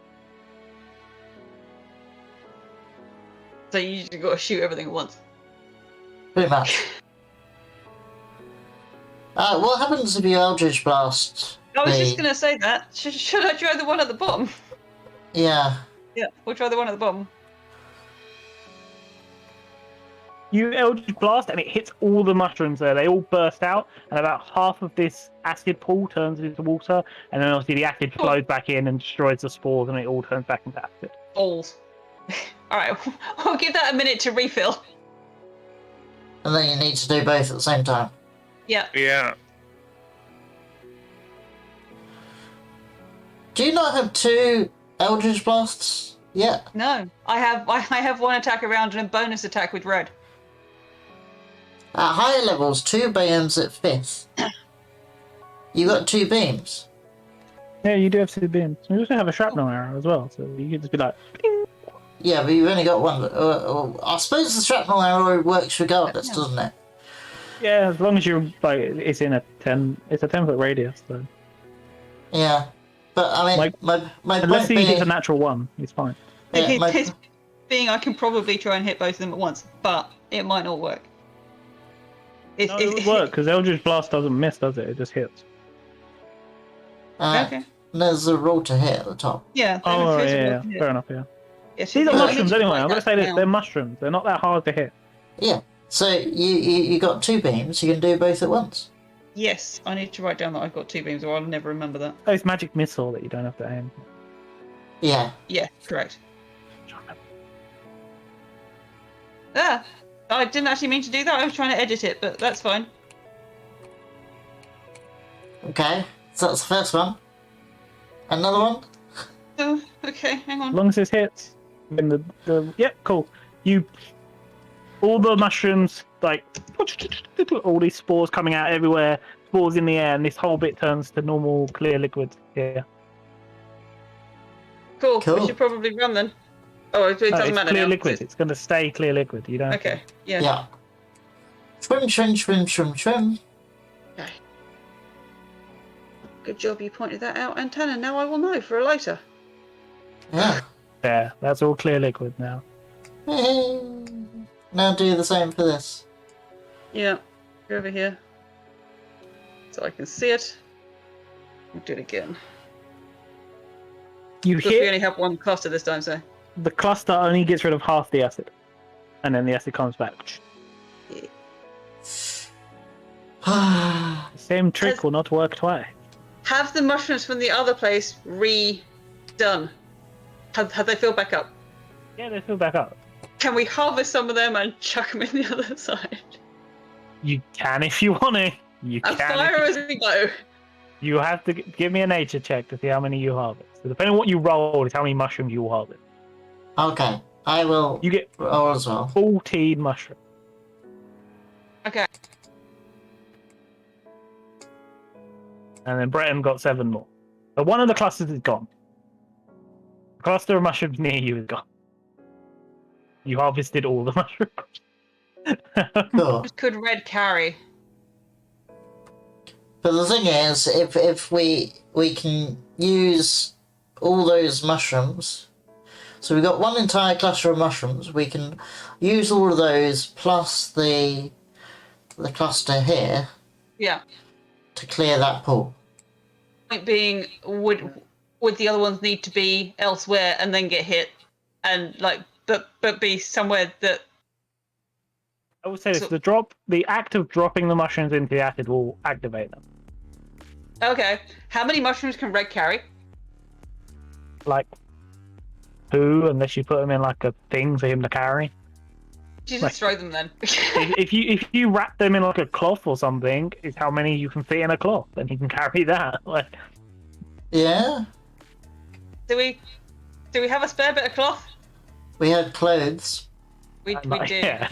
So you just got to shoot everything at once. Pretty much. What happens if you Eldritch Blast? I was just the- going to say that. Should I try the one at the bottom? Yeah. Yeah, we'll try the one at the bottom. You Eldritch Blast and it hits all the mushrooms there. They all burst out, and about half of this acid pool turns into water, and then obviously the acid flows back in and destroys the spores, and it all turns back into acid. Balls. Alright, I'll give that a minute to refill. And then you need to do both at the same time. Yeah. Yeah. Do you not have 2 Eldritch Blasts yet? No, I have one attack around and a bonus attack with red. At higher levels, 2 beams at 5th. You got 2 beams. Yeah, you do have 2 beams. You also have a shrapnel arrow as well, so you could just be like, ping. Yeah, but you've only got one. I suppose the shrapnel arrow works regardless, doesn't it? Yeah, as long as you're like, it's in a 10-foot radius. So Yeah, but I mean, Like, my unless point he hits being, a natural 1, it's fine. yeah, my- His being I can probably try and hit both of them at once, but it might not work. No, it would work because Eldritch Blast doesn't miss, does it? It just hits. Okay. There's a roll to hit at the top. Yeah. Oh, there yeah, is a- fair enough. Yeah, Yes, these are I need mushrooms to anyway. write I'm gonna that say that down. they're mushrooms. They're not that hard to hit. Yeah. So you got 2 beams. You can do both at once. Yes, I need to write down that I've got 2 beams, or I'll never remember that. Oh, it's magic missile that you don't have to aim. Yeah. Yeah, correct. Ah, I didn't actually mean to do that. I was trying to edit it, but that's fine. Okay. So that's the first one. Another one. Oh, okay, hang As on. long as this hits, then yep, cool. All the mushrooms, like all these spores coming out everywhere, spores in the air, and this whole bit turns to normal clear liquid here. Cool. Cool. We should probably run then. Oh, it No, doesn't it's matter clear now. liquid. It's going to stay clear liquid. You don't. have to- Okay. Yeah. Yeah. Swim, swim, swim, swim, swim. Okay. Good job you pointed that out, Antenna. Now I will know for later. Yeah. There, that's all clear liquid now. Now do the same for this. Yeah. Go over here. So I can see it. We'll do it again. You Because we hit only have one cluster this time, so. the cluster only gets rid of half the acid, and then the acid comes back. The same trick will not work twice. Have the mushrooms from the other place redone? Have they filled back up? Yeah, they fill back up. Can we harvest some of them and chuck them in the other side? You can if you want to. You And can. fire as we go. You have to give me a nature check to see how many you harvest. So depending on what you roll, is how many mushrooms you will harvest. Okay. I will You get roll as well. 14 mushrooms. Okay. And then Breton got 7 more. But one of the clusters is gone. The cluster of mushrooms near you is gone. You harvested all the mushrooms. Cool. Could red carry? But the thing is, if we can use all those mushrooms, so we've got one entire cluster of mushrooms. We can use all of those plus the cluster here Yeah. to clear that pool. Point being, would the other ones need to be elsewhere and then get hit, and like, but be somewhere that? I would say this: So- the act of dropping the mushrooms into the acid will activate them. Okay. How many mushrooms can Red carry? Like 2, unless you put them in like a thing for him to carry. You just throw them then. if you wrap them in like a cloth or something, is how many you can fit in a cloth, and he can carry that. Like, Yeah, Do we have a spare bit of cloth? we had clothes. We do. Yeah.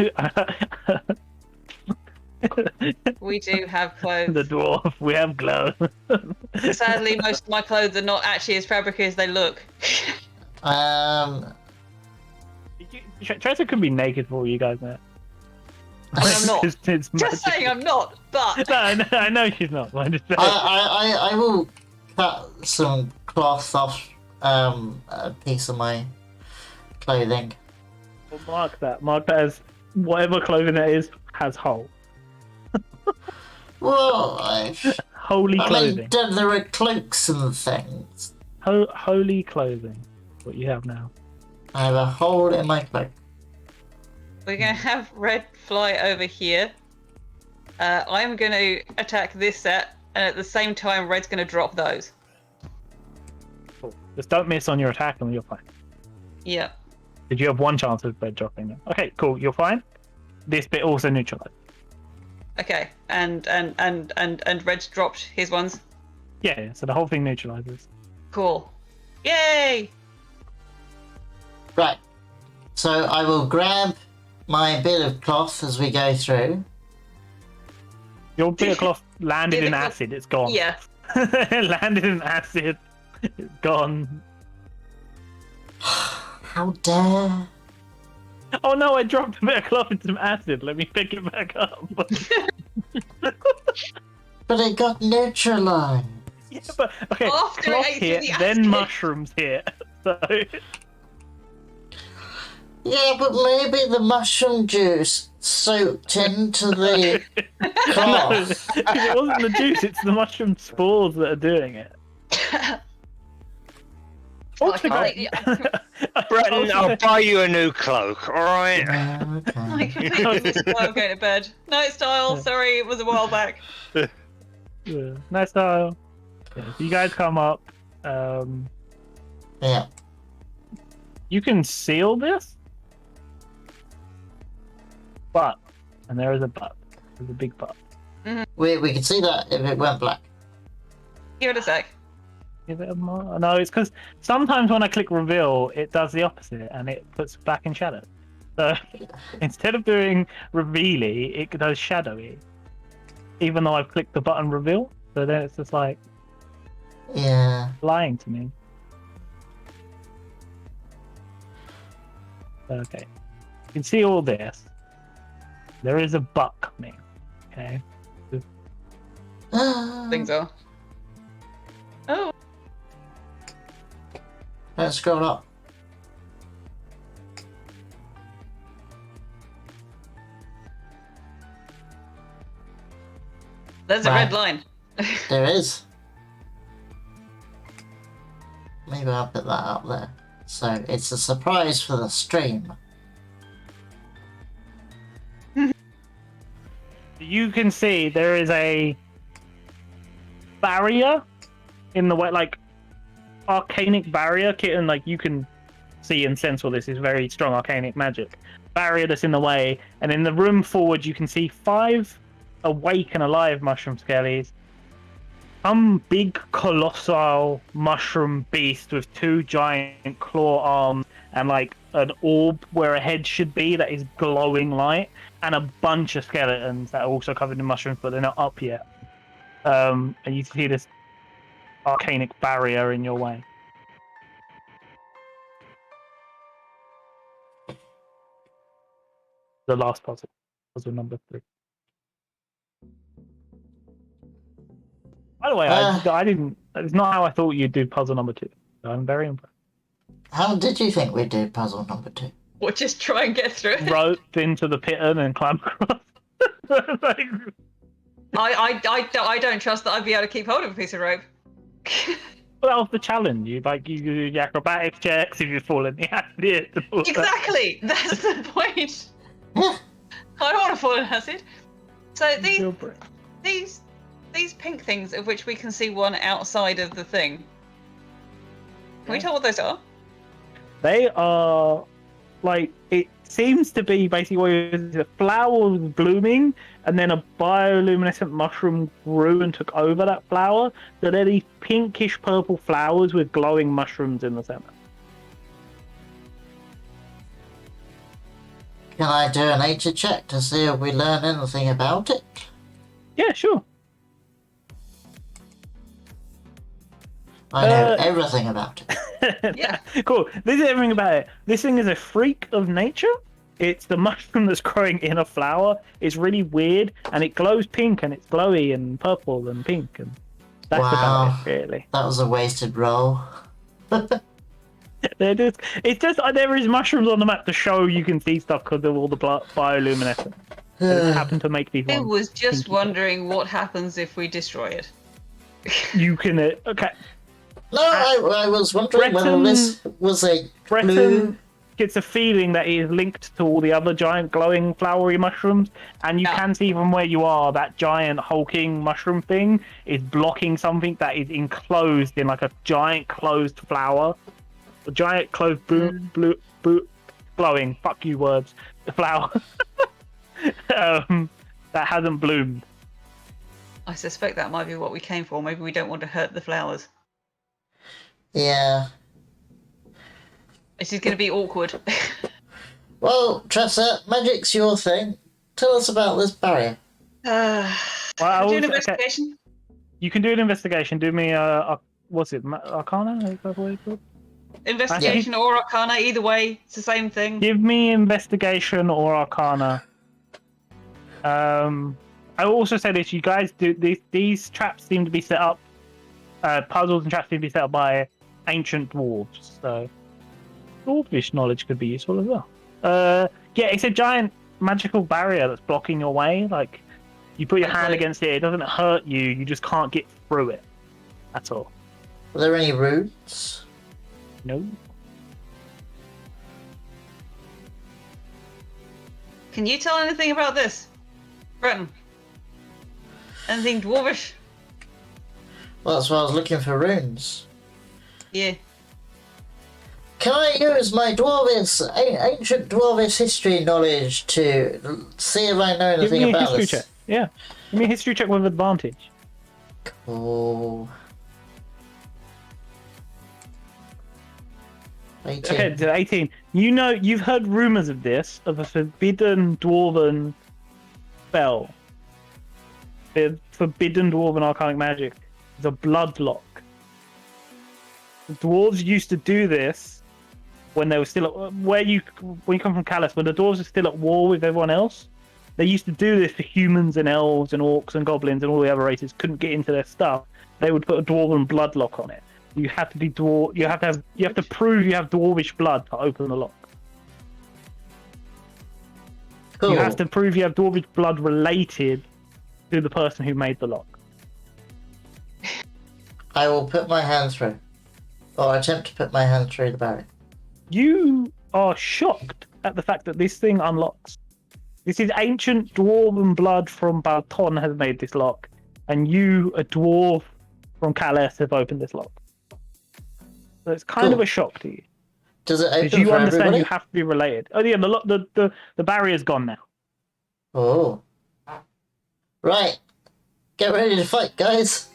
We do have clothes. The dwarf, we have clothes. Sadly, most of my clothes are not actually as fabric as they look. Tressa could be naked for all you guys know. I'm not. It's Just magic. saying, I'm not. But No, I know she's not. But I'm just saying. I will cut some cloth off a piece of my clothing. Well, mark that. Mark that as whatever clothing it is has hole. Well, Holy I clothing. mean, there are cloaks and things. Holy clothing. What you have now. I have a hole in my cloak. we're gonna have Red fly over here. I'm gonna attack this set, and at the same time, Red's gonna drop those. Cool. Just don't miss on your attack and you're fine. Yeah. Did you have one chance of Red dropping them? Okay, cool, you're fine. This bit also neutralized. Okay. And Red's dropped his ones. Yeah, so the whole thing neutralizes. Cool. Yay! Right. So I will grab my bit of cloth as we go through. Your bit of cloth landed Yeah, in the cloth- acid, it's gone. Yeah. Landed in acid, it's gone. How dare! Oh no, I dropped a bit of cloth into some acid. Let me pick it back up. But it got neutralized. Yeah, but okay, After cloth it ate through here, the then acid. mushrooms here. So Yeah, but maybe the mushroom juice soaked into the no, cloth. 'cause it wasn't the juice; it's the mushroom spores that are doing it. Also, completely- Breton, I'll buy you a new cloak, alright? Yeah, I okay. completely missed while going to bed. Night style. Sorry, it was a while back. Yeah, nice style. Yeah, so you guys come up. Yeah. You can seal this, but, and there is a but. There's a big but. We could see that if it went black. Give it a sec. Is it a no, it's because sometimes when I click reveal, it does the opposite and it puts black in shadow. So instead of doing revealy, it does shadowy. Even though I've clicked the button reveal, so then it's just like Yeah. lying to me. Okay, you can see all this. There is a but coming. Okay. Things are. Oh, Let's scroll up. there's a Right. red line. There is. Maybe I'll put that up there. So it's a surprise for the stream. You can see there is a barrier in the way, like arcanic barrier, Kitten. Like you can see and sense all this is very strong arcanic magic. Barrier that's in the way, and in the room forward, you can see 5 awake and alive mushroom skellies. Some big colossal mushroom beast with 2 giant claw arms and like an orb where a head should be that is glowing light, and a bunch of skeletons that are also covered in mushrooms, but they're not up yet. And you see this arcanic barrier in your way. The last puzzle number 3. By the way, I didn't. It's not how I thought you'd do puzzle number 2. So I'm very impressed. How did you think we'd do puzzle number 2? Or just try and get through it. Rope into the pit and climb across. Like, I don't trust that I'd be able to keep hold of a piece of rope. well, that was the challenge. You do your acrobatics checks if you fall in the acid. Exactly. That's the point. I don't want to fall in acid. So these pink things, of which we can see one outside of the thing. Can we tell what those are? They are like, it seems to be basically a flower was blooming and then a bioluminescent mushroom grew and took over that flower. So they're these pinkish purple flowers with glowing mushrooms in the center. Can I do a nature check to see if we learn anything about it? Yeah, sure. I know everything about it. Yeah. Cool. This is everything about it. This thing is a freak of nature. It's the mushroom that's growing in a flower. It's really weird, and it glows pink, and it's glowy and purple and pink, and that's about it, really. That was a wasted roll. It's just there is mushrooms on the map to show you can see stuff because of all the bioluminescence. It happened to make these I ones. was just pinky. wondering what happens if we destroy it. You can okay. No, I was wondering whether this was a Breton blue. gets a feeling that it is linked to all the other giant glowing flowery mushrooms, and you can see from where you are that giant hulking mushroom thing is blocking something that is enclosed in like a giant closed flower, a giant closed glowing. Fuck you words. The flower that hasn't bloomed. I suspect that might be what we came for. Maybe we don't want to hurt the flowers. Yeah. This is going to be awkward. Well, Tressa, magic's your thing. Tell us about this barrier. Do an investigation. You can do an investigation. Do me what's it? Arcana? Is that what it's called? Investigation or Arcana, either way, it's the same thing. Give me investigation or Arcana. I also say this: you guys do these traps seem to be set up. Puzzles and traps seem to be set up by ancient dwarves. So dwarvish knowledge could be useful as well. Yeah, it's a giant magical barrier that's blocking your way. Like, you put your hand against it, it doesn't hurt you. You just can't get through it. That's all. Are there any runes? No. Can you tell anything about this, Breton? Anything dwarvish? Well, that's why I was looking for runes. Yeah. Can I use my ancient dwarvish history knowledge to see if I know anything Give me a about history this? check. Yeah. Give me a history check with advantage. Cool. 18. Okay, to 18. You know, you've heard rumors of this, of a forbidden dwarven spell. The forbidden dwarven arcanic magic. The bloodlock. The dwarves used to do this when they were still at, when you come from Callus, when the dwarves are still at war with everyone else. They used to do this for humans and elves and orcs and goblins and all the other races couldn't get into their stuff. They would put a dwarven bloodlock on it. You have to be you have to prove you have dwarvish blood to open the lock. Cool. You have to prove you have dwarvish blood related to the person who made the lock. I will put my hand through. Or attempt to put my hand through the barrier. You are shocked at the fact that this thing unlocks. This is ancient dwarven blood from Bal-ton has made this lock, and you, a dwarf from Callus, have opened this lock. So it's kind of a shock to you. Does it open Because you for understand everybody? you have to be related. Oh yeah, the barrier's gone now. Oh. Right. Get ready to fight, guys.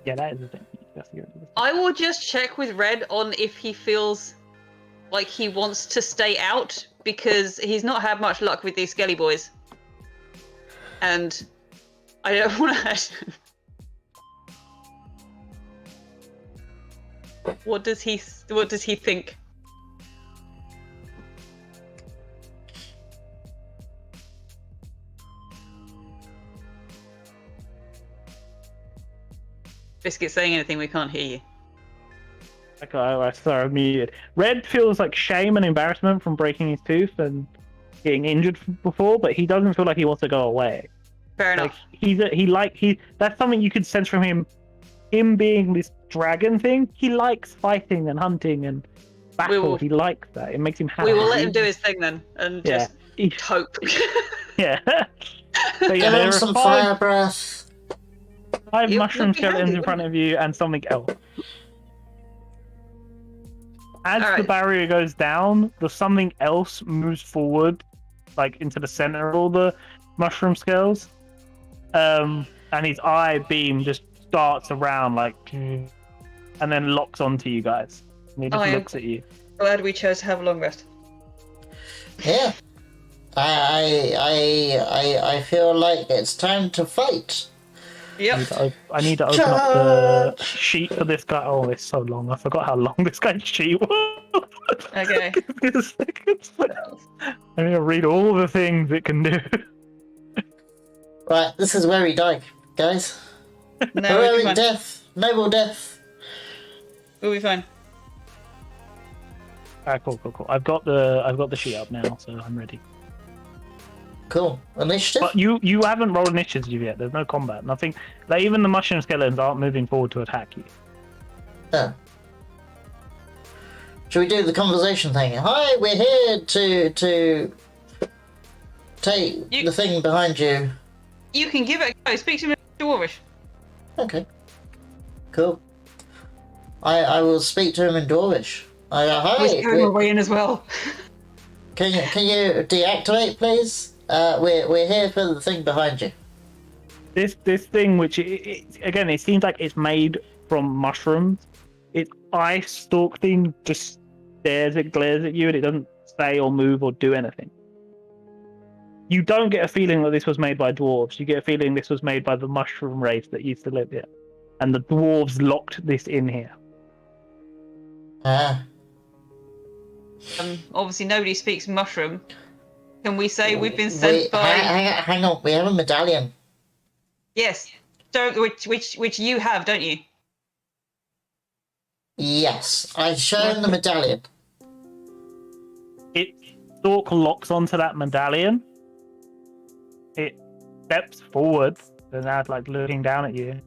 Yeah, that is the thing. I will just check with Red on if he feels like he wants to stay out, because he's not had much luck with these skelly boys. And I don't want to hurt him. What does he think? Biscuit saying anything, we can't hear you. Okay, sorry, I'm muted. Red feels like shame and embarrassment from breaking his tooth and getting injured before, but he doesn't feel like he wants to go away. Fair Like enough. that's something you could sense from him. Him being this dragon thing, he likes fighting and hunting and battle. He likes that. It makes him happy. We will let him do his thing then, and just hope. Yeah. So Give yeah, there him are some fire breath. five It mushroom would be skeletons handy, in front of you and something else. As the Alright. barrier goes down, the something else moves forward, like into the center of all the mushroom scales. And his eye beam just darts around like, and then locks onto you guys. And he just looks at you. Glad we chose to have a long rest. Yeah. I feel like it's time to fight. Yep. I need to open up the sheet for this guy. Oh, it's so long. I forgot how long this guy's sheet was. Okay. Give me a second. I need to read all the things it can do. Right, this is where we die, guys. No, we'll be Heroic fine. death, noble death. We'll be fine. Alright, cool. I've got the sheet up now, so I'm ready. Cool. Initiative? But you haven't rolled initiative yet. There's no combat. Nothing. Like even the mushroom skeletons aren't moving forward to attack you. Oh. Should we do the conversation thing? Hi, we're here to take the thing behind you. You can give it a go. Speak to me in Dwarvish. Okay. Cool. I will speak to him in Dwarvish. Hi. We're going away in as well. Can you deactivate, please? We're here for the thing behind you. This thing, which again, it seems like it's made from mushrooms. Its eye stalk thing just glares at you, and it doesn't say or move or do anything. You don't get a feeling that this was made by dwarves. You get a feeling this was made by the mushroom race that used to live here, and the dwarves locked this in here. Obviously, nobody speaks mushroom. Can we say we've been sent by? Hang on. We have a medallion. Yes. Which you have, don't you? Yes, I've shown the medallion. It stalk locks onto that medallion. It steps forward, and now it's like looking down at you.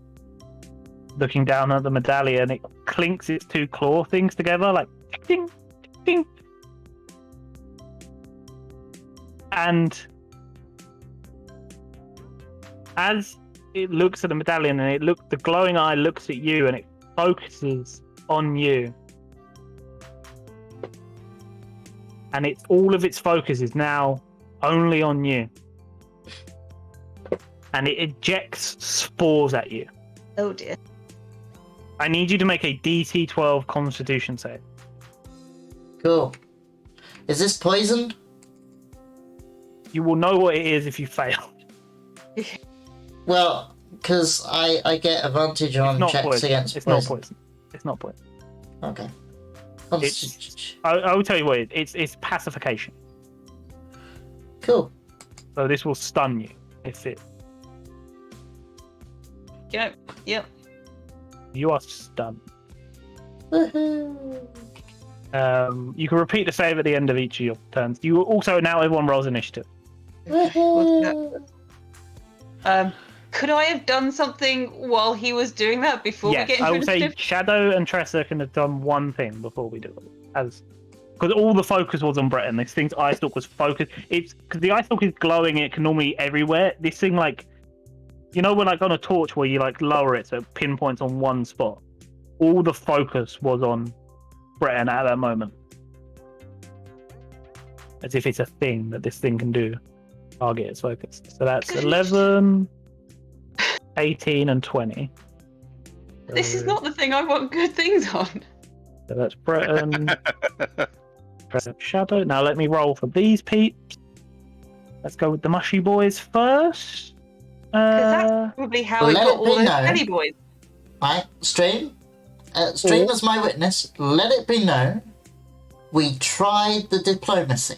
Looking down at the medallion, it clinks its two claw things together, like ding, ding. And as it looks at the medallion, and the glowing eye looks at you, and it focuses on you. And all of its focus is now only on you. And it ejects spores at you. Oh dear. I need you to make a DC 12 Constitution save. Cool. Is this poisoned? You will know what it is if you fail. Well, because I get advantage on checks poison. against It's poison. not poison. It's not poison. Okay. I will tell you what it is. It's pacification. Cool. So this will stun you if it. Yep. You are stunned. Woohoo. You can repeat the save at the end of each of your turns. You also now everyone rolls initiative. Woohoo. Could I have done something while he was doing that before we Yes, get into I will say initiative? Shadow and Tressa can have done one thing before we do it, because all the focus was on Brett, and this thing's eye stalk was focused. It's because the eye stalk is glowing; it can normally be everywhere. This thing, like, you know, when like on a torch where you like lower it so it pinpoints on one spot. All the focus was on Breton at that moment, as if it's a thing that this thing can do. Target its focus. So that's 11, 18, and 20. This is not the thing I want good things on. So that's Breton. Shadow. Now let me roll for these peeps. Let's go with the mushy boys first. Because that's probably how we let got it all be those known. belly boys. Right, stream as my witness, let it be known, we tried the diplomacy.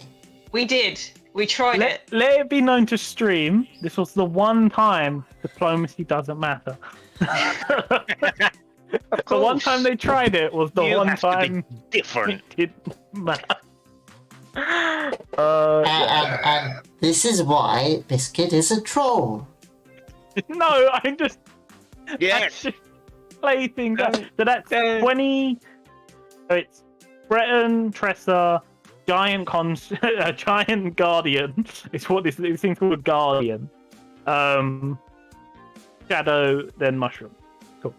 We did. We tried it. Let it be known to stream. This was the one time diplomacy doesn't matter. Of The one course. time they tried it was the You one have to be time different. it didn't matter. And, Yeah. and this is why Biscuit is a troll. No, I'm just Yes. play things out. Don't- So that's don't. 20. So it's Breton, Tressa, giant a giant guardian. It's what this thing's called, a guardian. Shadow, then mushroom. Cool.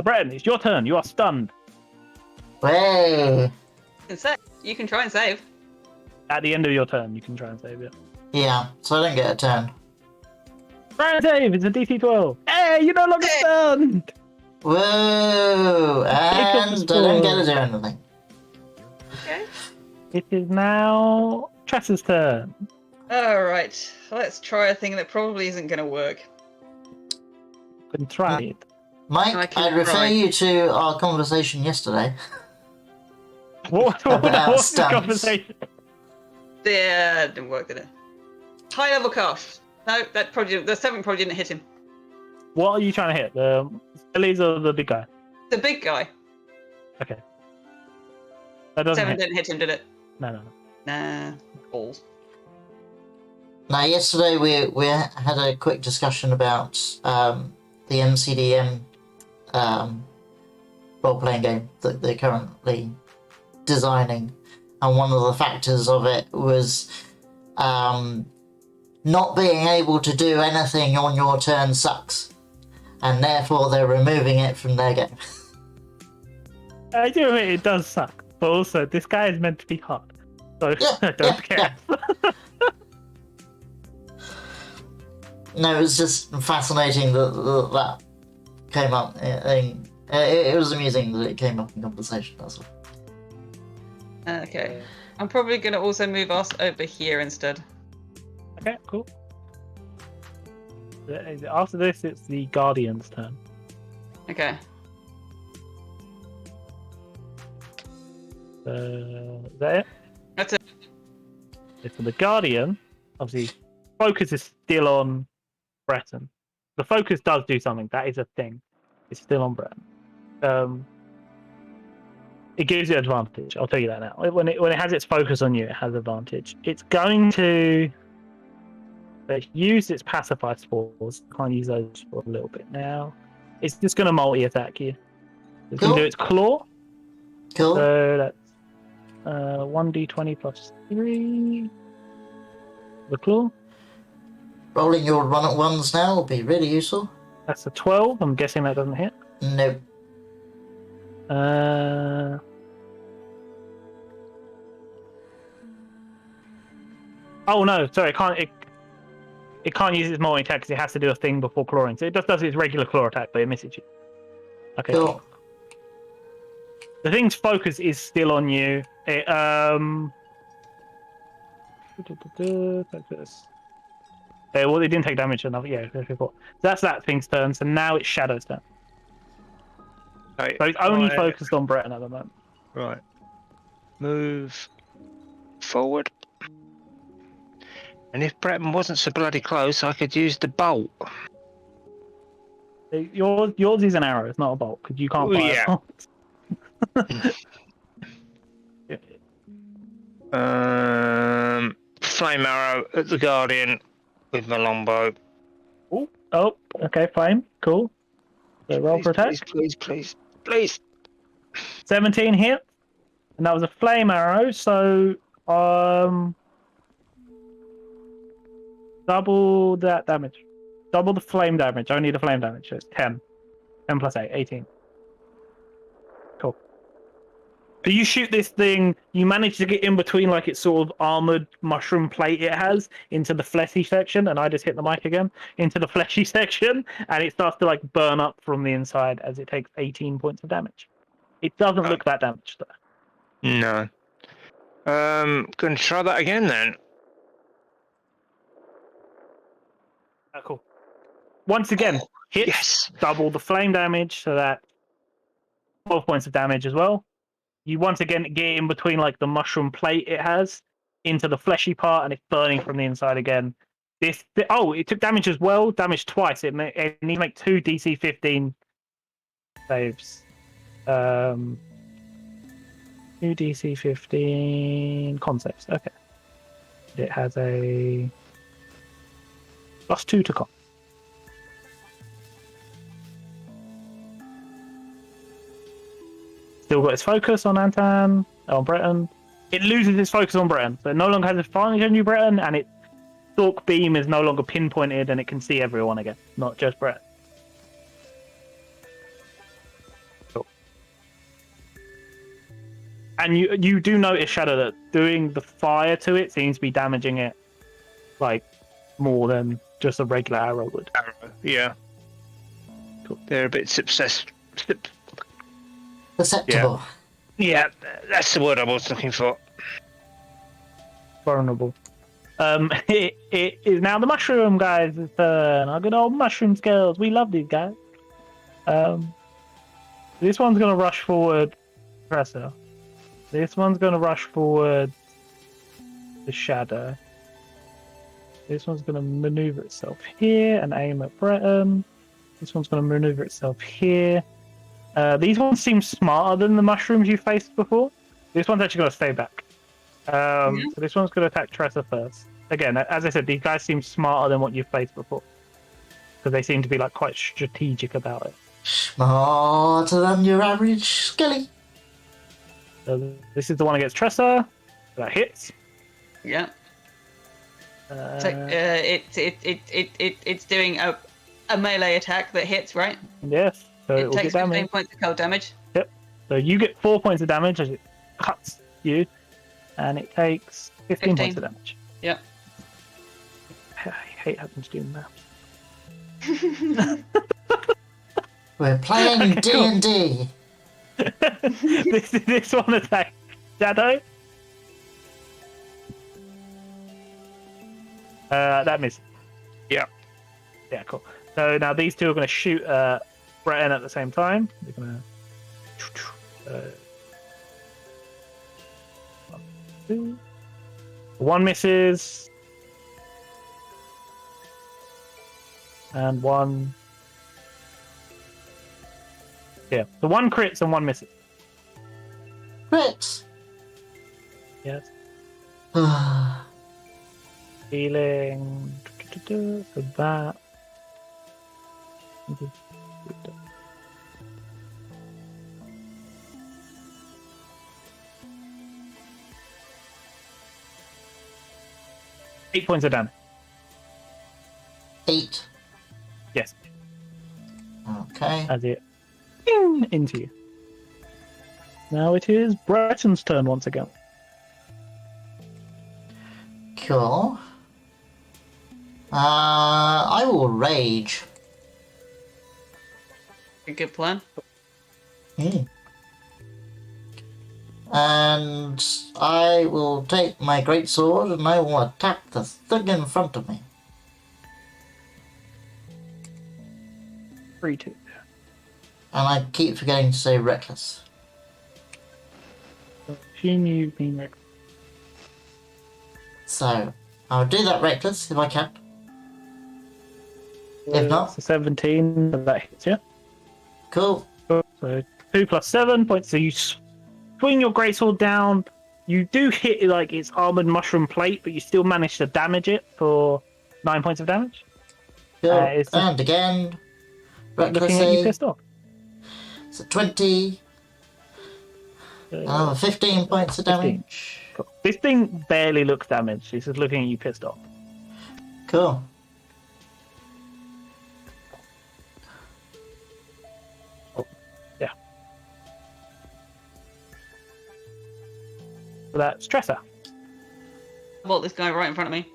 Breton, it's your turn. You are stunned. Way. You can try and save. At the end of your turn, you can try and save it. Yeah, so I don't get a turn. Try and save. It's a DC 12. Hey, you're no longer Hey. stunned. Whoa! Pick up the And I don't get to score. do anything. Okay. It is now Tressa's turn. Alright. Let's try a thing that probably isn't going to work. You can try it. Mike, I can I'd refer try. you to our conversation yesterday. What About what's the stunts. Yeah, conversation? it didn't work, did it? High level cast. No, the 7 probably didn't hit him. What are you trying to hit? The Skellies or the big guy? The big guy. Okay. That doesn't 7 hit. didn't hit him, did it? No. Nah. Balls. Now, yesterday we had a quick discussion about the MCDM role-playing game that they're currently designing, and one of the factors of it was not being able to do anything on your turn sucks, and therefore they're removing it from their game. I do admit it does suck, but also this guy is meant to be hard, so I don't care. No, it was just fascinating that came up. It was amusing that it came up in conversation. That's all. Okay. I'm probably going to also move us over here instead. Okay, cool. After this, it's the Guardian's turn. Okay. Is that it? That's it. Okay, so the Guardian, obviously, focus is still on Breton. The focus does do something. That is a thing. It's still on Breton. It gives you advantage. I'll tell you that now. When it has its focus on you, it has advantage. It's going to use its pacify spores. Can't use those for a little bit now. It's just going to multi-attack you. It's going to do its claw. Cool. So that's 1d20 plus 3. The claw. Rolling your run at ones now will be really useful. That's a 12. I'm guessing that doesn't hit. Nope. Oh no, sorry, it can't use its multi attack because it has to do a thing before clawing. So it just does its regular claw attack, but it misses you. Okay. Cool. The thing's focus is still on you. It focus. Well, it didn't take damage enough. Yeah, so that's that thing's turn. So now it's Shadow's turn. Right. So it's only focused on Breton at the moment. Right. Move forward. And if Breton wasn't so bloody close, I could use the bolt. Yours is an arrow. It's not a bolt because you can't fire. Yeah. Flame arrow at the Guardian with my longbow. Oh, okay, fine, cool. So roll for attack. Please. 17 hit, and that was a flame arrow. So double that damage, double the flame damage. Only the flame damage. So it's 10. 10 plus 8, 18. Cool. So you shoot this thing, you manage to get in between like its sort of armored mushroom plate it has into the fleshy section, and I just hit the mic again, into the fleshy section, and it starts to like burn up from the inside as it takes 18 points of damage. It doesn't look that damaged though. No. Gonna try that again then. Oh, cool. Once again, hits, Yes. double the flame damage, so that 12 points of damage as well. You once again get in between like the mushroom plate it has into the fleshy part, and it's burning from the inside again. Oh, it took damage as well. Damage twice. It needs to make 2 DC 15 saves. 2 DC 15 concepts. Okay. It has a +2 to con. Still got its focus on Antan, on Breton. It loses its focus on Breton, so it no longer has advantage on you, Breton, and its Stalk Beam is no longer pinpointed and it can see everyone again, not just Breton. Cool. And you do notice, Shadow, that doing the fire to it seems to be damaging it like more than just a regular arrow would. Arrow, yeah. Cool. They're a bit Perceptible. Yeah, that's the word I was looking for. Vulnerable. It is now the mushroom guys' turn. Our good old mushroom skills. We love these guys. This one's gonna rush forward, Presser. This one's gonna rush forward, the Shadow. This one's gonna maneuver itself here and aim at Breton. This one's gonna maneuver itself here. These ones seem smarter than the mushrooms you faced before. This one's actually gonna stay back. So this one's gonna attack Tressa first. Again, as I said, these guys seem smarter than what you've faced before, because they seem to be like quite strategic about it. Smarter than your average skelly. So this is the one against Tressa. That hits. Yeah. It's doing a melee attack that hits, right? Yes. So it It will get takes 15 damage. points of cold damage. Yep. So you get 4 points of damage as it cuts you, and it takes 15 points of damage. Yep. I hate having to do math. We're playing D&D. This one attack. Shadow. That misses. Yeah. Yeah, cool. So now these two are going to shoot Breton at the same time. They're going to. One misses. And one. Yeah, the one crits and one misses. Crits. Yes. Healing. For that. 8 points of damage. 8. Yes. Okay. As it ping into you. Now it is Breton's turn once again. Cool. I will rage. A good plan. And I will take my great sword and I will attack the thing in front of me. 3-2. And I keep forgetting to say reckless. Assume you've been reckless. So, I'll do that reckless if I can. If not, It's a 17, so that hits you. cool. So 2 plus 7 points. So you swing your greatsword down. You do hit like its armored mushroom plate, but you still manage to damage it for 9 points of damage. Cool. It's And again, looking at you recklessly. pissed off. So 20. Another 15 points of 15. damage. Cool. This thing barely looks damaged. It's just looking at you pissed off. Cool. Yeah. So that's Tressa. I bought this guy right in front of me.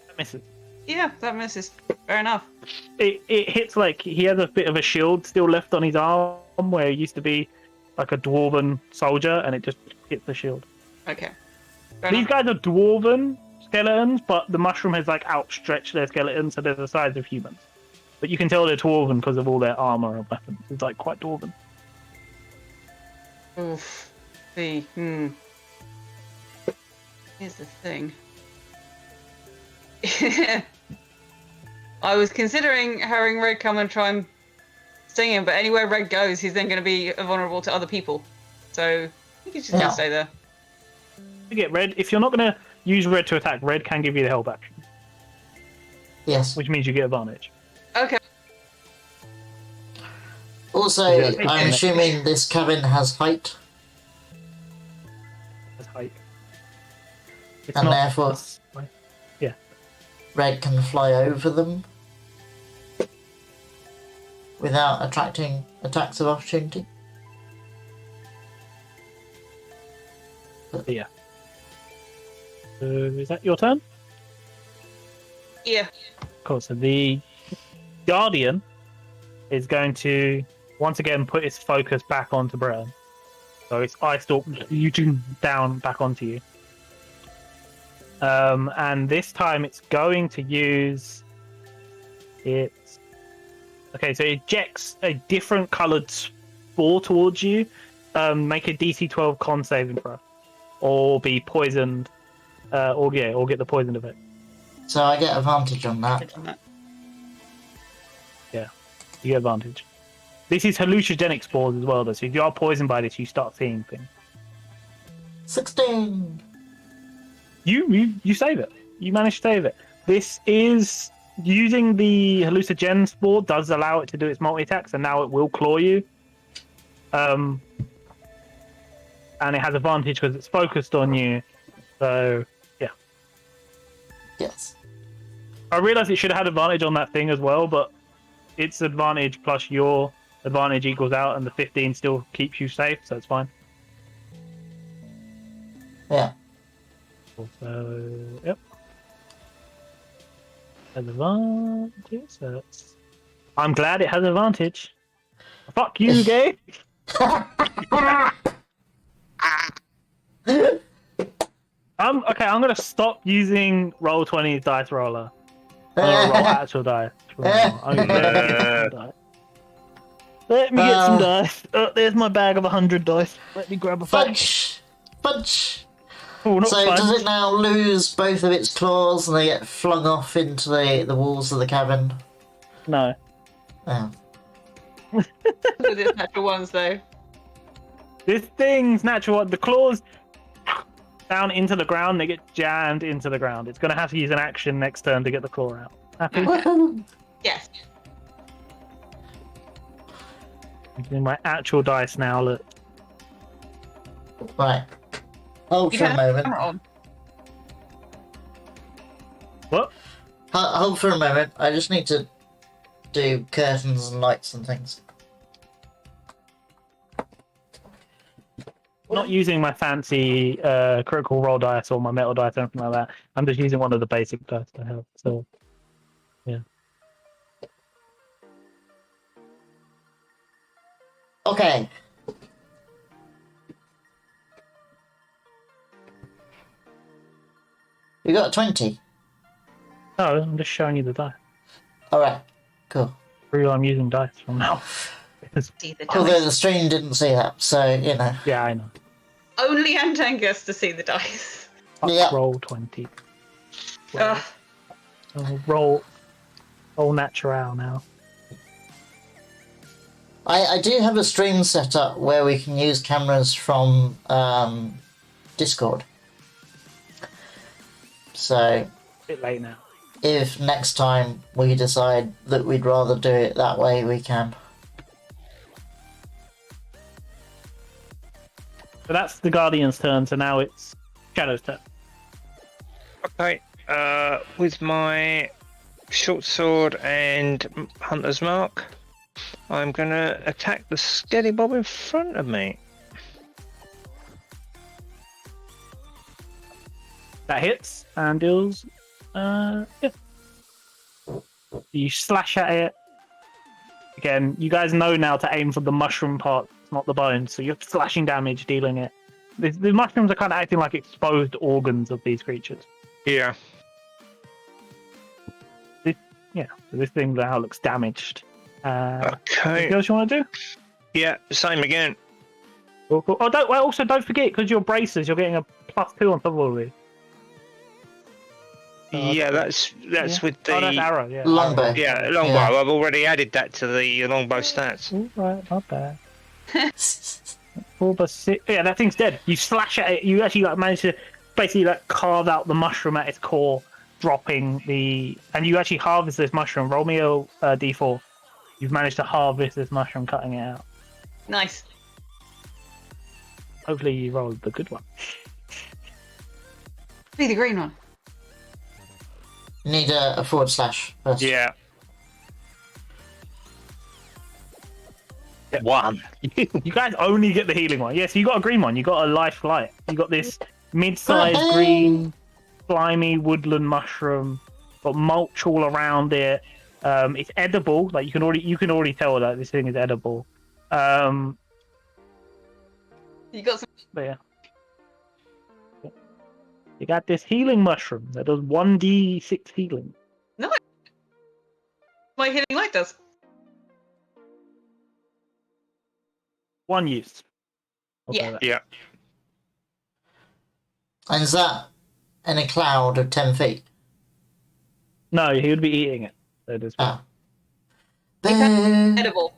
That misses. Yeah, that misses. Fair enough. It hits like he has a bit of a shield still left on his arm where he used to be like a dwarven soldier, and it just hits the shield. Okay. Fair These enough. guys are dwarven skeletons, but the mushroom has like outstretched their skeletons, so they're the size of humans. But you can tell they're dwarven because of all their armor and weapons. It's like quite dwarven. Oof. Here's the thing. I was considering having Red come and try and sting him, but anywhere Red goes, he's then going to be vulnerable to other people. So I think he's just going to stay there. You get Red. If you're not going to use Red to attack, Red can give you the help action. Yes. Which means you get advantage. Okay. Also, Yeah, I'm assuming this cabin has height, That's height. It's and not- therefore it's- Red can fly over them without attracting attacks of opportunity. yeah. So is that your turn? Yeah. Cool. So the Guardian is going to once again put its focus back onto Breton. So its eye stalk shooting down back onto you. And this time it's going to use its. Okay, so it ejects a different coloured spore towards you. Make a DC 12 con saving throw, or be poisoned, or get the poisoned effect. So I get advantage on that. You get advantage. This is hallucinogenic spores as well, though. So if you are poisoned by this, you start seeing things. 16. You save it. You manage to save it. This is using the hallucinogen spore does allow it to do its multi attacks, and now it will claw you. And it has advantage because it's focused on you. So yeah, Yes. I realised it should have had advantage on that thing as well, but its advantage plus your advantage equals out, and the 15 still keeps you safe, so it's fine. Yeah. So, yep. Has advantage. So that's... I'm glad it has advantage. Fuck you, gay. Okay. I'm gonna stop using Roll20 dice roller. I'm gonna roll actual dice. I'm gonna get some dice. Let me get some dice. Oh, there's my bag of 100 dice. Let me grab a fudge. Fudge. Oh, not So fudge. does it now lose both of its claws and they get flung off into the walls of the cabin? No. Oh. With its natural ones, though. This thing's natural. The claws down into the ground, they get jammed into the ground. It's going to have to use an action next turn to get the claw out. Happy? Woohoo. Yes. Using my actual dice now, look. Right. Hold You for can a have the moment. camera on. What? Hold for a moment. I just need to do curtains and lights and things. Not using my fancy critical roll dice or my metal dice or anything like that. I'm just using one of the basic dice I have. So, yeah. Okay. You got a 20. No, I'm just showing you the dice. Alright. Cool. Real, I'm using dice from now. See the Although dice. the stream didn't see that, so, you know. Yeah, I know. Only Antangus to see the dice. Yeah. Roll 20. Ugh. Roll natural now. I do have a stream set up where we can use cameras from Discord. So, Bit late now. if next time we decide that we'd rather do it that way, we can. So that's the Guardian's turn, so now it's Shadow's turn. Okay, with my short sword and hunter's mark, I'm gonna attack the steady bob in front of me. That hits and deals. Yeah. You slash at it. Again, you guys know now to aim for the mushroom part, not the bones. So you're slashing damage, dealing it. The mushrooms are kind of acting like exposed organs of these creatures. Yeah. Yeah, so this thing now looks damaged. Okay. Anything else you want to do? Yeah, same again. Cool. Oh, don't forget, because your braces, you're getting a +2 on top of all of these. Yeah, that's Yeah. with the Oh, that's arrow. Yeah. Longbow. arrow. yeah longbow. Yeah. I've already added that to the longbow stats. All right, not bad. 4+6. Yeah, that thing's dead. You slash at it. You actually like manage to basically like carve out the mushroom at its core, dropping the. And you actually harvest this mushroom. Roll me a d4. You've managed to harvest this mushroom, cutting it out. Nice. Hopefully, you rolled the good one. Be the green one. Need a / first. Yeah. 1. You guys only get the healing one. Yes, you got a green one. You got a life light. You got this mid-sized green, slimy woodland mushroom. Got mulch all around it. It's edible. Like you can already tell that this thing is edible. You got some. But yeah. You got this healing mushroom that does 1d6 healing. My healing light does. One use. Okay, Yeah. that. Yeah. And is that in a cloud of 10 feet? No, he would be eating it. So it is fine. Oh. Boo! Edible.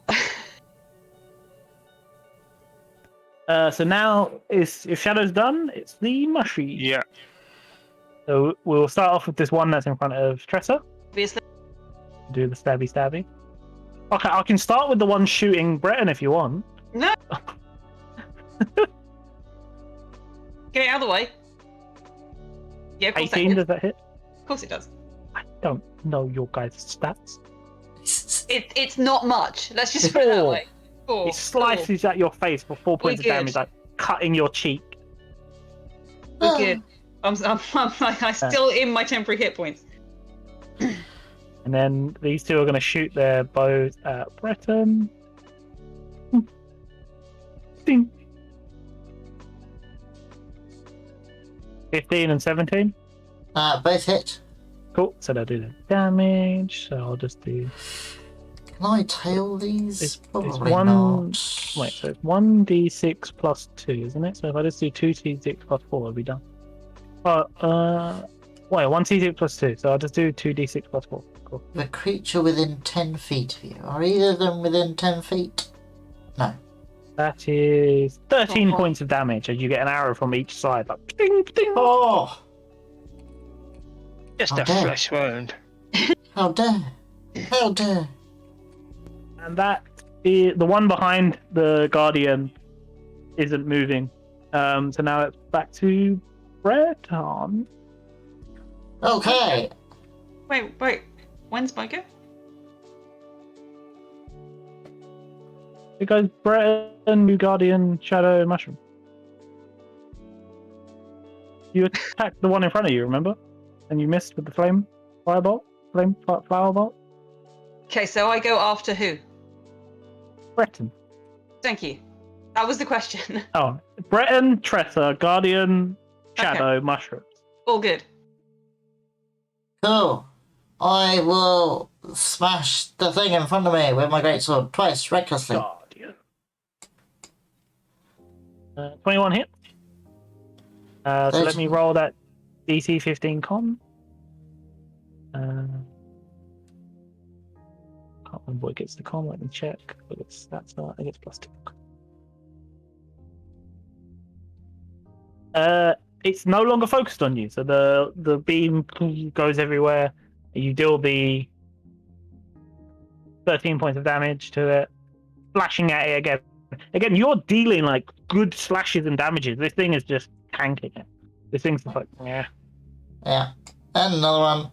So now, if Shadow's done, it's the mushy. Yeah. So we'll start off with this one that's in front of Tressa. Obviously. Do the stabby. Okay, I can start with the one shooting Breton if you want. No. Get it out of the way. Yeah, of course 18, that does that hit? Of course it does. I don't know your guys' stats. It's not much. Let's just put it that 4. way. 4. It slices at your face for 4 points of good. damage, like cutting your cheek. We're good. I'm still in my temporary hit points. And then these two are going to shoot their bows at Breton. Ding. 15 and 17. Both hit. Cool. So they'll do the damage. So I'll just do. Can I tail these? It's Probably one. not. Wait, so it's 1d6 plus 2, isn't it? So if I just do 2d6 plus 4, I'll be done. Wait, 1d6 plus 2. So I'll just do 2d6 plus 4. Cool. The creature within 10 feet of you. Are either of them within 10 feet? No. That is 13 Oh. points of damage as you get an arrow from each side. Like, ding, ding. Oh! Just Oh, a damn. flesh wound. How dare! How dare! And that is the one behind the Guardian isn't moving. So now it's back to Breton. Okay! Wait. When's my go? It goes Breton, New Guardian, Shadow, Mushroom. You attacked the one in front of you, remember? And you missed with the flame firebolt? Flower bolt? Okay, so I go after who? Breton. Thank you. That was the question. Oh, Breton, Tressa, Guardian, Shadow, Mushrooms. All good. Cool. I will smash the thing in front of me with my greatsword twice, recklessly. Guardian. 21 hit. So let me roll that DC 15 con. Can't remember what it gets the con. Let me check. But that's not. I think it's +2. It's no longer focused on you, so the beam goes everywhere. You deal the 13 points of damage to it, flashing at it again. Again, you're dealing like good slashes and damages. This thing is just tanking it. This thing's just like, yeah. Yeah. And another one.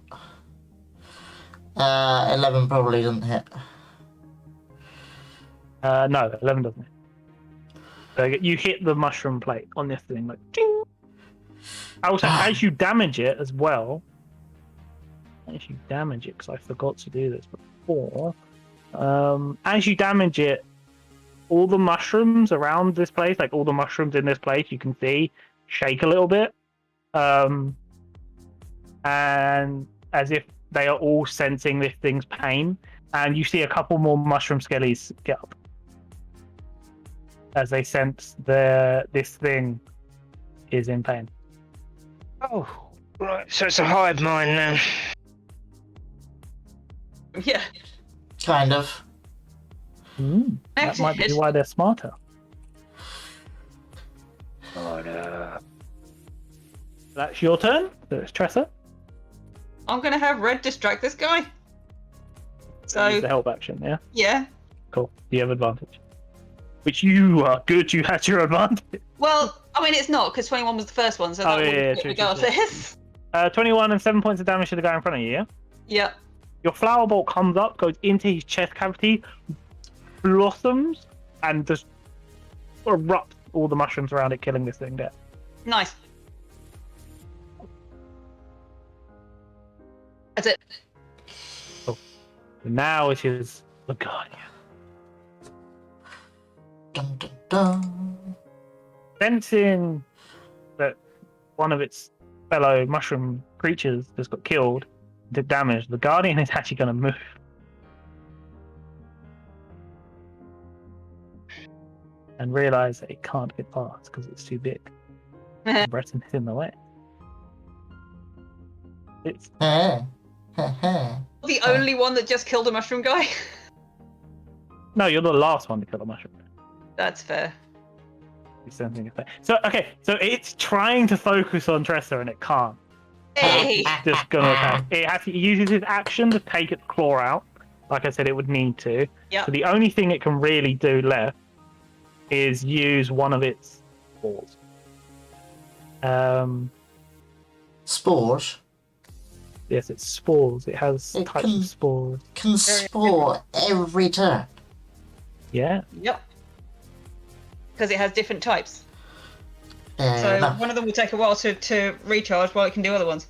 11 probably doesn't hit. No, 11 doesn't hit. So you hit the mushroom plate on this thing, like, ding! Also, as you damage it as well, because I forgot to do this before, as you damage it, all the mushrooms around this place, like all the mushrooms in this place, you can see shake a little bit, and as if they are all sensing this thing's pain, and you see a couple more mushroom skellies get up as they sense this thing is in pain. Oh, Right, so it's a hive mind then. Yeah. Kind of. That might be why they're smarter. Right, That's your turn. So it's Tressa. I'm gonna have Red distract this guy. Use the So help action, yeah? yeah. Cool. You have advantage. Which you are good, you had your advantage. Well, I mean it's not because 21 was the first one, so that wouldn't true, regardless. 21 and 7 points of damage to the guy in front of you, yeah? Yeah. Your flower bolt comes up, goes into his chest cavity, blossoms, and just erupts all the mushrooms around it, killing this thing dead. Nice. That's it. Now it is the Guardian. Dun, dun, dun. Sensing that one of its fellow mushroom creatures just got killed, did damage, the Guardian is actually going to move. And realize that it can't get past because it's too big. And Breton is in the way. It's The only one that just killed a mushroom guy. no, you're the last one to kill a mushroom. That's fair. So okay, so it's trying to focus on Tressa and it can't. Hey. It's just gonna attack. It uses its action to take its claw out. Like I said, it would need to. Yeah. So the only thing it can really do left is use one of its spores. Spores Yes, it's spores. It has It types can- of spores. can spore every turn. Yeah. Yep. Because it has different types. Fair So enough. one of them will take a while to recharge while it can do other ones.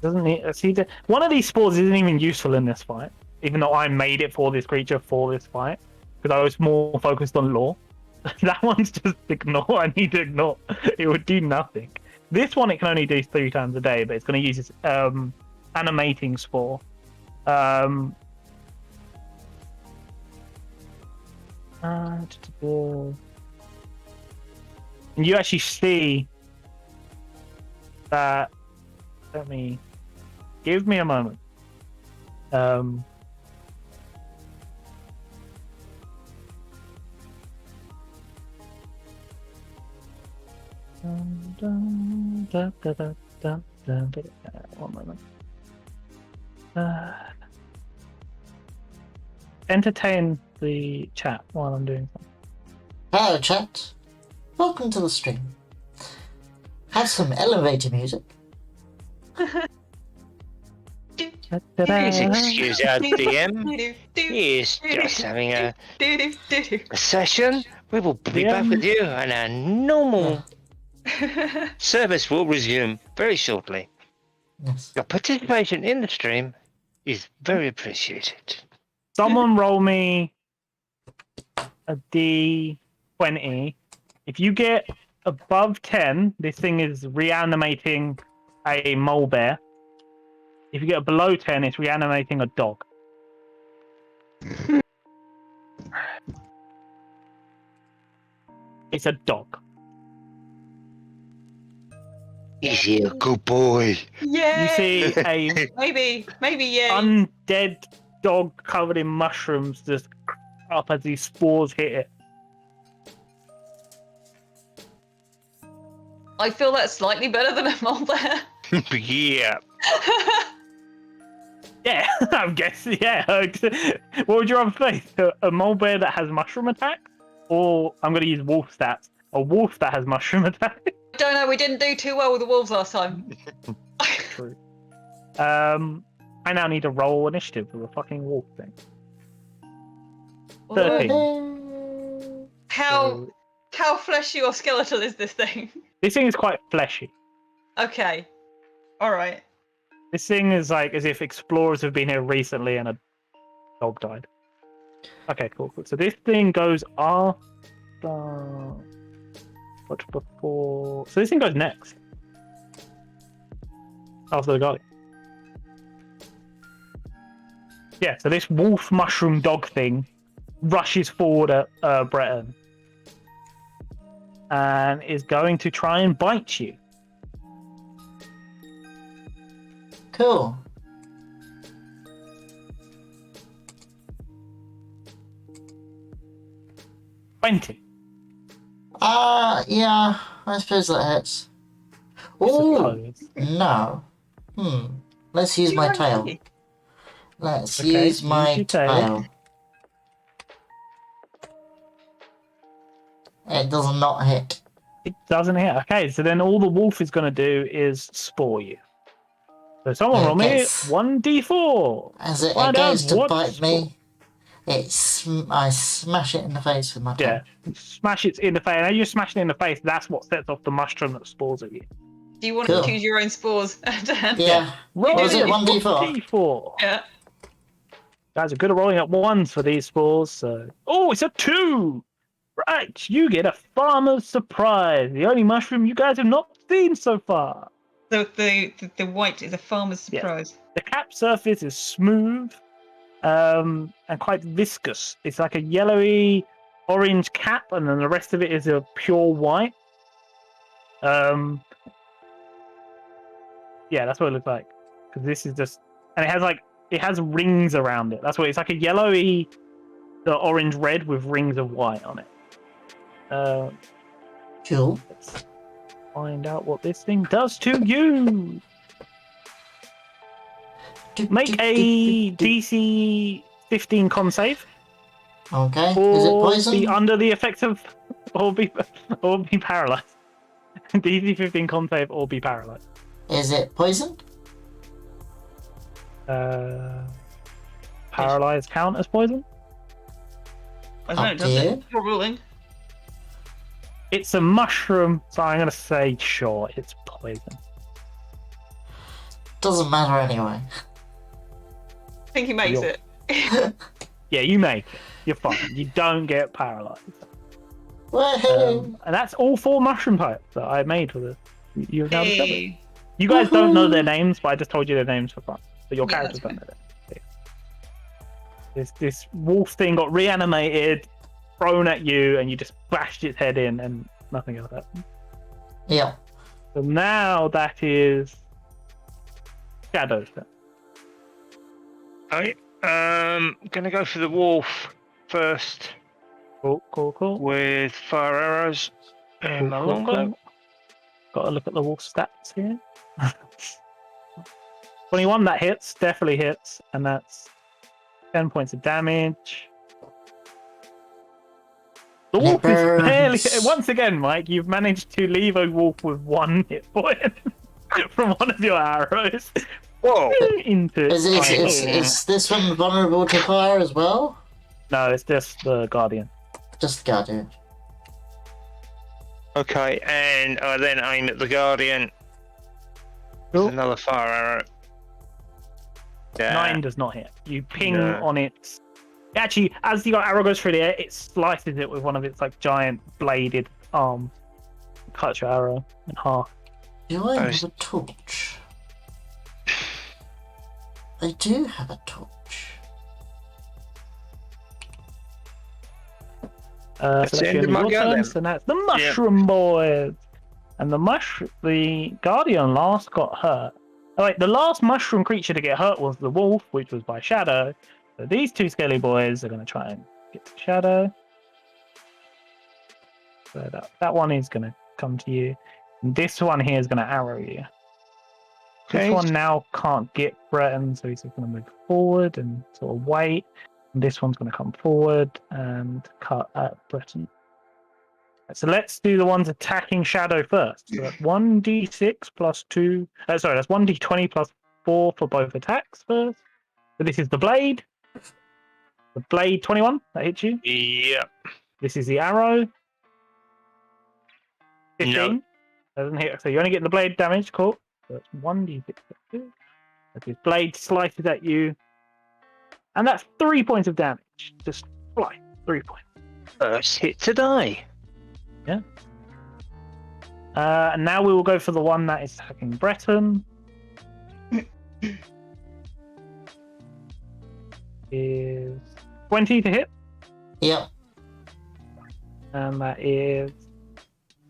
Doesn't it? See, one of these spores isn't even useful in this fight, even though I made it for this creature for this fight, because I was more focused on lore. That one's just ignore. I need to ignore. It would do nothing. This one it can only do 3 times a day, but it's going to use its animating spore. And you actually see that. Give me a moment. One moment. Entertain the chat while I'm doing something. Hello, chat. Welcome to the stream. Have some elevator music. Please excuse our DM. He is just having a session. We will be back with you, and our normal service will resume very shortly. Yes. Your participation in the stream is very appreciated. Someone roll me a D20. If you get above 10, this thing is reanimating a mole bear. If you get below 10, it's reanimating a dog. It's a dog. Is he a good boy? Yay! You see a Maybe yay. undead dog covered in mushrooms just up as these spores hit it. I feel that's slightly better than a mole bear. Yeah. Yeah, I'm guessing. Yeah. What would you rather face? A mole bear that has mushroom attack, or I'm going to use wolf stats. A wolf that has mushroom attack. Don't know, we didn't do too well with the wolves last time. True. I now need to roll initiative for the fucking wolf thing. 13. How fleshy or skeletal is this thing? This thing is quite fleshy. Okay. Alright. This thing is like as if explorers have been here recently and a dog died. Okay, cool. So this thing goes after. But before. So this thing goes next. After the Guardian. Yeah, so this wolf mushroom dog thing rushes forward at Breton and is going to try and bite you. Cool. $20. Yeah, I suppose that hits. I Ooh, suppose. no. Let's use my tail. Let's use my your tail. tail. It does not hit. It doesn't hit. Okay, so then all the wolf is going to do is spore you. So someone roll me Yes. 1d4. As it Find goes out to what bite me, I smash it in the face with my tail. Yeah, smash it in the face. And as you smash it in the face, that's what sets off the mushroom that spores at you. Do you want Cool. to choose your own spores, Dan? Yeah. Roll Was it me a 1d4? 1d4. Yeah. Guys are good at rolling up ones for these spores. So, oh, it's a 2. Right, you get a farmer's surprise. The only mushroom you guys have not seen so far. The white is a farmer's Yeah. surprise. The cap surface is smooth, and quite viscous. It's like a yellowy orange cap, and then the rest of it is a pure white. Yeah, that's what it looks like. Because this is just, and it has rings around it. That's what it's like, a yellowy, the orange red with rings of white on it. Cool. Let's find out what this thing does to you. Make a DC 15 con save. Okay. Or Is it poison? be under the effect of, or be paralyzed. DC 15 con save or be paralyzed. Is it poisoned? Paralyzed count as poison? I don't know, Up does to it? you. You're ruling. It's a mushroom, so I'm going to say sure, it's poison. Doesn't matter anyway. I think he makes You're- it. Yeah, you make it. You're fine. You don't get paralyzed. Woohoo! And that's all 4 mushroom types that I made for this. You've now discovered. Hey. You guys don't know their Woohoo! names, but I just told you their names for fun. But your Yeah, characters that's don't know them. This wolf thing got reanimated, thrown at you, and you just bashed its head in, and nothing else happened. Yeah. So now that is Shadow's turn. Gonna go for the wolf first Cool. with fire arrows and my longbow. Got to look at the wolf stats here. 21, that hits, definitely hits, and that's 10 points of damage. The wolf is barely. Once again, Mike, you've managed to leave a wolf with 1 hit point from one of your arrows. Whoa! Into Is this one vulnerable to fire as well? No, it's just the guardian. Just Guardian. Okay, and I then aim at the guardian. Cool. There's another fire arrow. Yeah. 9 does not hit. You ping No. on its. Actually, as your arrow goes through the air, it slices it with one of its giant bladed arms. Cuts your arrow in half. Do I Nice. have a torch? I do have a torch. So That's that's the end the of end my of your go turn. then. So that's the mushroom boys. And the guardian last got hurt. Oh, wait, the last mushroom creature to get hurt was the wolf, which was by Shadow. So these 2 scaly boys are going to try and get to Shadow. So that one is going to come to you. And this one here is going to arrow you. Okay. This one now can't get threatened, so he's just going to move forward and sort of wait. And this one's going to come forward and cut at Breton. So let's do the ones attacking Shadow first. So that's 1d6 plus 2. That's 1d20 plus 4 for both attacks first. So this is the blade. The blade 21, that hits you. Yep. This is the arrow. 15. No. Doesn't hit. So you're only getting the blade damage. Cool. So that's 1d6 plus 2. As his blade slices at you. And that's 3 points of damage. Just fly. 3 points. First hit today. And now we will go for the one that is attacking Breton. Is 20 to hit, Yep. and that is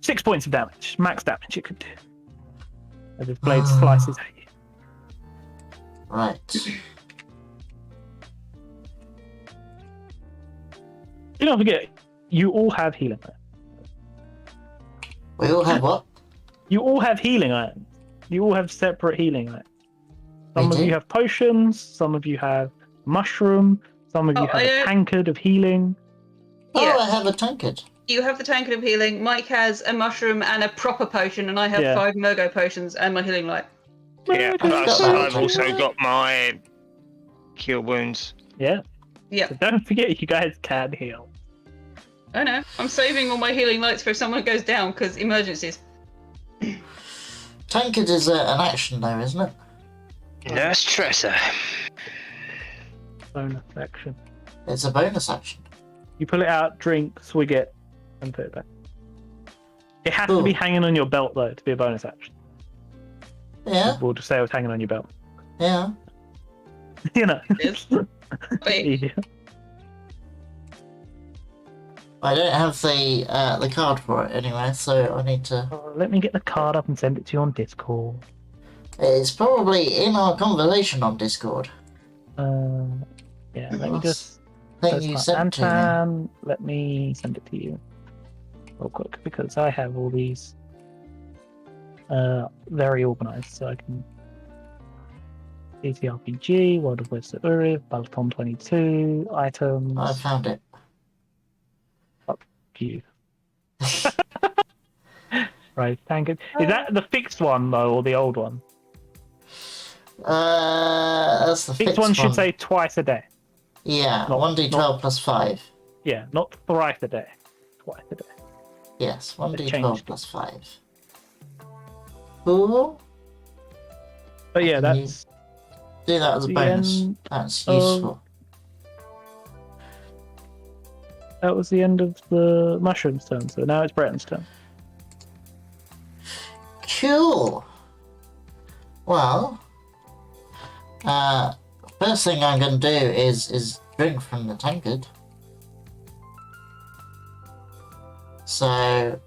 6 points of damage. Max damage it could do. As his blade slices at you. Right. Do not forget, you all have healing items. We all have what? You all have healing items. You all have separate healing items. Some We of do? you have potions, some of you have mushroom, some of you Oh, have I a don't- tankard of healing. Oh, Yeah. I have a tankard. You have the tankard of healing. Mike has a mushroom and a proper potion, and I have Yeah. 5 Mergo potions and my healing light. Yeah, got plus that. I've also got my cure wounds. Yeah. Yep. So don't forget, you guys can heal. I know. I'm saving all my healing lights for if someone goes down, because emergencies. Tankard is an action though, isn't it? Nurse Tressa. Bonus action. It's a bonus action. You pull it out, drink, swig it, and put it back. It has to be Cool. hanging on your belt, though, to be a bonus action. Yeah, We'll just say it was hanging on your belt. yeah. You know. It is. Wait. Yeah. I don't have the card for it anyway, so I need to. Oh, let me get the card up and send it to you on Discord. It's probably in our conversation on Discord. Yeah, let me Yes. just. Thing you sent to me. Anton, let me send it to you real quick because I have all these very organized, so I can. CTRPG, World of West Urif, Bal-ton 22, items. I found it. You. Right, thank you. Is that the fixed one though, or the old one? That's the Fixed one should say twice a day. Yeah, not- 1d12 plus 5. Yeah, not thrice a day. Twice a day. Yes, It 1d12 changed. plus 5. Cool. But yeah, Can you that's do that as a the bonus. end That's of- useful. that was the end of the mushroom's turn. So now it's Breton's turn. Cool. Well, first thing I'm going to do is drink from the tankard. So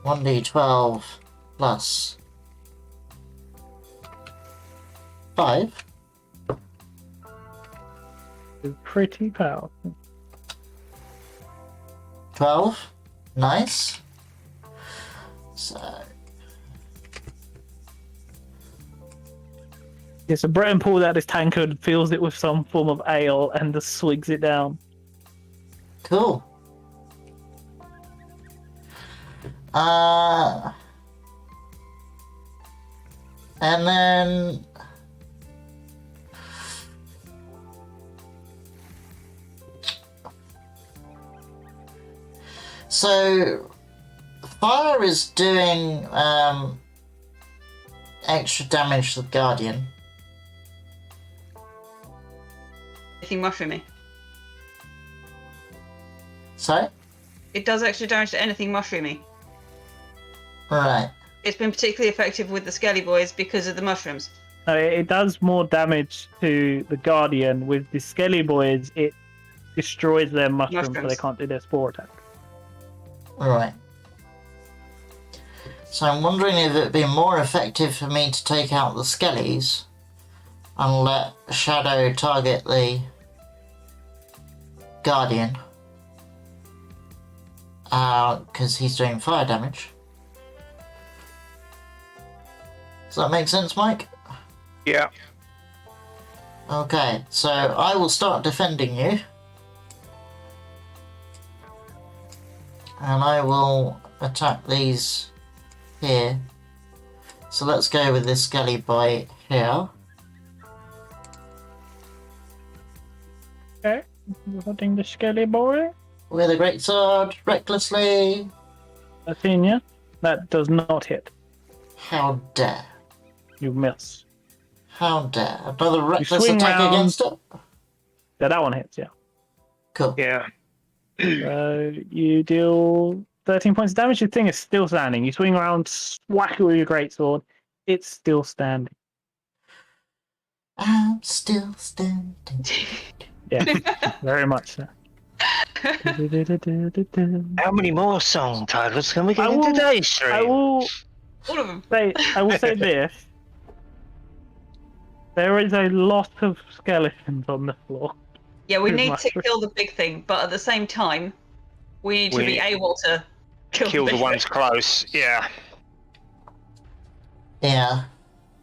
1d12 plus 5. It's pretty powerful. 12. Nice. So Yeah, so Breton pulls out his tankard, fills it with some form of ale, and just swigs it down. cool. And then so fire is doing extra damage to the Guardian. Anything mushroomy. So It does extra damage to anything mushroomy. right. It's been particularly effective with the Skelly Boys because of the mushrooms. It does more damage to the Guardian. With the Skelly Boys, it destroys their mushrooms, so they Mushrooms. can't do their spore attack. Right. So I'm wondering if it'd be more effective for me to take out the skellies and let Shadow target the Guardian. Because he's doing fire damage. Does that make sense, Mike? Yeah. Okay, so I will start defending you. And I will attack these here. So let's go with this skelly boy here. Okay, putting the Skelly Boy. With a great sword, recklessly. Athenia, that does not hit. How dare. You miss. How dare. Another reckless swing attack round. against it? Yeah, that one hits, yeah. Cool. Yeah. So you deal 13 points of damage. The thing is still standing. You swing around, whack it with your greatsword. It's still standing. I'm still standing. Yeah, very much so. How many more song titles can we get I in will- today's stream? I will All of them. say this. There is a lot of skeletons on the floor. Yeah, we Too need much. to kill the big thing, but at the same time, we need to be able to Kill the big ones close. Yeah. Yeah.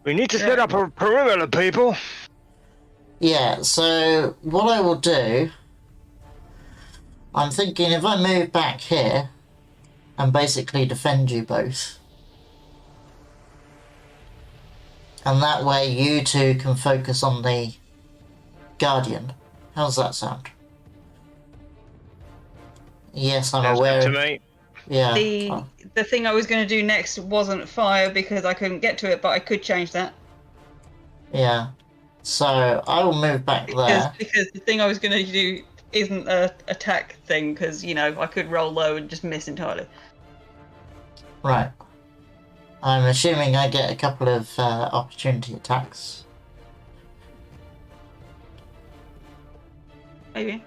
We need to set up a perimeter, people. Yeah, so what I will do, I'm thinking if I move back here and basically defend you both, and that way you two can focus on the Guardian. How's that sound? Yes, I'm Sounds aware. good to me. Yeah. The thing I was going to do next wasn't fire because I couldn't get to it, but I could change that. Yeah. So I will move back there. Because the thing I was going to do isn't a attack thing, because, you know, I could roll low and just miss entirely. Right. I'm assuming I get a couple of opportunity attacks. Maybe.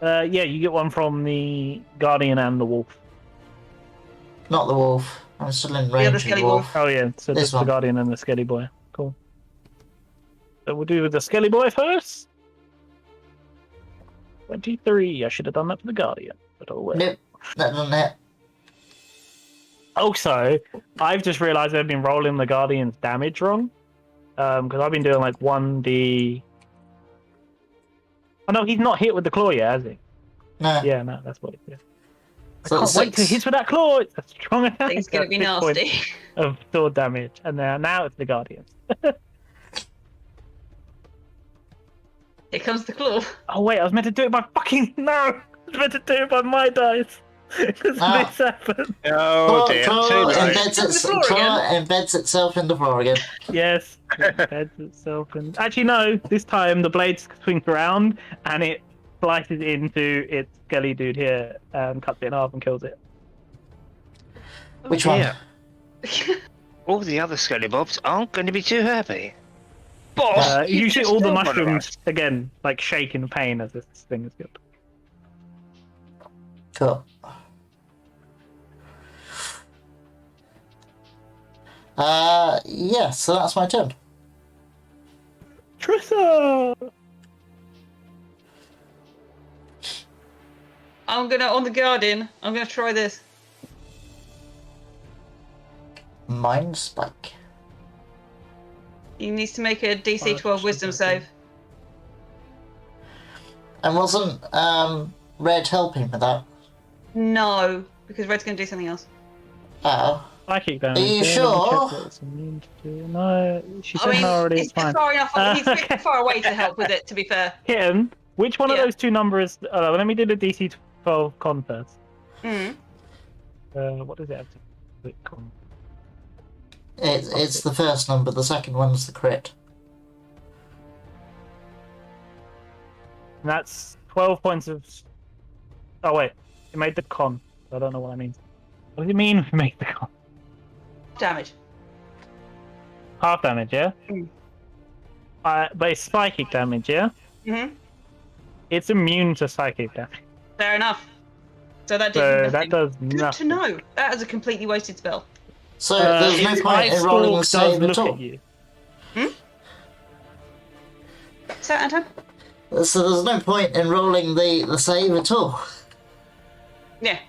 Yeah, you get one from the Guardian and the Wolf. Not the wolf. I'm still in other range of the skelly wolf. Oh yeah, so This just the one. Guardian and the Skelly Boy. Cool. So we'll do the Skelly Boy first. 23. I should have done that for the Guardian, but oh well. Nope. That doesn't hit. Also, I've just realised I've been rolling the Guardian's damage wrong. Because I've been doing like 1d. Oh no, he's not hit with the claw yet, has he? No. Yeah, no, that's what it is. So I can't wait to hit with that claw. It's a strong attack. Things going to be That's 6 points nasty. of sword damage, and now it's the Guardian. Here comes the claw. Oh wait, I was meant to do it by fucking no. I was meant to do it by my dice. Because Ah. this happened. Oh dear. Claw Too late. embeds itself in the floor again. Yes, it embeds itself. And actually, no. This time the blade swings around and it slices into its skelly dude here and cuts it in half and kills it. Which one? Yeah. All the other Skelly-Bobs aren't going to be too happy. Boss! you Usually, just all the killed one of mushrooms us. again, like shake in pain as this thing is killed. Cool. Yeah, so that's my turn. Trissa! I'm going to, on the Guardian, I'm going to try this. Mind Spike. He needs to make a DC 12 Wisdom save. And wasn't Red helping with that? No, because Red's going to do something else. Oh. Psychic damage. Are you Yeah, let me sure? check what it's immune to. No, she said no already. It's fine. far enough. He's a okay. bit far away to help with it, to be fair. Kitten, which one of Yeah. those two numbers? Let me do the DC 12 con first. Mm. What does it have to click on? It's the first number, the second one's the crit. And that's 12 points of. Oh wait, it made the con. I don't know what that means. What does it mean if it made the con? Damage. Half damage, yeah. Mm. But it's psychic damage, yeah. Mm-hmm. It's immune to psychic damage. Fair enough. So that did So nothing. that does Good nothing. to know. That is a completely wasted spell. So there's no its point ice in rolling the stalk does save look at all. at you. Is that Anton? So there's no point in rolling the save at all. Yeah.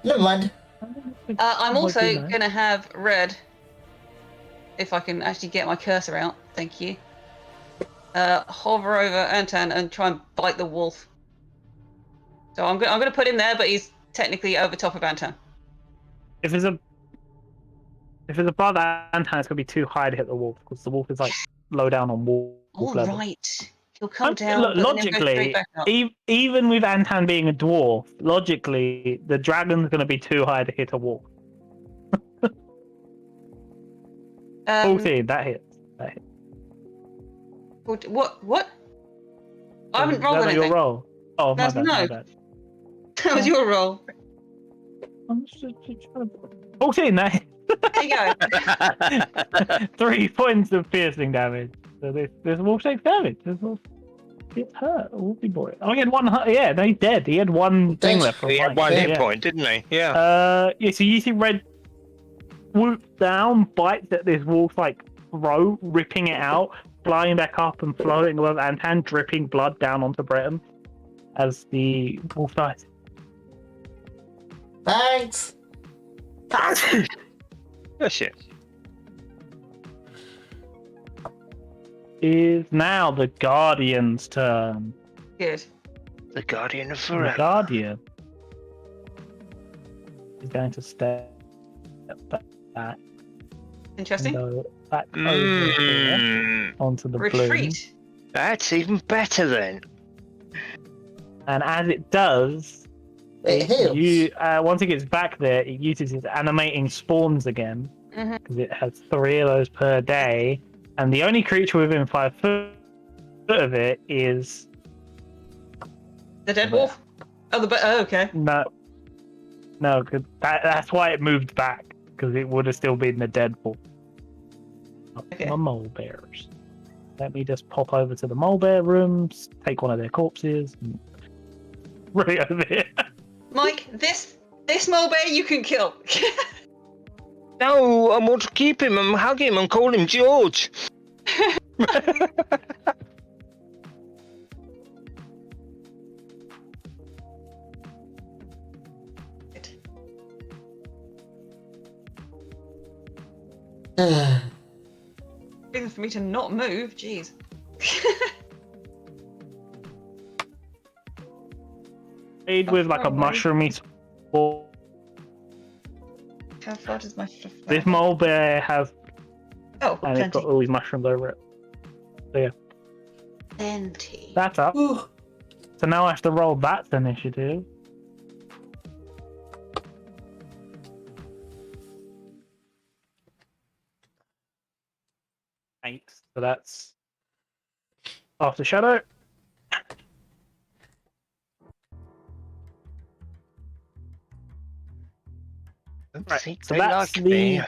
Never mind. I'm What also do you know? going to have Red, if I can actually get my cursor out. Thank you. Hover over Anton and try and bite the wolf. So I'm going to put him there, but he's technically over top of Anton. If it's above Anton, it's gonna be too high to hit the wolf because the wolf is like low down on wolf All level. right. He'll come down. Look, but then he'll go straight logically, back up. even with Anton being a dwarf, logically the dragon's gonna be too high to hit a wolf. 14, that hits. That hits. What? I haven't Is rolled that not anything. your roll? Oh, my That's bad, no. my bad. That was your roll. I'm just trying to... 14, that hits. There you go. 3 points of piercing damage. So this wolf takes damage. This wolf gets hurt. Wolfy boy. Oh, he had one. Yeah, no, he's dead. He had one thing Dead. left from He had fight. one hit Yeah. point, didn't he? Yeah. Yeah. So you see Red whoops down, bites at this wolf's like throat, ripping it out, flying back up and floating above Antan, dripping blood down onto Breton as the wolf dies. Thanks. Oh shit. Is now the Guardian's turn. Good. The Guardian of The Forever. Guardian is going to step back and Interesting. go back over here Mm, onto the bloom. Retreat. that's even better then. And as it does, It heals. once it gets back there, it uses its animating spawns again Mhm. because it has 3 of those per day, and the only creature within 5 foot of it is The dead wolf. Oh, okay. no, 'cause that's why it moved back because it would have still been the dead wolf. Okay. The mole bears. Let me just pop over to the mole bear rooms, take one of their corpses, and bring it over here. Mike, this mole bear you can kill. No, I want to keep him. I'm hugging him. I'm calling him George. Even for me to not move, jeez. Made with like a Oh, right. mushroomy spawn. How far does my stuff go? This mole bear has, Oh, and it's got plenty. all these mushrooms over it. Plenty. That's up. Ooh. So now I have to roll that initiative. Thanks. So that's after shadow. Right, Think so they that's like me.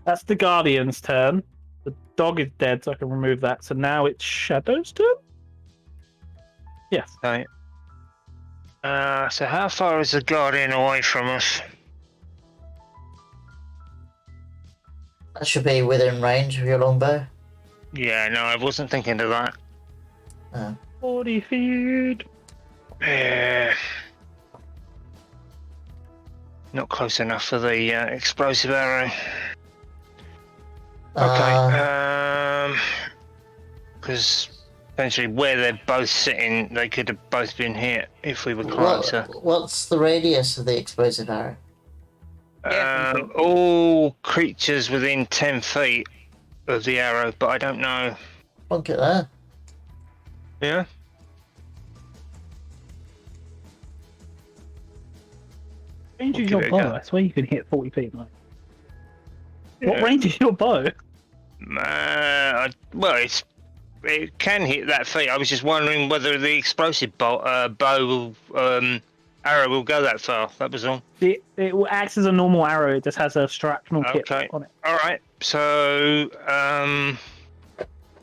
That's the Guardian's turn. The dog is dead, so I can remove that. So now it's Shadow's turn? Yes. Right. So how far is the Guardian away from us? That should be within range of your longbow. Yeah, no, I wasn't thinking of that. 40 feet. Not close enough for the explosive arrow. Uh, Okay. Because essentially where they're both sitting, they could have both been hit if we were closer. what's the radius of the explosive arrow? All creatures within 10 feet of the arrow, but I don't know. Look at that. Yeah? Range We'll is give your it a bow? go. I swear you can hit 40 feet. Like. What Yeah. range is your bow? Well, it can hit that feet. I was just wondering whether the explosive bow will, arrow will go that far. That was all. It acts as a normal arrow. It just has a fractional kit Okay. on it. All right. So,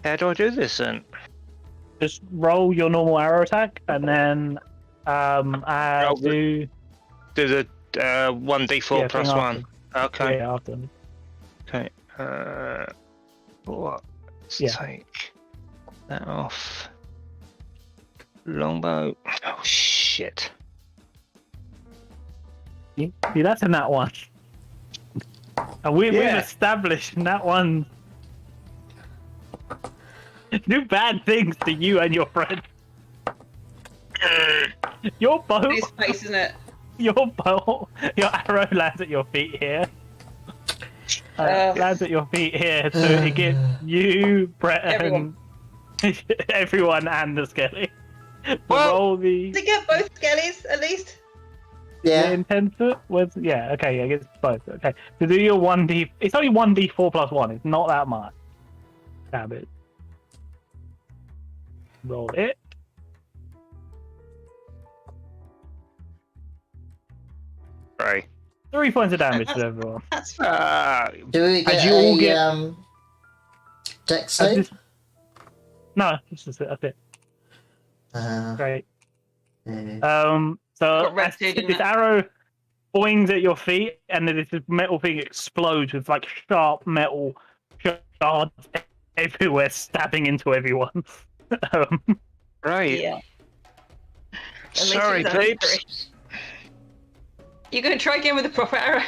how do I do this then? Just roll your normal arrow attack, and then do Do the 1d4 yeah, plus thing 1. Okay. Yeah, after. Okay. What? Let's Yeah. take that off. Longbow. Oh shit. See, that's in that one. And we've established in that one. Do bad things to you and your friend. Your bow, His face, isn't it? your arrow lands at your feet here. Lands at your feet here, so it gets you, Brett, and everyone and the skelly. Well, Roll the Does it get both skellies at least? Yeah. in 10 foot. Yeah, okay, yeah, it gets both. Okay, to do your 1d, it's only 1d4 plus 1. It's not that much. Damn it. Roll it. Right. 3 points of damage to everyone. That's fine. Do we get you all a get- dex save? No, that's just it. That's it. Uh, Great. uh, So Got red as food in this that. arrow boings at your feet, and then this metal thing explodes with like sharp metal shards everywhere, stabbing into everyone. um, Right. Yeah. At least Sorry, it was only peeps. 3. You gonna try again with the proper arrow?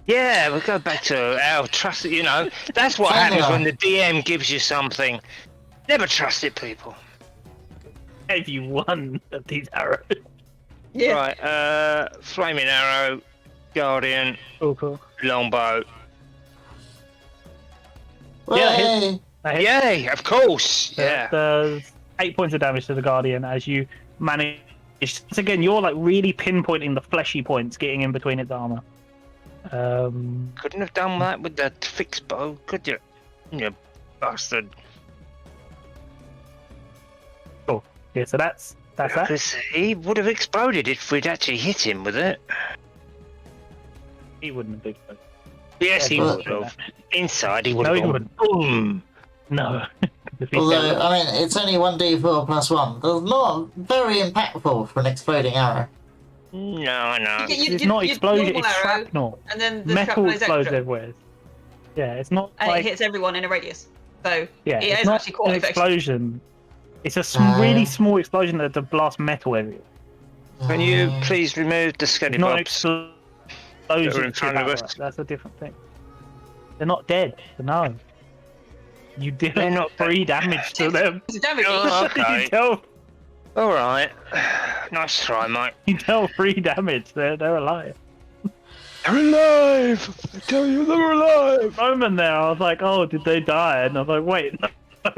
Yeah, we'll go back to our trust. You know, that's what Fine, happens yeah. when the DM gives you something. Never trust it, people. gave you one of these arrows. Yeah. Right, flaming arrow, guardian, Cool. longbow. Yeah, Way! That hits. Yay, of course. That Yeah. does 8 points of damage to the Guardian as you manage. Once again, you're like really pinpointing the fleshy points, getting in between its armor. Couldn't have done that with the fixed bow, could you? You bastard. Yeah, so that's that. Because he would have exploded if we'd actually hit him with it. He wouldn't have been. Yes, he Yeah, would have. Inside, he would No, have he gone wouldn't. boom. No. Although, I mean, it's only 1d4 plus 1. That's not very impactful for an exploding arrow. No, I know. It's not explosion, normal it's arrow, shrapnel. and then the Metal shrapnel is explodes extra, everywhere. Yeah, it's not and like it hits everyone in a radius. So yeah, it it's is not actually quite an effective. explosion. It's a really Uh, small explosion that to blast metal everywhere. Can you please remove the It's skelly not an bobs? explosion. That are in to front of power us. up. That's a different thing. They're not dead. No. You deal They're not 3 damage to them. It's a damage. Oh, okay. you deal Alright. Nice try, mate. 3 damage. They're alive. They're alive! I tell you, they're alive! Moment there, I was like, oh, did they die? And I was like, wait, no,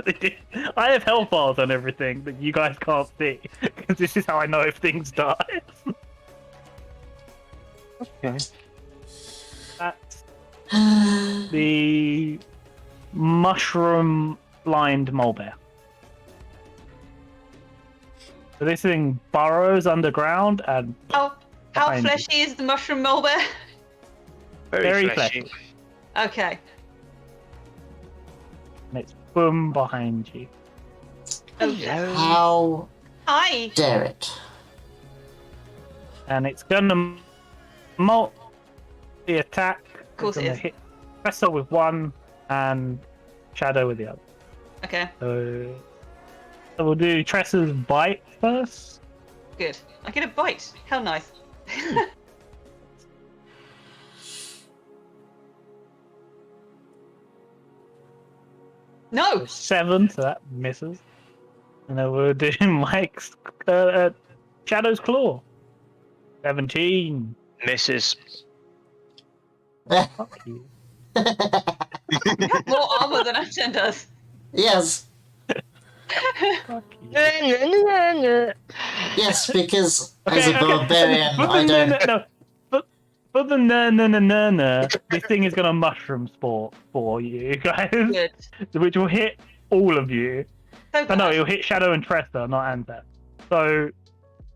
they did. I have health bars on everything that you guys can't see because this is how I know if things die. Okay. That's the mushroom blind mole bear. So this thing burrows underground and How Behind you. fleshy is the mushroom mole bear? Very fleshy. fleshy. Okay. And it's boom behind you. Hello. How Hi. dare it? And it's gonna multi-attack. Of course it's it gonna is. hit Tressa with one and Shadow with the other. Okay. So we'll do Tressa's bite first. Good. I get a bite. How nice. No. 7, so that misses. And then we'll do Mike's Shadow's Claw. 17. Misses. Fuck you. More armor than Ashen does. Yes, Fuck you. yes, because as a barbarian, For the I don't. no. For the no, this thing is gonna mushroom sport for you guys, Good. which will hit all of you. So Oh, bad. no, it'll hit Shadow and Tressa, not Antep. So,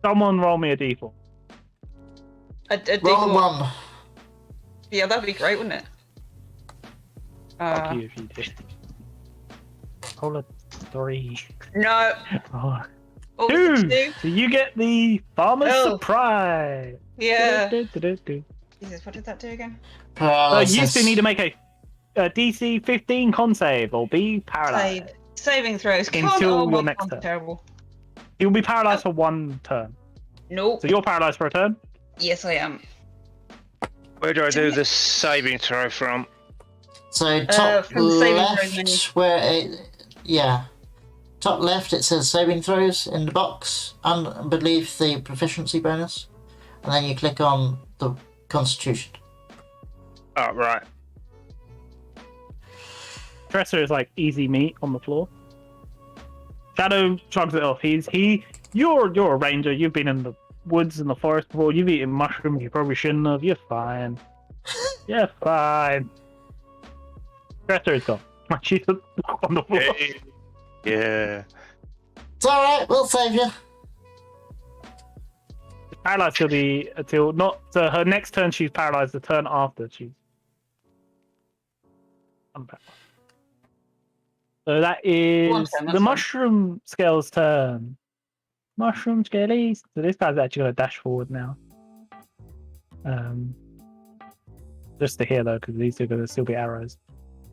someone roll me a d4. A Roll D4. 1. Yeah, that'd be great, wouldn't it? Fuck you if you did. Roll a 3. No. Oh. What was it, 2! So you get the Farmer's Oh. Surprise! Yeah. Du-du-du-du-du. Jesus, what did that do again? So Paralysis. you still need to make a DC 15 con save or be paralyzed. Saving throws. Until oh, my your next cons are turn. terrible. You'll be paralyzed for 1 turn. Nope. So you're paralyzed for a turn? Yes, I am. Where do I do the saving throw from? So top from the saving throws menu. left, where it, yeah, top left it says saving throws in the box, beneath the proficiency bonus, and then you click on the Constitution. Oh, right. Dresser is like easy meat on the floor. Shadow shrugs it off. You're a ranger. You've been in the woods and the forest before. You've eaten mushrooms. You probably shouldn't have. You're fine. You're fine. Dresser is gone. She's on the floor. Yeah. It's all right. We'll save you. Paralyzed until not. So her next turn she's paralyzed. The turn after she's unparalyzed. So that One is turn, that's the fine. mushroom scale's turn. Mushroom skellies. So this guy's actually going to dash forward now. Just to here though, because these are going to still be arrows.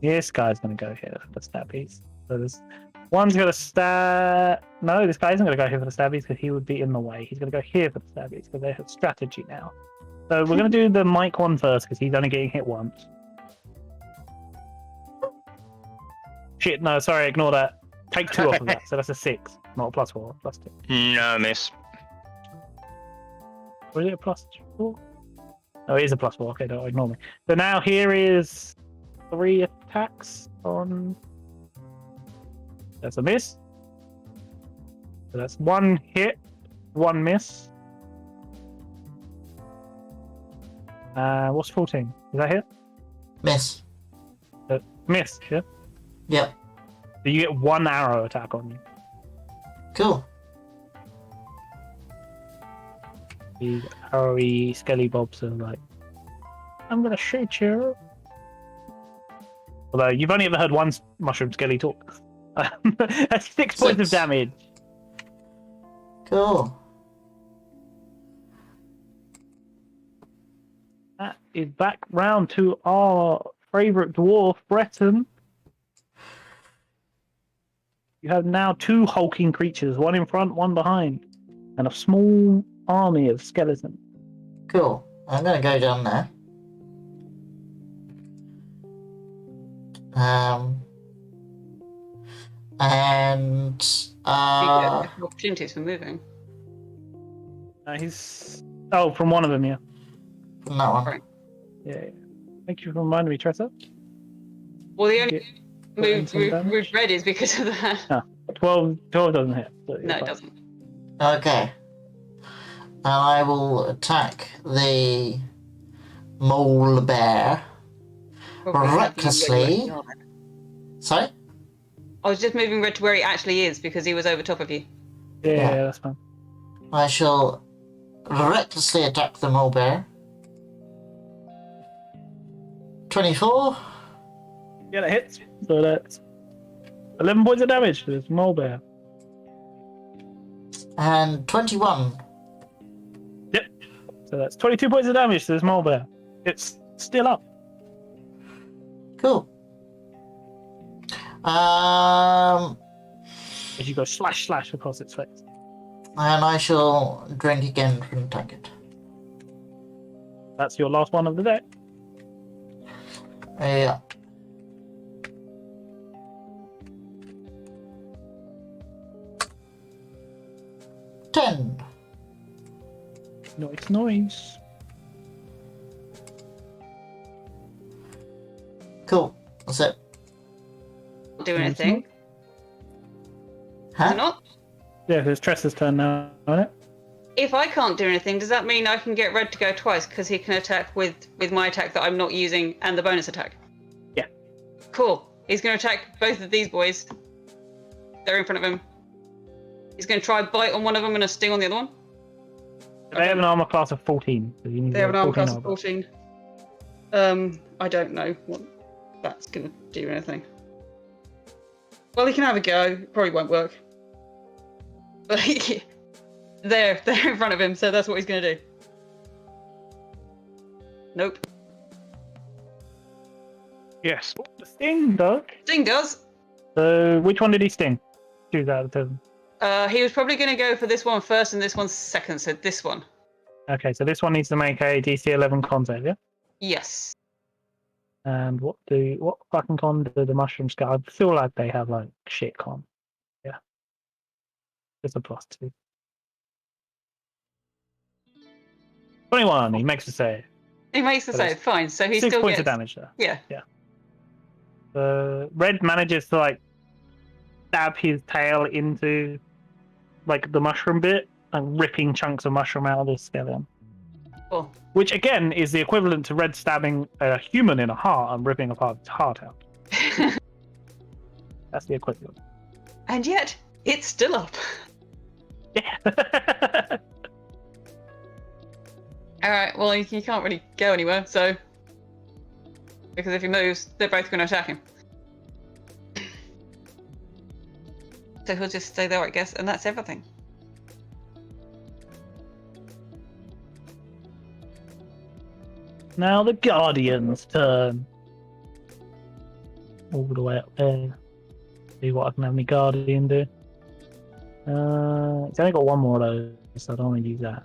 This guy's going to go here for the stabbies. So there's one's going to stab. No, this guy isn't going to go here for the stabbies because he would be in the way. He's going to go here for the stabbies because they have strategy now. So we're going to do the Mike one first because he's only getting hit once. Shit, no, sorry, ignore that. Take 2 off of that. So that's a 6, not a +4, +2. No, miss. Or is it a +4? Oh, it is a +4. Okay, don't ignore me. So now here is 3 attacks on. That's a miss. So that's 1 hit, 1 miss. What's 14? Is that hit? Miss. Miss, yeah? Yep. So you get 1 arrow attack on you. Cool. These arrowy skelly bobs are like, I'm gonna shoot you. Although you've only ever heard one mushroom skelly talk. That's 6 points of 6. damage. Cool. That is back round to our favourite dwarf, Breton. You have now 2 hulking creatures, one in front, one behind, and a small army of skeletons. Cool. I'm gonna go down there. And Opportunities for moving. He's from one of them, yeah. from that one. Right. Yeah. Thank you for reminding me, Tressa. Well, the only move some we've damage? read is because of that. 12 doesn't hit. So No, it doesn't. Okay. Now I will attack the mole bear. Probably have you Recklessly. where you are then. Sorry? I was just moving red to where he actually is because he was over top of you. Yeah, that's fine. I shall recklessly attack the mole bear. 24 Yeah, that hits. So that's 11 points of damage to this mole bear. and 21. So that's 22 points of damage to this mole bear. It's still up. Cool. As you go slash across its face. And I shall drink again from the tankard. That's your last one of the day. Yeah. Ten. Noise. Cool. That's it. Not do anything. Is it Huh? not? Yeah, it's Tressa's turn now, isn't it? If I can't do anything, does that mean I can get red to go twice because he can attack with my attack that I'm not using and the bonus attack? Yeah. Cool. He's going to attack both of these boys. They're in front of him. He's going to try bite on one of them and a sting on the other one. They have an armor class of 14. So you need They have an armor class of armor. 14. I don't know what that's going to do anything. Well, he can have a go. Probably won't work. But they're in front of him, so that's what he's going to do. Nope. Yes. The sting, Doug. Sting does. So which one did he sting? Choose out of the two. He was probably going to go for this one first and this one second, so this one. Okay, so this one needs to make a DC 11 con save, yeah? Yes. And what fucking con do the mushrooms get? I feel like they have like shit con. Yeah. It's a +2. 21, he makes a save. He makes the So save, that's fine. So he 6 still points gets... of damage there. Yeah. Red manages to like stab his tail into like the mushroom bit and ripping chunks of mushroom out of his skeleton. Cool. Which again is the equivalent to Red stabbing a human in a heart and ripping apart its heart out. That's the equivalent. And yet, it's still up. Yeah. Alright, well, he can't really go anywhere, so... Because if he moves, they're both going to attack him. So he'll just stay there, I guess, and that's everything. Now the Guardian's turn. all the way up there. See what I can have my Guardian do. It's only got one more of those, so I don't want to use that.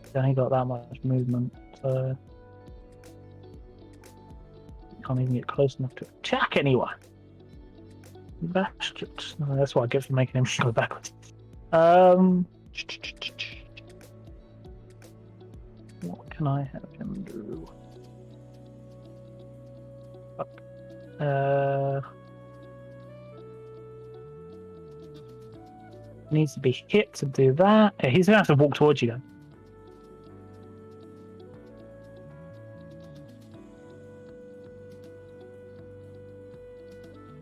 It's only got that much movement, so can't even get close enough to attack anyone. Basket. No, that's what I get for making him go backwards. What can I have him do? Fuck. Needs to be hit to do that. Yeah, he's gonna have to walk towards you then.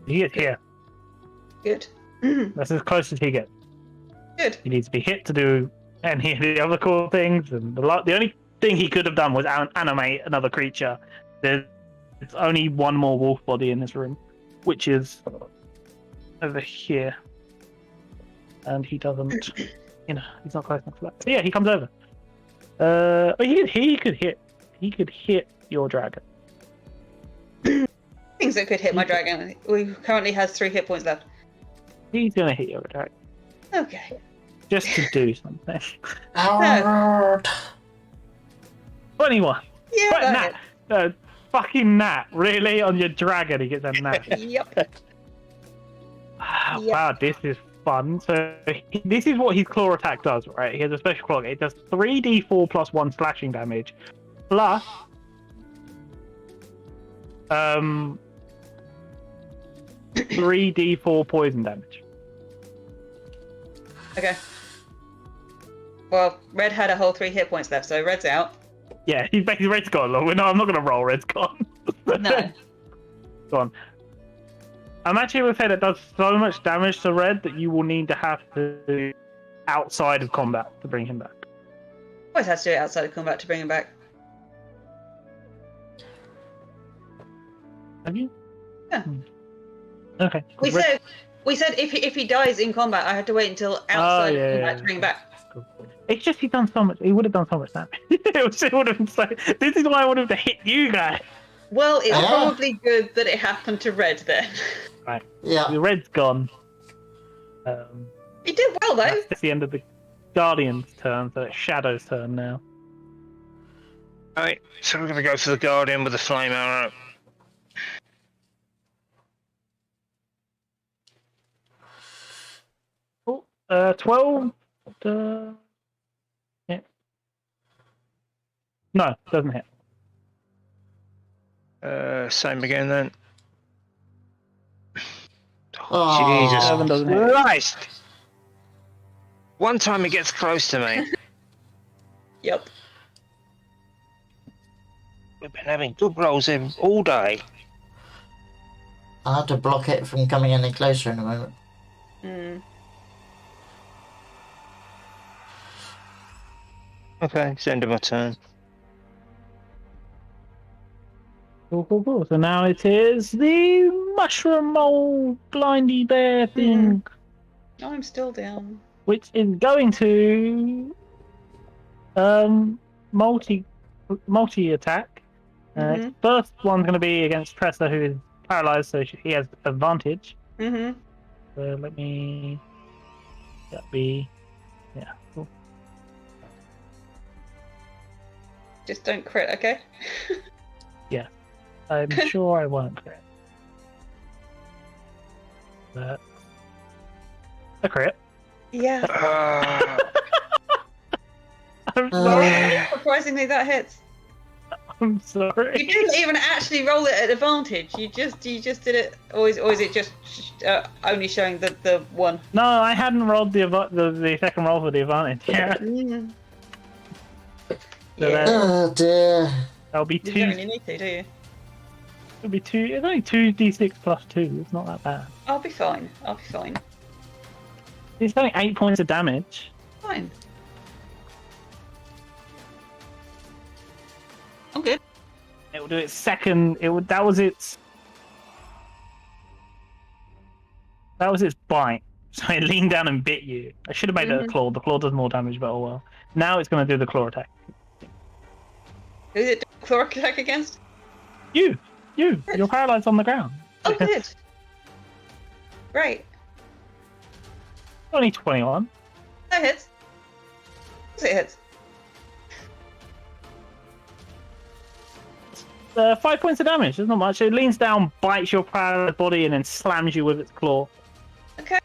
He gets here. Good. That's as close as he gets. Good. He needs to be hit to do any of the other cool things, and the only thing he could have done was animate another creature. There's only one more wolf body in this room, which is over here, and he doesn't. He's not close enough for that. So yeah, he comes over. But he could hit your dragon. Things that could hit my dragon. We currently has 3 hit points left. He's gonna hit your dragon. Okay. Just to do something. Arrgh. 21. Yeah, But that nat. Fucking nat. Really? On your dragon, he gets a nat. hit. Yep. Wow, this is fun. So, this is what his claw attack does, right? He has a special claw. It does 3d4 plus 1 slashing damage. Plus. 3d4 poison damage. Okay. Well, Red had a whole 3 hit points left, so Red's out. Yeah, he's basically Red's gone. No, I'm not going to roll. Red's gone. No. Gone. I'm actually going to say that does so much damage to Red that you will need to have to do outside of combat to bring him back. Always has to do it outside of combat to bring him back. Have you? Yeah. Okay. We said if he dies in combat, I have to wait until outside of combat to bring him back. It's just he done so much. He would have done so much damage. It would have been so. This is why I wanted to hit you guys. Well, it's probably good that it happened to Red then. Right. Yeah. The Red's gone. He did well though. That's the end of the Guardian's turn, so it's Shadow's turn now. Alright, so we're going to go for the Guardian with the flame arrow. Oh, 12. Yeah. No, doesn't hit. Same again then. Oh. Jesus 7 doesn't hit. Christ! One time he gets close to me. Yep. We've been having good rolls in all day. I'll have to block it from coming any closer in a moment. Mm. Okay, it's the end of my turn. Cool. So now it is the mushroom mole blindy bear thing, I'm still down. which is going to multi attack. First one's going to be against Tressa, who is paralyzed, so he has advantage. Mm-hmm. So let me. That be. Yeah. Cool. Just don't crit, okay? I'm sure I won't crit. That's a crit. Yeah. I'm sorry. Surprisingly, that hits. I'm sorry. You didn't even actually roll it at advantage. You just did it, or is it just only showing the one? No, I hadn't rolled the second roll for the advantage. Yeah. Mm. So Yeah. Oh dear. that'll be You 2. don't really need to, do you? It'll be 2. It's only 2d6 plus 2. It's not that bad. I'll be fine. It's only 8 points of damage. Fine. I'm good. It will do its second. That was its bite. So it leaned down and bit you. I should have made it a claw. The claw does more damage, but oh well. Now it's going to do the claw attack. Who's it claw attack against? You're paralyzed on the ground. Oh, good. Great. Only 21. That hits. It hits. 5 points of damage. There's not much. It leans down, bites your paralyzed body, and then slams you with its claw. Okay.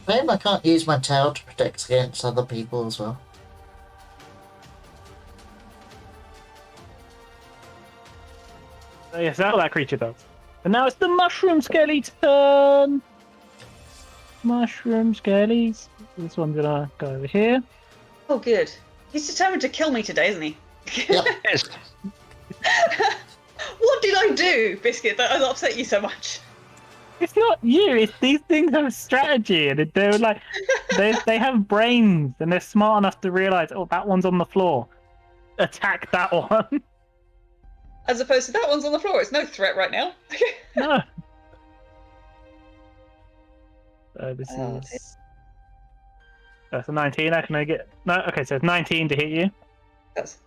Maybe I can't use my tail to protect against other people as well. Yes, that's what that creature does. And now it's the mushroom skeleton. Mushroom skellies. This one's gonna go over here. Oh, good. He's determined to kill me today, isn't he? Yep. Yes. What did I do, Biscuit, that has upset you so much? It's not you. It's these things have strategy, and they're like they have brains, and they're smart enough to realize, oh, that one's on the floor. Attack that one. As opposed to that one's on the floor. It's no threat right now. No. So this Oh, is. That's a 19. I can only get no. Okay, so it's 19 to hit you. That's...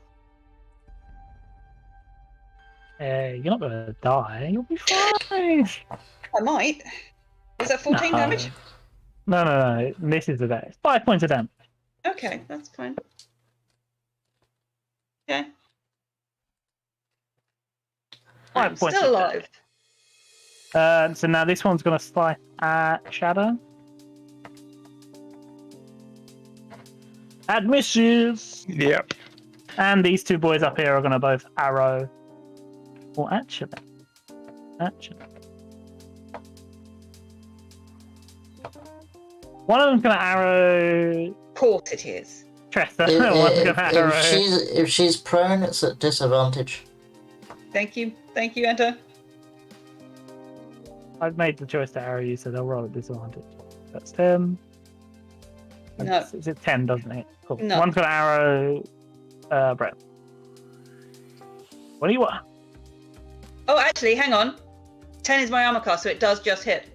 You're not gonna die. You'll be fine. I might. Is that 14 No. damage? No. This is the day. 5 points of damage. Okay, that's fine. Okay. 5 I'm points. still of alive. damage. So now this one's gonna slice at Shadow. And misses. Yep. And these two boys up here are gonna both arrow. Well, actually. One of them's gonna arrow Of course it is. Tressa. One's gonna arrow. If she's prone, it's at disadvantage. Thank you, Enter. I've made the choice to arrow you, so they'll roll at disadvantage. That's 10. No. It's 10, doesn't it? Cool. No. One's gonna arrow Brett. What do you want? Oh, actually, hang on. 10 is my armor class, so it does just hit.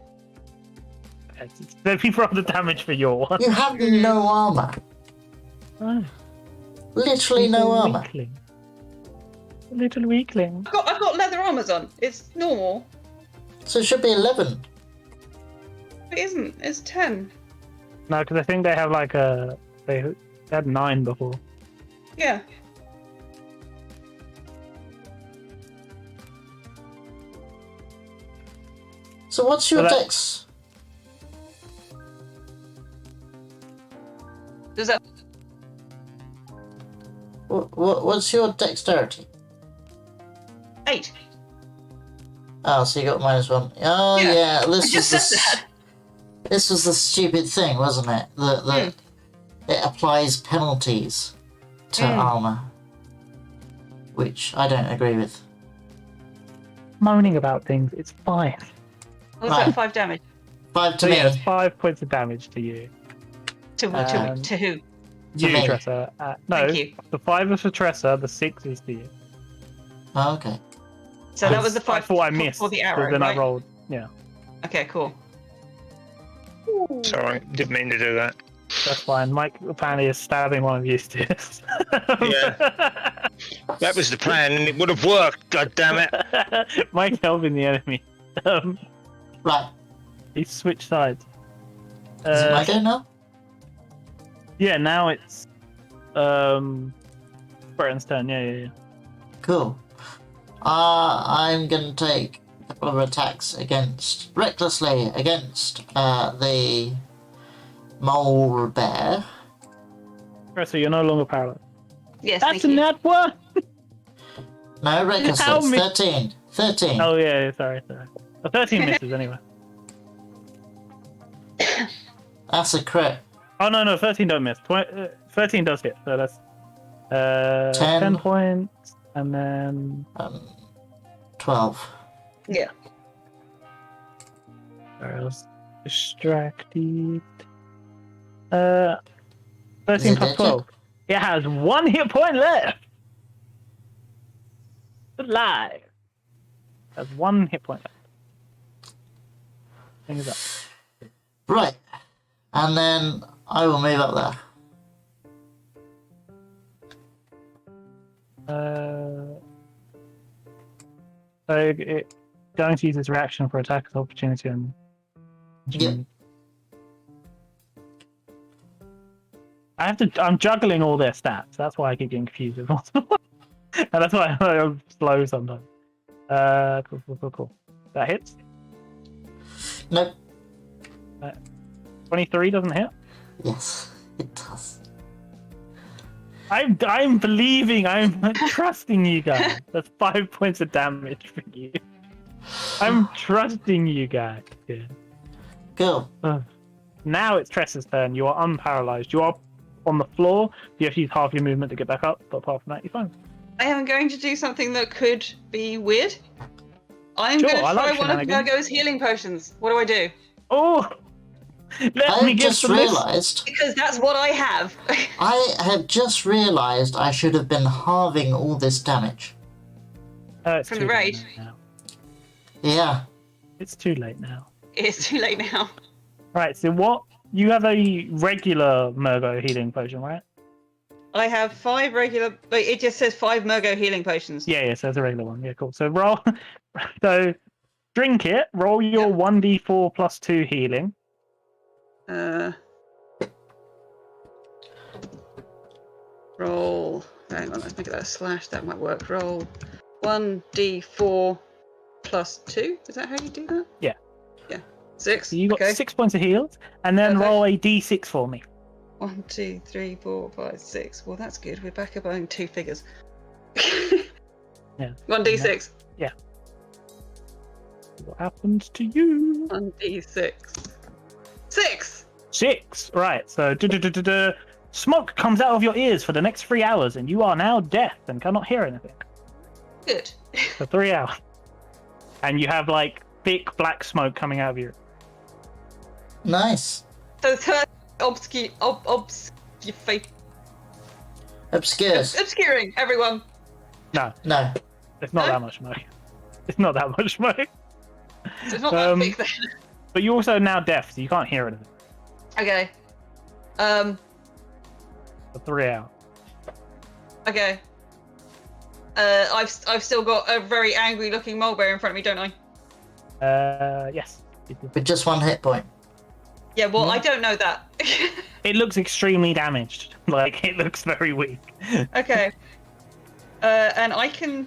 Let me roll the damage for your one. You have no armor. Oh, Literally no little armor. weakling. Little weakling. I've got leather armors on. It's normal. So it should be 11. It isn't. It's 10. No, because I think they have like a. They had 9 before. Yeah. So what's your Well, that- dex? Does that... What's your dexterity? 8. Oh, so you got -1. Oh Yeah, yeah, I this just was said that. this was the stupid thing, wasn't it? That it applies penalties to armor, which I don't agree with. Moaning about things, it's 5. Was Right. that 5 damage? 5 to So me. yeah, it's 5 points of damage to you. To who? You, me. Tressa. No, Thank you. the 5 is for Tressa, the 6 is to you. Oh, okay. So that was the 5 I thought I missed, for the so arrow, then right? I rolled. Yeah, Okay, cool. Sorry, didn't mean to do that. that's fine. Mike apparently is stabbing one of you, Stu. Yeah. That was the plan, and it would have worked. God damn it! Mike helping the enemy. Right. He switched sides. Is it my turn now? Yeah, now it's Breton's turn. Yeah. Cool. I'm gonna take a couple of attacks recklessly against the mole bear. So you're no longer paralyzed. Yes, That's thank a you. nat one. No, How recklessly. many- 13. 13. Oh yeah, sorry. The 13 misses anyway. That's a crit. Oh no, 13 don't miss. 13 does hit. So that's 10. 10 points, and then 12. Yeah. where else? Distracted. 13 Is it plus dead 12. It has 1 hit point left. Alive. Has 1 hit point left. Thing is up. Right. And then I will move up there. So it going to use its reaction for attack as opportunity and. Yep. I'm juggling all their stats. That's why I keep getting confused with multiple. And that's why I'm slow sometimes. Cool. That hits. Nope. 23 doesn't hit. Yes, it does. I'm believing. I'm trusting you guys. That's 5 points of damage for you. I'm trusting you guys. Yeah. Cool. Now it's Tress's turn. You are unparalyzed. You are on the floor. You have to use half your movement to get back up, but apart from that, you're fine. I am going to do something that could be weird. I'm Sure, going to I try like one of shenanigans. Virgo's healing potions. What do I do? Oh, let me I give just some this. realised. Because that's what I have. I have just realised I should have been halving all this damage. It's From too the late raid. now. Yeah. It's too late now. It's too late now. Right. So what? You have a regular Mergo healing potion, right? I have 5 regular. But it just says 5 Mergo healing potions. Yeah. So it's a regular one. Yeah, cool. So roll. So drink it. Roll your 1d4 plus 2 healing. Roll. Hang on, let's make that a slash. That might work. Roll 1d4 plus 2. Is that how you do that? Yeah. Yeah. 6. So you got okay. 6 points of heals, and then Perfect. roll a d6 for me. 1, 2, 3, 4, 5, 6. Well, that's good. We're back up on 2 figures. Yeah. 1d6. Yeah. What happens to you? 1d6. 6! 6. Right. So smoke comes out of your ears for the next 3 hours, and you are now deaf and cannot hear anything Good. for 3 hours. And you have like thick black smoke coming out of your. Nice. So turn obscuring everyone. No, No. it's not No? that much smoke. It's not that much smoke. So it's not that thick then. But you're also now deaf, so you can't hear anything Okay. for 3 hours. Okay. I've still got a very angry looking mole bear in front of me, don't I? Yes. With just 1 hit point. Yeah, well, Yeah. I don't know that. It looks extremely damaged. Like, it looks very weak. Okay. And I can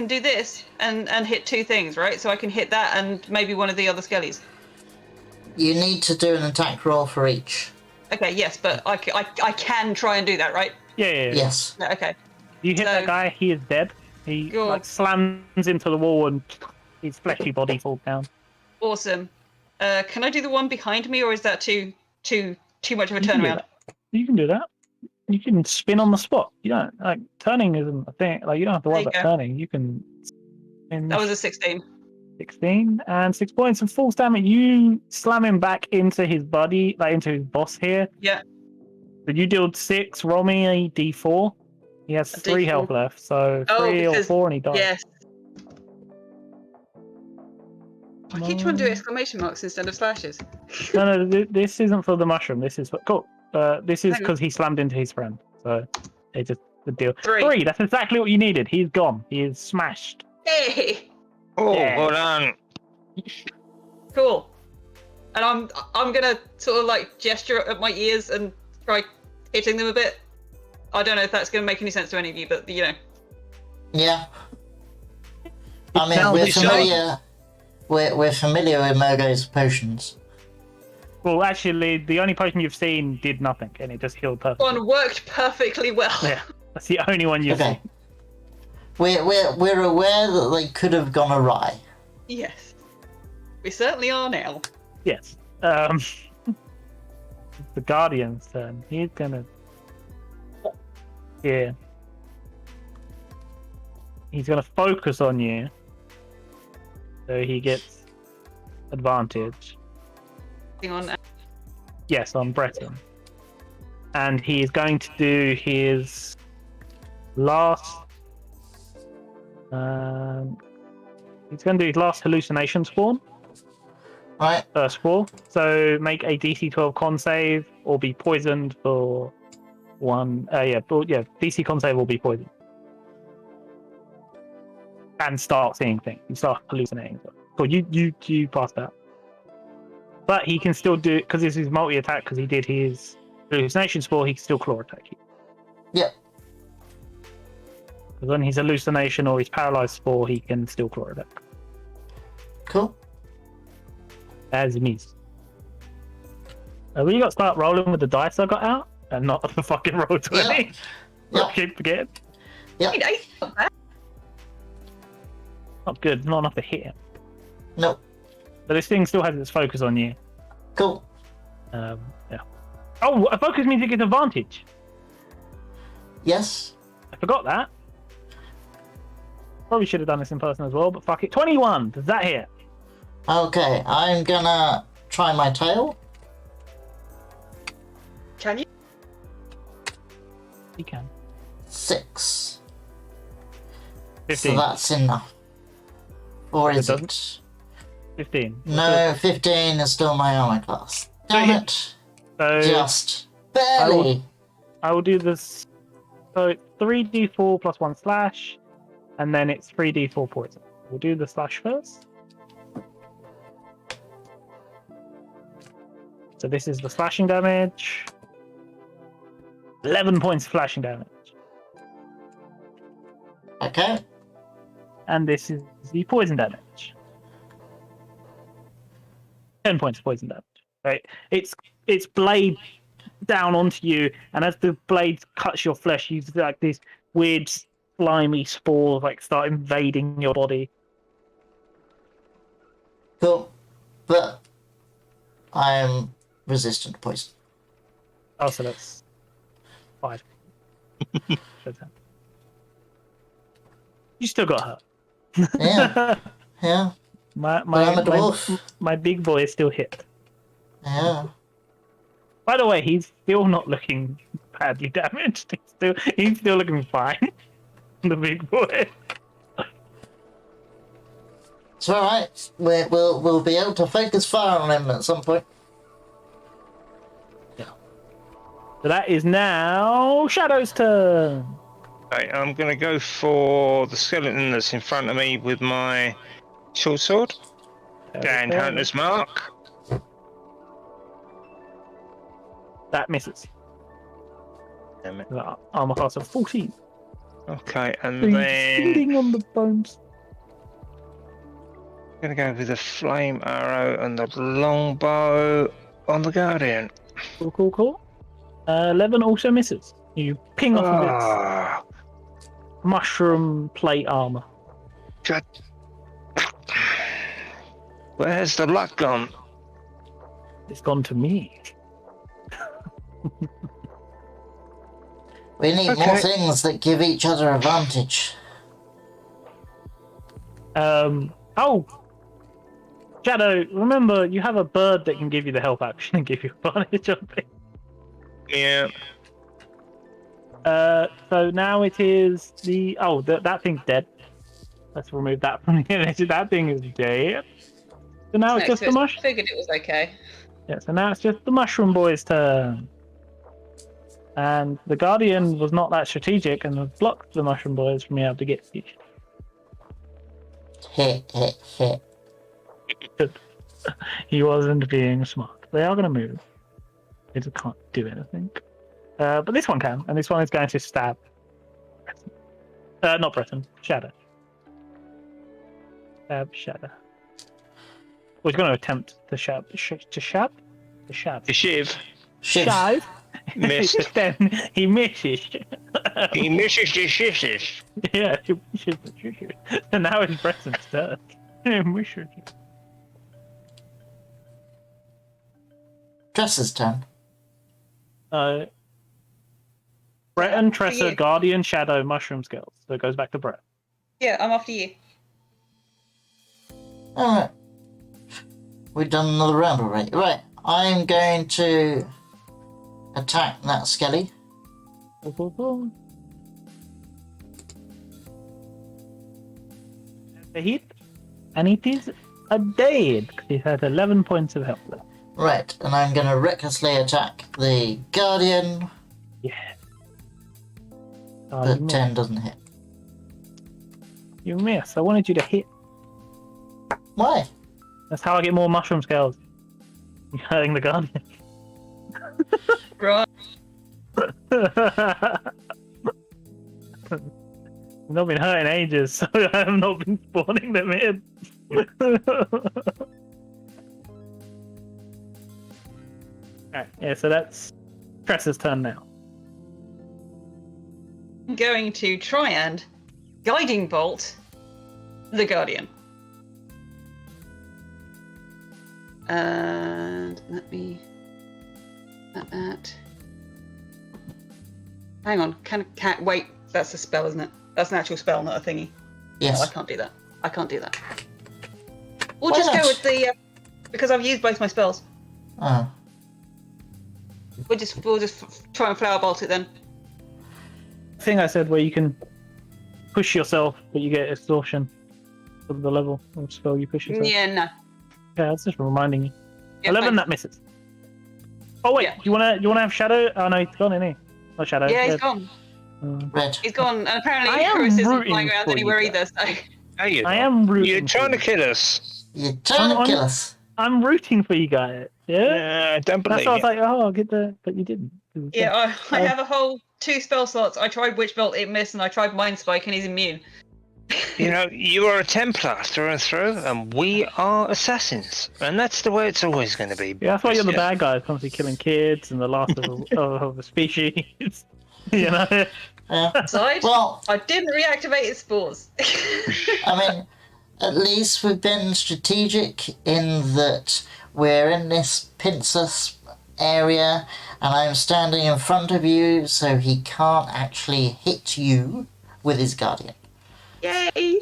do this and hit 2 things, right? So I can hit that and maybe one of the other skellies. You need to do an attack roll for each. Okay, yes, but I can try and do that, right? Yeah. Yes. Yeah, okay. You hit So- that guy, he is dead. He Cool. like slams into the wall and his fleshy body falls down. Awesome. Can I do the one behind me, or is that too much of a You can do turnaround? that. You can do that. You can spin on the spot. You don't like turning isn't a thing. Like you don't have to worry There about you go. turning. You can. That was a 16. 16 and 6 points of full damage. You slam him back into his body, like into his boss here. Yeah. But you dealt 6. Roll me a d4. He has A 3 D4. health left, so 3 or because- 4, and he dies. Yes. I keep trying to do exclamation marks instead of slashes. No, this isn't for the mushroom. This is for cool. This is Hang on. because he slammed into his friend. So it's just the deal. 3. 3. That's exactly what you needed. He's gone. He is smashed. Hey, Oh, Yeah. well done. cool. And I'm gonna sort of like gesture at my ears and try hitting them a bit. I don't know if that's gonna make any sense to any of you, but you know. Yeah. I mean, Now we're this familiar. We're familiar with Mergo's potions. Well, actually, the only potion you've seen did nothing, and it just healed perfectly. One worked perfectly well. Yeah, that's the only one you've Okay. seen. We're aware that they could have gone awry. Yes. We certainly are now. Yes. The Guardian's turn. He's gonna. Yeah. He's gonna focus on you, so he gets advantage. Hang on. Yes, on Breton. And he is going to do his last. He's going to do his last hallucination spawn. Right? First floor. So make a DC 12 con save or be poisoned for one. DC con save will be poisoned. And start seeing things. You start hallucinating. So you pass that. But he can still do, because this is multi attack, because he did his hallucination spore, he can still claw attack you. Yep. Because on his hallucination or his paralyzed spore, he can still claw attack. Cool. As miss. We got to start rolling with the dice I got out, and not the fucking roll 20. Yep. I keep forgetting. Yep. Wait, I thought that. Not good. Not enough to hit him. Nope. But this thing still has its focus on you. Cool. Yeah. Oh, a focus means it gets advantage. Yes. I forgot that. Probably should have done this in person as well, but fuck it. 21. Does that hit? Okay, I'm gonna try my tail. Can you? You can. 6. 15. So that's enough. Or is It it? 15. No, 15 is still my armor class. Damn it. So Just barely. I will do this. So it's 3d4 plus 1 slash, and then it's 3d4 poison. We'll do the slash first. So this is the slashing damage. 11 points of slashing damage. Okay. And this is the poison damage. 10 points of poison damage. Right? It's blade down onto you, and as the blade cuts your flesh, you like these weird slimy spores like start invading your body. Cool. But I am resistant to poison. Oh, so that's 5. You still got hurt. Yeah. Yeah. my I'm a dwarf. my big boy is still hit. Yeah. By the way, he's still not looking badly damaged. He's still looking fine. The big boy. It's alright. We'll be able to focus fire on him at some point. So that is now Shadow's turn. Okay, I'm going to go for the skeleton that's in front of me with my short sword. And Hunter's Mark. That misses. Damn it. Armor class of 14. Okay, and So you're then feeding on the bones. I'm going to go with the flame arrow and the longbow on the Guardian. Cool. 11 also misses. You ping off of its Ah, mushroom plate armor. God. Where's the luck gone? It's gone to me. We need more things that give each other advantage. Oh! Shadow, remember, you have a bird that can give you the help action and give you advantage on it. Yeah. So now it is the... Oh, that thing's dead. Let's remove that from the image. That thing is dead. So now it's just the mushroom. Figured it was okay. Yeah, so now it's just the mushroom boy's turn. And the Guardian was not that strategic and has blocked the mushroom boys from being able to get to you. He wasn't being smart. They are going to move. They just can't do anything. But this one can, and this one is going to stab. Not Breton. Shadow. Stab Shadow. Well, he's going to attempt to shab. To shab? To shab. The shiv. Shab. Missed. Then he misses. He misses the shivs. Yeah, he misses the trigger. So now it's Breton's turn. He misses. Tressa's turn. Breton, Tressa, you. Guardian, Shadow, Mushroom Skills. So it goes back to Brett. Yeah, I'm after you. Alright. We've done another round already. Right, I'm going to attack that skelly. The hit, and it is are dead because he had 11 points of health left. Right, and I'm gonna recklessly attack the Guardian, Yeah. Oh, but you 10 missed. doesn't hit. You missed. I wanted you to hit. Why? That's how I get more mushroom scales. You're hurting the Guardian. Right. I've not been hurt in ages, so I have not been spawning them in. Alright, yeah, so that's Tressa's turn now. I'm going to try and guiding bolt the Guardian. And let me that. Hang on, can wait, that's a spell, isn't it? That's an actual spell, not a thingy. Yes. No, I can't do that. I can't do that. We'll Why just not? go with the because I've used both my spells. Oh. We'll just try and flower bolt it then. Thing I said where you can push yourself, but you get exhaustion for the level of spell you push yourself. Yeah, no. Yeah, that's just reminding you. Yeah, 11, fine. that misses. Oh wait, Yeah. you wanna have Shadow? Oh no, he's gone, isn't he? Not Shadow. Yeah, he's Red. gone. Red. He's gone, and apparently I am Chris isn't rooting flying around for you anywhere guys. either. So Hey, you I am rooting. You're trying to for you. kill us. You're trying to I'm- kill us. I'm rooting for you guys. Yeah. I don't That's believe why I was you. like, oh, I'll get the, but you didn't. It was yeah, I Oh. have a whole 2 spell slots. I tried Witch Bolt, it missed, and I tried Mind Spike, and he's immune. You know, you are a Templar through and through, and we are assassins, and that's the way it's always going to be. Yeah, that's why you're the Biscuit. bad guy, constantly killing kids and the last of the species. You know? Yeah. Side, Well, I didn't reactivate its spores. I mean, at least we've been strategic in that we're in this pincer area and I'm standing in front of you so he can't actually hit you with his Guardian. Yay!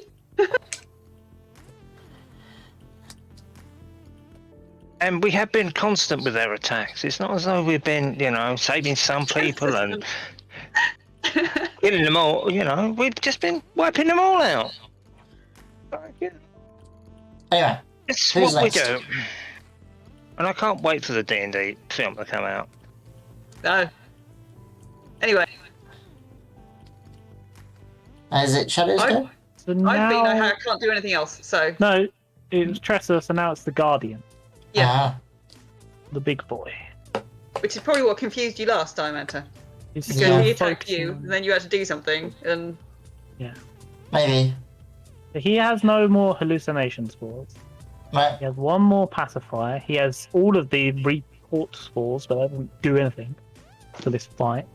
And we have been constant with our attacks. It's not as though we've been, you know, saving some people and killing them all. You know, we've just been wiping them all out. Like, yeah, Anyway, it's Who's what we next? do. And I can't wait for the D&D film to come out. No. Anyway, is it Shadow's I- go? So I've now, been, I can't do anything else, so no, it was Tressa, so now it's the Guardian, yeah. Ah, the big boy. Which is probably what confused you last time, Anta. He's Because Yeah. he attacked focusing you, on- and then you had to do something, and maybe. He has no more hallucination spores. Right. He has one more pacifier. He has all of the report spores, but that doesn't do anything for this fight.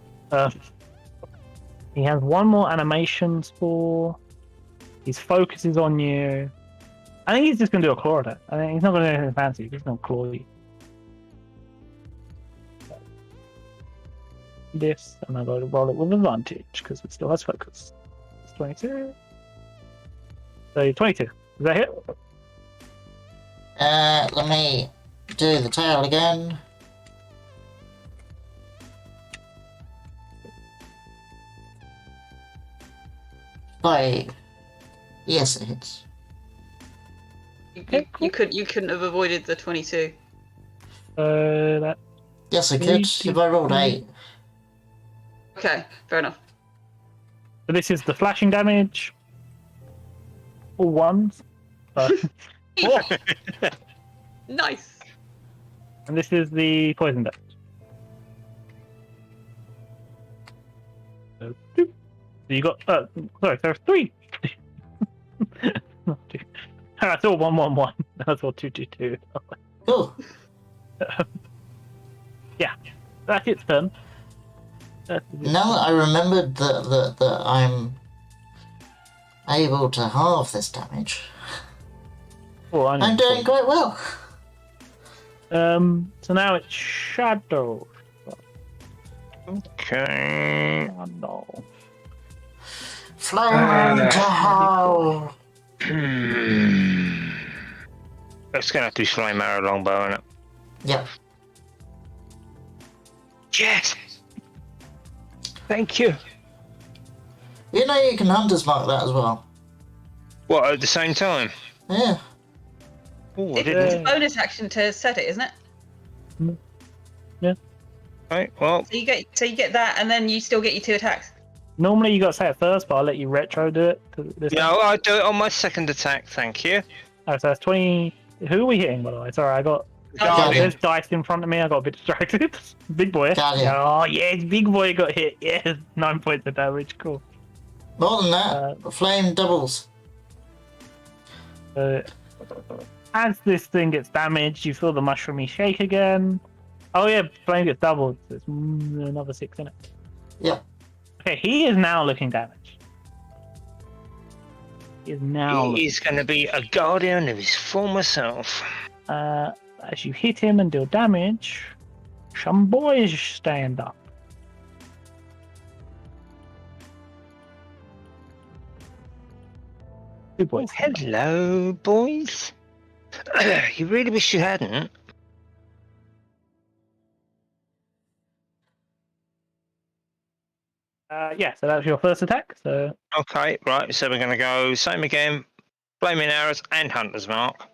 He has one more animation spore. His focus is on you. I think he's just going to do a claw attack. I think he's not going to do anything fancy. He's just going to claw you. This, and I'm going to roll it with advantage because it still has focus. It's 22. So 22. Is that hit? Let me do the tail again. Five. Yes, it hits. you, you couldn't have avoided the 22. That Yes, I could. If I rolled 8. Okay, fair enough. So this is the flashing damage. All ones. Oh, Nice. and this is the poison damage. So, two. So you got sorry, there's 3. Not 2. That's all 1 1 1. That's all 2 2 2. Cool. Yeah. That's its turn. That's its Now that turn. I remembered that I'm able to halve this damage, Oh, I know. I'm doing quite well. So now it's Shadow. Okay. Oh no. Flame to hell. It's going to have to be flame arrow longbow, isn't it? Yep. Yes! Thank you. You know you can hunter's mark that as well. What, at the same time? Yeah. Oh, I It's didn't. a bonus action to set it, isn't it? Right, well, So you get that, and then you still get your 2 attacks. Normally you got to say it first, but I'll let you retro do it. This time. no, I do it on my second attack. Thank you. Oh, so that's 20. Who are we hitting, by the way? Sorry, I got. Guardian. There's dice in front of me. I got a bit distracted. Big boy. Guardian. Oh, yes, big boy got hit. Yes, 9 points of damage. Cool. More than that, flame doubles. As this thing gets damaged, you feel the mushroomy shake again. Oh, yeah, flame gets doubled. So it's another 6 in it. Yep. Okay, he is now looking damaged. He is now. He's going to be a guardian of his former self. As you hit him and deal damage, some boys stand up. Two boys. Oh, hello, boys. You really wish you hadn't. Yeah, so that's your first attack. So Okay, right, so we're going to go same again. Flaming arrows and hunter's mark.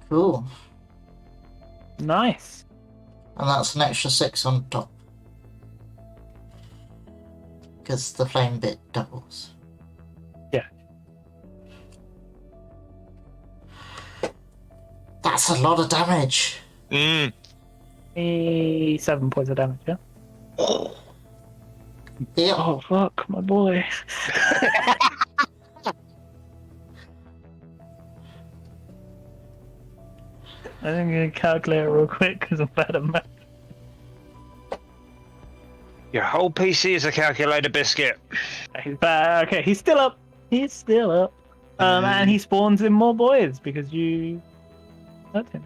Cool. nice. And that's an extra 6 on top. Because the flame bit doubles. Yeah. That's a lot of damage. Mm. 7 points of damage. Yeah. Yep. Oh fuck, my boy. I'm gonna calculate it real quick because I'm bad at math. Your whole PC is a calculator, Biscuit. He's bad. Okay, he's still up. He's still up. And he spawns in more boys because you hurt him.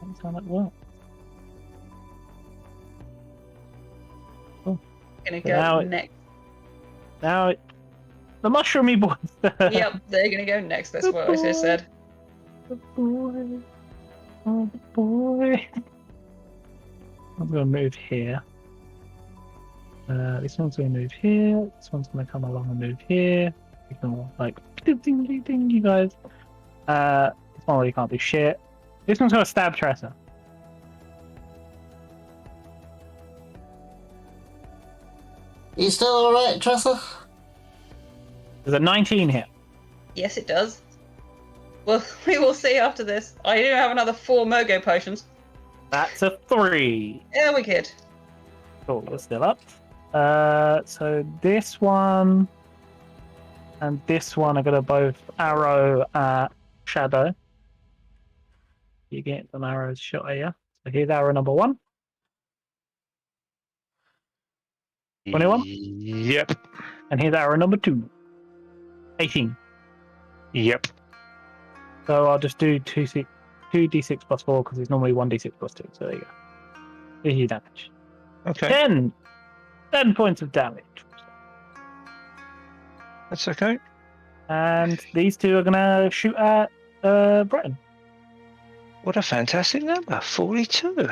That's how that works. Gonna So go now next. Now, the mushroomy boys. Yep, they're gonna go next. That's what I just said. The boy. Oh, the boy. I'm going to move here. This one's going to move here. This one's going to come along and move here. You can, like, ding, ding, ding, ding, you guys. This one really can't do shit. This one's going to stab Tressa. You still alright, Tressa? There's a 19 hit. Yes, it does. Well, we will see after this. I do have another 4 Mogo potions. That's a 3. Yeah, we're good. Cool, we're still up. So this one and this one are going to both arrow at Shadow. You get some arrows shot at you. So here's arrow number 1. 21? Yep. And here's arrow number 2. 18. Yep. So I'll just do 2d6 plus 4 because it's normally 1d6 plus 2. So there you go. Here's your damage. Okay. 10 points of damage. That's okay. And these two are going to shoot at Breton. What a fantastic number. 42.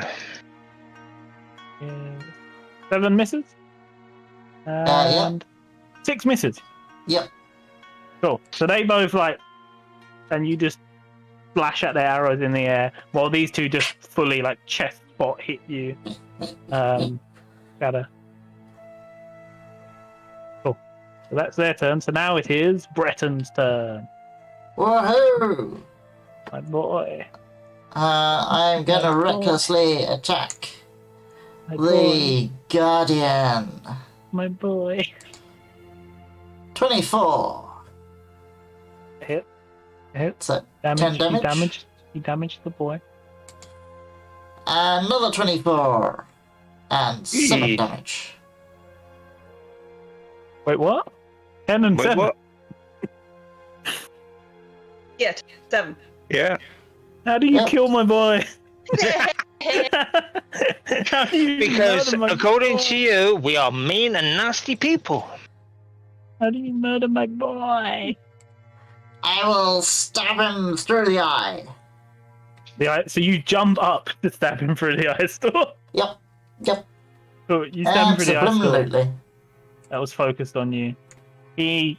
Yeah. 7 misses. Yeah. And 6 misses. Yep. Cool. So they both and you just flash at their arrows in the air, while these two just fully chest spot hit you. Gotta. Cool. So that's their turn. So now it is Breton's turn. Woohoo! My boy. I'm gonna recklessly attack My the Guardian. boy. My boy. 24. Hit. So, Damage. 10 damage. He damaged the boy. Another 24. And 7 Eee. damage. Wait, what? 10 and Wait, 7. what? Yeah, 7. Yeah. How do you Yep. kill my boy? How do you Because murder my according boy? to you, we are mean and nasty people. How do you murder my boy? I will stab him through the eye. So you jump up to stab him through the eye store. Yep. So you stand for the ice storm Subliminally. that was focused on you. He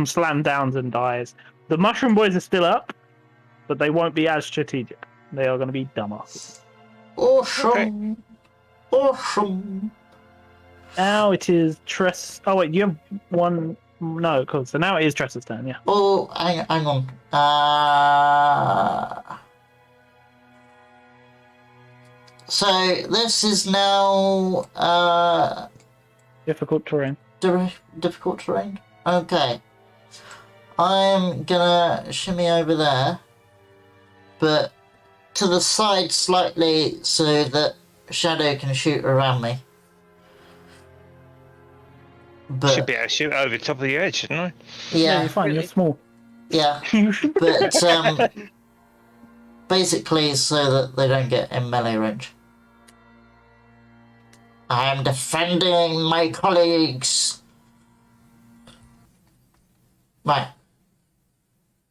slammed down and dies. The mushroom boys are still up, but they won't be as strategic. They are going to be dumber. Awesome. Awesome. Now it is Tress. Oh wait, you have one. No, cool. So now it is Tress's turn. Yeah. Oh, hang on. So this is now Difficult terrain. difficult terrain. Okay. I'm gonna shimmy over there, but to the side slightly so that Shadow can shoot around me. But Should be able to shoot over the top of the edge, shouldn't I? Yeah, yeah, you're fine. You're Really? small. yeah. But basically so that they don't get in melee range. I am defending my colleagues. Right.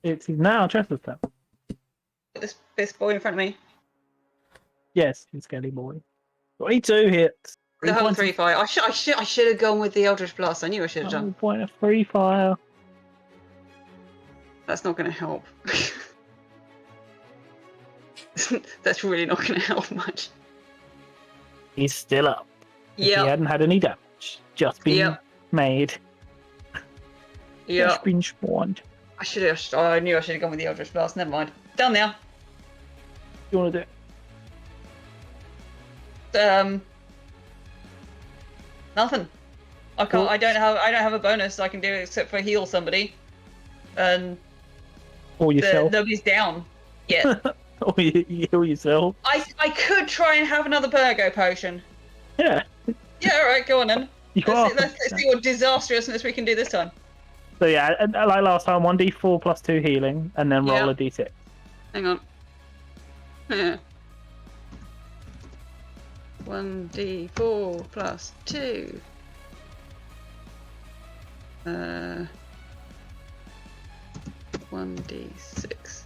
It's now Tress's turn. This boy in front of me. Yes, you skelly boy. 22 hits. The whole 3 fire. I should have gone with the Eldritch Blast. I knew I should have done. 1 point of free fire. That's not going to help. That's really not going to help much. He's still up. He Yeah. hadn't had any damage. Just been made. Yeah. Just been spawned. I knew I should have gone with the Eldritch Blast. Never mind. Done now. You want to do it? Nothing. I can't. I don't have a bonus I can do except for heal somebody, and Or yourself? nobody's down yet. Or you heal yourself? I could try and have another Virgo potion. Yeah. Yeah, all right, go on then. You are. Let's see what disastrousness we can do this time. So yeah, like last time, 1d4 plus 2 healing, and then roll Yeah. a d6. Hang on. Yeah. 1d4 plus 2. 1d6.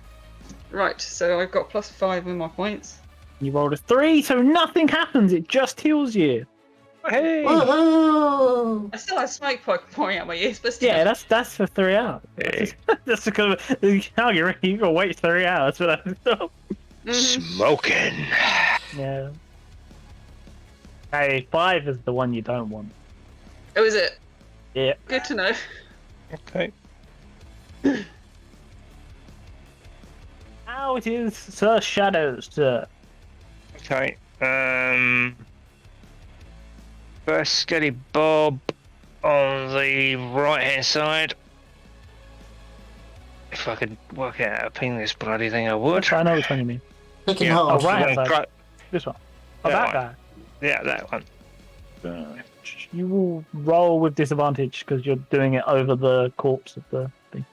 Right, so I've got plus 5 in my points. You rolled a 3, so nothing happens. It just heals you. Hey! Woohoo! I still have smoke pouring out my ears, but still. Yeah, that's for 3 hours. Hey. That's because how you gotta wait 3 hours for that to stop. Smoking. Yeah. Hey, 5 is the one you don't want. Oh, is it? Yeah. Good to know. Okay. Now it is Sir Shadow's turn. Okay. First Skelly Bob on the right hand side. If I could work out how to ping this bloody thing, I would. I know which one you mean. Pick and Yeah. hold. Oh, right. Well, Outside. This one. Oh, That that one. guy. Yeah, that one. You will roll with disadvantage because you're doing it over the corpse of the thing.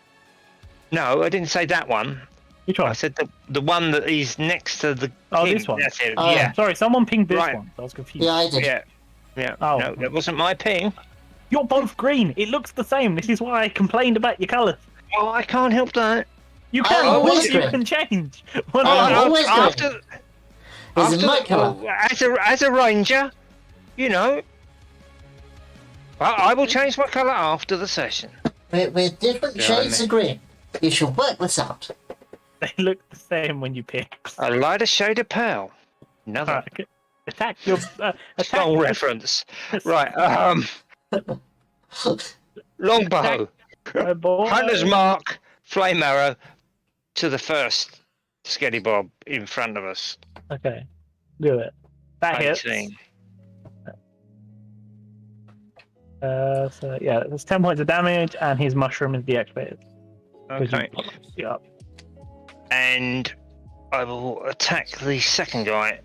No, I didn't say that one. Which I one? said the one that is next to the Oh, king. this one. That's it. Oh. Yeah. Sorry, someone pinged this Right. one. So I was confused. Yeah, I did. Yeah. Yeah. Oh. No, that wasn't my ping. You're both green. It looks the same. This is why I complained about your colours. Oh, I can't help that. You can. Oh, One always of you green. can change. One Oh, of you- always green. after, Is it after my the- colour? well, as a ranger, you know, I will change my colour after the session. With different Yeah, shades I of green. You should work this out. They look the same when you pick. A lighter shade of pale. Another Alright, okay. Attack your. Attack strong your- reference. Right. Longbow. Oh, boy. Hunter's mark. Flame arrow to the first Skelly Bob in front of us. Okay, do it. That hits. 18. So yeah, there's 10 points of damage, and his mushroom is deactivated. 'Cause Okay. you up. And I will attack the second guy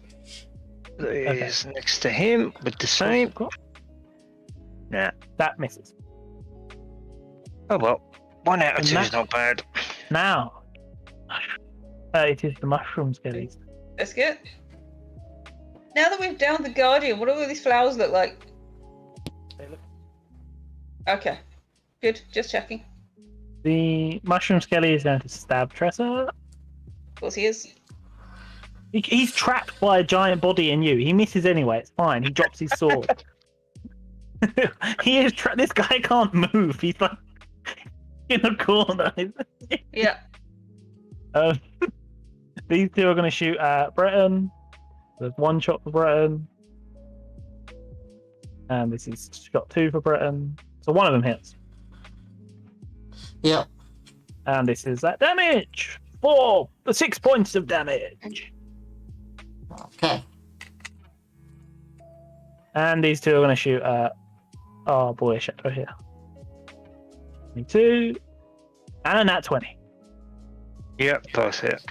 that is next to him with the same. Nah. That misses. Oh well. 1 out of And 2 is that- not bad. Now, it is the mushroom skellies. Biscuit. Now that we've downed the Guardian, what do all these flowers look like? They look- Okay. Good. Just checking. The mushroom skelly is going to stab Tressa. Of course he is. He's trapped by a giant body in you. He misses anyway. It's fine. He drops his sword. He is trapped. This guy can't move. He's like in a corner. Yeah. These two are going to shoot at Breton. There's one shot for Breton. And this is shot 2 for Breton. So one of them hits. Yep. And this is that damage. 6 points of damage. Okay. And these two are going to shoot at our boy Shadow here. 22. And a nat 20. Yep, that's it.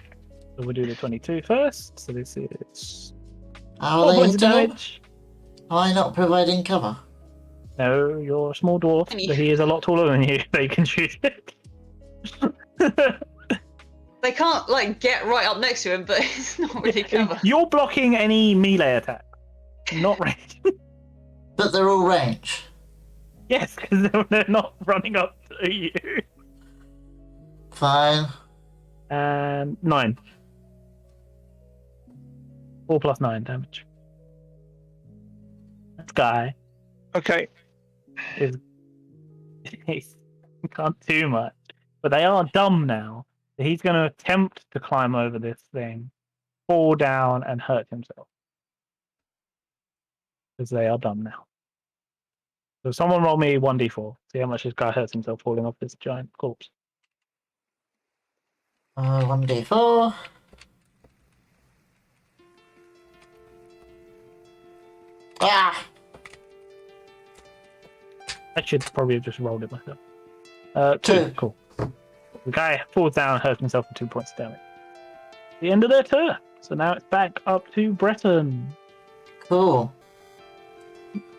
So we'll do the 22 first. So this is How 4 are points they of doing? damage. Am I not providing cover? No, you're a small dwarf, And you- but he is a lot taller than you. They can shoot it. They can't like get right up next to him, but it's not really cover. You're blocking any melee attack, not range. But they're all range. Yes, because they're not running up to you. Fine. And 9. 4 plus 9 damage. This guy Okay. is he can't do much, but they are dumb now. So he's going to attempt to climb over this thing, fall down, and hurt himself because they are dumb now. So someone roll me 1d4. See how much this guy hurts himself falling off this giant corpse. 1d4. Ah! I should probably have just rolled it myself. 2. 2. Cool. The guy falls down and hurts himself for 2 points of damage. The end of their turn. So now it's back up to Breton. Cool.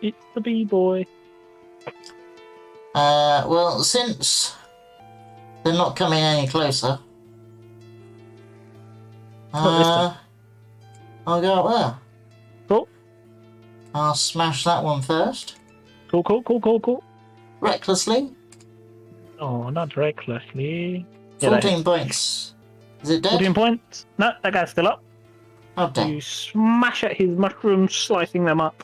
It's the B-boy. Well, since they're not coming any closer, Not this time. I'll go up there. Cool. I'll smash that one first. Cool. Recklessly. Oh, not recklessly. Yeah, that 14 hits. points. Is it dead? 14 points. No, that guy's still up. Oh, dead. You smash at his mushrooms, slicing them up.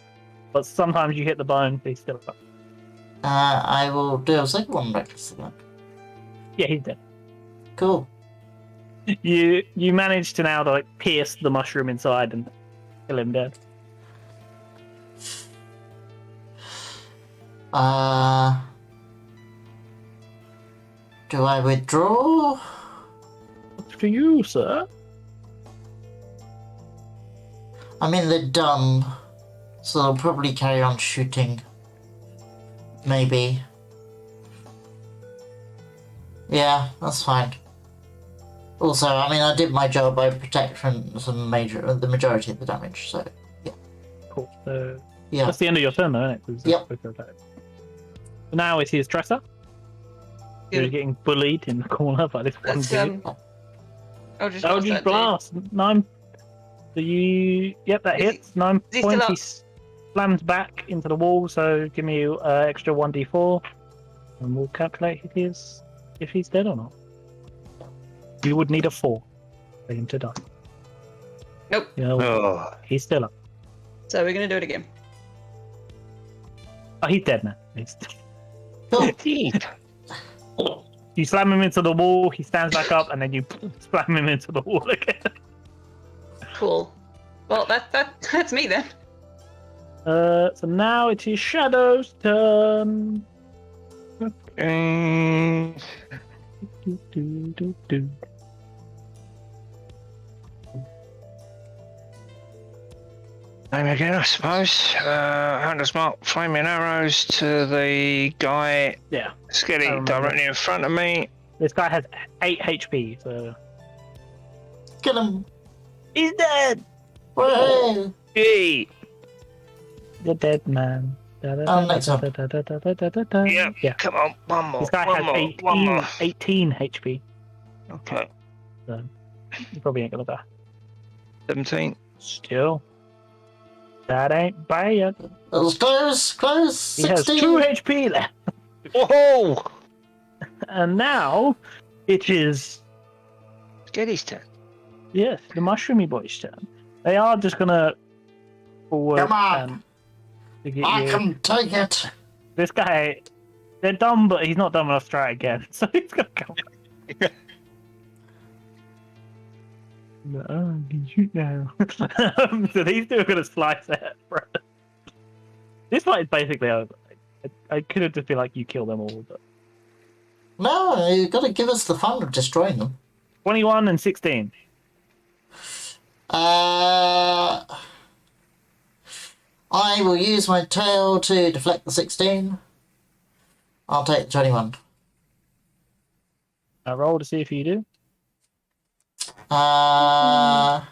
But sometimes you hit the bone, he's still up. I will do a second one recklessly. Yeah, he's dead. Cool. You manage to now like pierce the mushroom inside and kill him dead. Do I withdraw? Up to you, sir. I mean, they're dumb, so they'll probably carry on shooting. Maybe. Yeah, that's fine. Also, I mean, I did my job. I protect from the majority of the damage, so yeah. Cool. So Yeah. that's the end of your turn, though, isn't it? 'Cause Yep. it's supposed to attack. So now it is Tressa. You're Good. getting bullied in the corner by this one Let's dude. I'll just Oh, blast just that blast. 9. So you. Yep, that Is he- hits. 9 is he points. still He slams back into the wall, so give me extra 1d4. And we'll calculate if he's dead or not. You would need a 4 for him to die. Nope. You know, Oh. he's still up. So we're gonna do it again. Oh, he's dead now. He's... Cool. You slam him into the wall, he stands back up, and then you slam him into the wall again. Cool. Well, that's me then. So now it is Shadow's turn. Mm, Do. Same again, I suppose. Hunter's Mark, flaming arrows to the guy Yeah. skelly I remember. directly in front of me. This guy has 8 HP, so Kill him. he's dead. Woohoo! Yay! You're dead, man. Next one. Yep. Yeah. Come on, one more. This guy one has more. 18, One more. 18 HP. Okay. So you probably ain't gonna die. 17. Still, that ain't bad. That was close. He has 16. 2 HP left, Whoa! and now it is Skelly's turn. Yes, the mushroomy boys' turn. They are just gonna forward Come on. and to get I you. can take it. This guy, they're dumb, but he's not dumb enough to try it again. So he's gonna come. No, I can shoot now. So these two are gonna slice it. This fight is basically over. I could have just been like, you kill them all, but No, you got to give us the fun of destroying them. 21 and 16. I will use my tail to deflect the 16. I'll take the 21. I roll to see if you do. Yeah,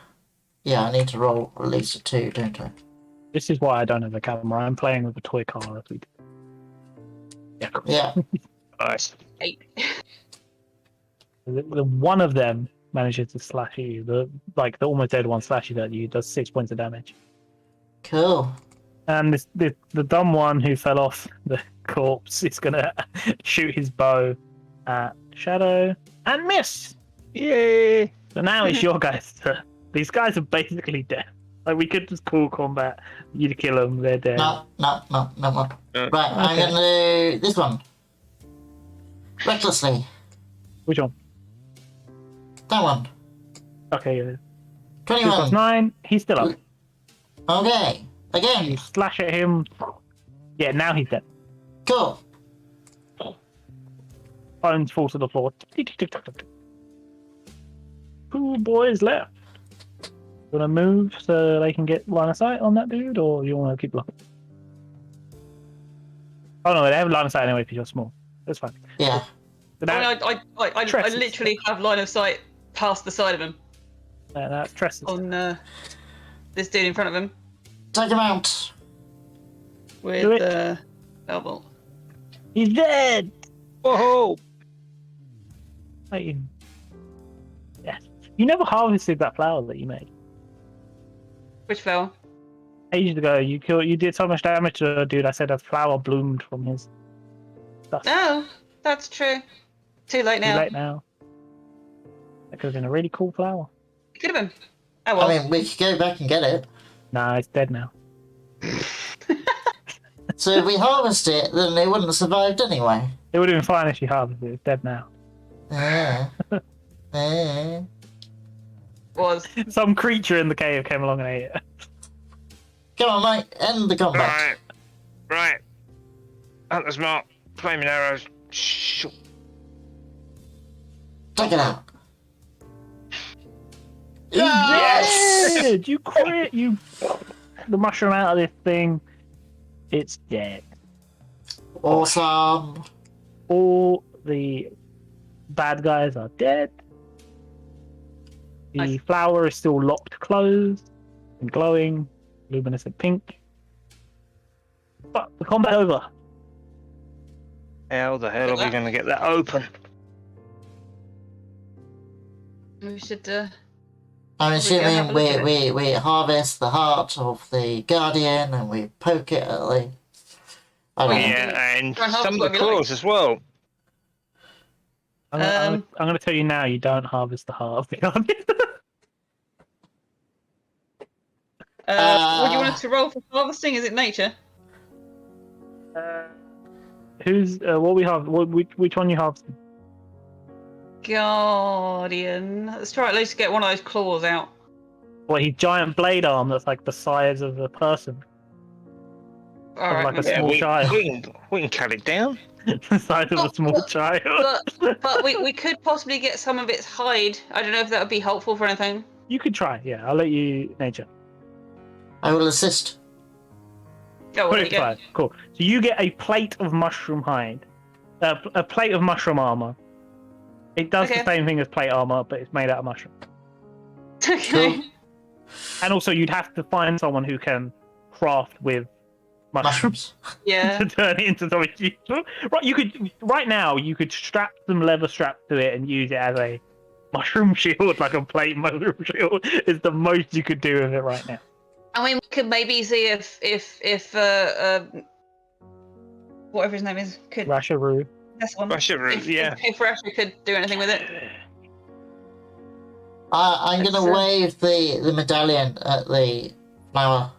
I need to roll at least a 2, don't I? This is why I don't have a camera. I'm playing with a toy car as we do. Yeah, cool. Yeah. Nice. 8. The one of them manages to slash you. The almost dead one slashes at you, does 6 points of damage. Cool. And the dumb one who fell off the corpse is gonna shoot his bow at Shadow and miss. Yay! So now it's your guys' turn. These guys are basically dead. Like, we could just call combat. You'd kill them. They're dead. No. Right, I'm Okay. going to do this one. Recklessly. Which one? That one. Okay, yeah. 2 plus 21. 9. He's still up. Okay. You Again. slash at him. Yeah, now he's dead. Cool. Bones fall to the floor. 2 boys left. You want to move so they can get line of sight on that dude, or you want to keep looking? Oh no, they have line of sight anyway because you're small. That's fine. Yeah. So now, I Tresses. literally have line of sight past the side of him that's Tress's. on this dude in front of him Take him out. Do with it. double. He's dead. Whoa! Wait. Yes. You never harvested that flower that you made. Which fell? Ages ago, you did so much damage to a dude. I said a flower bloomed from his stuff. Oh, that's true. Too late Too now. late now. That could have been a really cool flower. It could have been. Oh well. I mean, we could go back and get it. Nah, it's dead now. So if we harvest it, then it wouldn't have survived anyway. It would have been fine if you harvested it. It's dead now. Was. Some creature in the cave came along and ate it. Come on, mate. End the combat. Right. Hunter's mark. Flaming arrows. Shoot. Take it out. Yes! You crit! You the mushroom out of this thing. It's dead. Awesome. All the bad guys are dead. The Nice. flower is still locked closed and glowing, luminescent pink. But the combat over. How the hell are we going to get that open? We should. I'm Probably go have assuming a look at we harvest the heart of the guardian and we poke it at the. I don't know. Yeah, and Try and harvest some of the whatever you like. claws as well. I'm gonna tell you now, you don't harvest the heart of the guardian. What do you want us to roll for harvesting? Is it nature? Who's what we have? Which one you harvesting? Guardian. Let's try at least to get one of those claws out. Well, he's giant blade arm that's like the size of a person, All right. like a maybe. small child. we can cut it down. The size of a small child. But we could possibly get some of its hide. I don't know if that would be helpful for anything. You could try. Yeah, I'll let you nature. I will assist. Oh, well, there you go. 25. Cool. So you get a plate of mushroom hide, a plate of mushroom armor. It does Okay. the same thing as plate armor, but it's made out of mushroom. Okay. Cool. And also, you'd have to find someone who can craft with mushrooms Mushrooms. Yeah. to turn it into something useful. Right, you could right now you could strap some leather straps to it and use it as a mushroom shield, like a plate mushroom shield. Is the most you could do with it right now. I mean, we could maybe see if whatever his name is could. Rasharoo. That's one. Rasharoo, If, yeah. If Rasher could do anything with it. I'm Let's, gonna wave the medallion at the flower.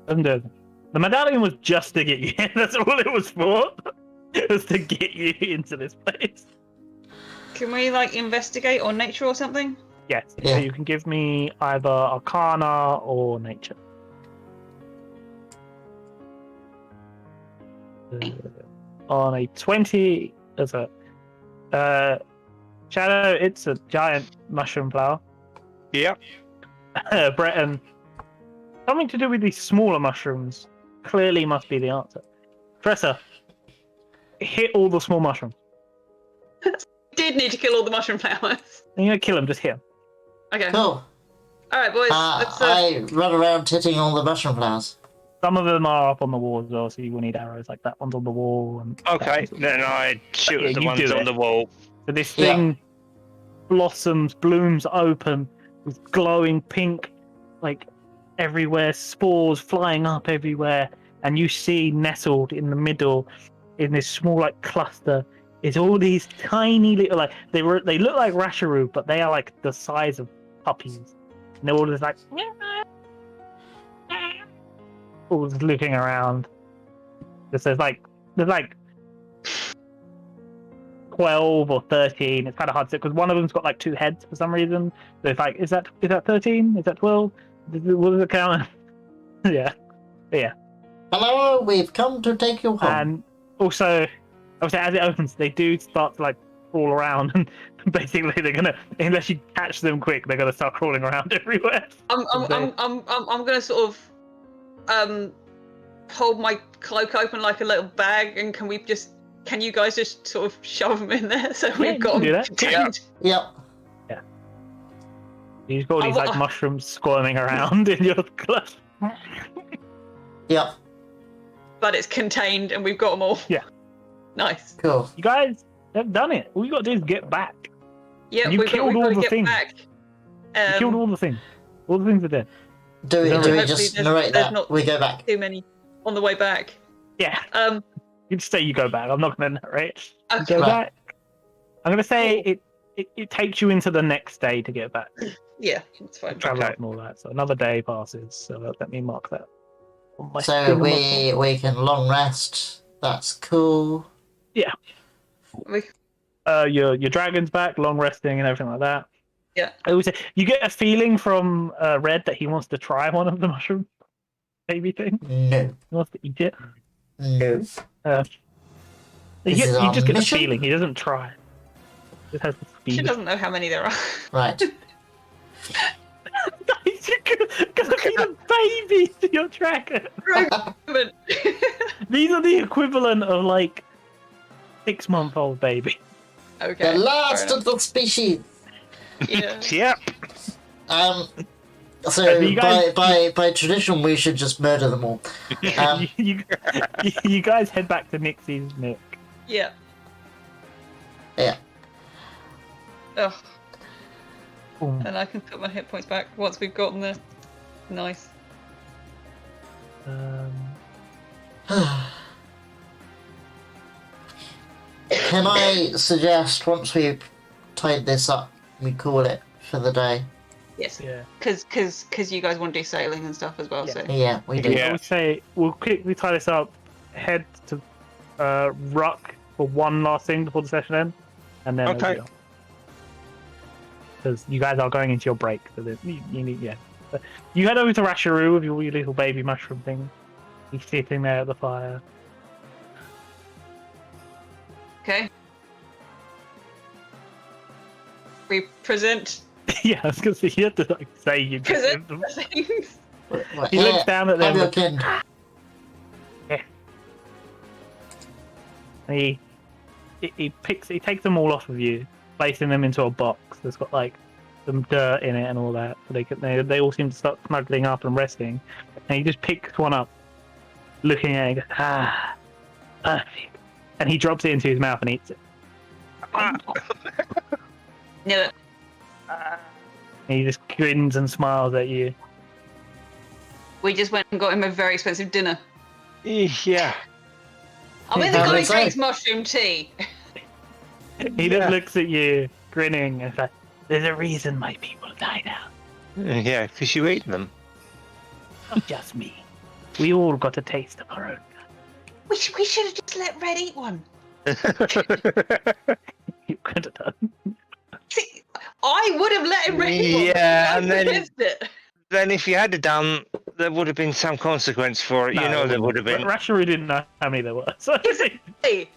Doesn't do it. The medallion was just to get you in. That's all it was for. It was to get you into this place. Can we like investigate or nature or something? Yes. Yeah. So you can give me either Arcana or Nature. On a 20, there's a Shadow. It's a giant mushroom flower. Yep. Breton. Something to do with these smaller mushrooms clearly must be the answer. Dresser, hit all the small mushrooms. Did need to kill all the mushroom flowers. And you're gonna kill them, just hit them. Okay. Cool. All right, boys. Let's. I run around hitting all the mushroom flowers. Some of them are up on the wall as well, so you will need arrows. Like that one's on the wall. And Okay, then I shoot Yeah, at the you ones do on it. the wall. So this Yeah. thing blossoms, blooms open with glowing pink, like everywhere, spores flying up everywhere, and you see nestled in the middle, in this small like cluster, is all these tiny little like they look like Rasharu, but they are like the size of puppies. And they're all just like all just looking around. There's like 12 or 13. It's kind of hard to because one of them's got like 2 heads for some reason. So it's like, is that 13? Is that 12? What does it count? Yeah. Hello, we've come to take you home. And also, obviously, as it opens, they do start to like crawl around, and basically they're gonna, unless you catch them quick, they're gonna start crawling around everywhere. I'm gonna sort of hold my cloak open like a little bag, and can you guys just sort of shove them in there so Yeah, we've you got can do them that. contained? Yep. You've got all these like mushrooms squirming around in your clutch. Yep. But it's contained, and we've got them all. Yeah. Nice. Cool. You guys have done it. All you got to do is get back. Yeah, You killed all got to the get things. back. You killed all the things. All the things are dead. Do we Hopefully just there's narrate that? not- We go back. Too many on the way back. Yeah. Um. You just say you go back. I'm not going to narrate. You Okay. go Right. back. I'm going to say it takes you into the next day to get back. Yeah, it's fine. Travel Okay. up and all that. So another day passes. So let me mark that. On my So screen. we can long rest. That's cool. Your dragon's back, long resting and everything like that. Yeah. I would say you get a feeling from Red that he wants to try one of the mushroom baby thing. No. He wants to eat it. No. You This is our just get the mission? feeling. He doesn't try. Just has the She speed. doesn't know how many there are. Right. You're gonna be the baby to your dragon. But- These are the equivalent of like 6-month-old baby. okay. The last fair of the species. enough. Yeah. Yep. So you guys- by tradition, we should just murder them all. You guys head back to Nixie's nook. Yeah. Yeah. Ugh. Boom. And I can put my hit points back once we've gotten there. Nice. Can I suggest once we've tied this up, we call it for the day? Yes. Yeah. Because you guys want to do sailing and stuff as well. Yeah. So Yeah, we do. Yeah. I would say we'll quickly tie this up, head to Ruck for one last thing before the session ends, and then Okay. because you guys are going into your break, so you need But you head over to Rasharu with your little baby mushroom thing. He's sitting there at the fire. okay. We present Yeah, I was gonna say you have to like say you give present them. the things. Right, He looks down at have them your kin. and he takes them all off of you, placing them into a box that's got like some dirt in it and all that. So they all seem to start snuggling up and resting. And he just picks one up, looking at it, and goes, perfect. And he drops it into his mouth and eats it. No, And he just grins and smiles at you. we just went and got him a very expensive dinner. Yeah. I mean, the How guy was that? drinks mushroom tea. He just looks at you, grinning, and says, There's a reason my people died out. Yeah, because you eat them. Not just me. We all got a taste of our own. We should have just let Red eat one. You could have done. See, I would have let him Red eat one. Yeah, I and then- against it. Then if you had it done, there would have been some consequence for it. You know there would have been. Rasharu didn't know how many there were. So Hey,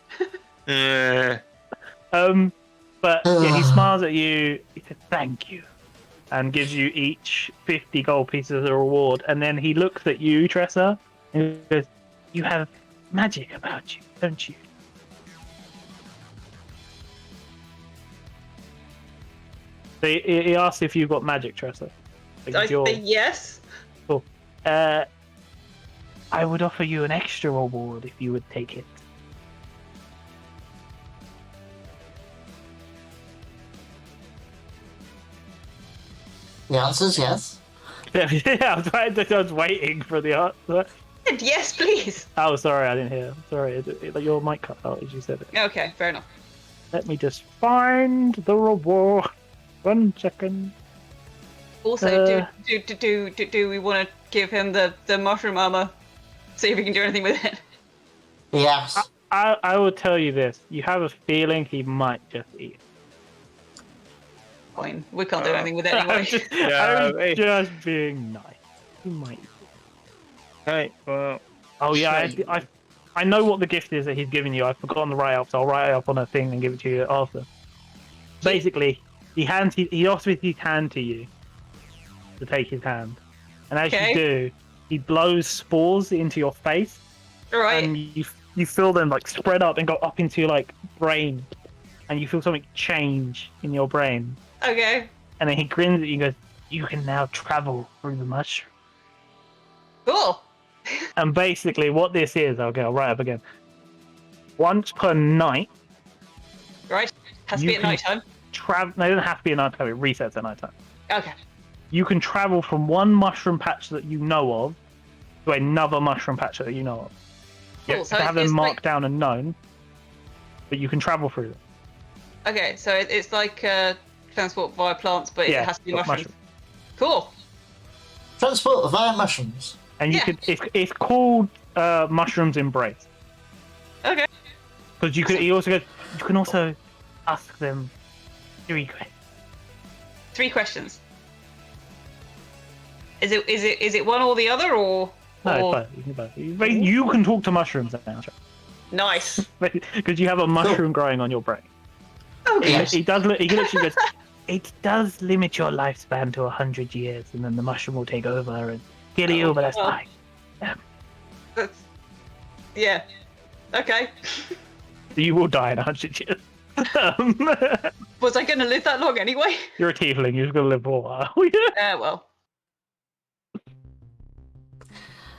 but yeah, he smiles at you. He says, "Thank you," and gives you each 50 gold pieces as a reward. And then he looks at you, Tressa, and he goes, "You have magic about you, don't you?" So he asks if you've got magic, Tressa. Like, I you're- say yes. I would offer you an extra reward if you would take it. The answer's yes. Yeah, I was waiting for the answer. Yes, please. Oh, sorry, I didn't hear. Sorry, your mic cut out as you said it. Okay, fair enough. Let me just find the reward. 1 second. Also, do we want to give him the mushroom armor? See if we can do anything with it. Yes. I will tell you this. You have a feeling he might just eat. Fine, we can't do anything with it anyway. I'm just being nice. He might eat. Okay, well. Oh yeah, I know what the gift is that he's giving you. I've forgotten to write it up, so I'll write it up on a thing and give it to you after. Basically, he offers his hand to you to take his hand, and as you do, he blows spores into your face, Right. and you feel them like spread up and go up into your like brain, and you feel something change in your brain. Okay. And then he grins at you and goes, "You can now travel through the mushroom." Cool. And basically what this is, okay, I'll write up again. Once per night, Right. Has to You be at can- night time. no, it doesn't have to be a night time, it resets at night time. Okay. You can travel from one mushroom patch that you know of to another mushroom patch that you know of. You Cool, have so to have them it's marked like- down and known, but you can travel through them. Okay, so it's like transport via plants, but it has to be but mushrooms. Cool. Transport via mushrooms. And you Yeah. could it's called Mushroom's Embrace. Okay. Because you can also ask them 3 questions. 3 questions. Is it one or the other, or? No, or... it's both. You can both. You can talk to mushrooms now, Nice. because you have a mushroom growing on your brain. Okay. Yes. He literally goes, "It does limit your lifespan to 100 years, and then the mushroom will take over and kill you, but that's well. fine." That's... Yeah. Okay. You will die in 100 years. Was I going to live that long anyway? You're a tiefling. You're just gonna live for a while. Well.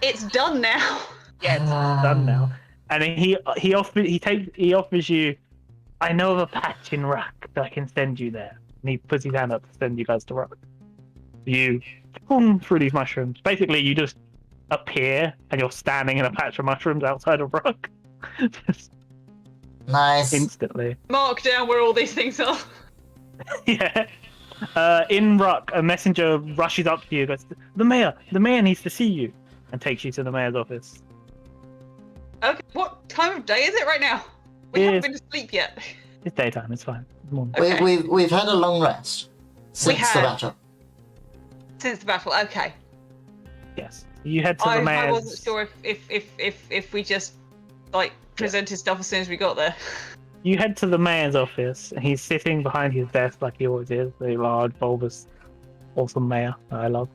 It's done now. Yeah, it's done now. And then he offers you. I know of a patch in Rock that I can send you there. And he puts his hand up to send you guys to Rock. You boom through these mushrooms. Basically, you just appear and you're standing in a patch of mushrooms outside of Rock. Just Nice. instantly. Mark down where all these things are. Yeah. In Rock, a messenger rushes up to you, goes, the mayor needs to see you, and takes you to the mayor's office. Okay, what time of day is it right now? We haven't been to sleep yet. It's daytime, it's fine. It's morning. Okay. We've had a long rest since the have. battle. Since the battle, okay. Yes. You head to the mayor's... I wasn't sure if we just like presented stuff as soon as we got there. You head to the mayor's office, and he's sitting behind his desk like he always is, the large, bulbous, awesome mayor that I love.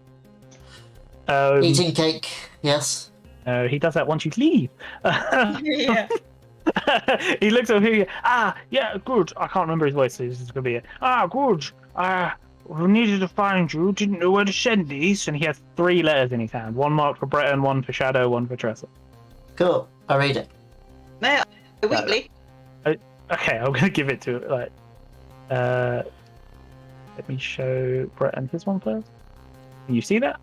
Eating cake, yes. He does that once you leave. Yeah. He looks over here. Yeah, good. I can't remember his voice, so this is gonna be it. Good. We needed to find you. Didn't know where to send these. And he has 3 letters in his hand. 1 marked for Breton, 1 for Shadow, 1 for Tressa. Cool. I'll read it. Mayor, weekly. Okay, I'm gonna give it to like. Let me show Breton his one first. Can you see that?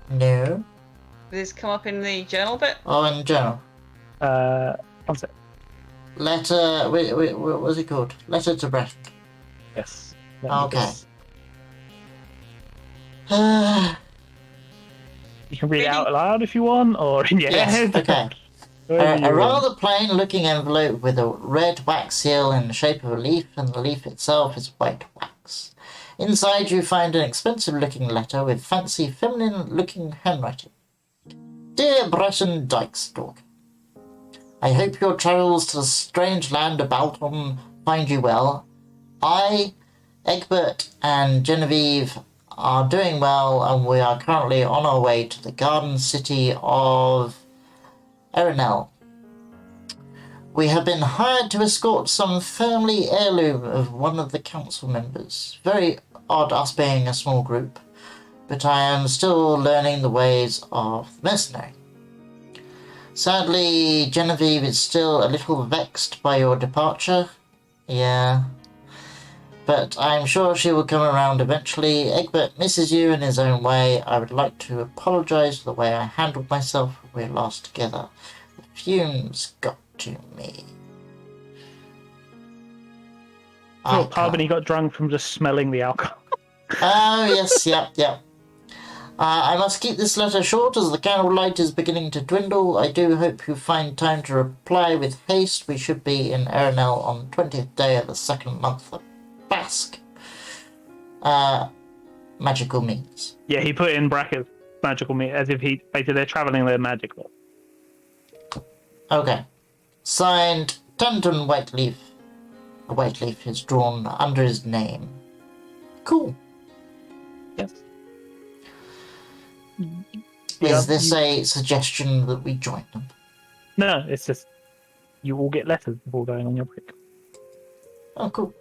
No. Did this come up in the journal bit? Oh, in general. One sec. Letter. Wait, what was it called? Letter to Breath. Yes. Let me Okay. just- Uh, You can read it Reading- out loud if you want, or in your yes, head. okay. Whatever you A want. rather plain-looking envelope with a red wax seal in the shape of a leaf, and the leaf itself is white wax. Inside you find an expensive-looking letter with fancy, feminine-looking handwriting. Dear Breton Dykestalk, I hope your travels to the strange land of Bal-ton find you well. I, Egbert, and Genevieve are doing well, and we are currently on our way to the garden city of Erinel. We have been hired to escort some family heirloom of one of the council members. Very odd us being a small group, but I am still learning the ways of the mercenary. Sadly, Genevieve is still a little vexed by your departure. Yeah. But I'm sure she will come around eventually. Egbert misses you in his own way. I would like to apologise for the way I handled myself when we were last together. The fumes got to me. Oh, pub, and he got drunk from just smelling the alcohol. Oh, yes, yep. I must keep this letter short as the candlelight is beginning to dwindle. I do hope you find time to reply with haste. We should be in Erinel on the 20th day of the second month of Basque. Magical means. Yeah, he put in brackets magical meat as if he basically they're traveling their magic law. Okay. Signed, Tanton Whiteleaf. A whiteleaf is drawn under his name. Cool. Yes. Is this a suggestion that we join them? No, it's just you all get letters before going on your break. Oh, cool.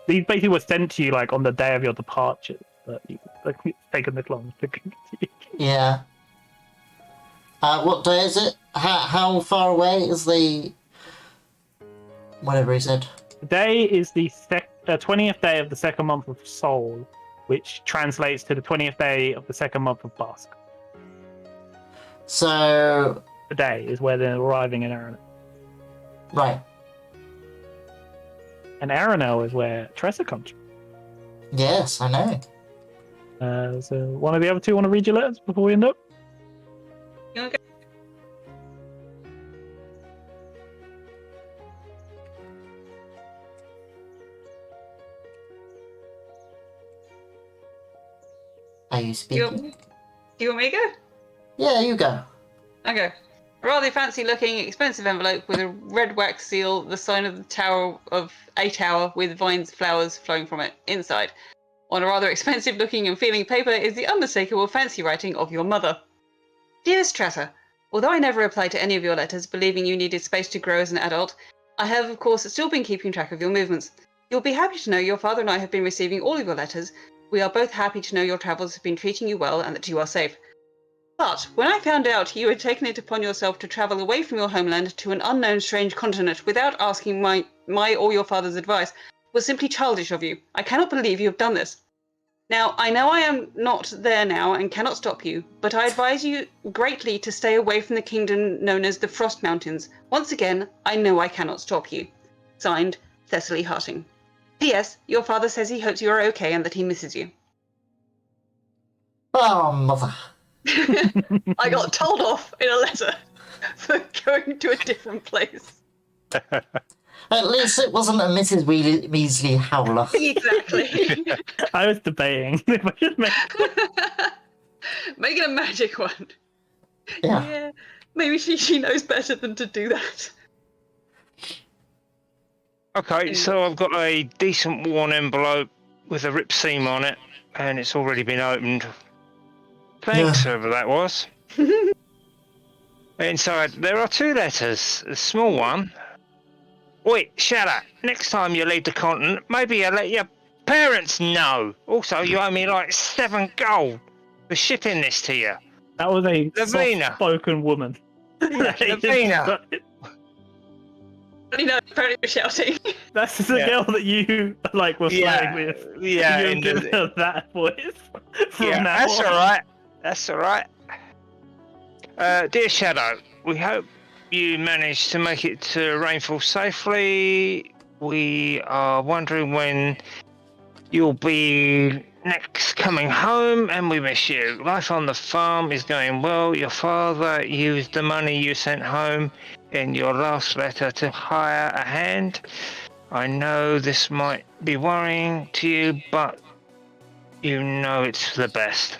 These basically were sent to you like on the day of your departure, but it's taken this long to get to you. Yeah. What day is it? How far away is the... whatever he said? Today is the 20th day of the second month of Sol, which translates to the 20th day of the second month of Basque. So... Today is where they're arriving in Aranel. Right. And Aranel is where Tressa comes from. Yes, I know. So one of the other two want to read your letters before we end up? You wanna go? Are you speaking? Do you want me to go? Yeah, you go. Okay. A rather fancy-looking, expensive envelope with a red wax seal, the sign of the tower of a tower with vines, flowers flowing from it inside. On a rather expensive-looking and feeling paper is the unmistakable fancy writing of your mother. Dearest Tressa, although I never replied to any of your letters, believing you needed space to grow as an adult, I have, of course, still been keeping track of your movements. You'll be happy to know your father and I have been receiving all of your letters. We are both happy to know your travels have been treating you well and that you are safe. But when I found out you had taken it upon yourself to travel away from your homeland to an unknown strange continent without asking my or your father's advice was simply childish of you. I cannot believe you have done this. Now, I know I am not there now and cannot stop you, but I advise you greatly to stay away from the kingdom known as the Frost Mountains. Once again, I know I cannot stop you. Signed, Thessaly Harting. P.S. Your father says he hopes you are okay and that he misses you. Oh, mother. I got told off in a letter for going to a different place. At least it wasn't a Mrs. Weasley howler. Exactly. I was debating if I should make. Make it a magic one. Yeah. Maybe she knows better than to do that. Okay, so I've got a decent worn envelope with a rip seam on it, and it's already been opened. Thanks, whoever that was. Inside, there are two letters. A small one. Wait, shut up. Next time you leave the continent, maybe you let your parents know. Also, you owe me like 7 gold for shipping this to you. That was a Lavina. soft-spoken woman. Yeah, Lavina. Apparently we're shouting. That's the girl that you were flirting with. Yeah, You're giving her that voice from now that's on. alright. That's alright. Dear Shadow, we hope you managed to make it to Rainfall safely. we are wondering when you'll be next coming home, and we miss you. Life on the farm is going well. Your father used the money you sent home in your last letter to hire a hand. I know this might be worrying to you, but you know it's for the best.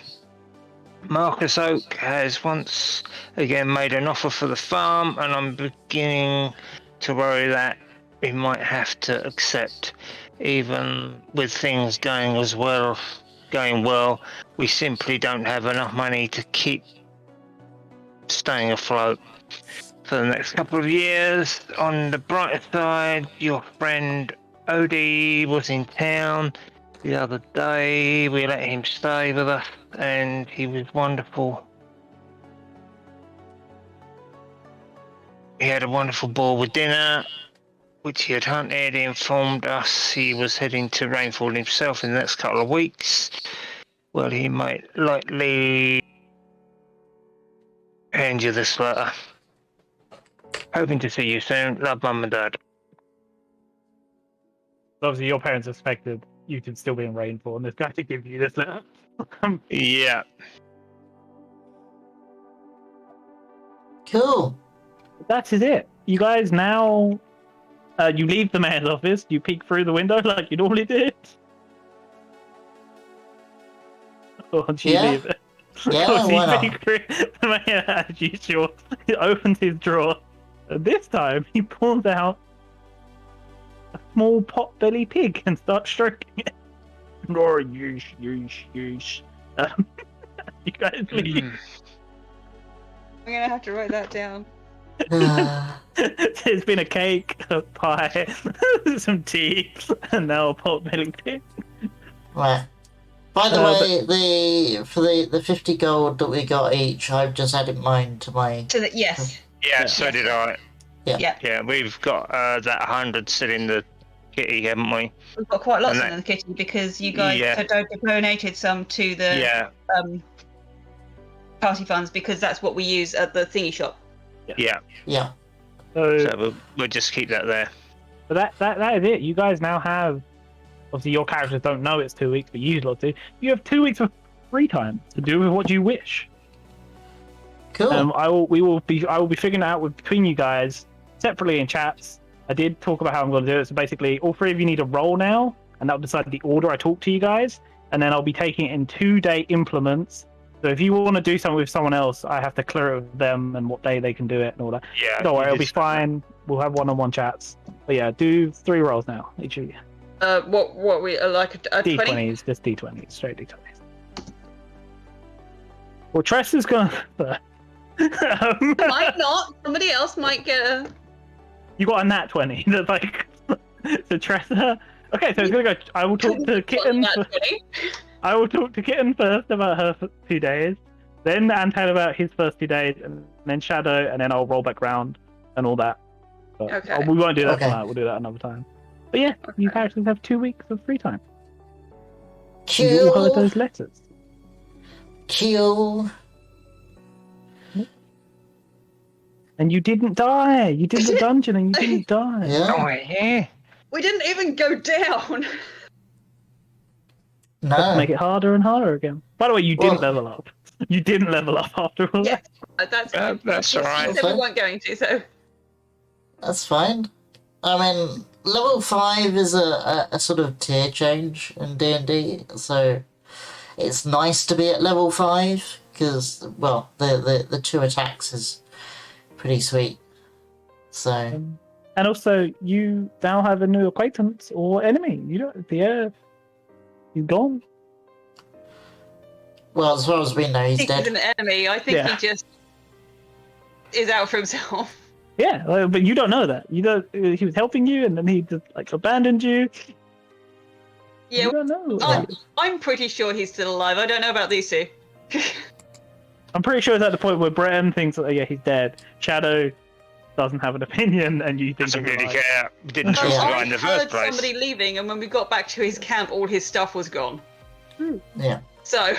Marcus Oak has once again made an offer for the farm, and I'm beginning to worry that we might have to accept. Even with things going well, we simply don't have enough money to keep staying afloat for the next couple of years. On the brighter side, your friend Odie was in town the other day. We let him stay with us, and he was wonderful. He had a wonderful ball with dinner, which he had hunted. He informed us he was heading to Rainfall himself in the next couple of weeks. Well, he might likely hand you this letter. Hoping to see you soon. Love, Mum and Dad. Obviously, your parents expected you to still be in Rainfall, and this guy to give you this letter. Yeah. Cool. That is it. You guys now, you leave the mayor's office. You peek through the window like you normally did. Or do you Yeah. leave it? Yeah, Obviously, why you not? peek through the mayor as usual. He opens his drawer. And this time, he pulls out a small pot-belly pig and starts stroking it. Oh, yeesh, yeesh, yeesh. You guys leave. I'm gonna have to write that down. There's been a cake, a pie, some tea, and now a pot-belly pig. Right. By the Uh, way, for the 50 gold that we got each, I've just added mine to my. So that yes, Yeah, so did I. yeah, Yeah, we've got that 100 still in the kitty, haven't we? we've got quite lots And in the kitchen because you guys Yeah. donated some to the Yeah, party funds because that's what we use at the thingy shop. yeah. Yeah. So we'll just keep that there. But that is it. You guys now have, obviously your characters don't know it's 2 weeks, but you lot do. You have 2 weeks of free time to do with what you wish. Cool. I will be figuring it out between you guys separately in chats. I did talk about how I'm going to do it. So basically, all three of you need a roll now, and that'll decide the order I talk to you guys. And then I'll be taking it in 2-day implements. So if you want to do something with someone else, I have to clear it with them and what day they can do it and all that. Yeah. Don't worry, you it'll be just- fine. We'll have one-on-one chats. But yeah, do 3 rolls now, each of you. What we like a 20? D20s, just D20s, straight D20s. Well, Tress is going to... Might not. Somebody else might get a. You got a nat 20. That's like... So Tressa... Okay, so it's going to go... I will talk to Kitten... Nat 20. I will talk to Kitten first about her 2 days, then Anton about his first 2 days, and then Shadow, and then I'll roll back round and all that. But, Okay. we won't do that Okay. tonight. We'll do that another time. But yeah, you characters have 2 weeks of free time. You all heard Cool. those letters. Cool. And you didn't die. You did the dungeon and you didn't die. Yeah. Oh, yeah. We didn't even go down. No. Make it harder and harder again. By the way, you didn't Well- level up. You didn't level up after all Yeah. that. That's That's all right. You said we weren't going to, so. That's fine. I mean, level 5 is a sort of tier change in D&D, so it's nice to be at level 5 because, well, the 2 attacks is pretty sweet. So And also, you now have a new acquaintance or enemy. You don't. Pierre, he's gone. well, as far as we know, I he's think he's dead. an enemy. I think Yeah. he just is out for himself. Yeah, but you don't know that. You don't. He was helping you, and then he just like abandoned you. Yeah, You don't know. I'm pretty sure he's still alive. I don't know about these two. I'm pretty sure it's at the point where Bren thinks, oh, yeah, he's dead. Shadow doesn't have an opinion, and you think Doesn't he's really alive. care. Didn't trust the Yeah. guy in the I first heard place. somebody leaving, and when we got back to his camp, all his stuff was gone. Yeah. So,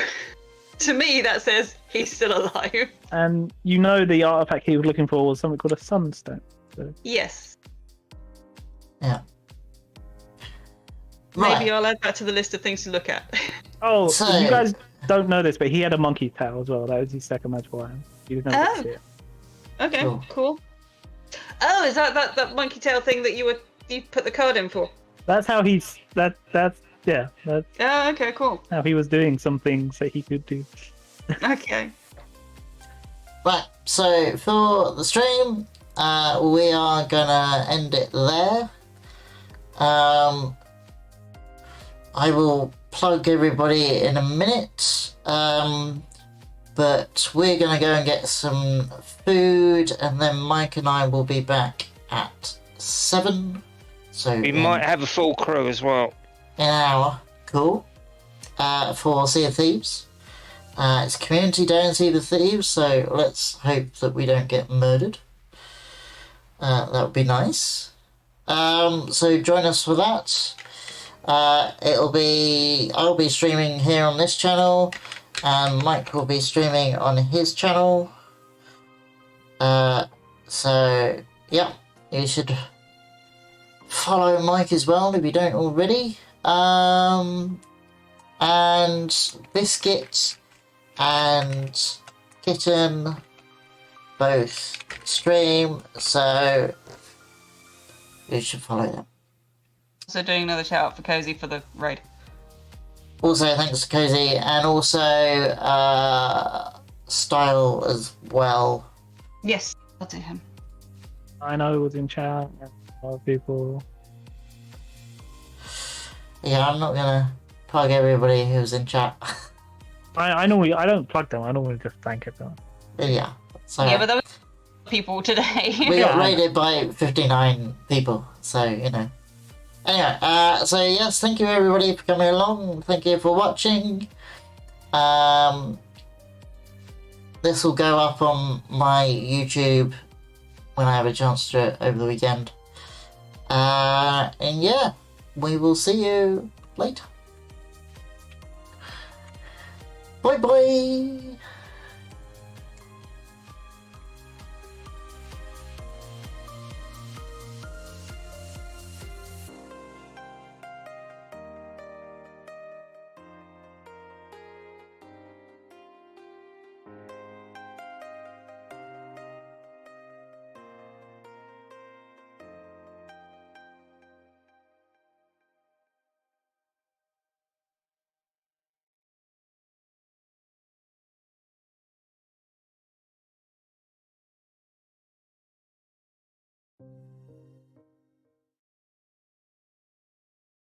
to me, that says he's still alive. And you know the artifact he was looking for was something called a sunstone. So Yes. Maybe Right. I'll add that to the list of things to look at. Oh, So- you guys don't know this, but he had a monkey tail as well. That was his second magical item. You didn't know Oh. see it. Okay, Cool. cool. Oh, is that monkey tail thing that you put the card in for? That's how he's that's that's Oh, okay, cool. how he was doing some things that he could do. Okay. Right, so for the stream, we are gonna end it there. I will plug everybody in a minute, but we're gonna go and get some food, and then Mike and I will be back at 7. So We in might have a full crew as well. an hour, cool. For Sea of Thieves. It's community day in Sea of Thieves, so let's hope that we don't get murdered. That would be nice. So join us for that. I'll be streaming here on this channel, and Mike will be streaming on his channel. So yeah, you should follow Mike as well if you don't already. And Biscuit and Kitten both stream, so you should follow them. So doing another shout out for Cozy for the raid. Also, thanks to Cozy, and also Style as well. Yes, I'll do him. I know was in chat. And a lot of people. Yeah, I'm not gonna plug everybody who's in chat. I normally I don't plug them. I normally just thank everyone. Yeah, so Yeah, but there was people today. we got Yeah. raided by 59 people, so you know. Anyway, so yes, thank you everybody for coming along. Thank you for watching. This will go up on my YouTube when I have a chance to do it over the weekend. And yeah, we will see you later. Bye bye.